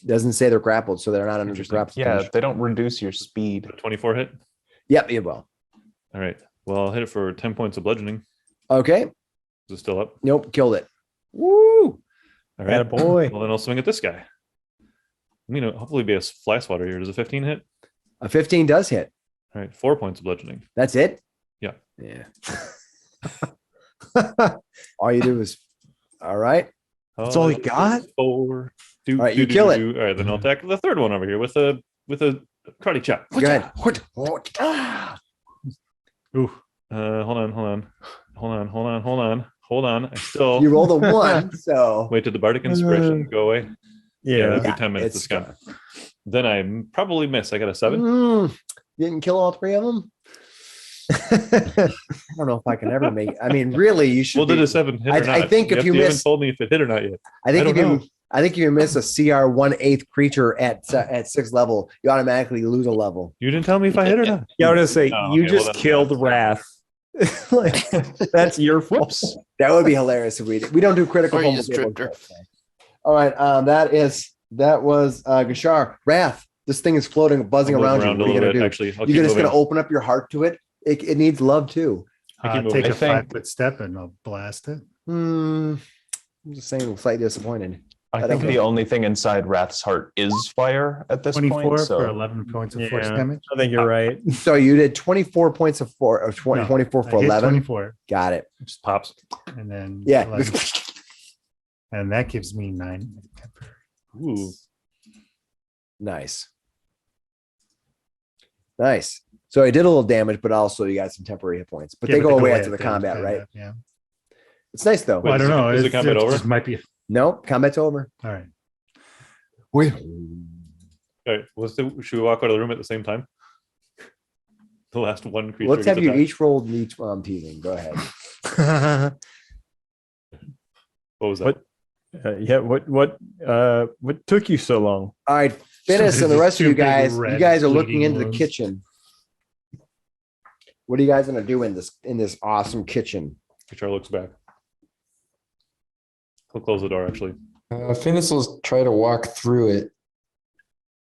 [SPEAKER 1] doesn't say they're grappled, so they're not under the
[SPEAKER 2] Interesting.
[SPEAKER 1] grapple.
[SPEAKER 5] Yeah, they don't reduce your speed.
[SPEAKER 2] 24 hit.
[SPEAKER 1] Yep. You will.
[SPEAKER 2] All right. Well, I'll hit it for 10 points of bludgeoning.
[SPEAKER 1] Okay.
[SPEAKER 2] Is it still up?
[SPEAKER 1] Nope. Killed it. Woo!
[SPEAKER 2] All right.
[SPEAKER 7] Boy.
[SPEAKER 2] Well, then I'll swing at this guy. I mean, hopefully be a fly swatter here. Does a 15 hit?
[SPEAKER 1] A 15 does hit.
[SPEAKER 2] All right. 4 points of bludgeoning.
[SPEAKER 1] That's it.
[SPEAKER 2] Yeah.
[SPEAKER 1] Yeah. All you do is, all right.
[SPEAKER 7] That's all you got?
[SPEAKER 2] 4.
[SPEAKER 1] All right, you kill it.
[SPEAKER 2] All right. Then I'll attack the third one over here with a karate chop.
[SPEAKER 1] Go ahead.
[SPEAKER 4] Ooh.
[SPEAKER 2] Hold on. I still
[SPEAKER 1] You rolled a 1, so
[SPEAKER 2] wait till the bardic inspiration go away.
[SPEAKER 7] Yeah.
[SPEAKER 2] It'll be 10 minutes
[SPEAKER 1] it's
[SPEAKER 2] this gun. Then I probably miss. I got a 7.
[SPEAKER 1] You didn't kill all 3 of them. I don't know if I can ever make. I mean, really, you should.
[SPEAKER 2] Well, did a 7 hit or not?
[SPEAKER 1] I think if you
[SPEAKER 2] haven't
[SPEAKER 1] miss,
[SPEAKER 2] told me if it hit or not yet.
[SPEAKER 1] I think
[SPEAKER 2] I
[SPEAKER 1] if
[SPEAKER 2] don't
[SPEAKER 1] you,
[SPEAKER 2] know.
[SPEAKER 1] I think if you miss a CR 1/8 creature at 6th level, you automatically lose a level.
[SPEAKER 2] You didn't tell me if I hit or not.
[SPEAKER 7] Yeah, I was gonna say
[SPEAKER 2] Oh,
[SPEAKER 7] you
[SPEAKER 2] okay,
[SPEAKER 7] just
[SPEAKER 2] well, then-
[SPEAKER 7] killed Wrath. Like, that's your fault.
[SPEAKER 1] That would be hilarious if we don't do critical.
[SPEAKER 8] Or you
[SPEAKER 1] fumble
[SPEAKER 8] just
[SPEAKER 1] tables.
[SPEAKER 8] tripped
[SPEAKER 1] All right, that was Gashar. Wrath. This thing is floating, buzzing
[SPEAKER 2] I'll move
[SPEAKER 1] around you.
[SPEAKER 2] around
[SPEAKER 1] What
[SPEAKER 2] a
[SPEAKER 1] are you
[SPEAKER 2] little
[SPEAKER 1] gonna
[SPEAKER 2] bit.
[SPEAKER 1] do?
[SPEAKER 2] Actually, I'll
[SPEAKER 1] You're
[SPEAKER 2] keep
[SPEAKER 1] just
[SPEAKER 2] moving.
[SPEAKER 1] gonna open up your heart to it. It needs love too.
[SPEAKER 2] I keep
[SPEAKER 4] Take
[SPEAKER 2] moving.
[SPEAKER 4] a 5-foot step and I'll blast it.
[SPEAKER 1] I'm just saying, I'm slightly disappointed.
[SPEAKER 5] I think the only thing inside Wrath's heart is fire at this
[SPEAKER 4] 24
[SPEAKER 5] point.
[SPEAKER 4] for
[SPEAKER 5] So
[SPEAKER 4] 11 points of force
[SPEAKER 7] Yeah.
[SPEAKER 4] damage.
[SPEAKER 7] I think you're right.
[SPEAKER 1] So you did 24 points of 24
[SPEAKER 4] No,
[SPEAKER 1] for
[SPEAKER 4] I hit
[SPEAKER 1] 11.
[SPEAKER 4] 24.
[SPEAKER 1] Got it.
[SPEAKER 2] It just pops.
[SPEAKER 4] And then
[SPEAKER 1] Yeah.
[SPEAKER 4] 11. And that gives me 9.
[SPEAKER 2] Ooh.
[SPEAKER 1] Nice. So it did a little damage, but also you got some temporary hit points. But
[SPEAKER 4] Yeah,
[SPEAKER 1] they go away
[SPEAKER 4] at
[SPEAKER 1] after the
[SPEAKER 4] the
[SPEAKER 1] combat, right?
[SPEAKER 4] Yeah.
[SPEAKER 1] It's nice though.
[SPEAKER 4] Well, I
[SPEAKER 2] Wait,
[SPEAKER 4] don't know.
[SPEAKER 2] is the combat over?
[SPEAKER 4] Just might be.
[SPEAKER 1] No, combat's over.
[SPEAKER 4] All right.
[SPEAKER 1] Wait.
[SPEAKER 2] All right. Should we walk out of the room at the same time? The last one creature.
[SPEAKER 1] Let's have
[SPEAKER 2] gets
[SPEAKER 1] you
[SPEAKER 2] attacked.
[SPEAKER 1] each roll each teasing. Go ahead.
[SPEAKER 2] What was that?
[SPEAKER 7] What what took you so long?
[SPEAKER 1] All right, Finnis and the rest of
[SPEAKER 4] Two
[SPEAKER 1] you
[SPEAKER 4] big
[SPEAKER 1] guys. You
[SPEAKER 4] red
[SPEAKER 1] guys are looking
[SPEAKER 4] bleeding
[SPEAKER 1] into the
[SPEAKER 4] wounds.
[SPEAKER 1] kitchen. What are you guys gonna do in this awesome kitchen?
[SPEAKER 2] HR looks back. He'll close the door. Actually,
[SPEAKER 6] Finnis will try to walk through it.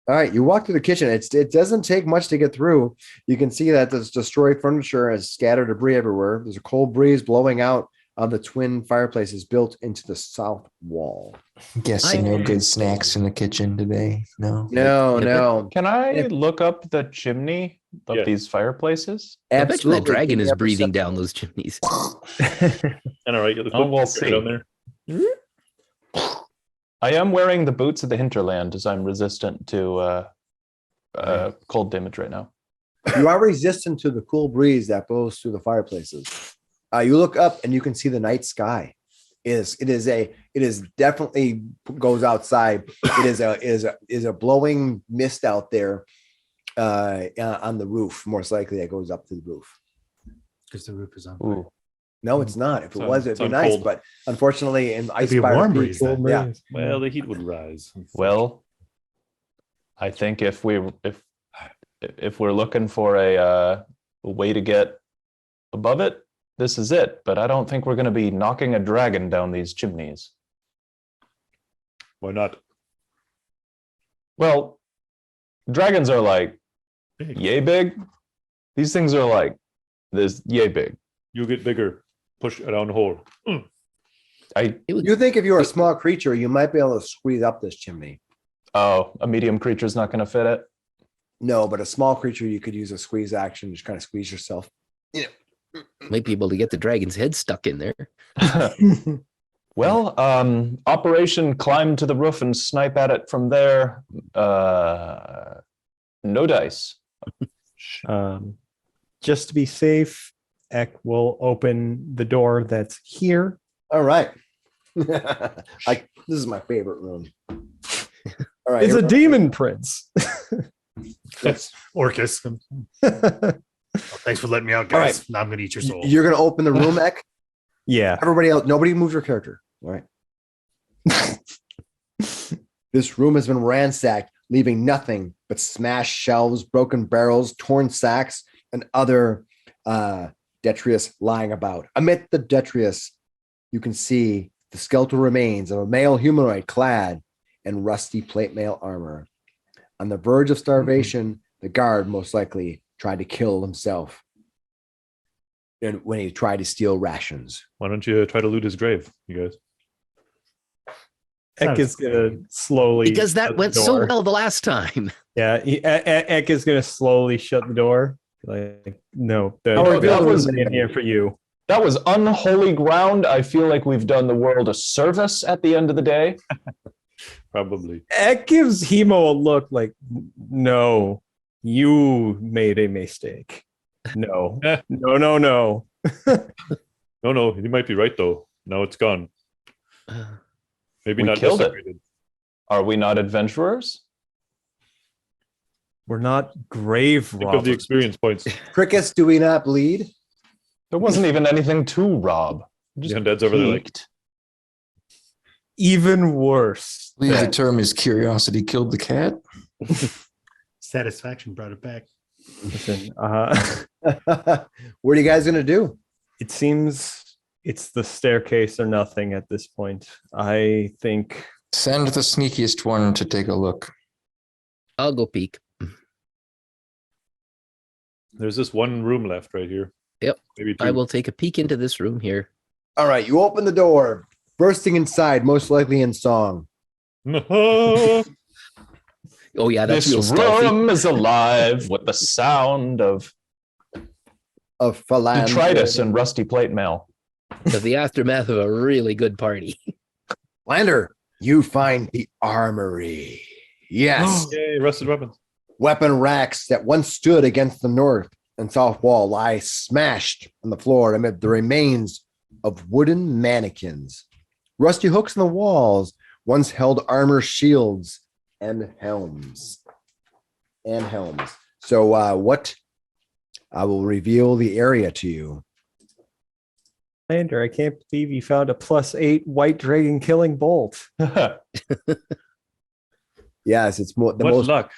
[SPEAKER 1] All right, you walk through the kitchen. It doesn't take much to get through. You can see that there's destroyed furniture and scattered debris everywhere. There's a cold breeze blowing out of the twin fireplaces built into the south wall.
[SPEAKER 6] Guessing no good snacks in the kitchen today. No.
[SPEAKER 1] No.
[SPEAKER 5] Can I
[SPEAKER 1] If-
[SPEAKER 5] look up the chimney of
[SPEAKER 2] Yeah.
[SPEAKER 5] these fireplaces?
[SPEAKER 3] I bet you that
[SPEAKER 1] Absolutely.
[SPEAKER 3] dragon
[SPEAKER 1] Give me
[SPEAKER 3] is
[SPEAKER 1] a
[SPEAKER 3] breathing
[SPEAKER 1] perception.
[SPEAKER 3] down those chimneys.
[SPEAKER 2] And all right, let's
[SPEAKER 5] Oh,
[SPEAKER 2] put
[SPEAKER 5] we'll
[SPEAKER 2] right
[SPEAKER 5] see.
[SPEAKER 2] on there.
[SPEAKER 5] I am wearing the boots of the hinterland as I'm resistant to cold damage right now.
[SPEAKER 1] You are resistant to the cool breeze that blows through the fireplaces. You look up and you can see the night sky. It is definitely goes outside. It is a blowing mist out there on the roof. Most likely it goes up to the roof.
[SPEAKER 4] Because the roof is on fire.
[SPEAKER 5] Ooh.
[SPEAKER 1] No, it's not. If it was, it'd
[SPEAKER 2] It's
[SPEAKER 1] be
[SPEAKER 2] on
[SPEAKER 1] nice.
[SPEAKER 2] cold.
[SPEAKER 1] But unfortunately, in
[SPEAKER 4] It'd be a
[SPEAKER 1] Icespire
[SPEAKER 4] warm
[SPEAKER 1] Feats,
[SPEAKER 4] breeze then.
[SPEAKER 1] yeah,
[SPEAKER 2] Well, the heat would rise.
[SPEAKER 5] Well, I think if we're looking for a way to get above it, this is it. But I don't think we're going to be knocking a dragon down these chimneys.
[SPEAKER 2] Why not?
[SPEAKER 5] Well, dragons are like
[SPEAKER 2] Big.
[SPEAKER 5] yay big. These things are like this yay big.
[SPEAKER 2] You get bigger. Push it down the hole.
[SPEAKER 1] you think if you're a small creature, you might be able to squeeze up this chimney.
[SPEAKER 5] Oh, a medium creature's not going to fit it.
[SPEAKER 1] No, but a small creature, you could use a squeeze action, just kind of squeeze yourself.
[SPEAKER 3] Might be able to get the dragon's head stuck in there.
[SPEAKER 5] Well, Operation Climb to the Roof and Snipe at it from there. No dice.
[SPEAKER 7] Just to be safe, Eck will open the door that's here.
[SPEAKER 1] All right. This is my favorite room. All right.
[SPEAKER 7] It's
[SPEAKER 1] here
[SPEAKER 7] a
[SPEAKER 1] we go.
[SPEAKER 7] demon prince.
[SPEAKER 1] Yes.
[SPEAKER 4] Orcus. Thanks for letting me out,
[SPEAKER 1] All
[SPEAKER 4] guys.
[SPEAKER 1] right.
[SPEAKER 4] Now I'm gonna eat your soul.
[SPEAKER 1] You're gonna open the room, Eck.
[SPEAKER 7] Yeah.
[SPEAKER 1] Everybody else, nobody move your character. All right. This room has been ransacked, leaving nothing but smashed shelves, broken barrels, torn sacks, and other detritus lying about. Amid the detritus, you can see the skeletal remains of a male humanoid clad in rusty plate mail armor. On the verge of starvation, the guard most likely tried to kill himself. And when he tried to steal rations.
[SPEAKER 2] Why don't you try to loot his grave, you guys?
[SPEAKER 7] Eck is gonna slowly
[SPEAKER 3] Because that
[SPEAKER 7] shut the
[SPEAKER 3] went so
[SPEAKER 7] door.
[SPEAKER 3] well the last time.
[SPEAKER 7] Yeah, Eck is gonna slowly shut the door. Like, no, the
[SPEAKER 5] Oh, that was-
[SPEAKER 7] in here for you.
[SPEAKER 5] That was unholy ground. I feel like we've done the world a service at the end of the day.
[SPEAKER 2] Probably.
[SPEAKER 7] Eck gives Hemo a look like, no, you made a mistake. No, no.
[SPEAKER 2] No, you might be right though. Now it's gone. Maybe
[SPEAKER 5] We
[SPEAKER 2] not
[SPEAKER 5] killed it.
[SPEAKER 2] desecrated.
[SPEAKER 5] Are we not adventurers?
[SPEAKER 7] We're not grave
[SPEAKER 2] Think of the
[SPEAKER 7] robbers.
[SPEAKER 2] experience points.
[SPEAKER 1] Crickets, do we not bleed?
[SPEAKER 5] There wasn't even anything to rob.
[SPEAKER 2] The undead's over there like,
[SPEAKER 5] Peeked.
[SPEAKER 7] Even worse.
[SPEAKER 6] I believe the term is curiosity killed the cat.
[SPEAKER 4] Satisfaction brought it back.
[SPEAKER 7] Listen,
[SPEAKER 1] What are you guys gonna do?
[SPEAKER 7] it seems it's the staircase or nothing at this point. I think
[SPEAKER 6] Send the sneakiest one to take a look.
[SPEAKER 3] I'll go peek.
[SPEAKER 2] there's this one room left right here.
[SPEAKER 3] Yep.
[SPEAKER 2] Maybe two.
[SPEAKER 3] I will take a peek into this room here.
[SPEAKER 1] All right, you open the door, bursting inside, most likely in song.
[SPEAKER 3] Oh yeah, that's
[SPEAKER 5] This
[SPEAKER 3] real stealthy.
[SPEAKER 5] room is alive with the sound of
[SPEAKER 1] Of Philander.
[SPEAKER 5] detritus and rusty plate mail.
[SPEAKER 3] Of the aftermath of a really good party.
[SPEAKER 1] Lander, you find the armory. Yes.
[SPEAKER 2] Yay, rusted weapons.
[SPEAKER 1] Weapon racks that once stood against the north and south wall lie smashed on the floor amid the remains of wooden mannequins. Rusty hooks in the walls once held armor shields and helms. So what? I will reveal the area to you.
[SPEAKER 7] Lander, I can't believe you found a +8 white dragon killing bolt.
[SPEAKER 1] Yes, it's more the
[SPEAKER 2] What
[SPEAKER 1] most.
[SPEAKER 2] luck.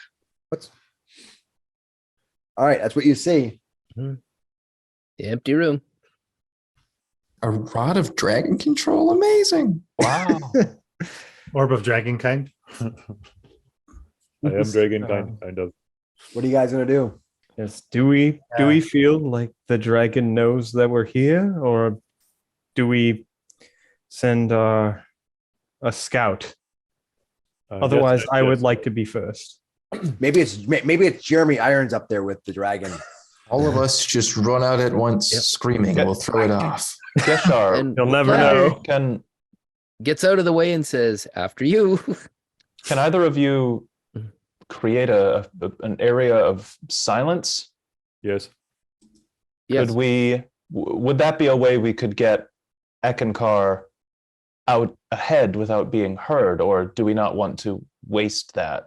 [SPEAKER 1] All right, that's what you see.
[SPEAKER 3] The empty room.
[SPEAKER 6] A rod of dragon control. Amazing.
[SPEAKER 5] Wow.
[SPEAKER 4] Orb of Dragonkind.
[SPEAKER 2] I am dragon kind of.
[SPEAKER 1] What are you guys gonna do?
[SPEAKER 7] Yes. Do we feel like the dragon knows that we're here, or do we send a scout? Otherwise, I would like to be first.
[SPEAKER 1] Maybe it's Jeremy Irons up there with the dragon.
[SPEAKER 6] All of us just run out at once,
[SPEAKER 3] Yep.
[SPEAKER 6] screaming. We'll throw it off.
[SPEAKER 5] Geshar,
[SPEAKER 3] And
[SPEAKER 7] You'll never
[SPEAKER 3] Flatter
[SPEAKER 7] know.
[SPEAKER 3] Gets out of the way and says, "After you."
[SPEAKER 5] can either of you create an area of silence?
[SPEAKER 2] Yes.
[SPEAKER 3] Yes.
[SPEAKER 5] Would that be a way we could get Eckankar out ahead without being heard, or do we not want to waste that?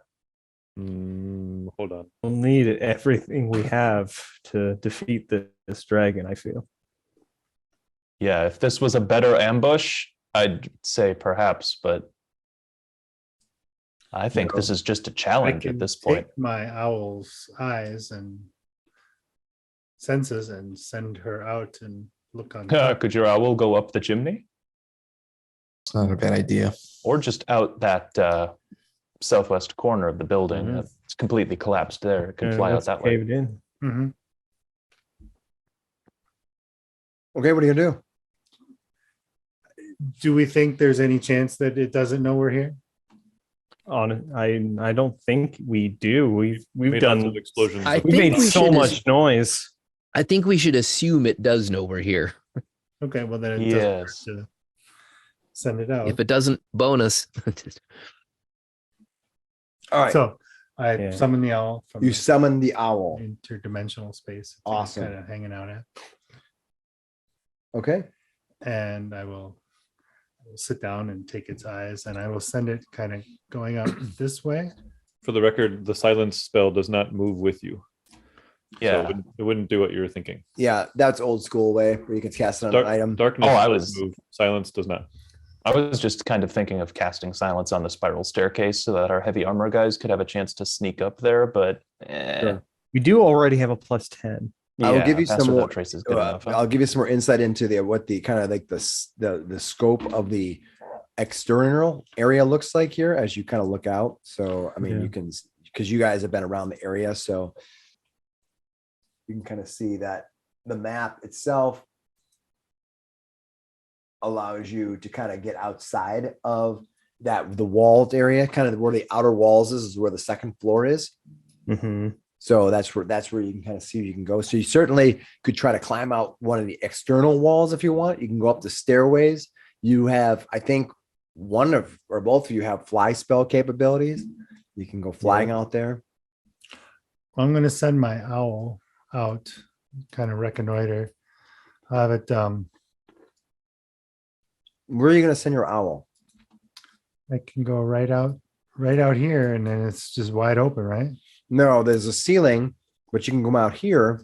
[SPEAKER 2] Hold on.
[SPEAKER 7] We'll need everything we have to defeat this dragon, I feel.
[SPEAKER 5] Yeah, if this was a better ambush, I'd say perhaps, but I think this is just a
[SPEAKER 4] I
[SPEAKER 5] challenge
[SPEAKER 4] can
[SPEAKER 5] at this point.
[SPEAKER 4] take my owl's eyes and senses and send her out and look on top.
[SPEAKER 5] Could your owl go up the chimney?
[SPEAKER 6] It's not a bad idea.
[SPEAKER 5] Or just out that southwest corner of the building
[SPEAKER 3] Mhm.
[SPEAKER 5] that's completely collapsed there. It can fly out
[SPEAKER 7] Let's
[SPEAKER 5] that way.
[SPEAKER 7] cave it in.
[SPEAKER 4] Mhm.
[SPEAKER 1] Okay, what are you gonna do?
[SPEAKER 4] Do we think there's any chance that it doesn't know we're here?
[SPEAKER 7] I don't think we do. We've
[SPEAKER 2] Made lots
[SPEAKER 7] done
[SPEAKER 2] of explosions.
[SPEAKER 3] I
[SPEAKER 2] but
[SPEAKER 7] we
[SPEAKER 3] think
[SPEAKER 7] made
[SPEAKER 3] we
[SPEAKER 7] so
[SPEAKER 3] should
[SPEAKER 7] much noise.
[SPEAKER 3] I think we should assume it does know we're here.
[SPEAKER 4] Okay, well then it doesn't hurt
[SPEAKER 5] Yes.
[SPEAKER 4] to send it out.
[SPEAKER 3] If it doesn't, bonus.
[SPEAKER 1] All right.
[SPEAKER 4] So I
[SPEAKER 7] Yeah.
[SPEAKER 4] summon the owl from
[SPEAKER 1] You
[SPEAKER 4] the
[SPEAKER 1] summon the owl.
[SPEAKER 4] interdimensional space.
[SPEAKER 1] Awesome.
[SPEAKER 4] Kind of hanging out at,
[SPEAKER 1] Okay.
[SPEAKER 4] and I will sit down and take its eyes, and I will send it kind of going up this way.
[SPEAKER 2] For the record, the silence spell does not move with you. So
[SPEAKER 5] Yeah.
[SPEAKER 2] it wouldn't do what you were thinking.
[SPEAKER 1] Yeah, that's old school way where you can cast it on an item.
[SPEAKER 2] Darkness
[SPEAKER 5] Oh, I
[SPEAKER 2] does
[SPEAKER 5] was-
[SPEAKER 2] move. Silence does not.
[SPEAKER 5] I was just kind of thinking of casting silence on the spiral staircase so that our heavy armor guys could have a chance to sneak up there, but
[SPEAKER 1] Sure.
[SPEAKER 7] We do already have a +10.
[SPEAKER 1] I will give you
[SPEAKER 5] Pass
[SPEAKER 1] some
[SPEAKER 5] Without
[SPEAKER 1] more-
[SPEAKER 5] Trace is good enough.
[SPEAKER 1] I'll give you some more insight into what the kind of like the scope of the external area looks like here as you kind of look out. So I mean,
[SPEAKER 7] Yeah.
[SPEAKER 1] you can, because you guys have been around the area, so you can kind of see that the map itself allows you to kind of get outside of the walled area, kind of where the outer walls is where the second floor is.
[SPEAKER 7] Mm-hmm.
[SPEAKER 1] So that's where you can kind of see you can go. So you certainly could try to climb out one of the external walls if you want. You can go up the stairways. You have, I think, one of or both of you have fly spell capabilities. You can go flying out there.
[SPEAKER 4] I'm going to send my owl out, kind of reconnoiter. I have it.
[SPEAKER 1] Where are you going to send your owl?
[SPEAKER 4] I can go right out here, and then it's just wide open, right?
[SPEAKER 1] No, there's a ceiling, but you can go out here.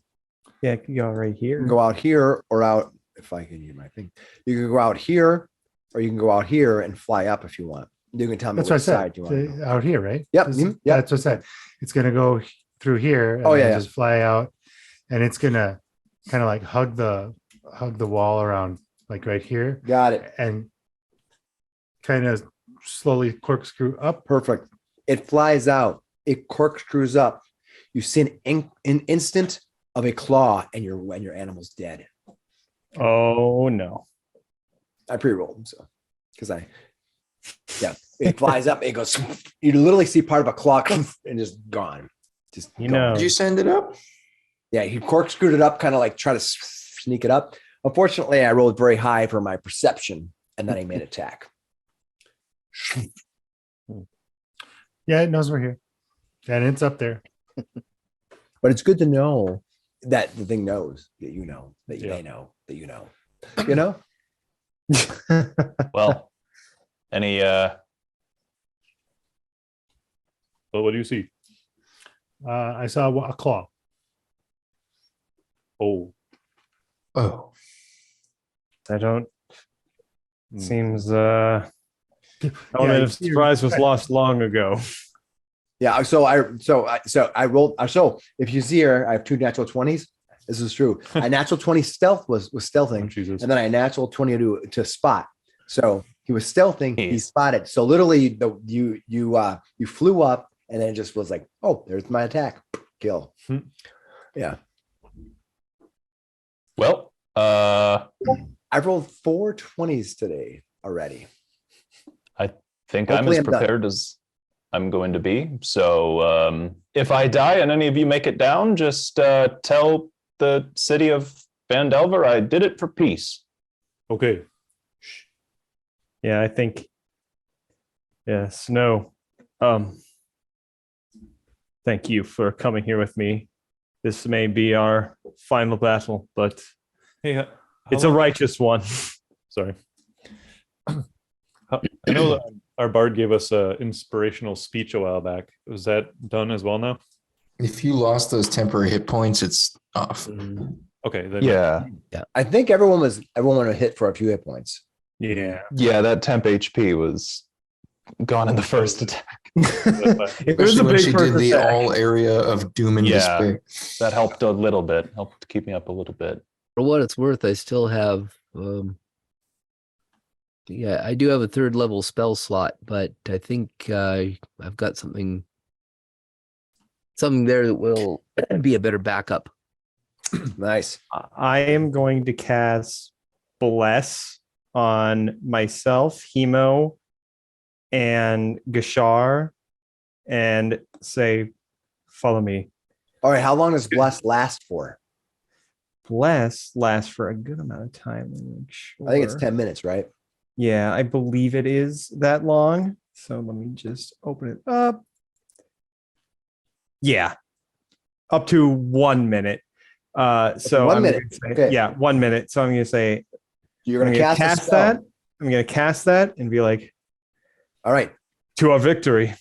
[SPEAKER 7] Yeah, it could go right
[SPEAKER 1] You
[SPEAKER 7] here.
[SPEAKER 1] can go out here or out. If I can use my thing, you can go out here, or you can go out here and fly up if you want. You can tell me
[SPEAKER 4] That's what I
[SPEAKER 1] which
[SPEAKER 4] said.
[SPEAKER 1] side you want to go.
[SPEAKER 4] Out here, right?
[SPEAKER 1] Yep,
[SPEAKER 4] This-
[SPEAKER 1] mhm, yep.
[SPEAKER 4] That's what I said. It's going to go through here. And
[SPEAKER 1] Oh,
[SPEAKER 4] then
[SPEAKER 1] yeah,
[SPEAKER 4] just fly out, and it's going to kind of like hug the wall around, like right here,
[SPEAKER 1] Got it.
[SPEAKER 4] and kind of slowly corkscrew up.
[SPEAKER 1] Perfect. It flies out. It corkscrews up. You see an instant of a claw, and your animal's dead.
[SPEAKER 7] Oh no.
[SPEAKER 1] I pre-rolled them, so it flies up. It goes. You literally see part of a claw and just gone. Just
[SPEAKER 7] You
[SPEAKER 1] gone.
[SPEAKER 7] know.
[SPEAKER 6] Did you send it up?
[SPEAKER 1] Yeah, he corkscrewed it up, kind of like try to sneak it up. Unfortunately, I rolled very high for my perception, and then I made attack.
[SPEAKER 4] Yeah, it knows we're here, and it's up there.
[SPEAKER 1] But it's good to know that the thing knows that you know that
[SPEAKER 2] Yeah.
[SPEAKER 1] they know that you know. You know.
[SPEAKER 5] Well, any
[SPEAKER 2] Well, what do you see?
[SPEAKER 4] I saw a claw.
[SPEAKER 2] Oh,
[SPEAKER 6] Oh,
[SPEAKER 7] I don't.
[SPEAKER 2] Hmm.
[SPEAKER 7] Seems
[SPEAKER 4] Yeah,
[SPEAKER 7] element of
[SPEAKER 4] you're
[SPEAKER 7] surprise was
[SPEAKER 4] right.
[SPEAKER 7] lost long ago.
[SPEAKER 1] Yeah. So I rolled. So if you see here, I have 2 natural 20s. This is true. A natural 20 stealth was
[SPEAKER 2] oh,
[SPEAKER 1] stealthing,
[SPEAKER 2] Jesus.
[SPEAKER 1] and then a natural 20 to spot. So he was stealthing. He
[SPEAKER 5] Jeez.
[SPEAKER 1] spotted. So literally, you flew up, and then it just was like, oh, there's my attack. Kill.
[SPEAKER 2] Hmm.
[SPEAKER 1] Yeah.
[SPEAKER 5] well,
[SPEAKER 1] I've rolled 4 20s today already.
[SPEAKER 5] Think
[SPEAKER 1] Hopefully
[SPEAKER 5] I'm as
[SPEAKER 1] I'm done.
[SPEAKER 5] prepared as I'm going to be. So if I die and any of you make it down, just tell the city of Phandelver I did it for peace.
[SPEAKER 2] Okay.
[SPEAKER 7] Yeah, I think. Yes. No. Thank you for coming here with me. This may be our final battle, but
[SPEAKER 2] Hey, how
[SPEAKER 7] it's a
[SPEAKER 2] long-
[SPEAKER 7] righteous one.
[SPEAKER 2] Sorry. I know that our bard gave us an inspirational speech a while back. Was that done as well now?
[SPEAKER 6] If you lost those temporary hit points, it's off.
[SPEAKER 2] Okay, then
[SPEAKER 5] Yeah.
[SPEAKER 1] I think everyone was hit for a few hit points.
[SPEAKER 7] Yeah.
[SPEAKER 5] Yeah, that temp HP was gone in the first attack.
[SPEAKER 7] It was
[SPEAKER 6] Especially
[SPEAKER 7] a
[SPEAKER 6] when
[SPEAKER 7] big
[SPEAKER 6] she
[SPEAKER 7] first
[SPEAKER 6] did the
[SPEAKER 7] attack.
[SPEAKER 6] all area of doom and
[SPEAKER 5] Yeah.
[SPEAKER 6] despair.
[SPEAKER 5] That helped a little bit. Helped keep me up a little bit.
[SPEAKER 3] For what it's worth, I still have I do have a 3rd level spell slot, but I think I've got something there that will be a better backup.
[SPEAKER 1] Nice.
[SPEAKER 7] I am going to cast Bless on myself, Hemo, and Gashar, and say, follow me.
[SPEAKER 1] All right. How long does Bless last for?
[SPEAKER 7] Bless lasts for a good amount of time. Let me make sure.
[SPEAKER 1] I think it's 10 minutes, right?
[SPEAKER 7] Yeah, I believe it is that long. So let me just open it up. Yeah, up to 1 minute. So
[SPEAKER 1] 1
[SPEAKER 7] I'm
[SPEAKER 1] minute.
[SPEAKER 7] gonna say,
[SPEAKER 1] Okay.
[SPEAKER 7] yeah, 1 minute. So I'm going to say,
[SPEAKER 1] You're
[SPEAKER 7] I'm
[SPEAKER 1] going to
[SPEAKER 7] gonna
[SPEAKER 1] cast, a spell.
[SPEAKER 7] that. I'm going to cast that and be like,
[SPEAKER 1] All right.
[SPEAKER 7] to our victory.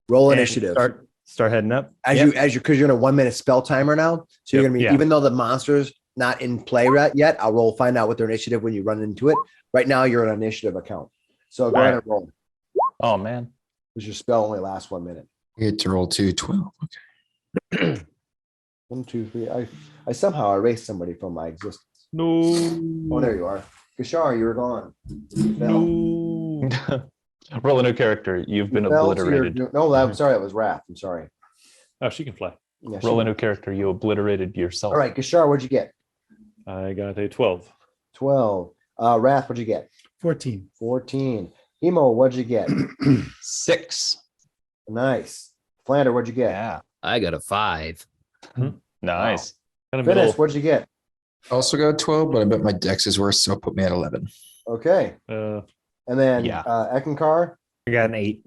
[SPEAKER 1] Roll
[SPEAKER 7] And
[SPEAKER 1] initiative.
[SPEAKER 7] Start heading up.
[SPEAKER 1] As
[SPEAKER 7] Yep.
[SPEAKER 1] you because you're in a 1 minute spell timer now. So you're
[SPEAKER 7] Yep.
[SPEAKER 1] gonna be
[SPEAKER 7] Yeah.
[SPEAKER 1] even though the monster's not in play yet, I'll find out what their initiative when you run into it. Right now you're an initiative account. So go ahead and roll.
[SPEAKER 5] Oh man.
[SPEAKER 1] Because your spell only lasts 1 minute.
[SPEAKER 6] You get to roll 2 12.
[SPEAKER 1] 1, 2, 3. I somehow erased somebody from my existence.
[SPEAKER 2] no.
[SPEAKER 1] Oh, there you are. Kashar, you were gone.
[SPEAKER 2] No.
[SPEAKER 5] Roll a new character. You've been obliterated.
[SPEAKER 1] No, I'm sorry, that was Wrath. I'm sorry.
[SPEAKER 2] Oh, she can fly.
[SPEAKER 1] Yeah, she
[SPEAKER 5] Roll a
[SPEAKER 1] won.
[SPEAKER 5] new character. You obliterated yourself.
[SPEAKER 1] All right, Kashar, what'd you get?
[SPEAKER 2] I got a 12.
[SPEAKER 1] 12. Wrath, what'd you get?
[SPEAKER 4] 14.
[SPEAKER 1] 14. Hemo, what'd you get?
[SPEAKER 5] 6.
[SPEAKER 1] Nice. Flander, what'd you get?
[SPEAKER 5] Yeah.
[SPEAKER 3] I got a 5.
[SPEAKER 5] Nice.
[SPEAKER 2] Kind of
[SPEAKER 1] Finnis,
[SPEAKER 2] middle.
[SPEAKER 1] what'd you get?
[SPEAKER 6] Also got 12, but I bet my dex is worse, so put me at 11.
[SPEAKER 1] Okay. And then
[SPEAKER 5] Yeah.
[SPEAKER 1] Eckankar.
[SPEAKER 7] I got an 8.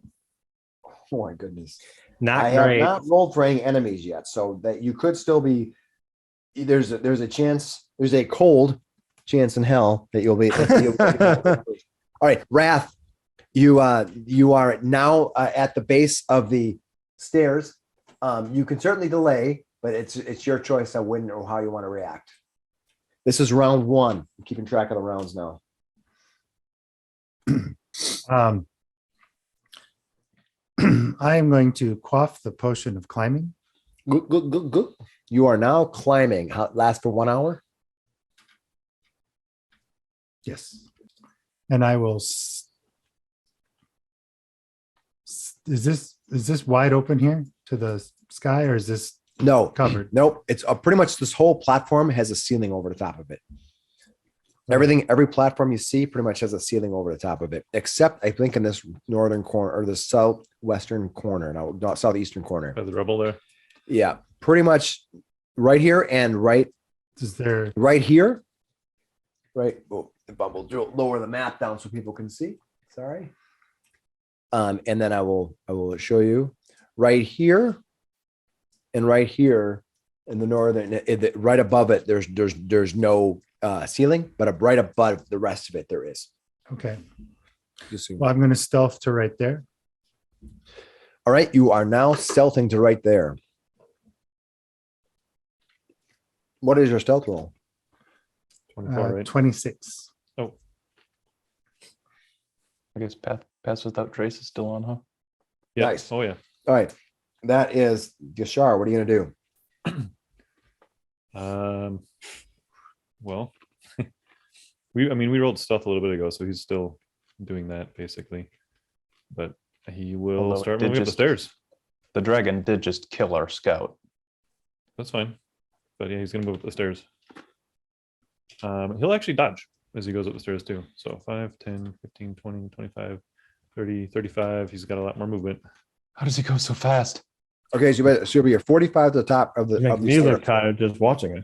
[SPEAKER 1] Oh my goodness.
[SPEAKER 7] Not
[SPEAKER 1] I have
[SPEAKER 7] great.
[SPEAKER 1] not rolled for any enemies yet, so that you could still be there's a chance, there's a cold chance in hell that you'll be all right, Wrath. You are now at the base of the stairs. You can certainly delay, but it's your choice on when or how you want to react. This is round 1. I'm keeping track of the rounds now.
[SPEAKER 4] I am going to quaff the potion of climbing.
[SPEAKER 1] Good. You are now climbing. How last for 1 hour?
[SPEAKER 4] Yes. And I will. Is this wide open here to the sky, or is this
[SPEAKER 1] No,
[SPEAKER 4] covered?
[SPEAKER 1] Nope. It's pretty much this whole platform has a ceiling over the top of it. Every platform you see pretty much has a ceiling over the top of it, except I think in this northern corner or the southwestern corner, not southeastern corner.
[SPEAKER 2] By the rubble there.
[SPEAKER 1] Yeah, pretty much right here and right
[SPEAKER 4] Is there?
[SPEAKER 1] right here. Right. Oh, the bubble lower the map down so people can see. Sorry. And then I will show you right here and right here in the northern, right above it. There's no ceiling, but right above the rest of it there is.
[SPEAKER 4] Okay.
[SPEAKER 1] Just so-
[SPEAKER 4] Well, I'm going to stealth to right there.
[SPEAKER 1] All right, you are now stealthing to right there. What is your stealth roll?
[SPEAKER 2] 24, right?
[SPEAKER 4] 26.
[SPEAKER 2] Oh,
[SPEAKER 5] I guess Pass Without Trace is still on, huh?
[SPEAKER 2] yeah.
[SPEAKER 1] Nice.
[SPEAKER 2] Oh, yeah.
[SPEAKER 1] All right, that is Gashar. What are you gonna do?
[SPEAKER 2] Well, we rolled stuff a little bit ago, so he's still doing that basically. But he will
[SPEAKER 5] Although it
[SPEAKER 2] start
[SPEAKER 5] did
[SPEAKER 2] moving up the
[SPEAKER 5] just-
[SPEAKER 2] stairs.
[SPEAKER 5] The dragon did just kill our scout.
[SPEAKER 2] That's fine. But yeah, he's gonna move up the stairs. He'll actually dodge. as he goes up the stairs too. So 5, 10, 15, 20, 25, 30, 35. He's got a lot more movement.
[SPEAKER 5] How does he go so fast?
[SPEAKER 1] Okay, so you're 45 to the top of the
[SPEAKER 7] Makes
[SPEAKER 1] of the
[SPEAKER 7] me look
[SPEAKER 1] stairs.
[SPEAKER 7] tired just watching it.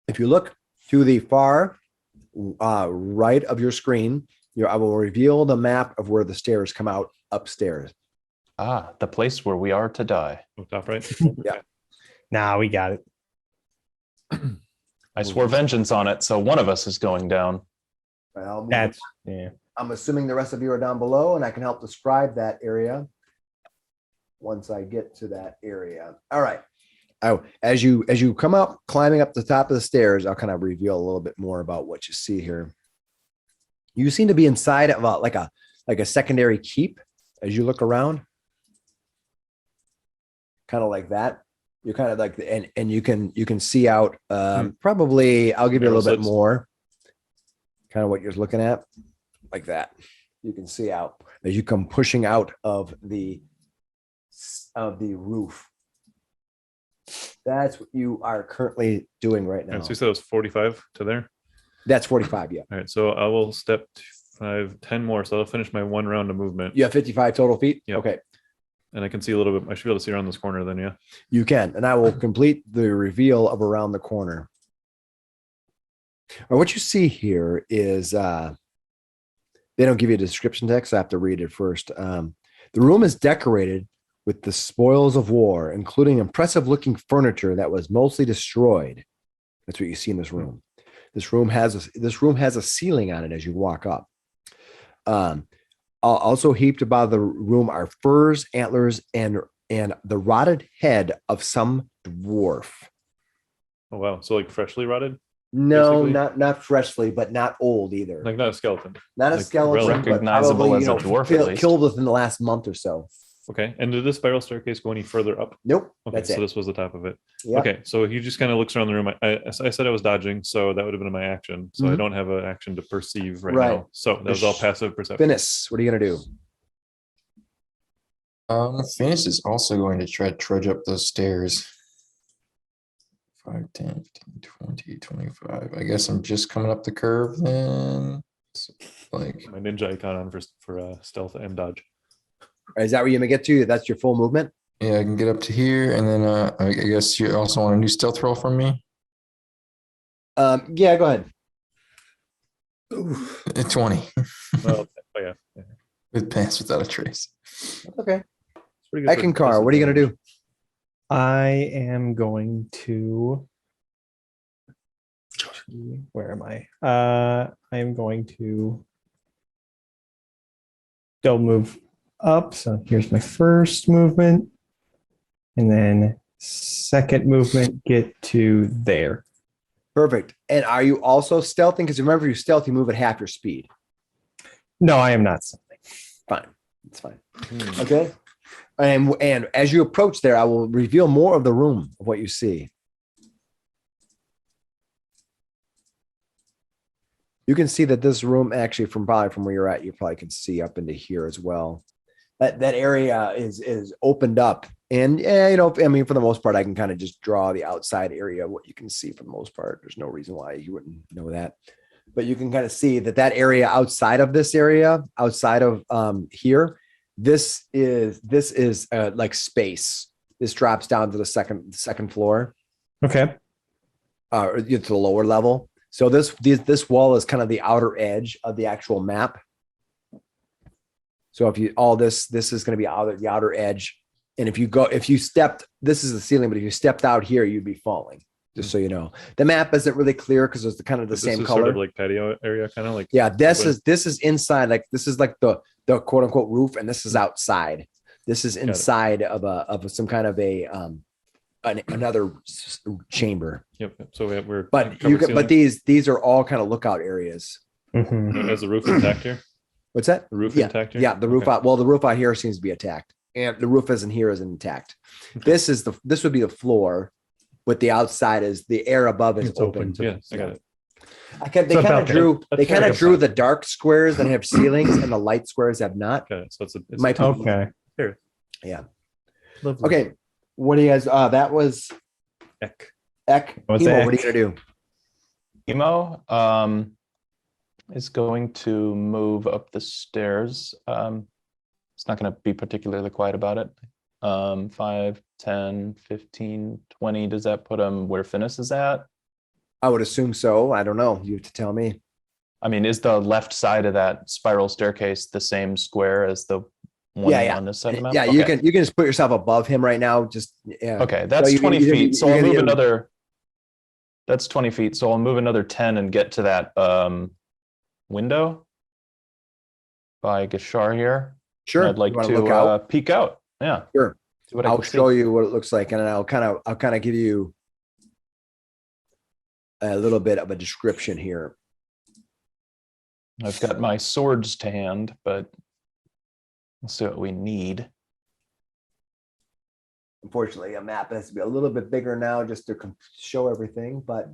[SPEAKER 1] If you look to the far right of your screen, I will reveal the map of where the stairs come out upstairs.
[SPEAKER 5] Ah, the place where we are to die.
[SPEAKER 2] Oh, top right.
[SPEAKER 1] Yeah.
[SPEAKER 7] Nah, we got it.
[SPEAKER 5] I swore vengeance on it, so one of us is going down.
[SPEAKER 1] Well,
[SPEAKER 7] That's yeah.
[SPEAKER 1] I'm assuming the rest of you are down below, and I can help describe that area once I get to that area. All right. Oh, as you come up, climbing up the top of the stairs, I'll kind of reveal a little bit more about what you see here. You seem to be inside of like a secondary keep as you look around. Kind of like that. You're kind of like, and you can see out probably, I'll give you a little bit more. Kind of what you're looking at, like that. You can see out as you come pushing out of the roof. That's what you are currently doing right now.
[SPEAKER 2] So you said it was 45 to there.
[SPEAKER 1] That's 45. Yeah.
[SPEAKER 2] All right. So I will step 5, 10 more. So I'll finish my one round of movement.
[SPEAKER 1] You have 55 total feet.
[SPEAKER 2] Yep.
[SPEAKER 1] Okay.
[SPEAKER 2] And I can see a little bit. I should be able to see around this corner then. Yeah.
[SPEAKER 1] You can, and I will complete the reveal of around the corner. Or what you see here is they don't give you a description text. I have to read it first. The room is decorated with the spoils of war, including impressive looking furniture that was mostly destroyed. That's what you see in this room. This room has a ceiling on it as you walk up. Also heaped above the room are furs, antlers, and the rotted head of some dwarf.
[SPEAKER 2] Oh wow. So like freshly rotted.
[SPEAKER 1] No,
[SPEAKER 2] Basically?
[SPEAKER 1] not freshly, but not old either.
[SPEAKER 2] Like not a skeleton.
[SPEAKER 1] Not a
[SPEAKER 2] like
[SPEAKER 1] skeleton, but
[SPEAKER 5] recognizable
[SPEAKER 1] probably,
[SPEAKER 5] as a dwarf, at least.
[SPEAKER 1] killed within the last month or so.
[SPEAKER 2] Okay. And did this spiral staircase go any further up?
[SPEAKER 1] Nope,
[SPEAKER 2] Okay.
[SPEAKER 1] that's
[SPEAKER 2] So
[SPEAKER 1] it.
[SPEAKER 2] this was the top of it.
[SPEAKER 1] Yep.
[SPEAKER 2] Okay. So he just kind of looks around the room. I said I was dodging, so that would have been my action. So I
[SPEAKER 1] Mhm.
[SPEAKER 2] don't have an action to perceive right,
[SPEAKER 1] Right.
[SPEAKER 2] now. So that was all passive perception.
[SPEAKER 1] Finnis, what are you gonna do?
[SPEAKER 6] Finnis is also going to try to trudge up those stairs. 5, 10, 15, 20, 25. I guess I'm just coming up the curve then. So, like,
[SPEAKER 2] My ninja icon on for stealth and dodge.
[SPEAKER 1] Is that where you're gonna get to? That's your full movement.
[SPEAKER 6] yeah, I can get up to here, and then I guess you also want a new stealth roll from me.
[SPEAKER 1] Yeah, go ahead.
[SPEAKER 6] 20
[SPEAKER 2] Well, oh, yeah.
[SPEAKER 6] with pass without a trace.
[SPEAKER 1] Okay.
[SPEAKER 2] It's pretty good for
[SPEAKER 1] Eckankar, what are you gonna do?
[SPEAKER 7] I am going to. Where am I? I am going to double move up. So here's my first movement, and then second movement get to there.
[SPEAKER 1] Perfect. And are you also stealthing? Because remember, you stealth, you move at half your speed.
[SPEAKER 7] No, I am not something.
[SPEAKER 1] Fine. It's fine.
[SPEAKER 2] Hmm.
[SPEAKER 1] Okay. And as you approach there, I will reveal more of the room of what you see. You can see that this room actually from where you're at, you probably can see up into here as well. That area is opened up. And yeah, I mean, for the most part, I can kind of just draw the outside area, what you can see for the most part. There's no reason why you wouldn't know that. But you can kind of see that area outside of this area, outside of here, this is like space. This drops down to the second floor,
[SPEAKER 7] Okay.
[SPEAKER 1] to the lower level. So this wall is kind of the outer edge of the actual map. So if you this is going to be the outer edge, and if you stepped, this is the ceiling, but if you stepped out here, you'd be falling. Just so you know, the map isn't really clear because it's kind of the same color.
[SPEAKER 2] Sort of like patio area, kind of like.
[SPEAKER 1] Yeah, this is inside. Like this is like the quote unquote roof, and this is outside. This is inside of some kind of another chamber.
[SPEAKER 2] Yep. So we're.
[SPEAKER 1] But these are all kind of lookout areas.
[SPEAKER 7] Mhm.
[SPEAKER 2] Is the roof intact here?
[SPEAKER 1] What's that?
[SPEAKER 2] The roof
[SPEAKER 1] Yeah,
[SPEAKER 2] intact here?
[SPEAKER 1] yeah. The roof
[SPEAKER 2] Okay.
[SPEAKER 1] out. Well, the roof out here seems to be attacked, and the roof isn't intact. This would be the floor, but the outside is the air above is
[SPEAKER 4] It's
[SPEAKER 1] open.
[SPEAKER 4] open.
[SPEAKER 2] Yeah, I got it.
[SPEAKER 1] They kind of drew. They kind of
[SPEAKER 2] that's
[SPEAKER 1] drew the dark squares that have ceilings, and the light squares have not.
[SPEAKER 2] Got it. So it's
[SPEAKER 1] Might be-
[SPEAKER 7] Okay.
[SPEAKER 1] Yeah.
[SPEAKER 7] Lovely.
[SPEAKER 1] Okay. What do you guys? That was
[SPEAKER 2] Eck.
[SPEAKER 1] Eck.
[SPEAKER 7] What's
[SPEAKER 1] Emo,
[SPEAKER 7] Eck?
[SPEAKER 1] what are you gonna do?
[SPEAKER 5] Emo is going to move up the stairs. It's not going to be particularly quiet about it. 5, 10, 15, 20. Does that put him where Finnis is at?
[SPEAKER 1] I would assume so. I don't know. You have to tell me.
[SPEAKER 5] I mean, is the left side of that spiral staircase the same square as the one
[SPEAKER 1] Yeah.
[SPEAKER 5] on this side of the map?
[SPEAKER 1] Yeah,
[SPEAKER 5] Okay.
[SPEAKER 1] you can just put yourself above him right now. Just yeah.
[SPEAKER 5] Okay, that's
[SPEAKER 1] So
[SPEAKER 5] 20 feet. So
[SPEAKER 1] you're
[SPEAKER 5] I'll
[SPEAKER 1] gonna
[SPEAKER 5] move
[SPEAKER 1] get him-
[SPEAKER 5] another. That's 20 feet. So I'll move another 10 and get to that window by Gashar here.
[SPEAKER 1] Sure.
[SPEAKER 5] And I'd like
[SPEAKER 1] You wanna
[SPEAKER 5] to
[SPEAKER 1] look out?
[SPEAKER 5] peek out. Yeah.
[SPEAKER 1] Sure.
[SPEAKER 5] See what I
[SPEAKER 1] I'll
[SPEAKER 5] can see.
[SPEAKER 1] show you what it looks like, and then I'll kind of give you a little bit of a description here.
[SPEAKER 5] I've got my swords to hand, but let's see what we need.
[SPEAKER 1] Unfortunately, a map has to be a little bit bigger now just to show everything, but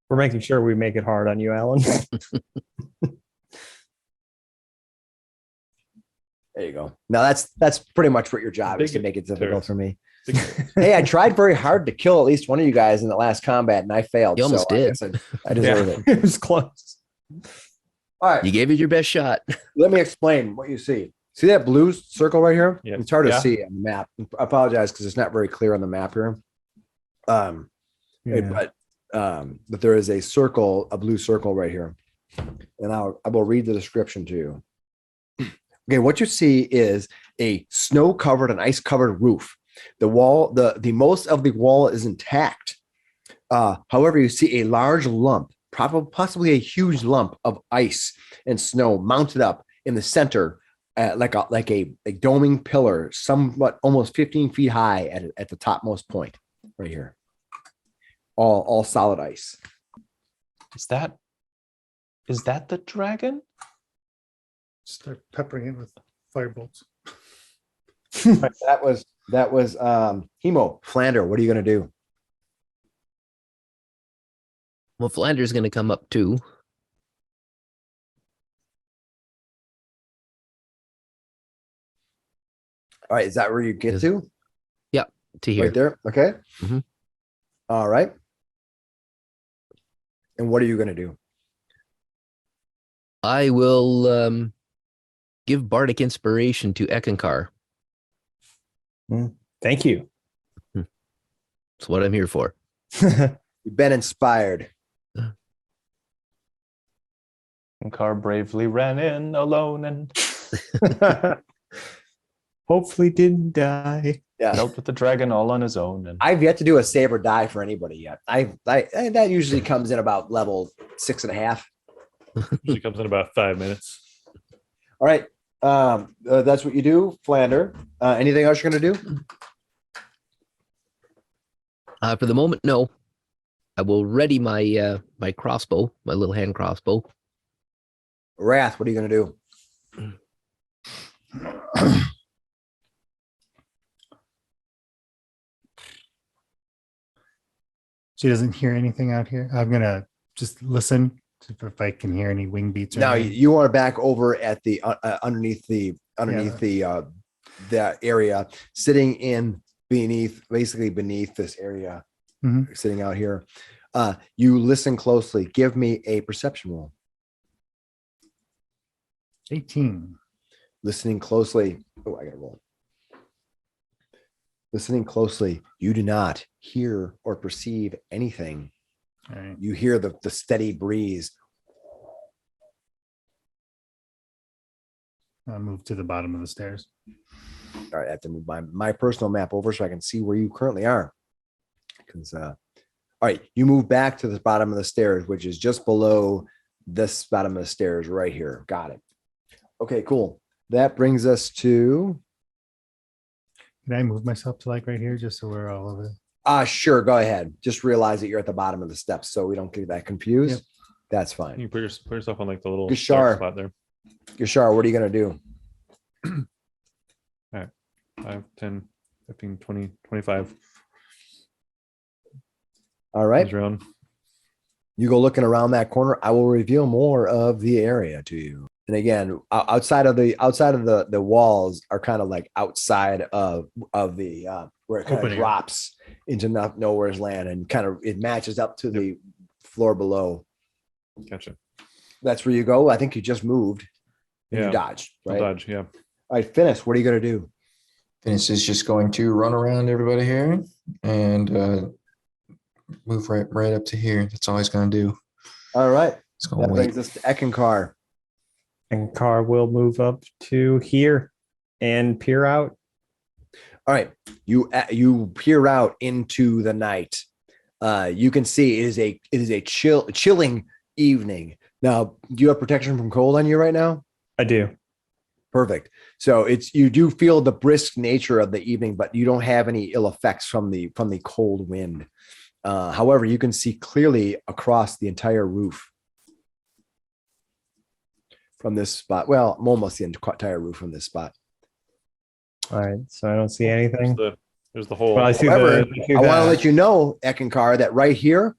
[SPEAKER 7] We're making sure we make it hard on you, Alan.
[SPEAKER 1] there you go. Now that's pretty much what your job is, to
[SPEAKER 2] Big
[SPEAKER 1] make it difficult for me.
[SPEAKER 2] Big-
[SPEAKER 1] Hey, I tried very hard to kill at least one of you guys in the last combat, and I failed.
[SPEAKER 3] You almost
[SPEAKER 1] so I
[SPEAKER 3] did.
[SPEAKER 1] guess I deserve it.
[SPEAKER 7] It was close.
[SPEAKER 1] All right.
[SPEAKER 3] You gave it your best shot.
[SPEAKER 1] Let me explain what you see. See that blue circle right here?
[SPEAKER 2] Yeah.
[SPEAKER 1] It's hard to
[SPEAKER 5] Yeah.
[SPEAKER 1] see on the map. I apologize because it's not very clear on the map here. But there is a circle, a blue circle right here. And I will read the description to you. Okay, what you see is a snow-covered and ice-covered roof. The wall, the most of the wall is intact. However, you see a large lump, possibly a huge lump of ice and snow mounted up in the center, like a doming pillar, somewhat almost 15 feet high at the topmost point, right here. All solid ice.
[SPEAKER 5] Is that the dragon?
[SPEAKER 4] Start peppering it with firebolts.
[SPEAKER 1] Right, that was Hemo. Flander, what are you gonna do?
[SPEAKER 3] Well, Flander's going to come up too.
[SPEAKER 1] All right, is that where you get
[SPEAKER 3] Yes.
[SPEAKER 1] to?
[SPEAKER 3] To here.
[SPEAKER 1] Right there. Okay.
[SPEAKER 3] Mhm.
[SPEAKER 1] All right. And what are you gonna do?
[SPEAKER 3] I will give bardic inspiration to Eckankar.
[SPEAKER 7] Thank you.
[SPEAKER 3] That's what I'm here for.
[SPEAKER 1] You've been inspired.
[SPEAKER 5] And Car bravely ran in alone and
[SPEAKER 7] Hopefully didn't die.
[SPEAKER 1] Yeah.
[SPEAKER 5] dealt with the dragon all on his own. And
[SPEAKER 1] I've yet to do a save or die for anybody yet. I that usually comes in about level 6.5.
[SPEAKER 2] Usually comes in about 5 minutes.
[SPEAKER 1] All right. That's what you do, Flander. Anything else you're gonna do?
[SPEAKER 3] For the moment, no. I will ready my my crossbow, my little hand crossbow.
[SPEAKER 1] Wrath, what are you gonna do?
[SPEAKER 4] She doesn't hear anything out here. I'm gonna just listen if I can hear any wing beats. Or
[SPEAKER 1] Now
[SPEAKER 4] anything.
[SPEAKER 1] you are back over at the underneath the that area, sitting in basically beneath this area,
[SPEAKER 4] Mhm.
[SPEAKER 1] sitting out here. You listen closely. Give me a perception roll.
[SPEAKER 4] 18.
[SPEAKER 1] Listening closely. Oh, I gotta roll. Listening closely, you do not hear or perceive anything.
[SPEAKER 4] All right.
[SPEAKER 1] You hear the steady breeze.
[SPEAKER 4] I'll move to the bottom of the stairs.
[SPEAKER 1] All right, I have to move my personal map over so I can see where you currently are. Because all right, you move back to the bottom of the stairs, which is just below this bottom of the stairs right here. Got it. Okay, cool. That brings us to
[SPEAKER 4] Can I move myself to like right here just so we're all of it?
[SPEAKER 1] sure, go ahead. Just realize that you're at the bottom of the steps so we don't get that confused.
[SPEAKER 4] Yep.
[SPEAKER 1] That's fine.
[SPEAKER 2] You put yourself on like the little
[SPEAKER 1] Gashar.
[SPEAKER 2] dark spot there.
[SPEAKER 1] Gashar, what are you gonna do?
[SPEAKER 2] 5, 10, 15, 20, 25.
[SPEAKER 1] All right.
[SPEAKER 2] Comes around.
[SPEAKER 1] You go looking around that corner. I will reveal more of the area to you. And again, outside of the walls are kind of like outside of the where it kind of
[SPEAKER 4] Open air.
[SPEAKER 1] drops into nowhere's land and kind of it matches up to the floor below.
[SPEAKER 2] Gotcha.
[SPEAKER 1] That's where you go. I think you just moved. And
[SPEAKER 2] Yeah.
[SPEAKER 1] you dodged,
[SPEAKER 2] I'll
[SPEAKER 1] right?
[SPEAKER 2] dodge. Yeah.
[SPEAKER 1] All right, Finnis, what are you gonna do?
[SPEAKER 6] Finnis is just going to run around everybody here and move right up to here. That's all he's going to do.
[SPEAKER 1] All right.
[SPEAKER 6] He's going
[SPEAKER 1] That
[SPEAKER 6] to wait.
[SPEAKER 1] brings us to Eckankar.
[SPEAKER 7] And Car will move up to here and peer out.
[SPEAKER 1] All right. You peer out into the night. You can see it is a chilling evening. Now, do you have protection from cold on you right now?
[SPEAKER 7] I do.
[SPEAKER 1] Perfect. So you do feel the brisk nature of the evening, but you don't have any ill effects from the cold wind. However, you can see clearly across the entire roof from this spot. Well, almost the entire roof from this spot.
[SPEAKER 7] All right. So I don't see anything.
[SPEAKER 2] There's the whole.
[SPEAKER 7] Well, I see
[SPEAKER 1] However,
[SPEAKER 7] the
[SPEAKER 1] I want to let you know, Eckankar, that right here,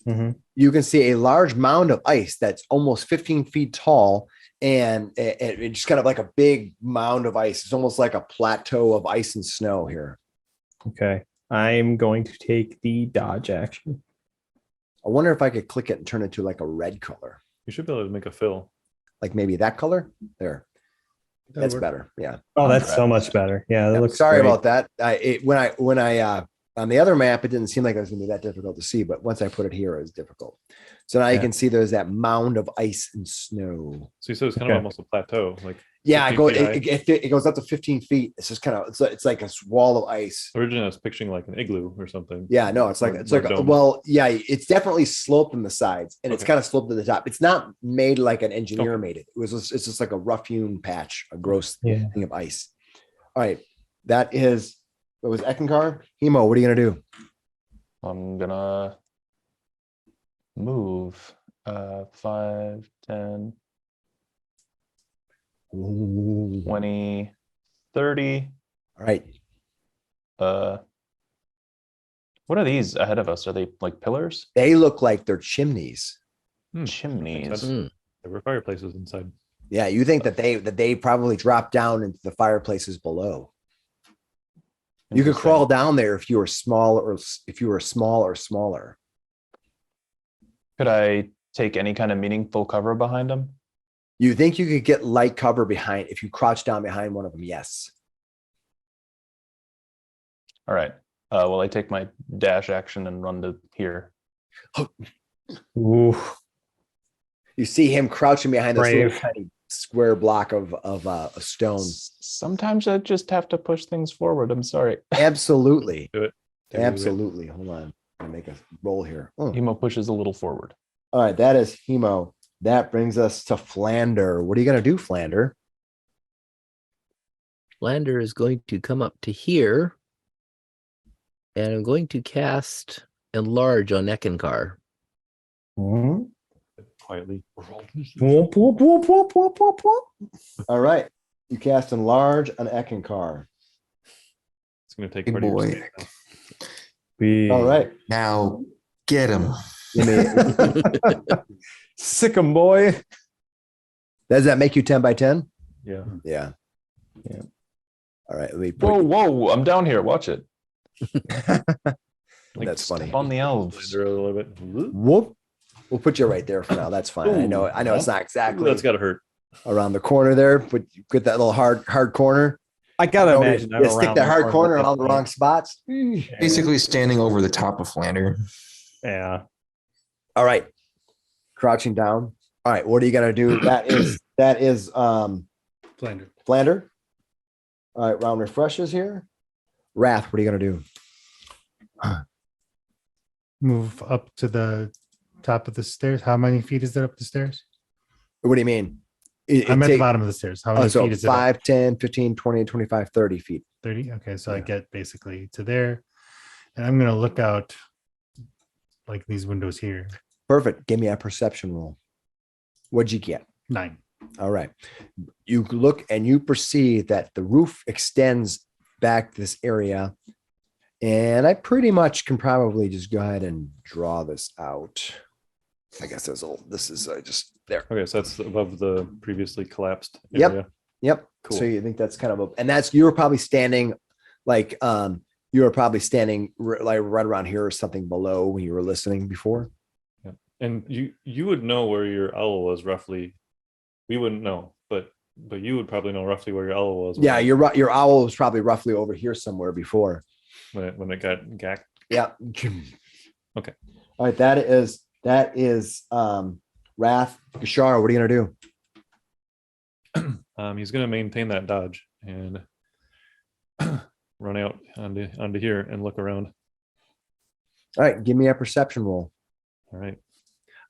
[SPEAKER 7] Mhm.
[SPEAKER 1] you can see a large mound of ice that's almost 15 feet tall. And it's just kind of like a big mound of ice. It's almost like a plateau of ice and snow here.
[SPEAKER 7] Okay. I'm going to take the dodge action.
[SPEAKER 1] I wonder if I could click it and turn it to like a red color,
[SPEAKER 2] You should be able to make a fill.
[SPEAKER 1] like maybe that color there. That's
[SPEAKER 4] work.
[SPEAKER 1] better. Yeah.
[SPEAKER 7] Oh, that's so much better. Yeah, that looks
[SPEAKER 1] Sorry
[SPEAKER 7] great.
[SPEAKER 1] about that. When I on the other map, it didn't seem like it was going to be that difficult to see, but once I put it here, it was difficult. So now you
[SPEAKER 7] Yeah.
[SPEAKER 1] can see there's that mound of ice and snow.
[SPEAKER 2] So you said it's kind
[SPEAKER 7] Okay.
[SPEAKER 2] of almost a plateau. Like
[SPEAKER 1] Yeah,
[SPEAKER 2] 15 feet high.
[SPEAKER 1] it goes up to 15 feet. It's just kind of it's like a wall of ice.
[SPEAKER 2] Originally, I was picturing like an igloo or something.
[SPEAKER 1] Yeah, no, it's like
[SPEAKER 2] Or a dome.
[SPEAKER 1] well, yeah, it's definitely sloped in the sides and it's
[SPEAKER 2] Okay.
[SPEAKER 1] kind of sloped to the top. It's not made like an engineer made it. It's just like a rough hewn patch, a gross
[SPEAKER 7] Yeah.
[SPEAKER 1] thing of ice. All right, that is what was Eckankar? Hemo, what are you gonna do?
[SPEAKER 5] I'm gonna move 5, 10, 20, 30.
[SPEAKER 1] All right,
[SPEAKER 5] What are these ahead of us? Are they like pillars?
[SPEAKER 1] they look like they're chimneys.
[SPEAKER 5] Chimneys.
[SPEAKER 2] sense.
[SPEAKER 3] Mm.
[SPEAKER 2] There were fireplaces inside.
[SPEAKER 1] Yeah, you think that they probably drop down into the fireplaces below. You could
[SPEAKER 5] Interesting.
[SPEAKER 1] crawl down there if you were small or smaller.
[SPEAKER 5] Could I take any kind of meaningful cover behind them?
[SPEAKER 1] You think you could get light cover behind if you crouch down behind one of them? Yes.
[SPEAKER 5] All right. Well, I take my dash action and run to here.
[SPEAKER 7] Ooh.
[SPEAKER 1] You see him crouching behind this little
[SPEAKER 7] Brave.
[SPEAKER 1] tiny square block of a stone.
[SPEAKER 5] Sometimes I just have to push things forward. I'm sorry.
[SPEAKER 1] Absolutely.
[SPEAKER 2] Do it.
[SPEAKER 1] Absolutely. Hold on. I'm gonna make a roll here. Oh.
[SPEAKER 5] Hemo pushes a little forward.
[SPEAKER 1] All right, that is Hemo. That brings us to Flander. What are you gonna do, Flander?
[SPEAKER 3] Lander is going to come up to here, and I'm going to cast Enlarge on Eckankar.
[SPEAKER 7] Mhm.
[SPEAKER 2] Quietly.
[SPEAKER 7] Whoop, whoop, whoop, whoop, whoop, whoop, whoop.
[SPEAKER 1] All right. You cast Enlarge on Eckankar.
[SPEAKER 2] It's going to take
[SPEAKER 6] Big
[SPEAKER 2] part of your
[SPEAKER 6] boy.
[SPEAKER 2] stamina.
[SPEAKER 7] Big.
[SPEAKER 1] All right.
[SPEAKER 6] Now get him.
[SPEAKER 1] Give me-
[SPEAKER 7] Sick 'em, boy.
[SPEAKER 1] Does that make you 10 by 10?
[SPEAKER 2] Yeah.
[SPEAKER 1] Yeah.
[SPEAKER 7] Yeah.
[SPEAKER 1] All right. Let me
[SPEAKER 5] Whoa,
[SPEAKER 1] put,
[SPEAKER 5] whoa! I'm down here. Watch it.
[SPEAKER 2] Like,
[SPEAKER 1] that's funny.
[SPEAKER 5] Step on the elves.
[SPEAKER 2] Slender a little bit.
[SPEAKER 1] Whoop. We'll put you right there for now. That's fine. I know it's not
[SPEAKER 2] Ooh,
[SPEAKER 1] exactly
[SPEAKER 2] that's got to hurt.
[SPEAKER 1] around the corner there, but you get that little hard corner.
[SPEAKER 7] I gotta
[SPEAKER 1] No,
[SPEAKER 7] imagine.
[SPEAKER 1] you
[SPEAKER 7] I'm
[SPEAKER 1] stick
[SPEAKER 7] around
[SPEAKER 1] that
[SPEAKER 7] the
[SPEAKER 1] hard corner in
[SPEAKER 7] at
[SPEAKER 1] all
[SPEAKER 7] this
[SPEAKER 1] the wrong
[SPEAKER 7] point.
[SPEAKER 1] spots.
[SPEAKER 6] Basically standing over the top of Flander.
[SPEAKER 7] Yeah.
[SPEAKER 1] All right. Crouching down. All right. What are you gonna do? That is
[SPEAKER 4] Flander.
[SPEAKER 1] Flander. All right, round refreshes here. Wrath, what are you gonna do?
[SPEAKER 4] Move up to the top of the stairs. How many feet is there up the stairs?
[SPEAKER 1] What do you mean? It
[SPEAKER 4] I'm at the
[SPEAKER 1] take-
[SPEAKER 4] bottom of the stairs. How many
[SPEAKER 1] so
[SPEAKER 4] feet is it? up?
[SPEAKER 1] 5, 10, 15, 20, 25, 30 feet.
[SPEAKER 4] 30. Okay, so I
[SPEAKER 1] Yeah.
[SPEAKER 4] get basically to there. And I'm gonna look out like these windows here.
[SPEAKER 1] Perfect. Give me a perception roll. What'd you get?
[SPEAKER 4] 9.
[SPEAKER 1] All right. You look and you perceive that the roof extends back this area. And I pretty much can probably just go ahead and draw this out. I guess this is just there.
[SPEAKER 2] Okay, so that's above the previously collapsed
[SPEAKER 1] Yep.
[SPEAKER 2] area.
[SPEAKER 1] Yep.
[SPEAKER 2] Cool.
[SPEAKER 1] So you think that's kind of and that's, you were probably standing like, you were probably standing like right around here or something below when you were listening before.
[SPEAKER 2] Yeah. And you would know where your owl was roughly. We wouldn't know, but you would probably know roughly where your owl was.
[SPEAKER 1] Yeah, you're right. Your owl was probably roughly over here somewhere before.
[SPEAKER 2] When it got gacked.
[SPEAKER 1] Yeah.
[SPEAKER 2] Okay.
[SPEAKER 1] All right. That is Wrath. Gashara, what are you gonna do?
[SPEAKER 2] He's going to maintain that dodge and run out onto here and look around.
[SPEAKER 1] All right, give me a perception roll.
[SPEAKER 2] All right.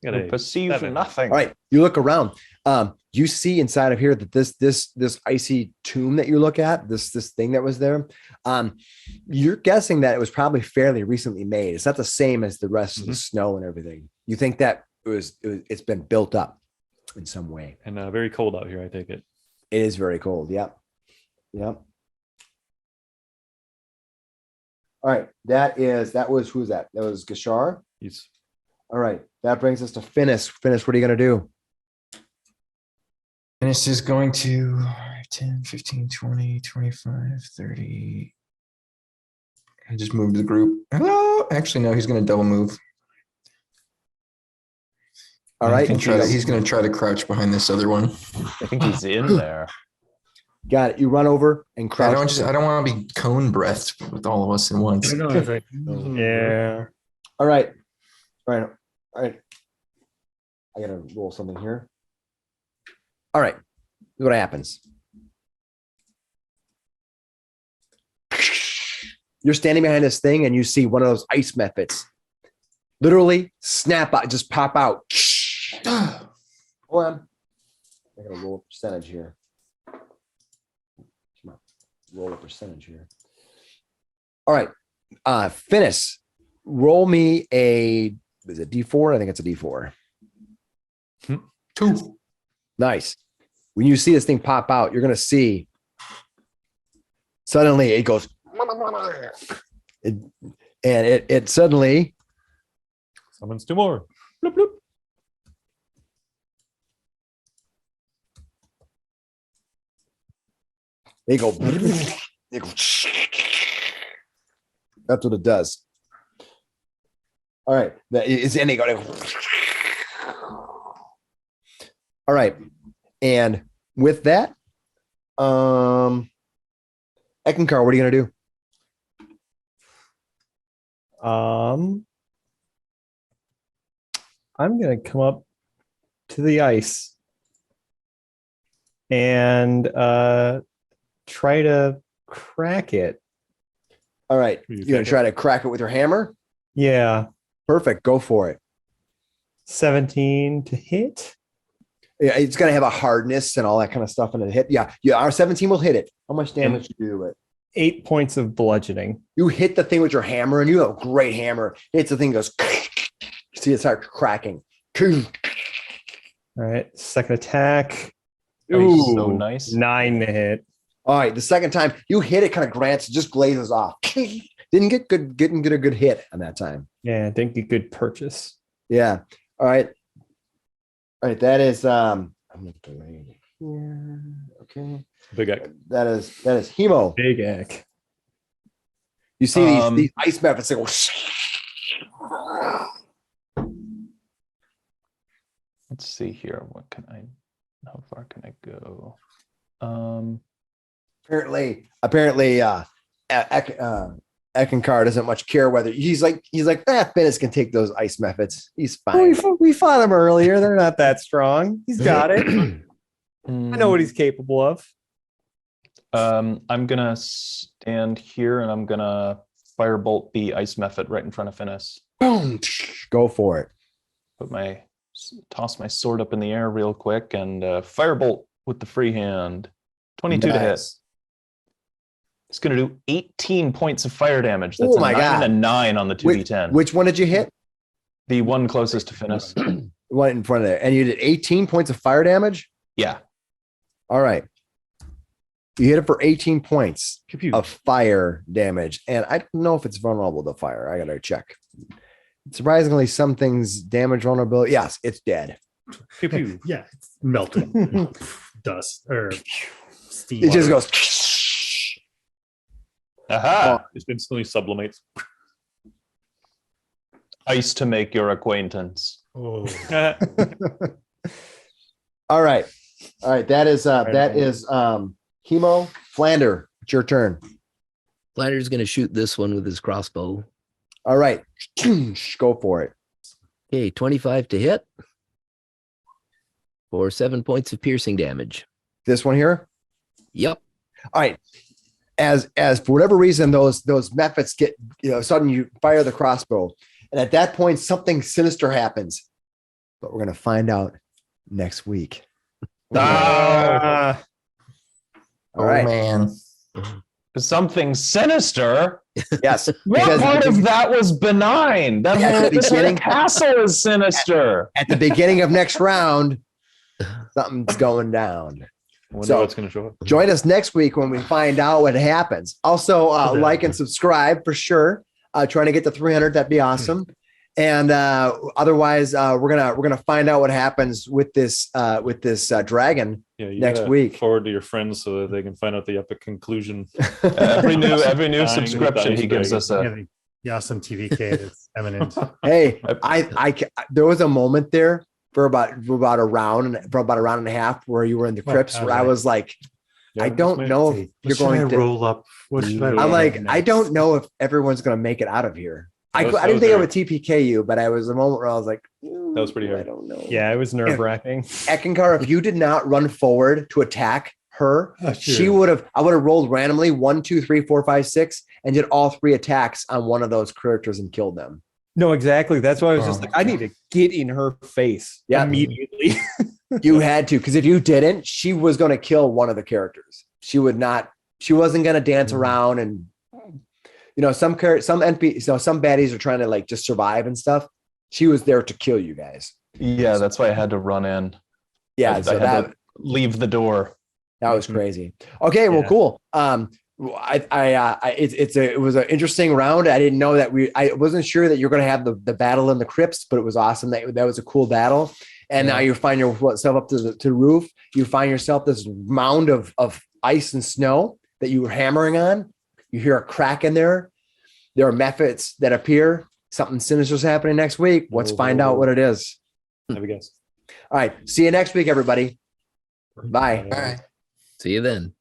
[SPEAKER 5] I perceive
[SPEAKER 2] 7.
[SPEAKER 5] nothing.
[SPEAKER 1] All right, you look around. You see inside of here that this icy tomb that you look at, this thing that was there, you're guessing that it was probably fairly recently made. It's not the same as the rest of the snow and everything. You think that it's been built up in some way.
[SPEAKER 2] And very cold out here, I take it.
[SPEAKER 1] It is very cold. Yep. Yep. All right. Who was that? That was Gashar.
[SPEAKER 2] He's
[SPEAKER 1] All right. That brings us to Finnis. Finnis, what are you going to do?
[SPEAKER 6] Finnis is going to 10, 15, 20, 25, 30. I just moved the group. Hello. Actually, no, he's going to double move.
[SPEAKER 1] All right.
[SPEAKER 6] He's going to try to crouch behind this other one.
[SPEAKER 5] I think he's in there.
[SPEAKER 1] Got it. You run over and
[SPEAKER 6] I
[SPEAKER 1] crouch.
[SPEAKER 6] don't want to be cone breathed with all of us in once.
[SPEAKER 4] I know, it's like,
[SPEAKER 7] Yeah.
[SPEAKER 1] All right. All right. All right. I got to roll something here. All right. This is what happens. You're standing behind this thing and you see one of those ice methods literally snap out, just pop out. Hold on. I got to roll a percentage here. Come on. Roll a percentage here. All right. Finnis, roll me is it D4? I think it's a D4.
[SPEAKER 6] 2.
[SPEAKER 1] Nice. When you see this thing pop out, you're going to see suddenly it goes, and it suddenly
[SPEAKER 2] summons 2 more. Bloop, bloop.
[SPEAKER 1] they go, they go. That's what it does. All right. That is, and they go. All right. And with that, Eckankar, what are you going to do?
[SPEAKER 7] I'm going to come up to the ice and try to crack it.
[SPEAKER 1] All right. You're going to try to crack it with your hammer?
[SPEAKER 7] Yeah.
[SPEAKER 1] Perfect. Go for it.
[SPEAKER 7] 17 to hit.
[SPEAKER 1] Yeah, it's going to have a hardness and all that kind of stuff in it. Hit. Yeah. Our 17 will hit it. How much damage do you do to it?
[SPEAKER 7] 8 points of bludgeoning.
[SPEAKER 1] You hit the thing with your hammer and you have a great hammer. It's the thing goes, see it start cracking.
[SPEAKER 7] All right. Second attack.
[SPEAKER 5] Ooh, so nice.
[SPEAKER 7] 9 to hit.
[SPEAKER 1] All right. The second time you hit it, kind of grants, just glazes off. Didn't get a good hit on that time.
[SPEAKER 7] Yeah, didn't get good purchase.
[SPEAKER 1] Yeah. All right. All right. That is I'm gonna put it right here. Okay.
[SPEAKER 2] Big Eck.
[SPEAKER 1] That is Hemo.
[SPEAKER 7] Big Eck.
[SPEAKER 1] You see these ice methods that go.
[SPEAKER 5] Let's see here. How far can I go?
[SPEAKER 1] Apparently, Eckankar doesn't much care whether he's like, Finnis can take those ice methods. He's fine.
[SPEAKER 7] We fought him earlier. They're not that strong. He's got it. I know what he's capable of.
[SPEAKER 5] I'm gonna stand here and I'm gonna firebolt the ice method right in front of Finnis.
[SPEAKER 1] Boom. Go for it.
[SPEAKER 5] Toss my sword up in the air real quick and firebolt with the free hand. 22 to hit. It's going to do 18 points of fire damage. That's
[SPEAKER 1] Oh my God.
[SPEAKER 5] and a 9 on the 2d10.
[SPEAKER 1] Which one did you hit?
[SPEAKER 5] The one closest to Finnis.
[SPEAKER 1] One in front of there. And you did 18 points of fire damage?
[SPEAKER 5] Yeah.
[SPEAKER 1] All right. You hit it for 18 points
[SPEAKER 2] Pew, pew.
[SPEAKER 1] of fire damage. And I don't know if it's vulnerable to fire. I got to check. surprisingly, some things damage vulnerability. Yes, it's dead.
[SPEAKER 2] Pew pew.
[SPEAKER 4] Yeah, it's melting dust or steam.
[SPEAKER 1] It just goes.
[SPEAKER 5] Aha!
[SPEAKER 2] It instantly sublimates.
[SPEAKER 5] Ice to make your acquaintance.
[SPEAKER 4] Oh,
[SPEAKER 1] All right. That is Chemo Flander. It's your turn.
[SPEAKER 3] Flander's going to shoot this one with his crossbow.
[SPEAKER 1] All right. Go for it.
[SPEAKER 3] Okay, 25 to hit for 7 points of piercing damage.
[SPEAKER 1] This one here.
[SPEAKER 3] Yep.
[SPEAKER 1] All right. As for whatever reason, those methods get, suddenly you fire the crossbow. And at that point, something sinister happens. But we're going to find out next week.
[SPEAKER 5] Ah,
[SPEAKER 1] All right.
[SPEAKER 6] man.
[SPEAKER 5] something sinister.
[SPEAKER 1] Yes.
[SPEAKER 5] What part of that was benign? That
[SPEAKER 1] At the
[SPEAKER 5] this
[SPEAKER 1] beginning-
[SPEAKER 5] castle is sinister.
[SPEAKER 1] At the beginning of next round, something's going down.
[SPEAKER 2] I wonder
[SPEAKER 1] So-
[SPEAKER 2] what's going to show up.
[SPEAKER 1] Join us next week when we find out what happens. Also, like and subscribe for sure. Trying to get to 300, that'd be awesome. And otherwise, we're gonna find out what happens with this dragon
[SPEAKER 2] Yeah, you
[SPEAKER 1] next
[SPEAKER 2] gotta
[SPEAKER 1] week.
[SPEAKER 2] forward to your friends so that they can find out the epic conclusion.
[SPEAKER 5] Every new
[SPEAKER 2] Dying with
[SPEAKER 5] subscription,
[SPEAKER 2] ice
[SPEAKER 5] he gives
[SPEAKER 2] dragon.
[SPEAKER 5] us
[SPEAKER 4] yeah,
[SPEAKER 5] a.
[SPEAKER 4] the awesome TVK that's eminent.
[SPEAKER 1] Hey, there was a moment there for about a round and a half where you were in the
[SPEAKER 4] Well,
[SPEAKER 1] crypts
[SPEAKER 4] I was
[SPEAKER 1] where I
[SPEAKER 4] like-
[SPEAKER 1] was like, I don't know if you're going to.
[SPEAKER 4] roll up. What should I roll
[SPEAKER 1] I'm
[SPEAKER 4] up
[SPEAKER 1] like, I
[SPEAKER 4] next?
[SPEAKER 1] don't know if everyone's going to make it out of here. I
[SPEAKER 2] That was
[SPEAKER 1] didn't think I
[SPEAKER 2] very-
[SPEAKER 1] would TPK you, but I was a moment where I was like,
[SPEAKER 2] That was pretty
[SPEAKER 1] I
[SPEAKER 2] hard.
[SPEAKER 1] don't know.
[SPEAKER 7] Yeah, it was nerve wracking.
[SPEAKER 1] Eckankar, if you did not run forward to attack her,
[SPEAKER 4] Oh,
[SPEAKER 1] I would have rolled randomly 1, 2, 3, 4, 5, 6, and did all 3 attacks on one of those characters and killed them.
[SPEAKER 7] No, exactly. That's why I was just
[SPEAKER 6] Oh,
[SPEAKER 7] like, I need to get in her face
[SPEAKER 1] Yeah.
[SPEAKER 7] immediately.
[SPEAKER 1] You had to, because if you didn't, she was going to kill one of the characters. She wasn't going to dance around and, some baddies are trying to like just survive and stuff. She was there to kill you guys.
[SPEAKER 5] Yeah, that's why I had to run in.
[SPEAKER 1] Yeah,
[SPEAKER 5] I
[SPEAKER 1] so
[SPEAKER 5] had to leave the door.
[SPEAKER 1] that was crazy. Okay, well,
[SPEAKER 7] Yeah.
[SPEAKER 1] cool. It was an interesting round. I didn't know that I wasn't sure that you're going to have the battle in the crypts, but it was awesome. That was a cool battle. And now you find yourself up to the roof. You find yourself this mound of ice and snow that you were hammering on. You hear a crack in there. There are methods that appear. Something sinister is happening next week. Let's find out what it is.
[SPEAKER 2] Have a guess.
[SPEAKER 1] All right. See you next week, everybody. Bye.
[SPEAKER 6] All right.
[SPEAKER 3] See you then.